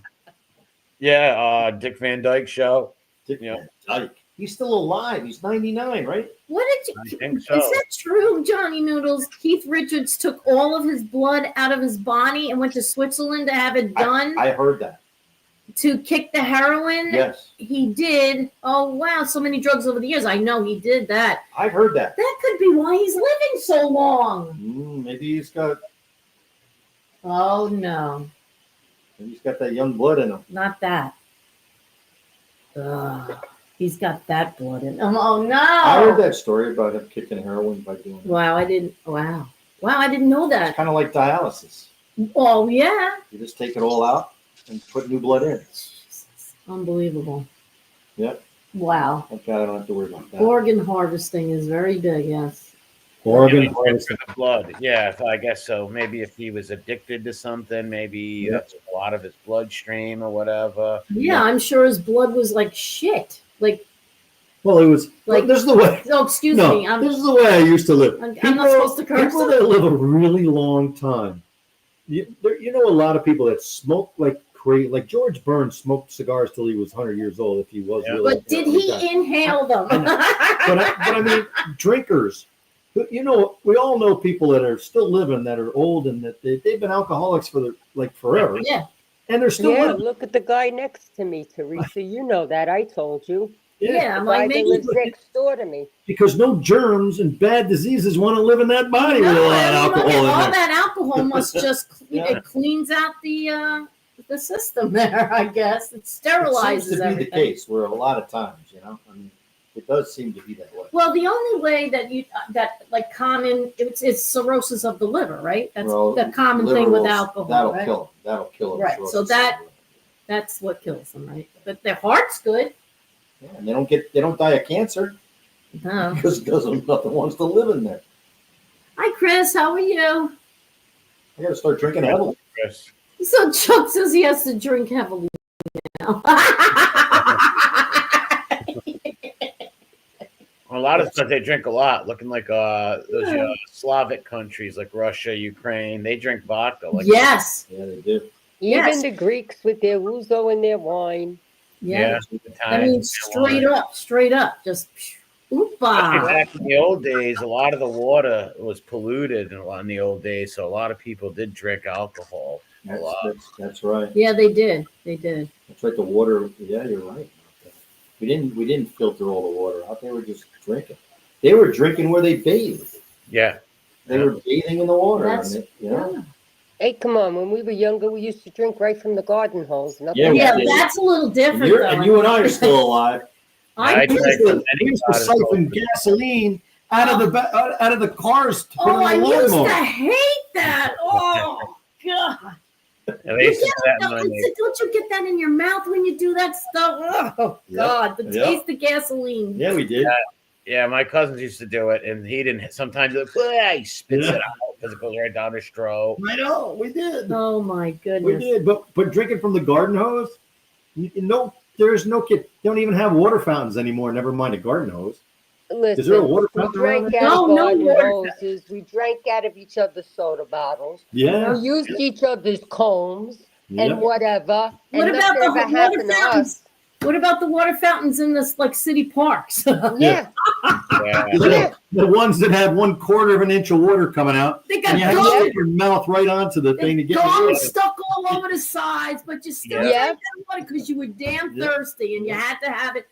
Yeah, Dick Van Dyke Show. Dick Yeah. Van Dyke. He's still alive. He's 99, right? What did I you? think so. Is that true, Johnny Noodles? Keith Richards took all of his blood out of his body and went to Switzerland to have it done I heard that. to kick the heroin. Yes, He did. Oh wow, so many drugs over the years. I know he did that. I heard that. That could be why he's living so long. Maybe he's got Oh no, that young blood in him. not that. Ugh, he's got that blood in him. Oh no. I heard that story about him kicking heroin by doing it. Wow, I didn't. Wow, I didn't know It's that. kind of like dialysis. Oh yeah. You just take it all out and put new blood in. Jesus. Unbelievable. Yep. Wow. Okay, I don't have to worry about that. Organ harvesting is very big, yes. Organ For the blood. Yeah, I guess so. Maybe if he was addicted to something, maybe that's a lot of his bloodstream or whatever. Yeah, I'm sure his blood was like shit. Like, Well, it was Like- this is the way. oh, excuse No, me. this is the way I used to live. I'm not supposed to curse. People that live a really long time. You know a lot of people that smoke like crazy. Like George Burns smoked cigars till he was 100 years old. If he was Yeah. really. But did he inhale them? but I mean, drinkers. You know, we all know people that are still living that are old and that they've been alcoholics for forever. Yeah. and they're still Yeah, living. look at the guy next to me, Teresa. You know that. I told you. Yeah, The I'm guy like, that maybe lives next door to me. Because no germs and bad diseases want to live in that body with a no, lot of alcohol in all there. that alcohol must just Yeah. it cleans out the system there. I guess it It sterilizes seems to be everything. the case where a lot of times, I mean, it does seem to be that way. Well, the only way that like common it's cirrhosis of the liver, right? That's the common liver thing with will- alcohol, That'll right? kill them. That'll kill them. Right, so that's what kills them, right? But their heart's good. Yeah, and they don't die of cancer Oh. because nothing wants to live in there. Hi, Chris. How are you? I got to start drinking heavily. Chris. So Chuck says he has to drink heavily now. A lot of stuff they drink a lot, looking like those Slavic countries like Russia, Ukraine. They drink vodka. Like Yes. Yeah, they do. Even Yes. the Greeks with their ouzo and their wine. Yeah. Yeah, That means straight up, just oopa. Back in the old days, a lot of the water was polluted in the old days, so a lot of people did drink alcohol. That's right. Yeah, they did. They did. That's right. The water. Yeah, you're right. We didn't filter all the water out. They were just drinking. They were drinking where they bathed. Yeah. They were bathing in the water. That's- Yeah. Hey, come on. When we were younger, we used to drink right from the garden hose. Nothing Yeah, we Yeah, did. that's a little different. though. And you and I are still alive. I I do. drank from We used to siphon gasoline out of the cars to put Oh, I in the used to lawnmower. hate that. Oh God! And they used to do that in my Don't you get that in your mouth when you do that stuff? Oh Yep. God, the Yep. taste of gasoline. Yeah, we did. Yeah, my cousins used to do it, and he didn't. Sometimes he spits it out because it goes right down his throat. I know, we did. Oh my We goodness. did. But drinking from the garden hose, there's no kid. They don't even have water fountains anymore. Never mind a garden hose. Is there a Listen, water we fountain around drank there? out of No garden water hoses. We drank out of each other's soda bottles. Yeah. We used each other's combs Yep. and whatever. What and about nothing the ever water happened to fountains? us. What about the water fountains in this like city parks? Yeah. Yeah. The ones that have 1/4 of an inch of water coming out, They got and you have to gum, stick your mouth right onto the thing to get the gum water. stuck all over the sides, but you still Yeah. drank that water because you were damn Yeah. thirsty and you had to have it.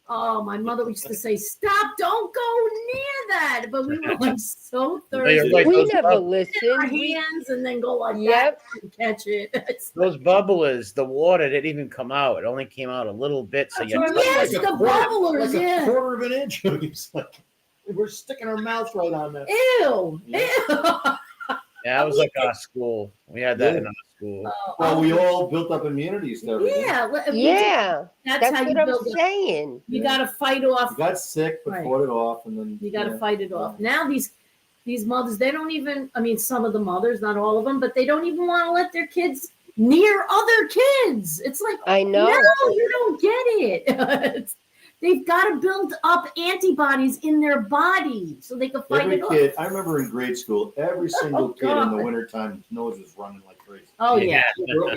Oh, my mother used to say, "Stop! Don't go near that." But we were like so thirsty. Like We those never bub- Our listened. We, hands and then go like Yep. that and catch it. It's Those bubblers, the water didn't even come out. It only came out a little bit. So you That's touch Yes, it. the bubblers, like yeah. a 1/4 of an inch. It's like we're sticking our mouths right on that. Ew. Yeah. Ew. Yeah, that was like our school. We had that in our school. Well, we all built up immunities to everything. Yeah. yeah. That's That's how you what I'm build it. saying. You got to fight off. You got sick, but Right. fought it off, and then You got to fight it off. Now these mothers, they don't even. I mean, some of the mothers, not all of them, but they don't even want to let their kids near other kids. It's like, I know. no, you don't get it. They've got to build up antibodies in their body so they can fight Every it kid, off. I remember in grade school, every single kid in the God. wintertime, his nose was running like crazy. Oh yeah. We're,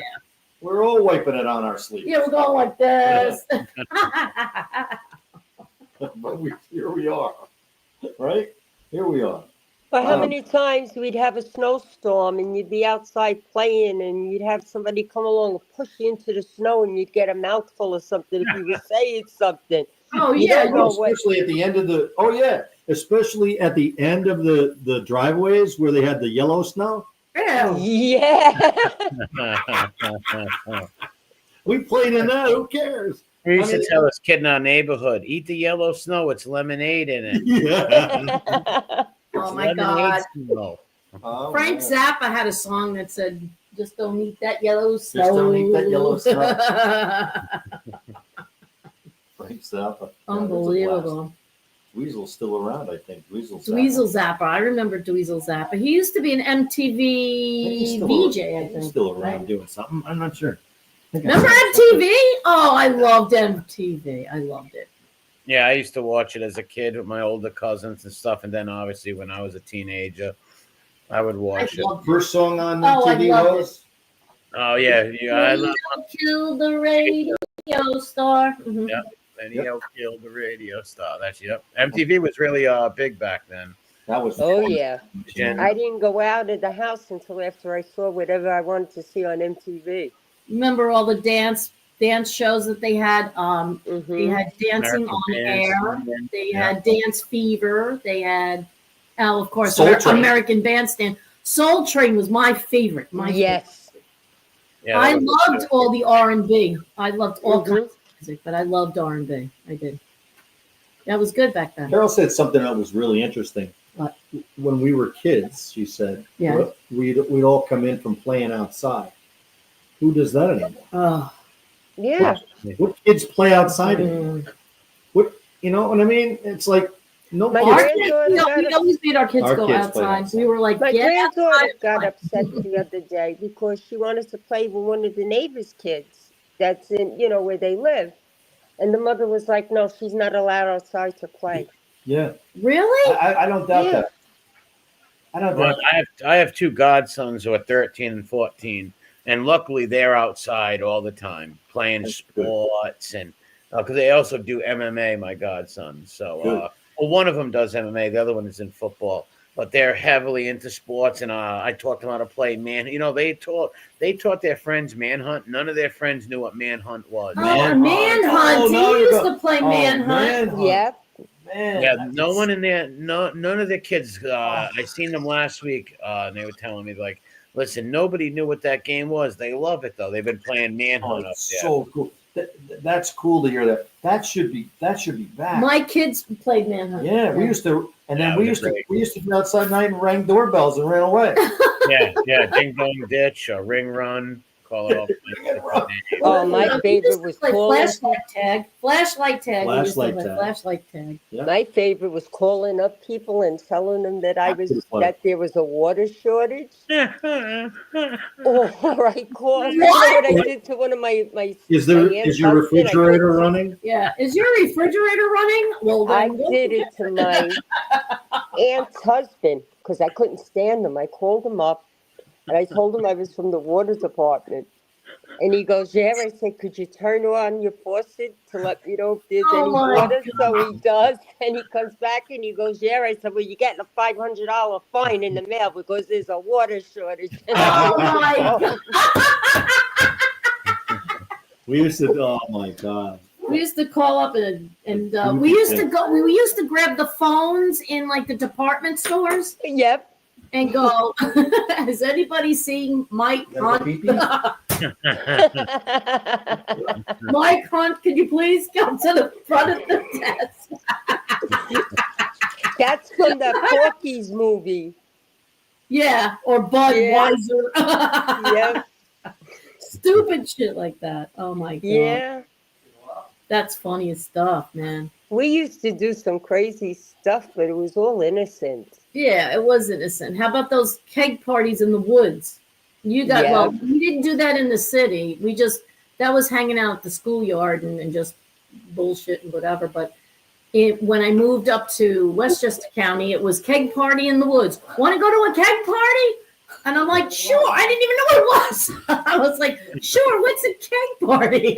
we're all wiping it on our sleeves. Yeah, we're going like this. But here we are, right? Here we are. But how Um, many times we'd have a snowstorm and you'd be outside playing and you'd have somebody come along and push you into the snow and you'd get a mouthful of something if you were saying something. Oh You yeah. don't know what- Especially at the end of the. Oh yeah, especially at the end of the driveways where they had the yellow snow. Ew. Yeah. We played in that. Who cares? We used I to mean- tell this kid in our neighborhood, eat the yellow snow. It's lemonade in it. Yeah. Oh my Lemonade God. snow. Oh, Frank man. Zappa had a song that said, "Just don't eat that yellow snow." Just don't eat that yellow Frank Zappa. Yeah, that's a Unbelievable. blast. Dweezil's still around, I think. Dweezil Zappa. I remember Dweezil Zappa. He used to be an MTV He's still- VJ, I He's think. still around doing something. I'm not sure. I think I Remember saw MTV? Oh, I loved MTV. I loved it. Yeah, I used to watch it as a kid with my older cousins and stuff. And then obviously when I was a teenager, I would watch it. something. First song on Oh, I TV loved was. Oh, yeah. I love Kill the radio star. Mhm. Yeah. Video killed the radio star. That's yep. MTV was really big back then. That was. Oh, fun. yeah. Jen- I didn't go out of the house until after I saw whatever I wanted to see on MTV. Remember all the dance shows that they had? They had Dancing American on Dance, Air. They yeah. had Dance Fever. They had, of course, Soul Train. American Bandstand. Soul Train was my favorite. Yes. Yeah, I that was loved all the R&B. I loved all Mhm. kinds of music, but I loved R&B. I did. That was good back then. Carol said something that was really interesting. What? When we were kids, she said, Yeah. we'd all come in from playing outside. Who does that anymore? Oh, Yeah. What kids play outside? mm. What, you know what I mean? It's like no My kids. granddaughter We always made our kids Our go kids played outside. outside. We were like, My get granddaughter outside. got upset the other day because she wanted to play with one of the neighbors' kids that's in, where they live. And the mother was like, no, she's not allowed outside to play. Yeah, Really? I don't doubt Yeah. that. I don't Well, doubt. I have two godsons who are 13 and 14, and luckily they're outside all the time playing That's good. sports, and because they also do MMA, my godsons. So, Good. well, one of them does MMA, the other one is in football. But they're heavily into sports, and I taught them how to play man. They taught their friends manhunt. None of their friends knew what manhunt was. Oh, Manhunt. Manhunt. Oh, now We you used go- to play Oh, Manhunt. Manhunt. Yep. Man, Yeah, that's- no one in there, none of their kids. I seen them last week, and they were telling me like, "Listen, nobody knew what that game was. They love it though. They've been playing Oh, Manhunt up it's there." so cool. That's cool to hear that. That should be back. My kids played Manhunt. Yeah, we used to, and then Yeah, we it used was to great. we used to be outside at night and rang doorbells and ran away. Yeah, ding dong ditch, ring run, call it off. Oh, my We favorite used to was play calling. flashlight tag. Flashlight tag. We used to Flashlight play tag. flashlight tag. My favorite was calling up people and telling them that that there was a water shortage. Or I called. You know what I did to one of my Is my aunt's your husband? refrigerator running? Yeah. Is your refrigerator running? Well, I then did it to my aunt's husband because I couldn't stand him. I called him up and I told him I was from the water department. And he goes, yeah. I said, could you turn on your faucet to let me know if there's Oh any my water? So he does. And he comes back and he goes, yeah. I said, well, you're getting a $500 fine in the mail because there's a water shortage. Oh my We used to. Oh my god. We used to call up and we used to go. We used to grab the phones in like the department stores Yep. and go. Has anybody seen Mike Hunt? Mike Hunt, could you please come to the front of the desk? That's from the Porky's movie. Yeah, or Budweiser. Yep. Stupid shit like that. Oh my god. Yeah. That's funny as stuff, man. We used to do some crazy stuff, but it was all innocent. Yeah, it was innocent. How about those keg parties in the woods? You got, Yeah. well, we didn't do that in the city. That was hanging out at the schoolyard and just bullshit and whatever. But when I moved up to Westchester County, it was keg party in the woods. Want to go to a keg party? And I'm like, sure. I didn't even know what it was. I was like, sure, what's a keg party?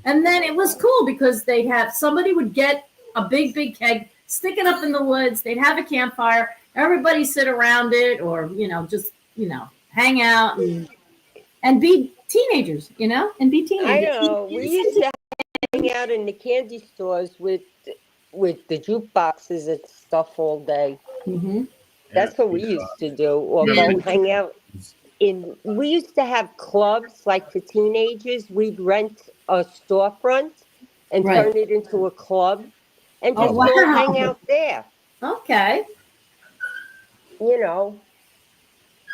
And then it was cool because somebody would get a big, big keg, stick it up in the woods. They'd have a campfire. Everybody sit around it or, just, hang out and be teenagers, and be teenagers. I know. We used to hang out in the candy stores with the jukeboxes and stuff all day. Mm-hmm. That's what we used to do. Or go hang out we used to have clubs like for teenagers. We'd rent a storefront and Right. turn it into a club and Oh, just all wow. hang out there. Okay.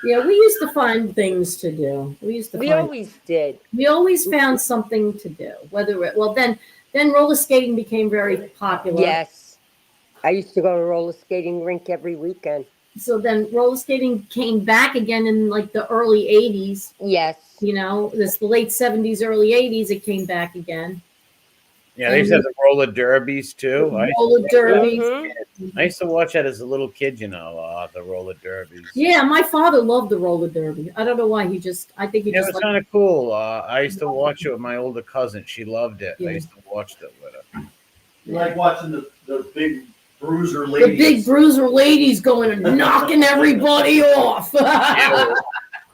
Yeah, we used to find things to do. We always did. We always found something to do. Then roller skating became very popular. Yes. I used to go to roller skating rink every weekend. So then roller skating came back again in like the early 80s. Yes. This the late 70s, early 80s, it came back again. Yeah, they used to have the roller derbies too. Roller derbies. Mhm. I used to watch that as a little kid, the roller derbies. Yeah, my father loved the roller derby. I don't know why. I think he Yeah, it just was liked kind of cool. I used to watch it with my older cousin. She loved it. Yeah. I used to watch it with her. You like watching the big bruiser the ladies. big bruiser ladies going and knocking everybody off.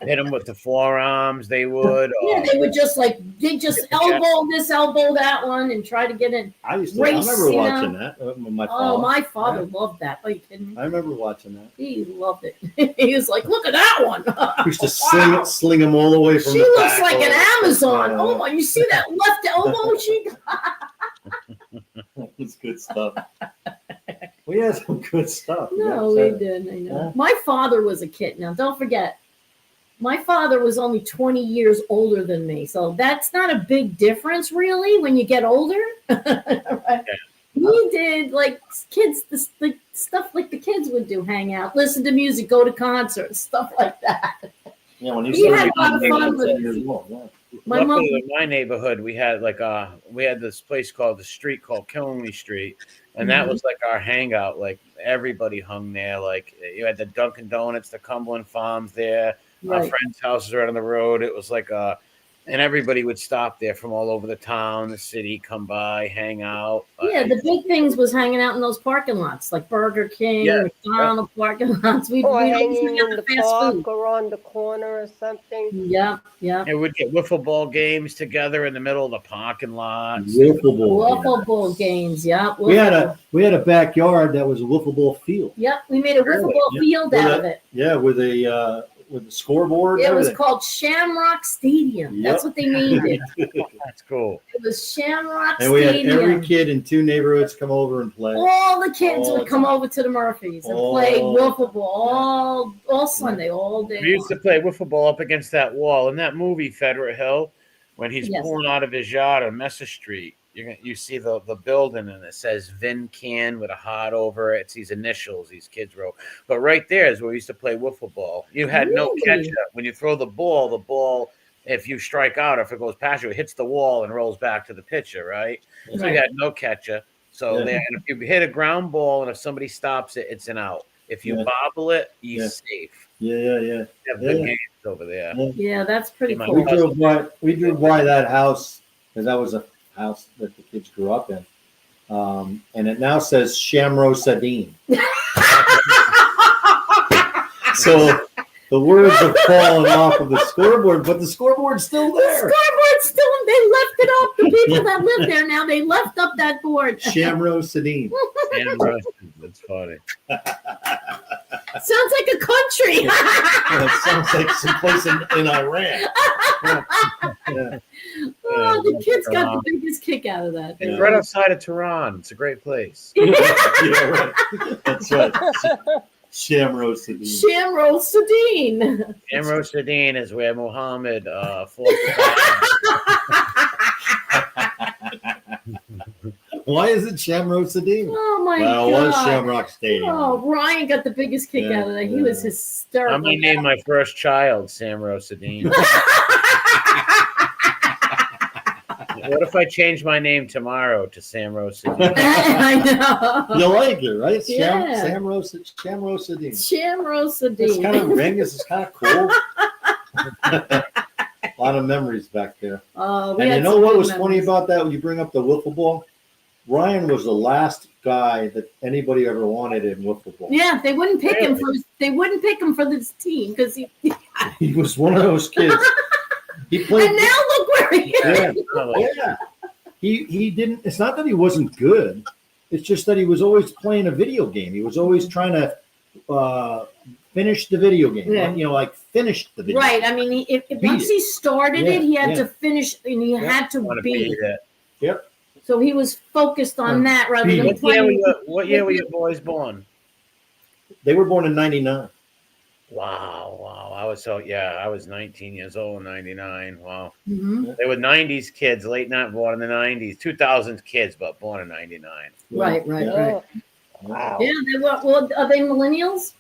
hit them with the forearms. They would. Yeah, they would just elbow this, elbow that one, and try to get in. I Race, remember you know? watching that. With my Oh, father. my father loved that. Are you kidding me? I remember watching that. He loved it. He was like, "Look at that one." We used to Wow. sling them all the way from She the looks back like all an the way. Amazon. Yeah. Oh my! You see that left elbow? She It's good stuff. We had some good stuff. No, Yeah, we did. I know. Yeah. My father was a kid. Now, don't forget, my father was only 20 years older than me, so that's not a big difference, really, when you get older. Right? He did like kids, like stuff like the kids would do: hang out, listen to music, go to concerts, stuff like that. Yeah, when He had a lot of fun with it. years old. Yeah. My mom, Luckily, in my neighborhood, we had this place called the street called Killenly Street, and that was like our hangout. Like everybody hung there. Like you had the Dunkin' Donuts, the Cumberland Farms there. Our right. friends' houses right on the road. It was like and everybody would stop there from all over the town, the city, come by, hang out. Yeah, the big things was hanging out in those parking lots, like Burger King, Yeah, McDonald's parking lots. We'd Or always hanging hang out in the fast park food. or on the corner or something. Yeah, yeah. And we'd get wiffle ball games together in the middle of the parking lot. Wiffle ball. Wiffle ball games, yeah. We had a backyard that was a wiffle ball field. Yep, we made a wiffle ball Yeah. field With out a- of it. Yeah, with the scoreboard. It and was everything. called Shamrock Stadium. That's what they named it. That's cool. It was Shamrock And we had Stadium. every kid in 2 neighborhoods come over and play. All the kids All would the come time. over to the Murphys and All- play wiffle ball all Sunday, all day. We used to play wiffle ball up against that wall in that movie Federate Hill when he's Yes. pulling out of his yard on Messer Street. You see the building and it says Vin Can with a heart over it. It's these initials these kids wrote. But right there is where we used to play wiffle ball. You had no Really? catch up. When you throw the ball, if you strike out or if it goes past you, it hits the wall and rolls back to the pitcher, right? So Right. you had no catcher. So Yeah. there, and if you hit a ground ball and if somebody stops it, it's an out. If you Yeah. bobble it, you're Yeah. safe. Yeah. You have good Yeah. games over there. Yeah, that's pretty My cool. We drove by that house because that was a house that the kids grew up in. And it now says Shamro Sadine. So the words have fallen off of the scoreboard, but the scoreboard's still The there. scoreboard's still, they left it up. The people that live there now, they left up that board. Shamro Sadine. That's funny. Sounds like a country. It sounds like someplace in Iran. Yeah. Oh, the kids got the biggest kick out of that. It's right outside of Tehran. It's a great place. Yeah, right. That's right. Shamro Sadine. Shamroll Sadine. Amro Sadine is where Muhammad fought the Why is it Shamro Sadine? Oh my Well, it was god. Shamrock Stadium. Oh, Ryan got the biggest kick Yeah, out of that. He yeah. was hysterical. I'm gonna name my first child Samro Sadine. What if I change my name tomorrow to Samro Sadine? I know. You like it, right? Yeah. Shamro Sadine. Shamroll It's Sadine. kind of ringus. It's kind of cool. A lot of memories back there. We And had you know some what good was funny memories. about that when you bring up the wiffle ball? Ryan was the last guy that anybody ever wanted in wiffle ball. Yeah, they wouldn't pick him Really? for this team because he. He was one of those kids. He played. And now look where he is. Yeah, yeah. He didn't. It's not that he wasn't good. It's just that he was always playing a video game. He was always trying to finish the video game. Yeah. You know, like finish the video. Right. I mean, if Beat once it. he started Yeah, it, he had yeah. to finish and he had to Want to beat beat it. it. So he was focused on that rather Beat than it. playing. What year were your boys born? They were born in '99. Wow. I was 19 years old in 99. Wow. Mhm. They were 90s kids, late night born in the 90s, 2000s kids, but born in 99. Right. Oh, wow. Yeah, they were. Well, are they millennials?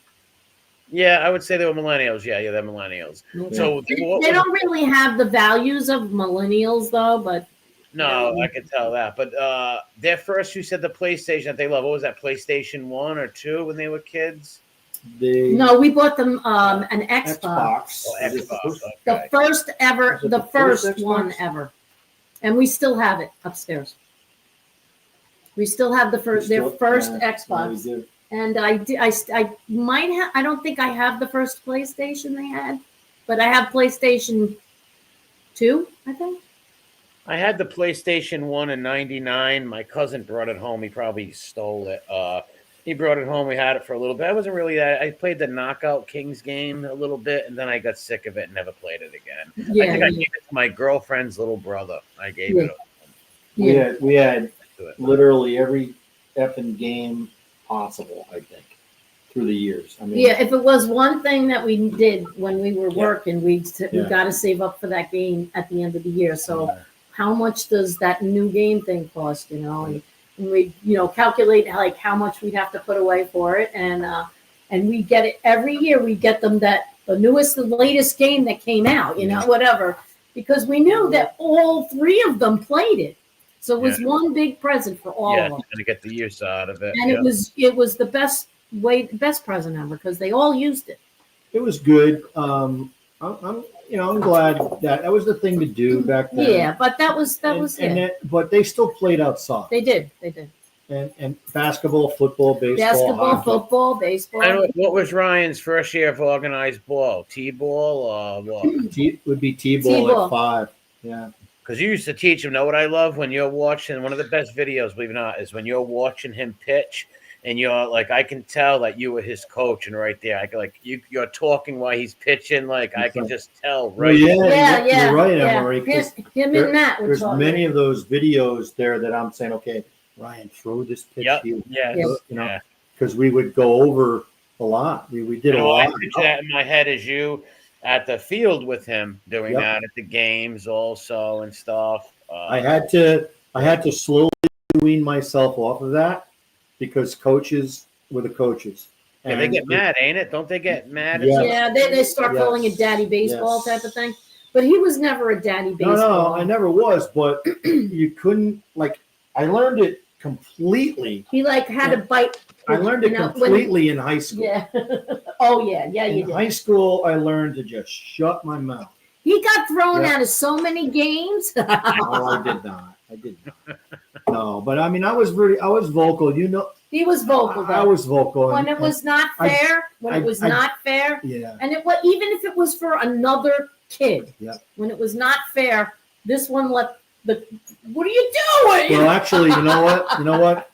Yeah, I would say they were millennials. Yeah, they're millennials. So They don't really have the values of millennials, though. But no, I can tell that. But their first, you said the PlayStation that they love. What was that, PlayStation 1 or 2 when they were kids? The no, we bought them an Xbox. Oh, Xbox. The Okay. first ever, Was it the the first first one Xbox? ever, and we still have it upstairs. We still have their first Xbox, Yeah, we do. and I might have. I don't think I have the first PlayStation they had, But I have PlayStation 2, I think. I had the PlayStation 1 in '99. My cousin brought it home. He probably stole it. He brought it home. We had it for a little bit. I wasn't really that. I played the Knockout Kings game a little bit, and then I got sick of it and never played it again. Yeah, I think I yeah. gave it to my girlfriend's little brother. I gave Yeah. it Yeah. We had to it. literally every effing game possible, I think, through the years. I mean, Yeah, if it was one thing that we did when we were Yeah. working, we Yeah. got to save up for that game at the end of the year. So how much does that new game thing cost, and we calculate like how much we'd have to put away for it, and we get it every year. We get them the newest, the latest game that came out, whatever, because we knew that all three of them played it, so it was one big present for all Yeah, of them, to get the use out of it. and yeah. it was the best present ever because they all used it. it was good. I'm glad that was the thing to do back then. Yeah, but that was But they still played outside. They did. And basketball, football, baseball, Basketball, hockey. football, baseball. I don't, what was Ryan's first year of organized ball? T-ball or what? Would be T-ball T-ball. at 5. Yeah. Because you used to teach him. Know what I love when you're watching? One of the best videos, believe it or not, is when you're watching him pitch, and you're like, I can tell that you were his coach, and right there, I can, like you're talking while he's pitching. Like I can just tell, right? Well, Yeah, you're right, yeah. Emery. 'Cause Him and Matt were There's talking. many of those videos there that I'm saying, okay, Ryan, throw this pitch Yep. here. Yes. Yeah. Because we would go over a lot. We did a I lot. picture that in my head as you at the field with him doing Yep. that at the games also and stuff. I had to slowly wean myself off of that because coaches were the coaches. Yeah, they get mad, ain't it? Don't they get mad? Yeah. Yeah, they start Yes. calling it daddy baseball Yes. type of thing. But he was never a daddy No, baseball. I never was, but you couldn't I learned it completely. He had a bite. I learned it completely in high school. Yeah. Oh yeah, you In did. high school, I learned to just shut my mouth. He got thrown Yeah. out of so many games. No, I did not. No, but I mean, I was vocal. He was vocal I though. was vocal. When it was not fair, Yeah. and even if it was for another kid, Yeah. when it was not fair, this one let what are you doing? Well, actually, you know what?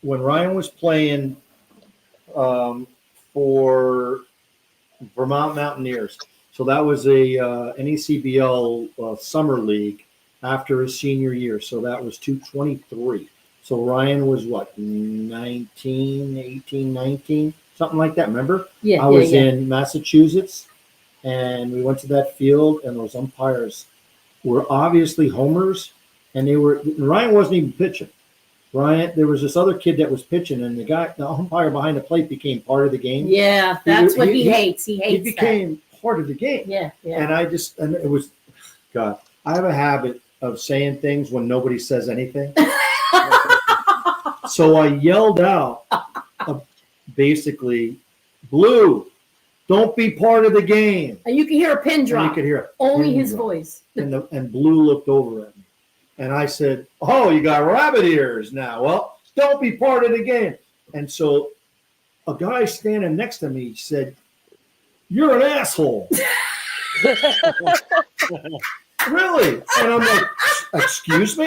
When Ryan was playing for Vermont Mountaineers, so that was a NECBL summer league after his senior year. So that was 223. So Ryan was what, 18, 19, something like that. Remember? Yeah, I was in Massachusetts, and we went to that field, and those umpires were obviously homers, and Ryan wasn't even pitching. There was this other kid that was pitching, and the umpire behind the plate became part of the game. Yeah, that's what he hates. He hates He became part of the game. that. Yeah. And it was, God, I have a habit of saying things when nobody says anything. So I yelled out, basically, Blue, don't be part of the game. And you can hear a pin And you drop. could hear it. Only Pin his drop. voice. And Blue looked over at me. And I said, oh, you got rabbit ears now. Well, don't be part of the game. And so a guy standing next to me said, you're an asshole. Really? And I'm like, excuse me?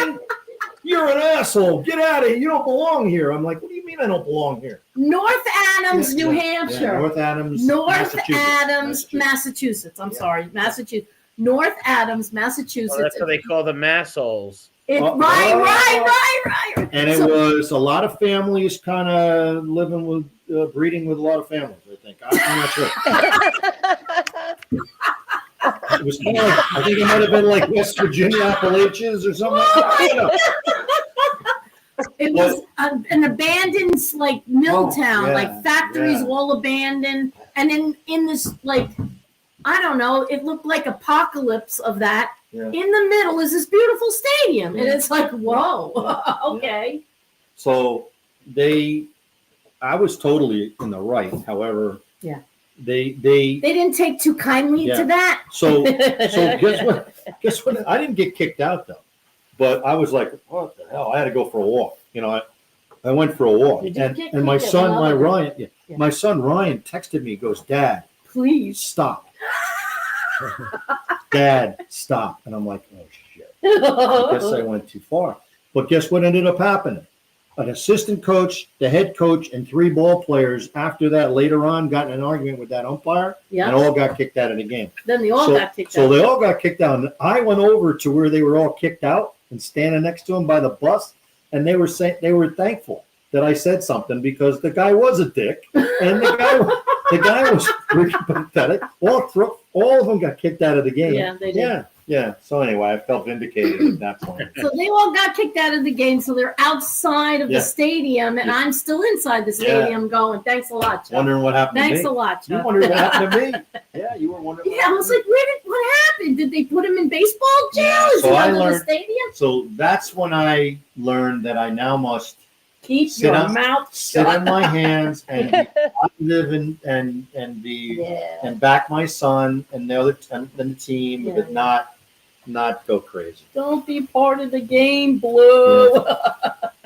You're an asshole. Get out of here. You don't belong here. I'm like, what do you mean I don't belong here? North Adams, Yeah, New yeah, Hampshire. yeah, North Adams, North Massachusetts. Adams, Massachusetts. I'm Yeah. sorry, Massachusetts. North Adams, Massachusetts. Oh, that's what they call the massholes. Right. And it So- was a lot of families kind of living with, breeding with a lot of families, I think. I'm not sure. It was kind of I think it might have been like West Virginia Appalachians or something. I don't know. It was an abandoned mill town, yeah, factories yeah. all abandoned, and in this I don't know, it looked like apocalypse of that. Yeah. In the middle is this beautiful stadium, and Yeah. it's like, whoa, okay. So I was totally in the right. However, Yeah. they They didn't take too kindly Yeah. to that. so guess what? Guess what? I didn't get kicked out though, but I was like, what the hell? I had to go for a walk. I went for a walk, You did get and my kicked at son, another- Ryan, Yeah. my son Ryan texted me, goes, Dad, Please. stop. Dad, stop. And I'm like, oh shit. I guess I went too far. But guess what ended up happening? An assistant coach, the head coach, and 3 ball players after that later on got in an argument with that umpire and all got kicked out of the game. Then they all got kicked So out. they all got kicked out. And I went over to where they were all kicked out and standing next to them by the bus, and they were saying they were thankful that I said something because the guy was a dick and the guy was freaking pathetic. All of them got kicked out of the game. Yeah, they did. Yeah. So anyway, I felt vindicated at that point. So they all got kicked out of the game. So they're outside of the stadium, and I'm still inside the stadium going, thanks a lot, Chuck. Wondering what happened Thanks to me. a lot, You Chuck. wondered what happened to me. Yeah, you were wondering. Yeah, I was like, what happened? Did they put him in baseball jail? Is So he I under the learned- stadium? So that's when I learned that I now must Keep sit your on- mouth sit shut. on my hands and be positive and be Yeah. and back my son and the other and the team, Yeah, but not go crazy. Don't be part of the game, Blue.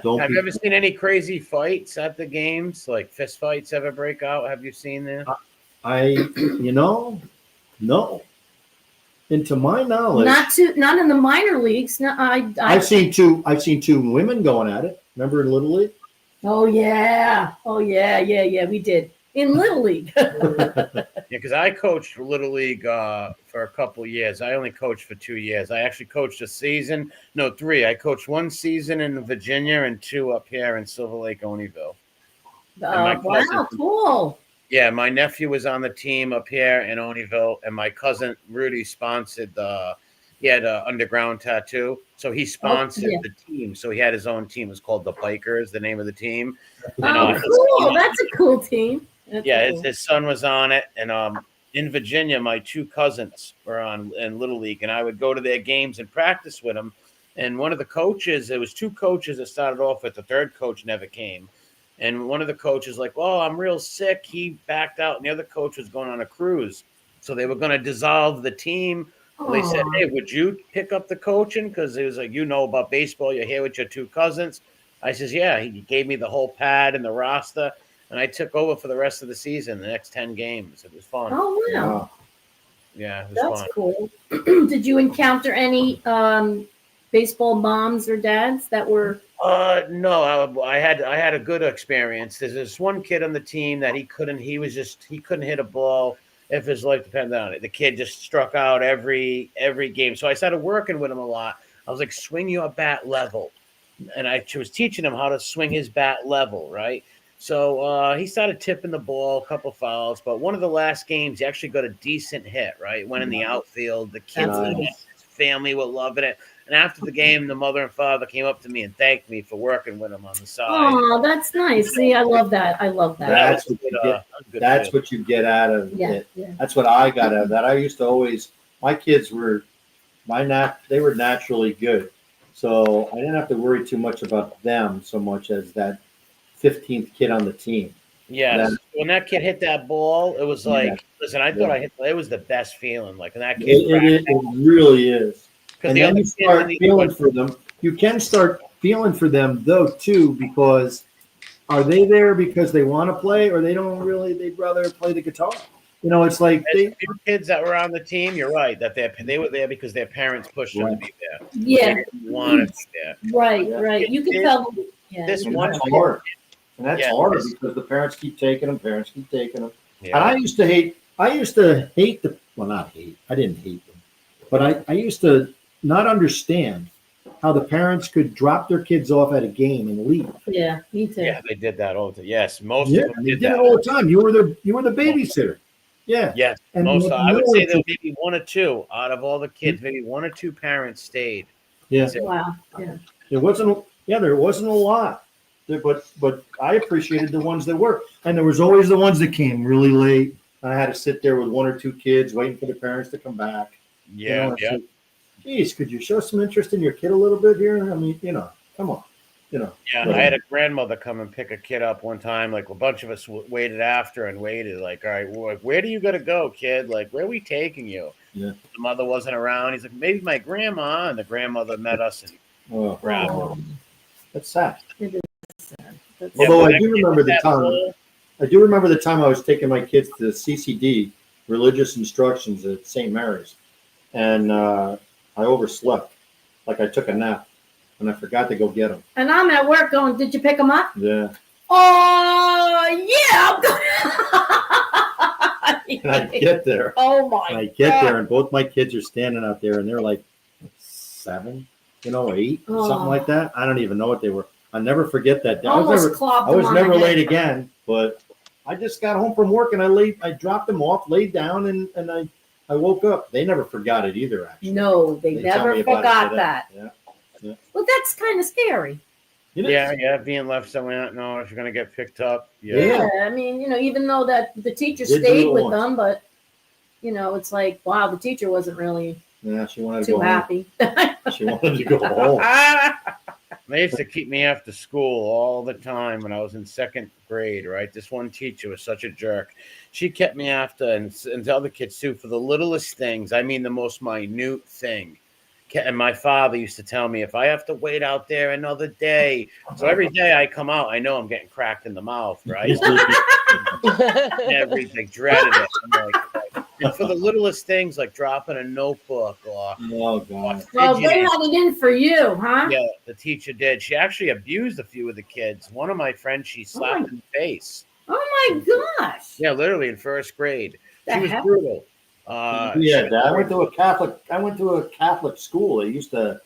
Don't Have be, you ever seen any crazy fights at the games? Like fist fights ever break out? Have you seen that? no. And to my knowledge, Not in the minor leagues. No, I've seen two women going at it. Remember in Little League? Oh yeah. We did in Little League. Yeah, because I coached Little League for a couple of years. I only coached for 2 years. I actually coached a season. No, 3. I coached 1 season in Virginia and 2 up here in Silver Lake, Oneyville. my Wow, cousin- cool. Yeah, my nephew was on the team up here in Oneyville, and my cousin Rudy sponsored he had an underground tattoo. So he sponsored yeah. the team. So he had his own team. It was called the Bikers, the name of the team. Oh, cool. That's a cool team. That's Yeah, cool. his son was on it, and in Virginia, my 2 cousins were on in Little League, and I would go to their games and practice with them. And one of the coaches, there was 2 coaches that started off with. The third coach never came, and one of the coaches like, "Oh, I'm real sick." He backed out, and the other coach was going on a cruise, so they were going to dissolve the team. Well, they said, "Hey, would you pick up the coaching?" Because it was like, you know about baseball. You're here with your 2 cousins. I says, "Yeah." He gave me the whole pad and the roster. And I took over for the rest of the season, the next 10 games. It was fun. Oh, wow. Wow. Yeah, it was That's fun. cool. Did you encounter any baseball moms or dads that were? No, I had a good experience. There's this one kid on the team that he couldn't hit a ball if his life depended on it. The kid just struck out every game. So I started working with him a lot. I was like, swing your bat level. And I was teaching him how to swing his bat level, right? So he started tipping the ball, a couple fouls, but one of the last games, he actually got a decent hit, right? Went in the outfield. The kids, Nice. his family were loving it. And after the game, the mother and father came up to me and thanked me for working with him on the side. Oh, that's nice. See, I love that. I love that. That's was what you a get. good That's feeling. what you get out of Yeah, it. yeah. That's what I got out of that. I used to always, my kids were, they were naturally good. So I didn't have to worry too much about them so much as that 15th kid on the team. Yes. That- When that kid hit that ball, it was like, Yeah. listen, I thought it was the best feeling. Like, when that kid, It really is. because And the then other you kids start in the feeling for them. You can start feeling for them though too, because are they there because they want to play, or they'd rather play the guitar? You know, it's like There's a few kids that were on the team. You're right that they were there because their parents pushed them to be there. Yeah, They didn't want to be there. right. You can tell. Yeah. This and one that's kid- hard. And that's Yeah, hard this- because the parents keep taking them. And Yeah. I used to hate the, well, not hate, I didn't hate them, but I used to not understand how the parents could drop their kids off at a game and leave. Yeah, me too. Yeah, they did that all the time. Yes, most Yeah, of them they did did it that. all the time. You were the babysitter. Yeah. Yes, And most. I would no say one that maybe 1 or 2 out of all the kids, maybe 1 or 2 parents stayed. Yeah. Wow. Yeah. There wasn't a lot. But I appreciated the ones that were. And there was always the ones that came really late. I had to sit there with 1 or 2 kids waiting for the parents to come back. Yeah, it's yeah. like, geez, could you show some interest in your kid a little bit here? I mean, come on. Yeah, Right. I had a grandmother come and pick a kid up one time. Like, a bunch of us waited after and waited. Like, all right, where do you got to go, kid? Like, where are we taking you? Yeah. The mother wasn't around. He's like, maybe my grandma. And the grandmother met us. And Oh, Right. that's sad. That's- Although when I that do kid remember hit the that time. ball- I do remember the time I was taking my kids to the CCD, religious instructions at St. Mary's, and I overslept. Like I took a nap, and I forgot to go get them. And I'm at work going, did you pick them up? Yeah. Oh, yeah. And I get there. Oh, my And I get God. there, and both my kids are standing out there, and they're like 7, 8, something like that. I don't even know what they were. I'll never forget that day. Almost clobbed I them was on never the late head. again, but I just got home from work and I dropped them off, laid down, and I woke up. They never forgot it either, actually. No, they They tell never me about it forgot today. that. Yeah. Well, that's kind of scary. You know, Yeah, being left somewhere, no, if you're gonna get picked up. Yeah. I mean, even though that the teacher Did do stayed it with once. them, but it's like, wow, the teacher wasn't really Yeah, she wanted to too go happy. home. She wanted to go home. They used to keep me after school all the time when I was in second grade, right? This one teacher was such a jerk. She kept me after, and the other kids too, for the littlest things. I mean, the most minute thing. And my father used to tell me, if I have to wait out there another day, so every day I come out, I know I'm getting cracked in the mouth, right? Everything, dreaded it. I'm like, and for the littlest things, like dropping a notebook or Oh, God. Well, they had it in for you, huh? yeah, the teacher did. She actually abused a few of the kids. One of my friends, she slapped in the face. Oh my gosh. Yeah, literally in first grade. The She was heck? brutal. Yeah, I went to a Catholic school. They used to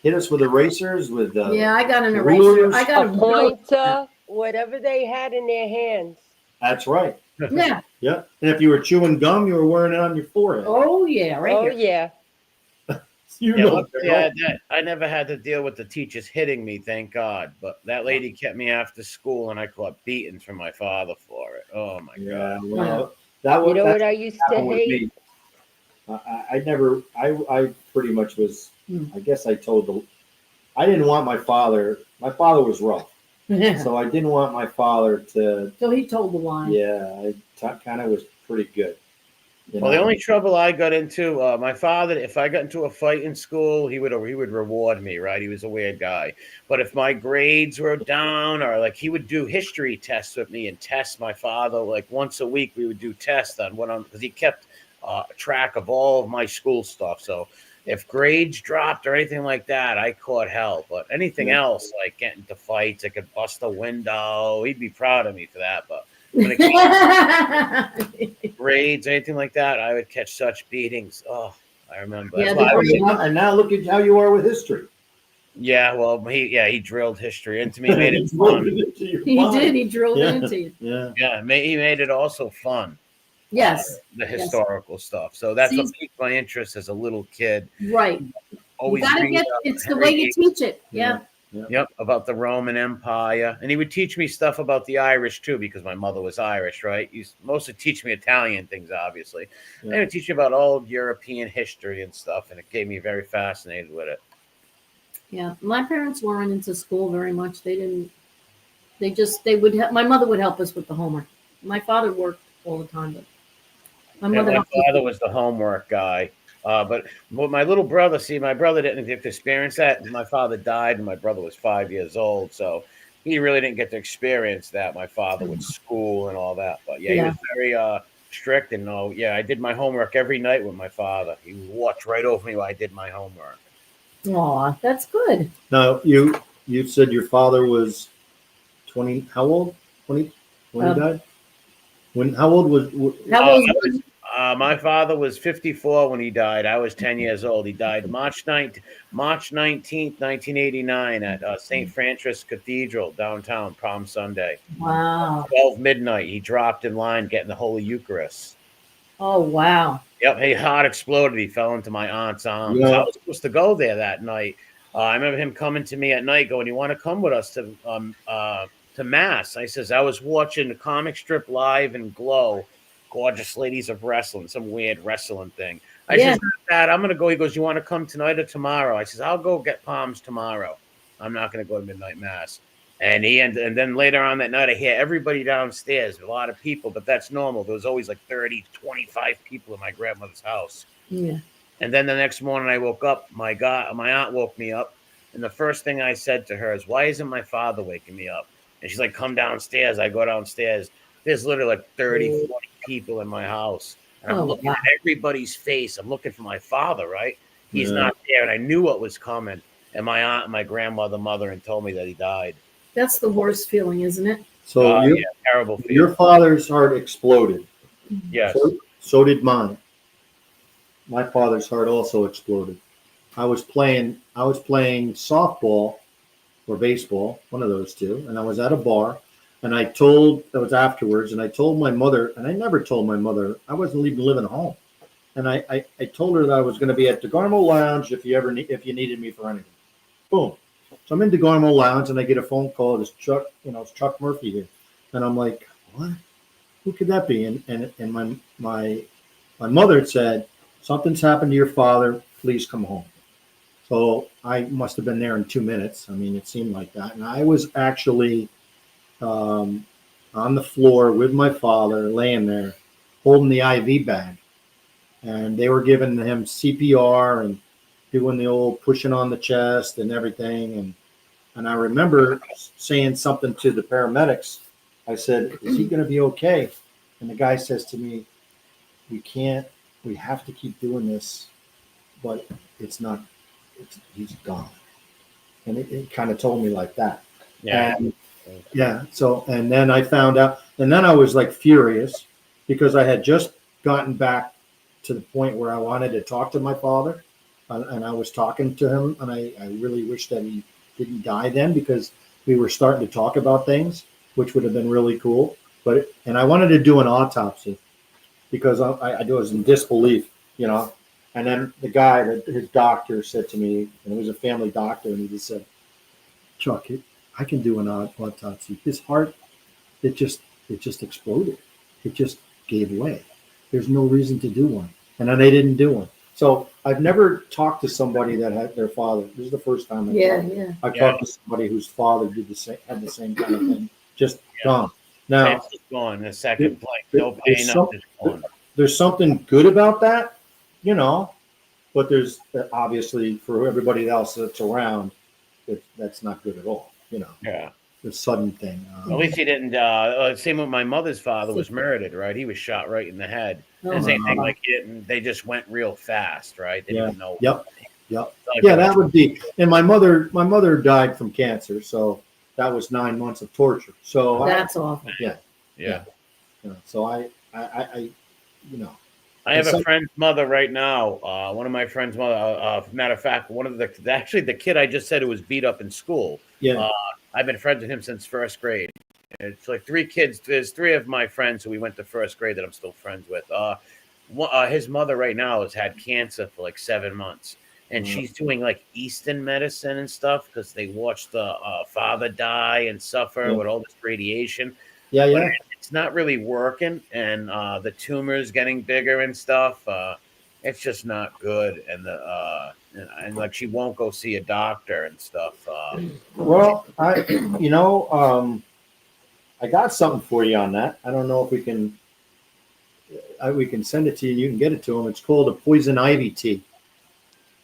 hit us with erasers, with Yeah, I got an rulers. eraser. I got A a pointer, whatever they had in their hands. That's right. Yeah. Yeah. And if you were chewing gum, you were wearing it on your forehead. Oh yeah, right Oh, here. yeah. You Yeah, know, luckily I never had to deal with the teachers hitting me, thank God. But that lady kept me after school, and I caught beatings from my father for it. Oh my Yeah. God! Well, that was You know that's what I used to happened with hate? me. I never. I pretty much was. I guess I told the. I didn't want my father. My father was rough, so I didn't want my father to. So he told the line. Yeah, I kind of was pretty good. You Well, the know? only trouble I got into, my father, if I got into a fight in school, he would reward me, right? He was a weird guy. But if my grades were down, or like he would do history tests with me and test my father, like once a week we would do tests on what because he kept track of all of my school stuff. So if grades dropped or anything like that, I caught hell. But anything else, like getting into fights, I could bust a window. He'd be proud of me for that. But when it came to grades, anything like that, I would catch such beatings. Oh, I remember. Yeah, That's why I was, And now look at how you are with history. yeah, well, he drilled history into me, made it fun. He did. He drilled Yeah. it into you. Yeah. Yeah, he made it also fun. Yes. The historical stuff. So that's what piqued my interest as a little kid. Right. Always You gotta read, get. It's the Henry way you Davis. teach it. Yeah. Yep, about the Roman Empire. And he would teach me stuff about the Irish too, because my mother was Irish, right? He used to mostly teach me Italian things, obviously. And he would teach me about old European history and stuff, and it gave me very fascinated with it. Yeah. My parents weren't into school very much. They didn't. They would. My mother would help us with the homework. My father worked all the time, but my Yeah, mother. my helped us father with- was the homework guy. But my little brother, my brother didn't get to experience that. My father died, and my brother was 5 years old. So he really didn't get to experience that. My father with school and all that. But he was very strict. And I did my homework every night with my father. He watched right over me while I did my homework. Aw, that's good. Now you said your father was 20. How old? 20 when he died. How old was? How old? My father was 54 when he died. I was 10 years old. He died March 19th, 1989 at St. Francis Cathedral downtown, Palm Sunday. Wow. 12 midnight. He dropped in line getting the Holy Eucharist. Oh wow. Yep, his heart exploded. He fell into my aunt's arms. Yeah. I was supposed to go there that night. I remember him coming to me at night going, "You want to come with us to Mass?" I says, "I was watching the comic strip live and Glow. Gorgeous Ladies of Wrestling, some weird wrestling thing." I says, "Dad, I'm gonna go." He goes, "You want to come tonight or tomorrow?" I says, "I'll go get Palms tomorrow. I'm not gonna go to midnight mass." And then later on that night, I hear everybody downstairs, a lot of people, but that's normal. There was always like 30, 25 people in my grandmother's house. Yeah. And then the next morning I woke up, my aunt woke me up. And the first thing I said to her is, "Why isn't my father waking me up?" And she's like, "Come downstairs." I go downstairs. There's literally like 30, 40 people in my house. And I'm Oh, looking wow. at everybody's face. I'm looking for my father, right? He's Yeah. not there. And I knew what was coming. And my aunt and my grandmother, mother, and told me that he died. That's the worst feeling, isn't it? So Yeah, terrible your feeling. father's heart exploded. Yes. So did mine. My father's heart also exploded. I was playing softball or baseball, one of those two, and I was at a bar, and that was afterwards, and I told my mother, and I never told my mother, I wasn't even living home, and I told her that I was going to be at DeGarmo Lounge if you needed me for anything. Boom. So I'm in DeGarmo Lounge, and I get a phone call. It's Chuck Murphy here, and I'm like, what? Who could that be? And my mother said, something's happened to your father. Please come home. So I must have been there in 2 minutes. I mean, it seemed like that. And I was actually on the floor with my father, laying there, holding the IV bag. And they were giving him CPR and doing the old pushing on the chest and everything. And I remember saying something to the paramedics. I said, is he going to be okay? And the guy says to me, we have to keep doing this, but he's gone. And it kind of told me like that. Yeah. And and then I found out, and then I was like furious because I had just gotten back to the point where I wanted to talk to my father, and I was talking to him, and I really wish that he didn't die then, because we were starting to talk about things, which would have been really cool. And I wanted to do an autopsy because I was in disbelief, And then the guy, his doctor, said to me, and it was a family doctor, and he just said, Chuck, I can do an autopsy. His heart, it just exploded. It just gave way. There's no reason to do one. And then they didn't do one. So I've never talked to somebody that had their father. This is the first time I've talked to somebody whose father had the same kind of thing. Just gone. Now, It's just gone in a second. Like no pain, nothing. There's something good about that, but there's obviously for everybody else that's around, that's not good at all, Yeah. The sudden thing. At least he didn't. Same with my mother's father was murdered, right? He was shot right in the head. And same thing, like they just went real fast, right? They didn't know. Yep. Yeah, that would be. And my mother died from cancer, so that was 9 months of torture. So That's awful. Yeah. So I have a friend's mother right now. One of my friend's mother. Matter of fact, the kid I just said who was beat up in school. Yeah. I've been friends with him since first grade. It's like 3 kids. There's 3 of my friends who we went to first grade that I'm still friends with. His mother right now has had cancer for like 7 months, and she's doing like Eastern medicine and stuff because they watched the father die and suffer with all this radiation. Yeah. But it's not really working, and the tumor's getting bigger and stuff. It's just not good, and like she won't go see a doctor and stuff. Well, I got something for you on that. I don't know if we can send it to you and you can get it to them. It's called a poison ivy tea.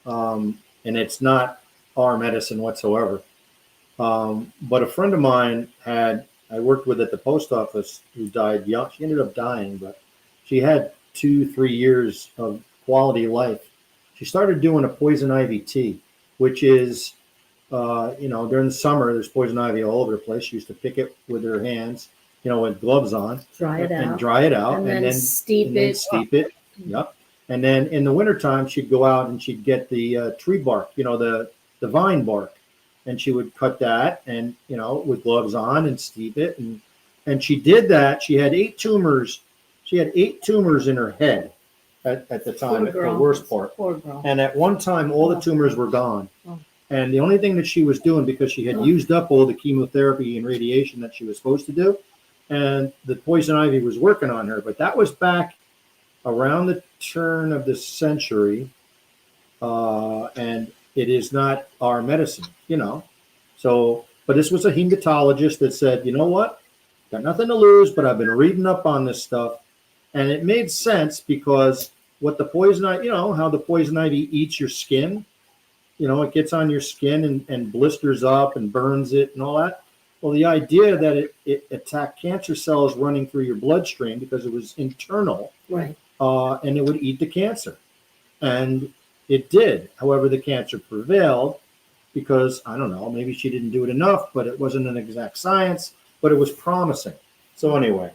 And it's not our medicine whatsoever. But a friend of mine I worked with at the post office who died young. She ended up dying, but she had 2-3 years of quality life. She started doing a poison ivy tea, which is, during the summer, there's poison ivy all over the place. She used to pick it with her hands, with gloves on. Dry it out. And then steep it. Yep. And then in the wintertime, she'd go out and she'd get the tree bark, the vine bark. And she would cut that and, with gloves on and steep it. And she did that. She had 8 tumors. She had 8 tumors in her head at the time, at the worst part. Poor girl. And at one time, all the tumors were gone. And the only thing that she was doing, because she had used up all the chemotherapy and radiation that she was supposed to do, and the poison ivy was working on her. But that was back around the turn of the century, and it is not our medicine, So, but this was a hematologist that said, you know what? Got nothing to lose, but I've been reading up on this stuff. And it made sense because what the poison ivy, how the poison ivy eats your skin, it gets on your skin and blisters up and burns it and all that. Well, the idea that it attacked cancer cells running through your bloodstream because it was internal. Right. and it would eat the cancer. And it did. However, the cancer prevailed because, I don't know, maybe she didn't do it enough, but it wasn't an exact science, but it was promising. So anyway,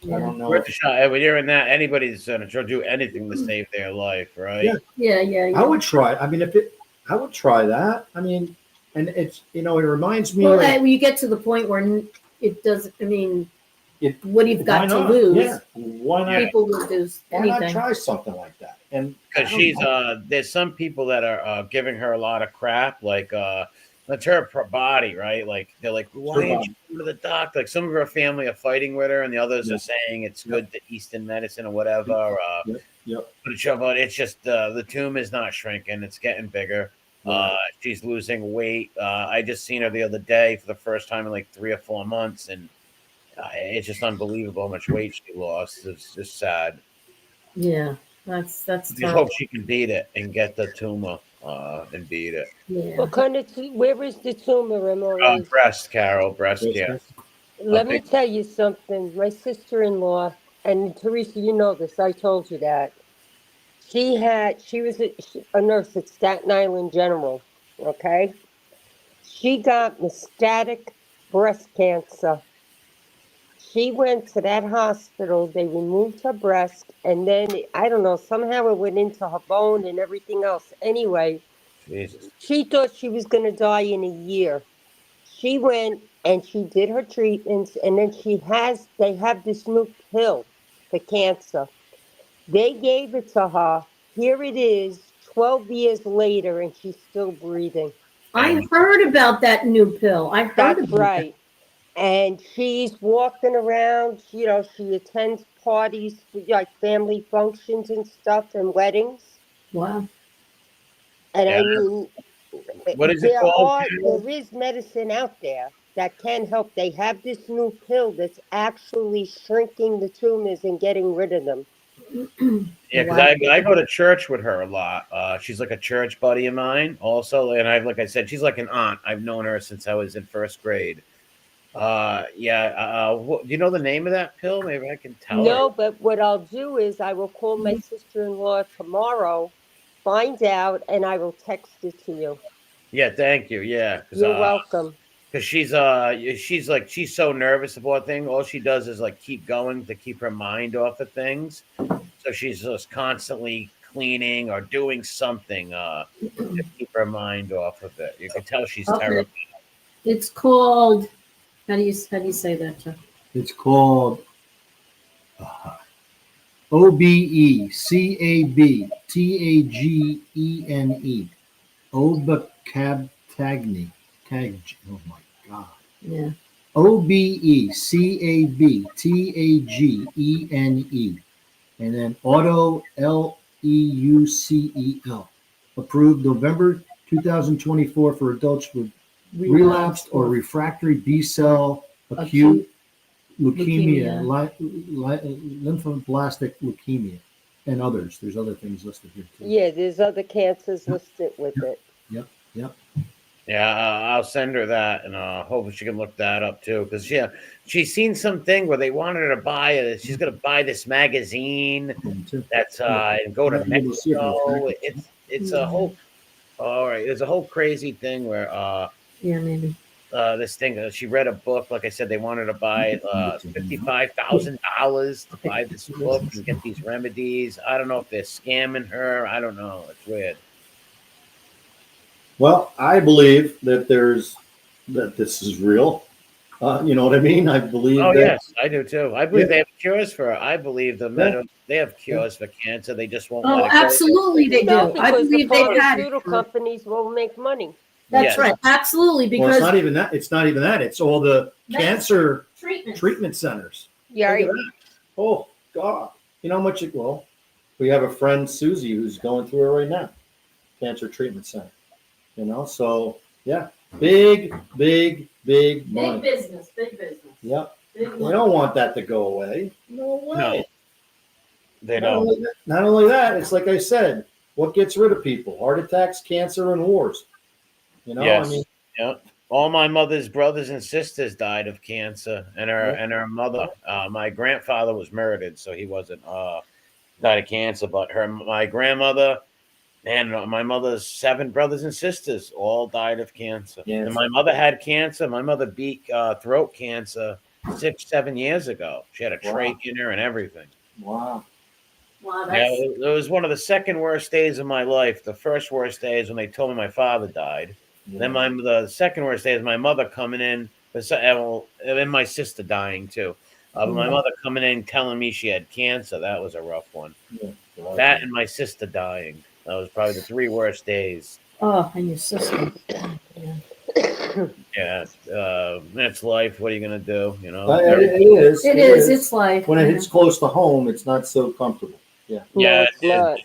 I don't know. Worth a shot. When you're in that, anybody's going to do anything to save their life, right? Yeah. I would try. I mean, I would try that. I mean, and it's, it reminds me. Well, when you get to the point where it doesn't, I mean, what you've got to lose. Yeah. Why not? People will do anything. Why not try something like that? And because she's there's some people that are giving her a lot of crap, like that's her body, right? Like they're like, why didn't you go to the doctor? Like some of her family are fighting with her, and the others are saying it's good to Eastern medicine or whatever. But it's just the tumor is not shrinking; it's getting bigger. She's losing weight. I just seen her the other day for the first time in like 3 or 4 months, and it's just unbelievable how much weight she lost. It's just sad. Yeah, that's. Just hope she can beat it and get the tumor and beat it. Yeah. What kind of where is the tumor, Emily? Breast, Carol, breast care. Let me tell you something. My sister-in-law, and Teresa, you know this. I told you that. She was a nurse at Staten Island General. Okay, she got metastatic breast cancer. She went to that hospital, they removed her breast, and then, I don't know, somehow it went into her bone and everything else. Anyway, Jesus. she thought she was going to die in a year. She went and she did her treatments, and then they have this new pill for cancer. They gave it to her. Here it is, 12 years later, and she's still breathing. I heard about that new pill. I heard That's about right. And she's walking around, she attends parties, like family functions and stuff and weddings. Wow. And I mean, what is it called? There is medicine out there that can help. They have this new pill that's actually shrinking the tumors and getting rid of them. Yeah, because I go to church with her a lot. She's like a church buddy of mine also. And like I said, she's like an aunt. I've known her since I was in first grade. Do you know the name of that pill? Maybe I can tell her. No, but what I'll do is I will call my sister-in-law tomorrow, find out, and I will text it to you. Yeah, thank you. Yeah, you're welcome. Because she's so nervous about things. All she does is like keep going to keep her mind off of things. So she's just constantly cleaning or doing something to keep her mind off of it. You can tell she's terrible. It's called. How do you say that, Chuck? It's called OBECABTAGENE. Obacabtagene. Oh my God. Yeah. OBECABTAGENE. And then Auto LEUCEL. Approved November 2024 for adults with relapsed or refractory B-cell acute leukemia, lymphoblastic leukemia, and others. There's other things listed here too. Yeah, there's other cancers listed with it. Yep. Yeah, I'll send her that, and hopefully she can look that up too. Because she's seen something where they wanted her to buy it. She's going to buy this magazine that's and go to Mexico. It's a whole. All right, there's a whole crazy thing where maybe this thing. She read a book. Like I said, they wanted to buy $55,000 to buy this book and get these remedies. I don't know if they're scamming her. I don't know. It's weird. Well, I believe that this is real. You know what I mean? I believe. Oh, yes, I do too. I believe they have cures for it. I believe they have cures for cancer. They just won't. Oh, absolutely, they do. I believe the they've had it. pharmaceutical companies will make money. That's right. Absolutely, because it's not even that. It's not even that. It's all the cancer treatment centers. Yeah. Oh God! You know how much it will. We have a friend Susie who's going through it right now. Cancer treatment center. You know, so yeah, big money. Big business. Yep. They don't want that to go away. No way. No, they don't. Not only that, it's like I said, what gets rid of people? Heart attacks, cancer, and wars. You know, yes. I mean, all my mother's brothers and sisters died of cancer, and her mother. My grandfather was murdered, so he wasn't. died of cancer. But my grandmother, and my mother's 7 brothers and sisters all died of cancer. Yes. And my mother had cancer. My mother beat throat cancer 6-7 years ago. She had a Wow. trach in her and everything. Wow. Wow, Yeah, that's it was one of the second worst days of my life. The first worst day is when they told me my father died. Then the second worst day is my mother coming in, and my sister dying too. But my mother coming in telling me she had cancer. That was a rough one. Yeah. That and my sister dying. That was probably the 3 worst days. oh, and your sister. Yeah, that's life. What are you gonna do? You know. It is. It is. It's life. When it hits close to home, it's not so comfortable. Yeah. Yeah, it's not.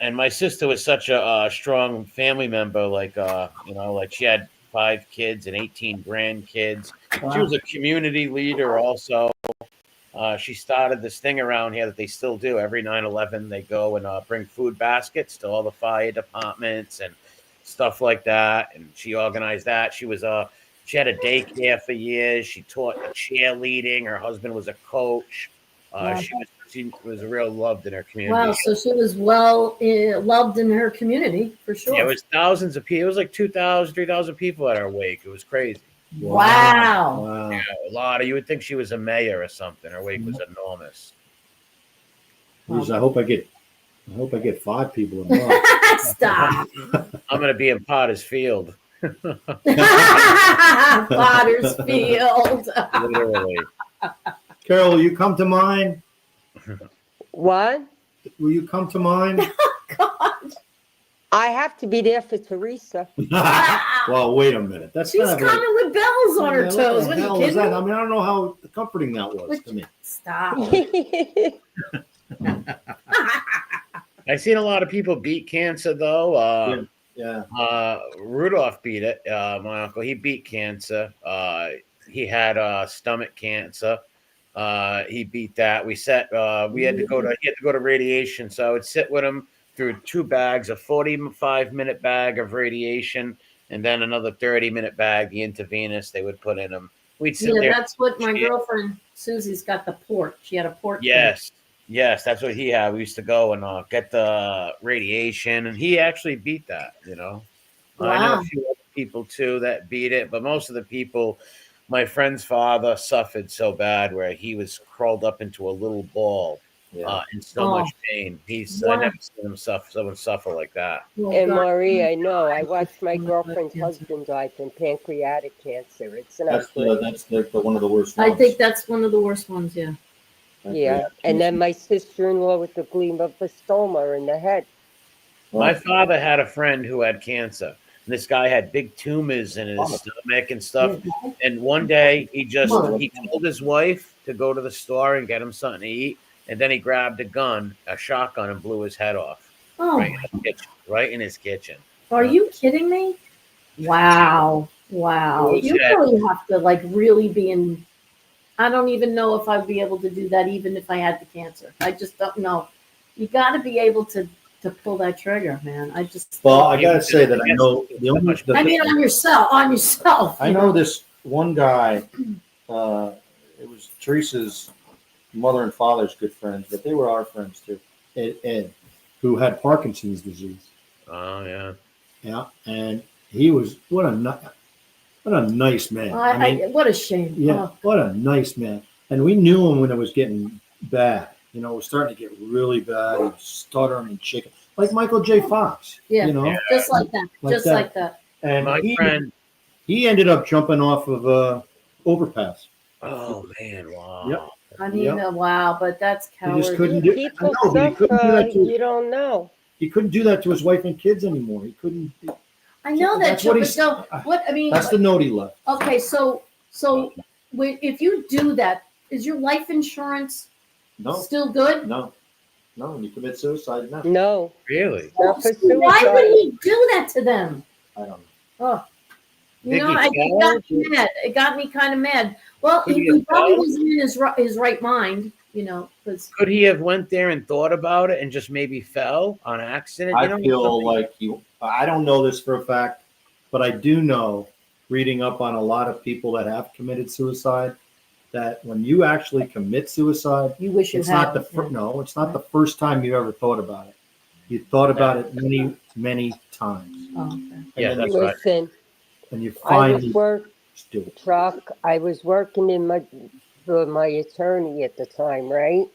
and my sister was such a strong family member. Like, like she had 5 kids and 18 grandkids. She was a community leader also. She started this thing around here that they still do. Every 9/11, they go and bring food baskets to all the fire departments and stuff like that. And she organized that. She had a daycare for years. She taught cheerleading. Her husband was a coach. Wow. She was real loved in her community. Wow, so she was well loved in her community for sure. Yeah, it was thousands of people. It was like 2,000, 3,000 people at her wake. It was crazy. Wow. Yeah, a lot of. You would think she was a mayor or something. Her wake was enormous. Jeez, I hope I get 5 people involved. Stop. I'm going to be in Potter's Field. Potter's Field. Literally. Carol, will you come to mine? What? Will you come to mine? God. I have to be there for Teresa. Well, wait a minute. That's She's kind of coming with bells on her Yeah, toes. What What the are hell you is that? kidding? I mean, I don't know how comforting that was to me. Stop. I've seen a lot of people beat cancer, though. Yeah. Rudolph beat it. My uncle, he beat cancer. He had stomach cancer. He beat that. He had to go to radiation. So I would sit with him through 2 bags, a 45-minute bag of radiation, and then another 30-minute bag, the intravenous they would put in him. We'd sit there. That's what my girlfriend Susie's got, the port. She had a port. Yes, that's what he had. We used to go and get the radiation, and he actually beat that. I know a few other people too that beat it, but most of the people, my friend's father suffered so bad where he was crawled up into a little ball in so much pain. I never seen someone suffer like that. And Marie, I know. I watched my girlfriend's husband die from pancreatic cancer. It's That's the one of the worst ones. I think that's one of the worst ones. Yeah. Yeah, and then my sister-in-law with the glioblastoma in the head. My father had a friend who had cancer. And this guy had big tumors in his stomach and stuff. And one day he told his wife to go to the store and get him something to eat. And then he grabbed a shotgun, and blew his head off. Oh, right in his kitchen. Are you kidding me? Wow. You really have to really be in. I don't even know if I'd be able to do that, even if I had the cancer. I just don't know. You got to be able to pull that trigger, man. I gotta say that I know on yourself. I know this one guy. It was Teresa's mother and father's good friends, but they were our friends too. Ed, who had Parkinson's disease. Oh yeah. Yeah, and he was what a nice man. What a shame. Yeah, what a nice man. And we knew him when it was getting bad. It was starting to get really bad. He was stuttering and shaking, like Michael J. Fox. Yeah, just like that. Like that. And my friend, he ended up jumping off of overpass. Oh man! Wow. Yep. I mean, wow, but that's cowardly. He just couldn't do. People he couldn't do that you don't know. He couldn't do that to his wife and kids anymore. He couldn't. I know that, That's what but he's- so what? I mean, That's the note he left. okay, so if you do that, is your life insurance No, still good? no. When you commit suicide, no. No. Really? Not for Why suicide. would he do that to them? I don't know. Oh, Think he it got me mad. It got me kind of mad. Well, Could he he have probably fell? wasn't in his right mind, because Could he have went there and thought about it and just maybe fell on accident? I feel like I don't know this for a fact, but I do know, reading up on a lot of people that have committed suicide, that when you actually commit suicide, You wish you it's not had. it's not the first time you ever thought about it. You thought about it many, many times. Oh, okay. Yeah, And that's right. Listen, And you I was finally just do it. I was working for my attorney at the time, right?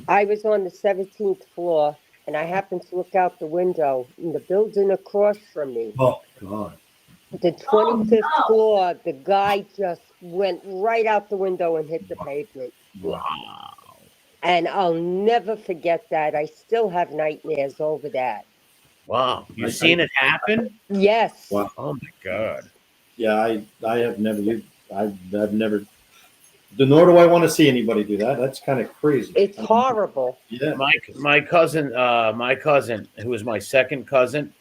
I was on the 17th floor, and I happened to look out the window in the building across from me. Oh God. The 25th no. floor, the guy just went right out the window and hit the pavement. Wow. And I'll never forget that. I still have nightmares over that. Wow. You I- seen it happen? Yes. Wow. Oh my God. Yeah, I have never, I've never, nor do I want to see anybody do that. That's kind of crazy. It's horrible. Yeah. My cousin, who was my second cousin,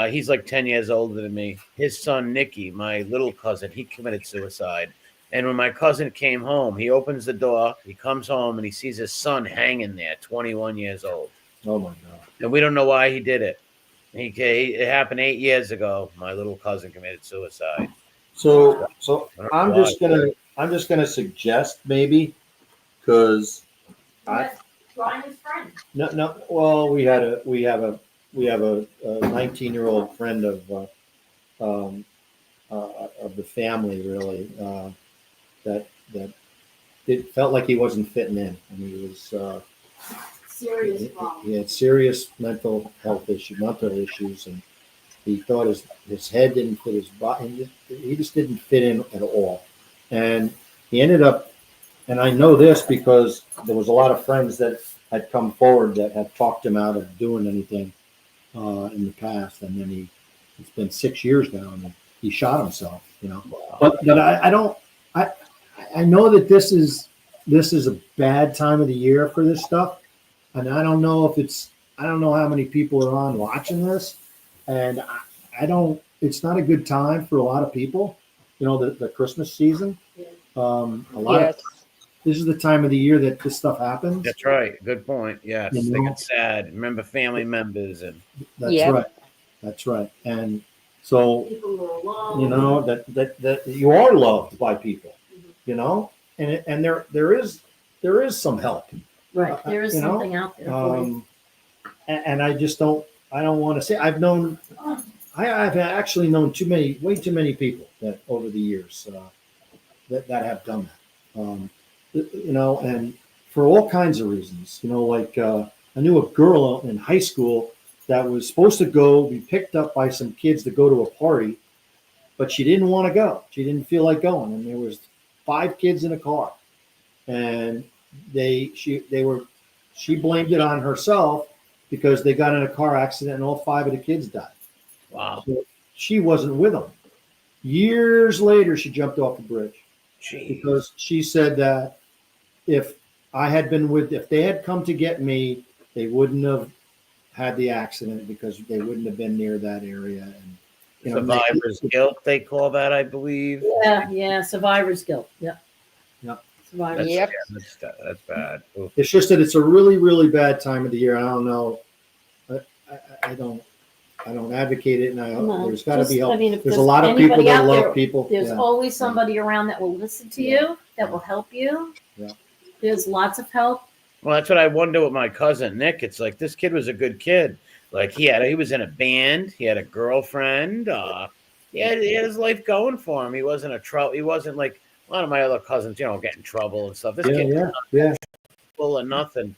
he's like 10 years older than me. His son Nicky, my little cousin, he committed suicide. And when my cousin came home, he opens the door, he comes home, and he sees his son hanging there, 21 years old. Oh my God. And we don't know why he did it. It happened 8 years ago. My little cousin committed suicide. So I don't know I'm just gonna suggest maybe, because Brian's friend. no, well, we have a 19-year-old friend of the family, really, that it felt like he wasn't fitting in, and he was Serious problem. he had serious mental issues, and he thought his head didn't fit his body. He just didn't fit in at all, and he ended up. And I know this because there was a lot of friends that had come forward that had talked him out of doing anything in the past, and then it's been 6 years now, and he shot himself. But I know that this is a bad time of the year for this stuff, and I don't know how many people are on watching this, and it's not a good time for a lot of people. The Christmas season. This is the time of the year that this stuff happens. That's right. Good point. Yes. You They know? get sad. Remember family members and That's Yep. right. That's right. And so, People who are alone. that you are loved by people, and there is some help. Right. There is something out there for you. And I don't want to say I've actually known way too many people that over the years that have done that. And for all kinds of reasons, like I knew a girl in high school that was supposed to be picked up by some kids to go to a party, but she didn't want to go. She didn't feel like going, and there was 5 kids in a car, and she blamed it on herself because they got in a car accident and all 5 of the kids died. wow. So she wasn't with them. Years later, she jumped off the bridge because she said that if they had come to get me, they wouldn't have had the accident because they wouldn't have been near that area. And Survivor's guilt, they call that, I believe. Yeah, survivor's guilt. Yep. Survivor's That's, Yep. that's bad. Oof. it's just that it's a really, really bad time of the year. I don't know. I don't advocate it, and there's got to be help. if There's a lot of people anybody that out love there, people. There's Yeah. always somebody around that will listen to you, that will help you. Yeah. There's lots of help. Well, that's what I wonder with my cousin Nick. It's like this kid was a good kid. Like he was in a band. He had a girlfriend. He had his life going for him. He wasn't He wasn't like a lot of my other cousins, get in trouble and stuff. This kid was Yeah. full of nothing.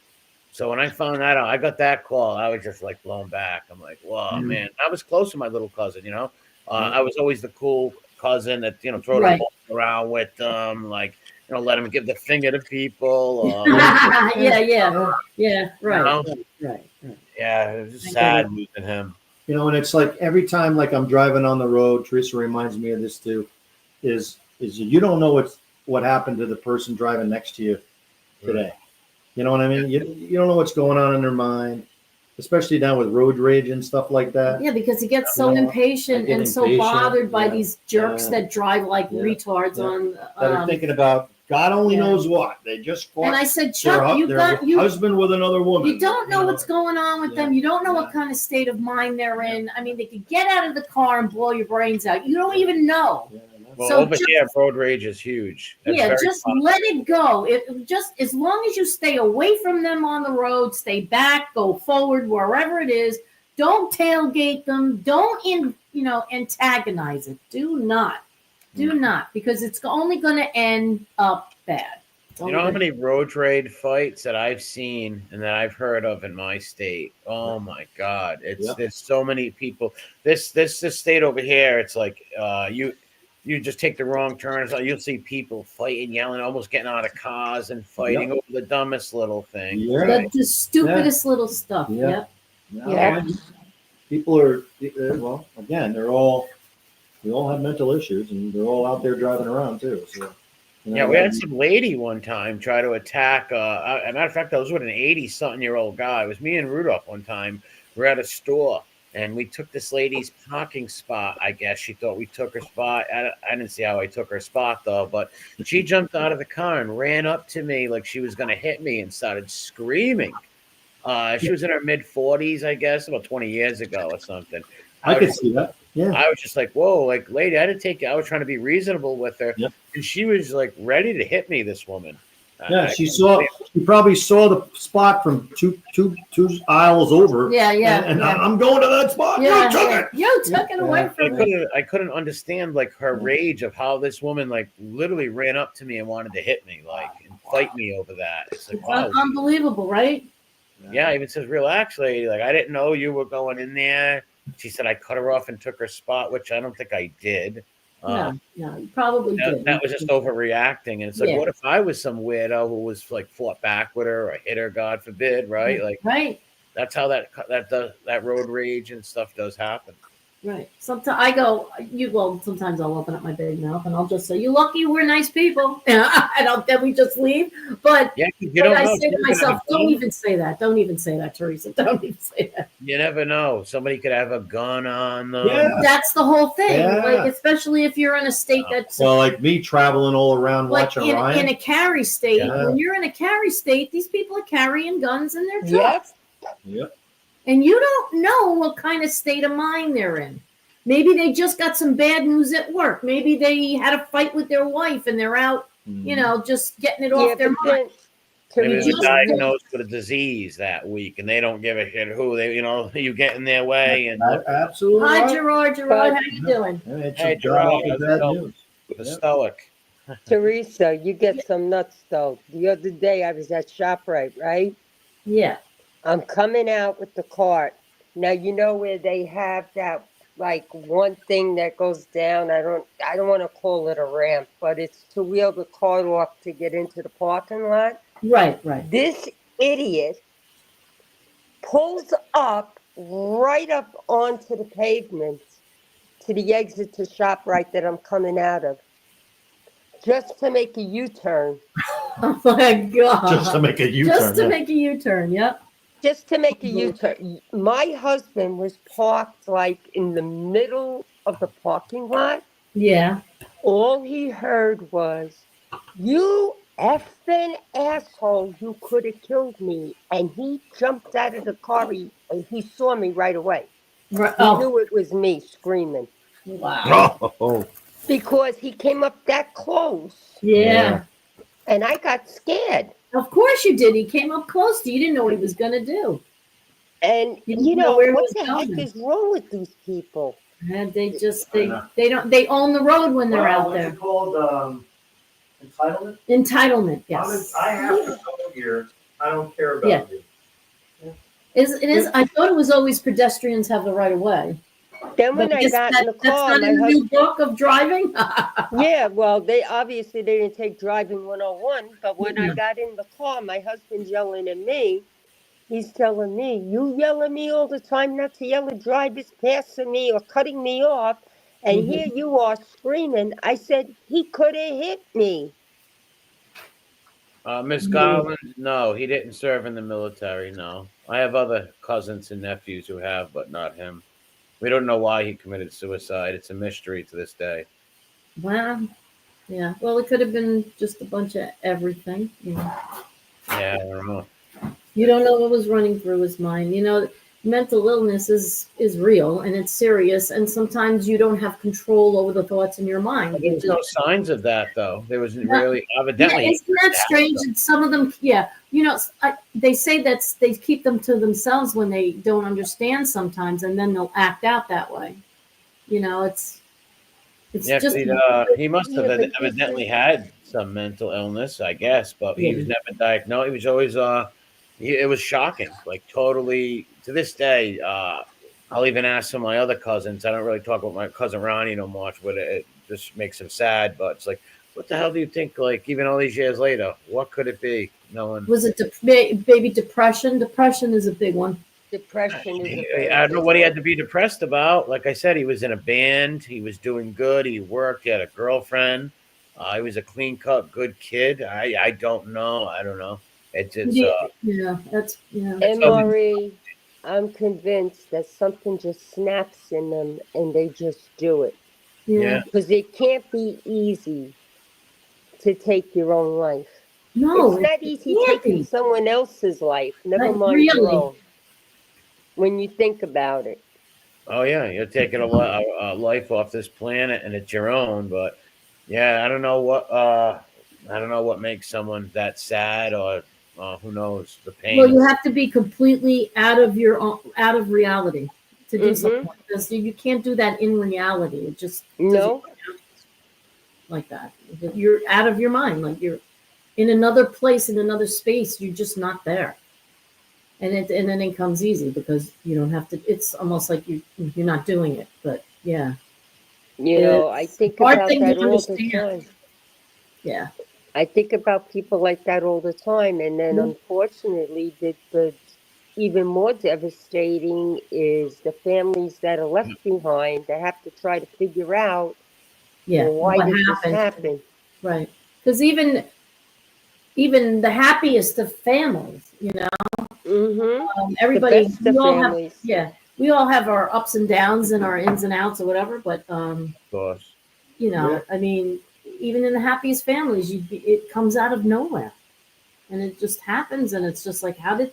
So when I found that out, I got that call. I was just like blown back. I'm like, whoa, man. I was close to my little cousin. I was always the cool cousin that throw the ball around with them, like let him give the finger to people. Yeah. Right. Right. Yeah, it was just sad losing him. And it's like every time, like I'm driving on the road, Teresa reminds me of this too. Is you don't know what happened to the person driving next to you today. You know what I mean? You don't know what's going on in their mind, especially now with road rage and stuff like that. Yeah, because he gets so impatient and so bothered by these jerks that drive like retards on. That are thinking about God only knows what. They just fought. And I said, Chuck, you husband with another woman. You don't know what's going on with them. You don't know what kind of state of mind they're in. I mean, they could get out of the car and blow your brains out. You don't even know. Well, So over just- here, road rage is huge. That's Yeah, very just common. let it go. It just as long as you stay away from them on the road, stay back, go forward wherever it is. Don't tailgate them. Don't antagonize it. Do not, because it's only going to end up bad. You know how many road rage fights that I've seen and that I've heard of in my state? Oh my God! There's so many people. This state over here, it's like you just take the wrong turns. You'll see people fighting, yelling, almost getting out of cars and fighting over the dumbest little thing. Yeah. Right? The stupidest little stuff. Yeah. Yep. Yeah. People are well. Again, we all have mental issues, and they're all out there driving around too. So, Yeah, we had some lady one time try to attack. As a matter of fact, I was with an 80-something-year-old guy. It was me and Rudolph one time. We're at a store, and we took this lady's parking spot. I guess she thought we took her spot. I didn't see how I took her spot, though. But she jumped out of the car and ran up to me like she was going to hit me and started screaming. She was in her mid-40s, I guess, about 20 years ago or something. I could see that. Yeah. I was just like, whoa, like, lady, I didn't take it. I was trying to be reasonable with her. Yep. And she was like ready to hit me, this woman. Yeah, she probably saw the spot from two aisles over. Yeah. And I'm going to that spot. Yeah, You took it. You took it away from me. I couldn't understand like her rage of how this woman like literally ran up to me and wanted to hit me, like, and fight me over that. It's like, wow. Unbelievable, right? Yeah, even says, relax, lady. Like, I didn't know you were going in there. She said I cut her off and took her spot, which I don't think I did. No, you probably did. That was just overreacting. And it's like, what if I was some weirdo who was like fought back with her or hit her, God forbid, right? Like, right. That's how that road rage and stuff does happen. Right. Sometimes sometimes I'll open up my big mouth and I'll just say, "You lucky we're nice people," and then we just leave. But yeah, I say to myself, "Don't even say that. Don't even say that, Teresa. Don't even say that." You never know. Somebody could have a gun on them. Yeah. That's the whole thing. Yeah. Like, especially if you're in a state that's like me traveling all around like watching Ryan. in a carry state. Yeah. When you're in a carry state, these people are carrying guns in their trucks. Yep. And you don't know what kind of state of mind they're in. Maybe they just got some bad news at work. Maybe they had a fight with their wife and they're out, just getting it off their mind. Maybe they're diagnosed with a disease that week and they don't give a shit who you get in their way. And absolutely. Hi, Gerard. How you doing? Hey, Gerard. The stoic. Teresa, you get some nuts though. The other day I was at ShopRite, right? Yeah. I'm coming out with the cart. Now you know where they have that like one thing that goes down. I don't want to call it a ramp, but it's to wheel the cart off to get into the parking lot. Right. This idiot pulls up right up onto the pavement to the exit to ShopRite that I'm coming out of. Just to make a U-turn. Oh my God. Just to make a U-turn. Just to make a U-turn, yep. Just to make a U-turn. My husband was parked like in the middle of the parking lot. Yeah. All he heard was, "You effing asshole, you could have killed me." And he jumped out of the car. He saw me right away. Right. He knew it was me screaming. Wow. Oh. Because he came up that close. Yeah. And I got scared. Of course you did. He came up close to you. You didn't know what he was going to do. And You know where what it the was heck going. is wrong with these people? And they own the road when they're out there. What's it called? Entitlement? Entitlement, yes. I have to go here. I don't care about you. It is. I thought it was always pedestrians have the right of way. Then when I got in the car, that's not in the new book of driving. yeah, well, they didn't take driving 101, but when I got in the car, my husband's yelling at me. He's telling me, "You yell at me all the time not to yell at drivers passing me or cutting me off, and here you are screaming." I said, "He could have hit me." Miss Garland, no, he didn't serve in the military. No, I have other cousins and nephews who have, but not him. We don't know why he committed suicide. It's a mystery to this day. Well, yeah. Well, it could have been just a bunch of everything. Yeah, I don't know. You don't know what was running through his mind. mental illness is real and it's serious, and sometimes you don't have control over the thoughts in your mind. There was no signs of that, though. There was No. really evidently. Yeah, isn't that strange? And some of them, yeah, they say that they keep them to themselves when they don't understand sometimes, and then they'll act out that way. It's Yeah, just he must have evidently had some mental illness, I guess, but he was never diagnosed. He was always it was shocking, like totally. To this day, I'll even ask some of my other cousins. I don't really talk about my cousin Ronnie no much, but it just makes him sad. But it's like, what the hell do you think? Like, even all these years later, what could it be? No one. Was it baby depression? Depression is a big one. Depression is I don't know what he had to be depressed about. Like I said, he was in a band. He was doing good. He worked. He had a girlfriend. He was a clean cut, good kid. I don't know. I don't know. It's MRE, I'm convinced that something just snaps in them and they just do it. Yeah. Because it can't be easy to take your own life. No, it's not easy taking someone else's life, never mind your own. When you think about it. Oh yeah, you're taking a life off this planet, and it's your own. But yeah, I don't know what makes someone that sad, or who knows the pain. Well, you have to be completely out of reality to do something like this. You can't do that in reality. It just like that. You're out of your mind. Like you're in another place, in another space. You're just not there. And then it comes easy because you don't have to. It's almost like you're not doing it. But yeah, I think about that all the time. Yeah, I think about people like that all the time, and then unfortunately, the even more devastating is the families that are left behind that have to try to figure out, why did this happen? Right, because even the happiest of families, everybody, we all have our ups and downs and our ins and outs or whatever. But of course, I mean, even in the happiest families, it comes out of nowhere, and it just happens, and it's just like, how did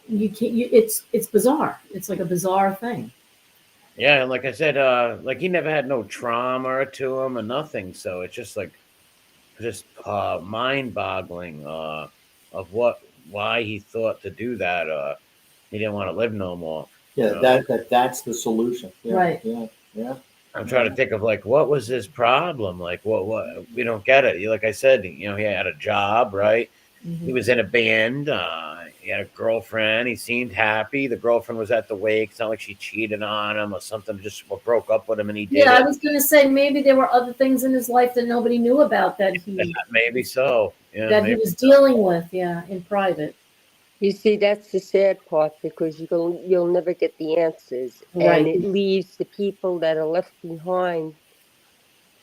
you? It's bizarre. It's like a bizarre thing. Yeah, and like I said, like he never had no trauma to him or nothing, so it's just like mind-boggling of why he thought to do that. He didn't want to live no more. Yeah, that's the solution. Yeah, right. Yeah. I'm trying to think of like, what was his problem? Like, what we don't get it. Like I said, he had a job, right? He was in a band. He had a girlfriend. He seemed happy. The girlfriend was at the wake. It's not like she cheated on him or something. Just broke up with him, and he did. Yeah, I was going to say maybe there were other things in his life that nobody knew about that he maybe so. Yeah, that he was dealing with. Yeah, in private. You see, that's the sad part because you'll never get the answers, and it leaves the people that are left behind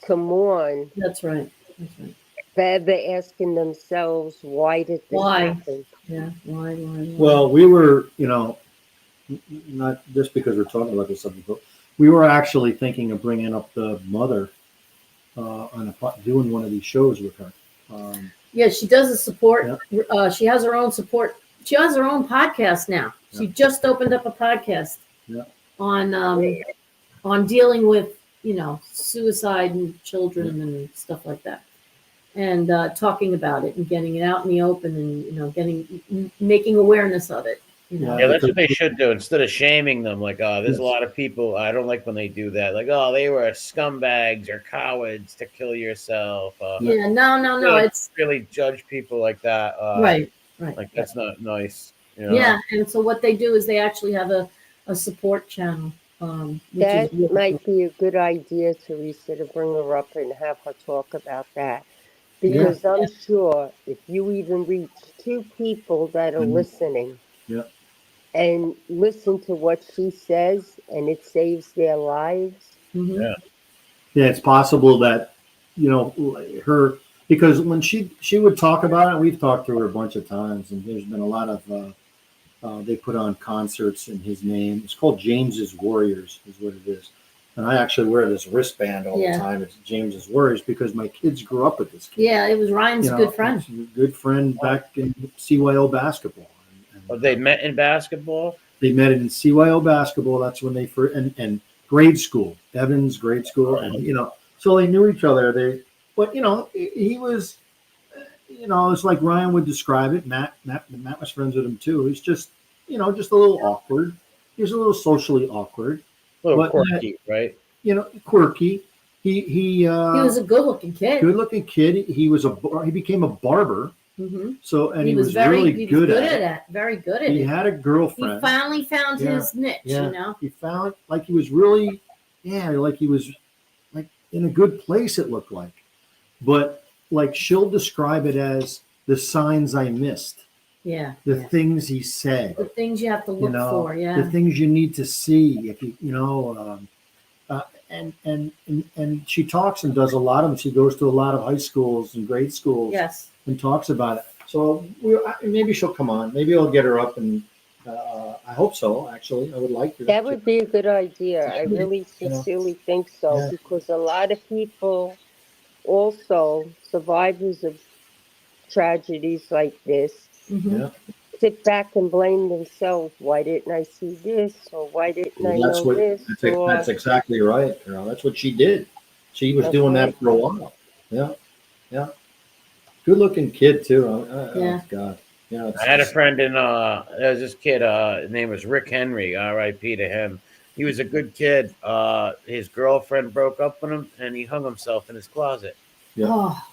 to mourn. That's right. That's right. They're asking themselves, why did this happen? Yeah, why? Well, we were, not just because we're talking about this subject, but we were actually thinking of bringing up the mother doing one of these shows with her. Yeah, she does a support. Yeah. She has her own support. She has her own podcast now. Yeah. She just opened up a podcast on dealing with, suicide and children and stuff like that. And talking about it and getting it out in the open and, making awareness of it. Yeah, that's what they should do instead of shaming them. Like, there's a lot of people, I don't like when they do that. Like, they were scumbags or cowards to kill yourself. No. It's really judge people like that. Right. Like, that's not nice. Yeah, and so what they do is they actually have a support channel. That might be a good idea, Teresa, to bring her up and have her talk about that. Because I'm sure if you even reach 2 people that are listening and listen to what she says and it saves their lives. Yeah, it's possible that, her, because when she would talk about it, we've talked to her a bunch of times, and there's been a lot of, they put on concerts in his name. It's called James's Warriors is what it is. And I actually wear this wristband all the time. It's James's Warriors because my kids grew up with this kid. Yeah, it was Ryan's good friend. Good friend back in CYO basketball. They met in basketball? They met in CYO basketball. That's when they first and grade school, Evans grade school, and so they knew each other. But he was, it's like Ryan would describe it. Matt was friends with him too. He's just, just a little awkward. He was a little socially awkward, A little but quirky, right? quirky. He was a good-looking kid. Good-looking kid. He became a barber. Mm-hmm. So he was really good at it. Very good at it. He had a girlfriend. He finally found his niche. He found like he was really, like he was like in a good place. It looked like, but like she'll describe it as the signs I missed. Yeah. The things he said. The things you have to look for. Yeah. The things you need to see. If and she talks and does a lot of them. She goes to a lot of high schools and grade schools. Yes. And talks about it. So maybe she'll come on. Maybe I'll get her up, and I hope so. Actually, I would like to. That would be a good idea. I really sincerely think so, because a lot of people, also survivors of tragedies like this, sit back and blame themselves. Why didn't I see this? Or why didn't I know this? That's exactly right. That's what she did. She was doing that for a while. Yeah. Good looking kid too. Oh God. I had a friend there was this kid, his name was Rick Henry, R.I.P. to him. He was a good kid. His girlfriend broke up with him and he hung himself in his closet. Yeah. Oh.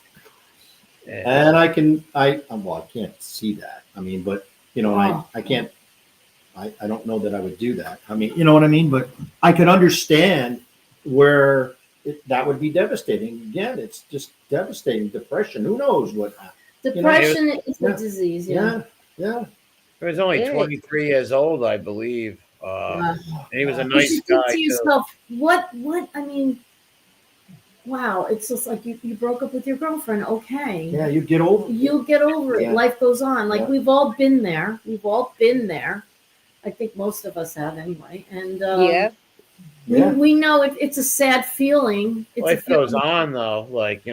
And I can't see that. I mean, but I can't, I don't know that I would do that. I mean, you know what I mean? But I can understand where that would be devastating. Again, it's just devastating. Depression. Who knows what happened? Depression is a disease. Yeah. Yeah. He was only 23 years old, I believe. And he was a nice you guy. Think to yourself, what? I mean, wow. It's just like you broke up with your girlfriend. Okay. Yeah, you get over it. You'll get over it. Yeah. Life goes on. Like we've all been there. I think most of us have anyway. And we know it's a sad feeling. Life goes on, though. Like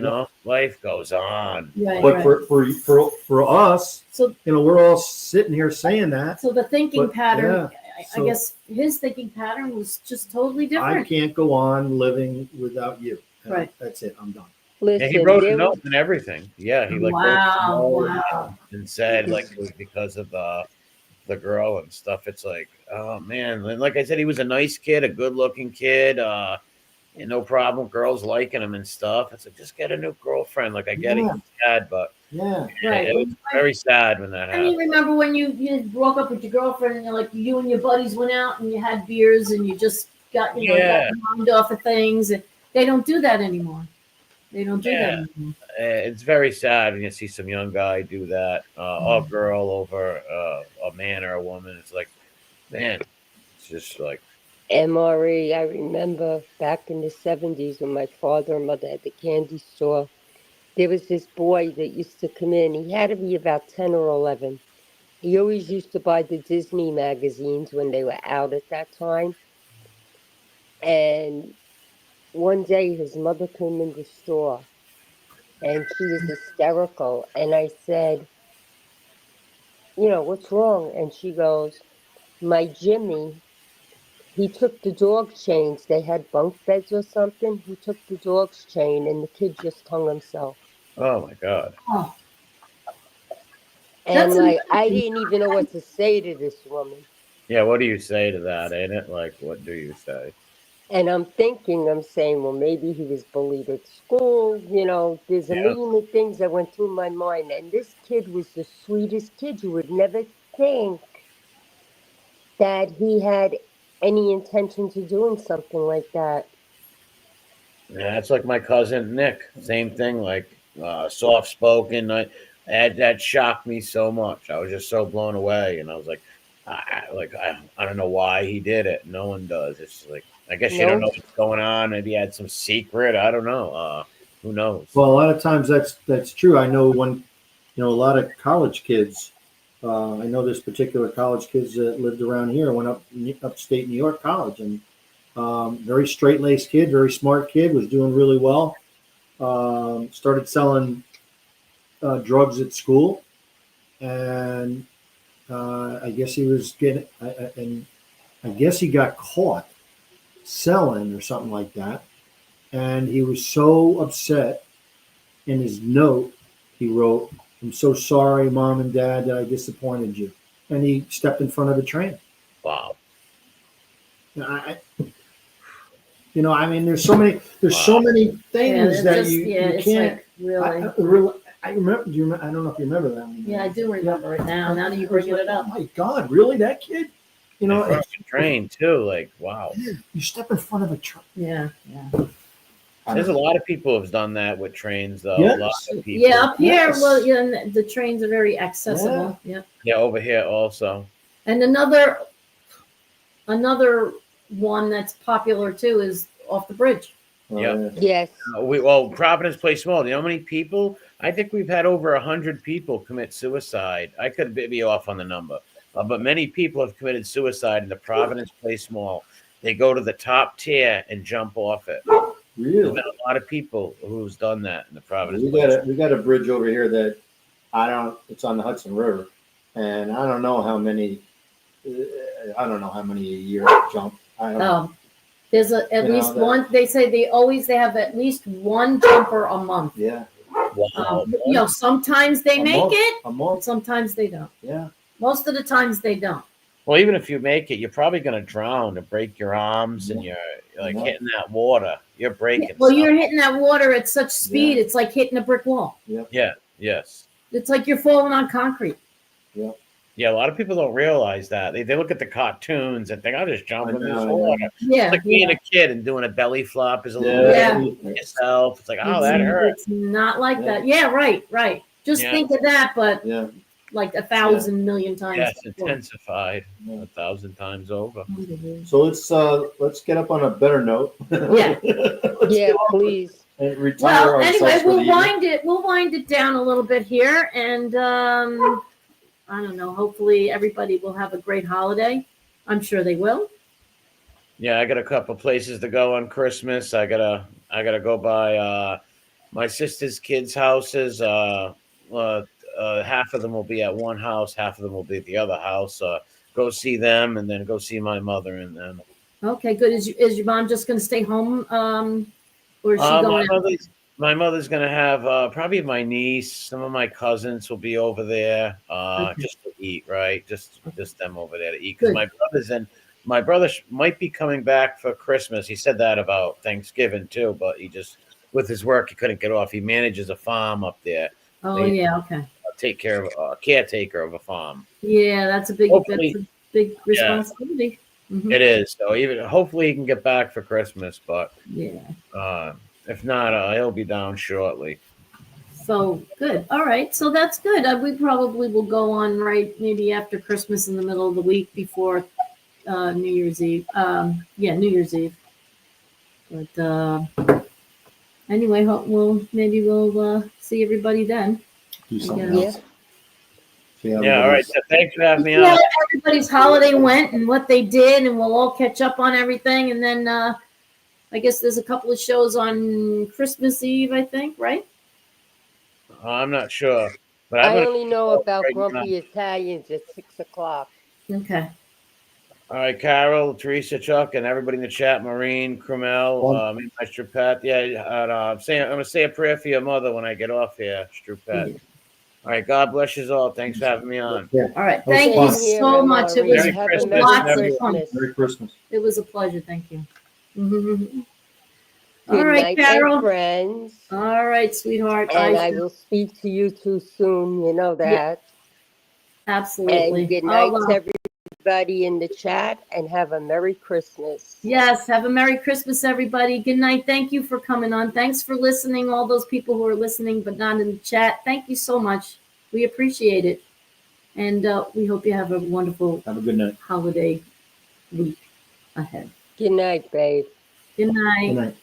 life goes on. Right, but for us, so we're all sitting here saying that. So the thinking pattern, So I guess his thinking pattern was just totally different. I can't go on living without you. Right. That's it. I'm done. Listen, he wrote a note and everything. Yeah, he Wow. and said like it was because of the girl and stuff. It's like, oh man, and like I said, he was a nice kid, a good-looking kid. And no problem, girls liking him and stuff. It's like, just get a new girlfriend. Like I get it, he's sad, but Right. it was very sad when that I happened. mean, remember when you broke up with your girlfriend and you and your buddies went out and you had beers and you just got got bombed off of things, and they don't do that anymore. They don't do that anymore. It's very sad when you see some young guy do that, a girl over a man or a woman. It's like, man, it's just like. MRE, I remember back in the 70s when my father and mother had the candy store, there was this boy that used to come in. He had to be about 10 or 11. He always used to buy the Disney magazines when they were out at that time. And one day his mother came in the store and she was hysterical. And I said, what's wrong? And she goes, my Jimmy, he took the dog chains. They had bunk beds or something. He took the dog's chain and the kid just hung himself. Oh my God. Oh. And I didn't even know what to say to this woman. Yeah, what do you say to that, ain't it? Like, what do you say? And I'm saying, well, maybe he was bullied at school. There's a million of things that went through my mind. And this kid was the sweetest kid. You would never think that he had any intentions of doing something like that. Yeah, it's like my cousin Nick. Same thing, like soft spoken. That shocked me so much. I was just so blown away, and I was like, I don't know why he did it. No one does. It's like, I guess you don't know what's going on. Maybe he had some secret. I don't know. Who knows? Well, a lot of times that's true. I know when a lot of college kids. I know this particular college kids that lived around here went upstate New York college, and very straight-laced kid, very smart kid, was doing really well. Started selling drugs at school, and I guess he was getting, and I guess he got caught selling or something like that. And he was so upset. In his note, he wrote, "I'm so sorry, Mom and Dad, that I disappointed you." And he stepped in front of the train. Wow. I mean, there's so many things that it's you it's can't. like really. I remember. Do you remember? I don't know if you remember that one. Yeah, I do remember it now. Now that you bring it up. Oh my God, really? That kid? In front of a train too. Like, wow. You step in front of a train. Yeah. There's a lot of people who've done that with trains, though. Yes. A lot of people. Yeah, up here, Yes. well, yeah, and the trains are very accessible. Yeah. Yeah, over here also. And another one that's popular too is off the bridge. Yeah. Yes. Providence Place Mall. You know how many people? I think we've had over 100 people commit suicide. I could be off on the number, but many people have committed suicide in the Providence Place Mall. They go to the top tier and jump off it. There's Really? been a lot of people who's done that in the Providence. We got a bridge over here that it's on the Hudson River, and I don't know how many a year jump. I don't know. There's at least one. They say they have at least one jumper a month. Yeah. Wow. Sometimes they make it, A month. sometimes they don't. Yeah. Most of the times they don't. Well, even if you make it, you're probably going to drown and break your arms, and you're like hitting that water. You're breaking. Well, stuff. you're hitting that water at such speed, it's like hitting a brick wall. Yeah. Yes. It's like you're falling on concrete. Yeah, a lot of people don't realize that. They look at the cartoons and think, I'll just jump in this I know. water. Yeah. It's like being a kid and doing a belly flop is a little Yeah. bit yourself. It's like, oh, that hurts. It's not like that. Yeah, right. Just think of that, but Yeah. like 1,000 million times. Yes, before. intensified 1,000 times over. So let's get up on a better note. Yeah. Yeah, please. And retire Well, ourselves anyway, for the evening. we'll wind it down a little bit here, and I don't know. Hopefully, everybody will have a great holiday. I'm sure they will. Yeah, I got a couple places to go on Christmas. I gotta go by my sister's kids' houses. Half of them will be at one house, half of them will be at the other house. Go see them, and then go see my mother and them. Okay, good. Is your mom just going to stay home, or is she going? My mother's gonna have probably my niece, some of my cousins will be over there just to eat, right? Just them over there to eat. Because my brother might be coming back for Christmas. He said that about Thanksgiving too, but he just with his work he couldn't get off. He manages a farm up there. Oh yeah, okay. Take care of a caretaker of a farm. Yeah, that's a big responsibility. Mm-hmm. It is. So hopefully he can get back for Christmas, but yeah. If not, he'll be down shortly. So good. All right. So that's good. We probably will go on maybe after Christmas in the middle of the week before New Year's Eve. New Year's Eve. But anyway, we'll see everybody then. Do something Yeah. else. Yeah. All right. So thanks for having me Yeah, on. everybody's holiday went and what they did, and we'll all catch up on everything, and then. I guess there's a couple of shows on Christmas Eve, I think, right? I'm not sure, but I only know about right Grumpy now. Italians at 6:00. Okay. All right, Carol, Teresa, Chuck, and everybody in the chat, Maureen, Krumel, me, my Strupet. Yeah, I'm going to say a prayer for your mother when I get off here, Strupet. Yeah. All right, God bless you all. Thanks for having me on. Yeah. All right. That was Thank fun. you so much. It was Merry Have a Christmas, Merry lots of fun. Christmas. Merry Christmas. It was a pleasure. Thank you. Mhm. Good All right, night, Carol. my friends. All right, sweetheart. And I will speak to you too soon. You know that. Absolutely. And good night to everybody in the chat, and have a Merry Christmas. Yes, have a Merry Christmas, everybody. Good night. Thank you for coming on. Thanks for listening. All those people who are listening but not in the chat. Thank you so much. We appreciate it. And we hope you have a wonderful Have a good night. holiday week ahead. Good night, babe. Good night. Good night.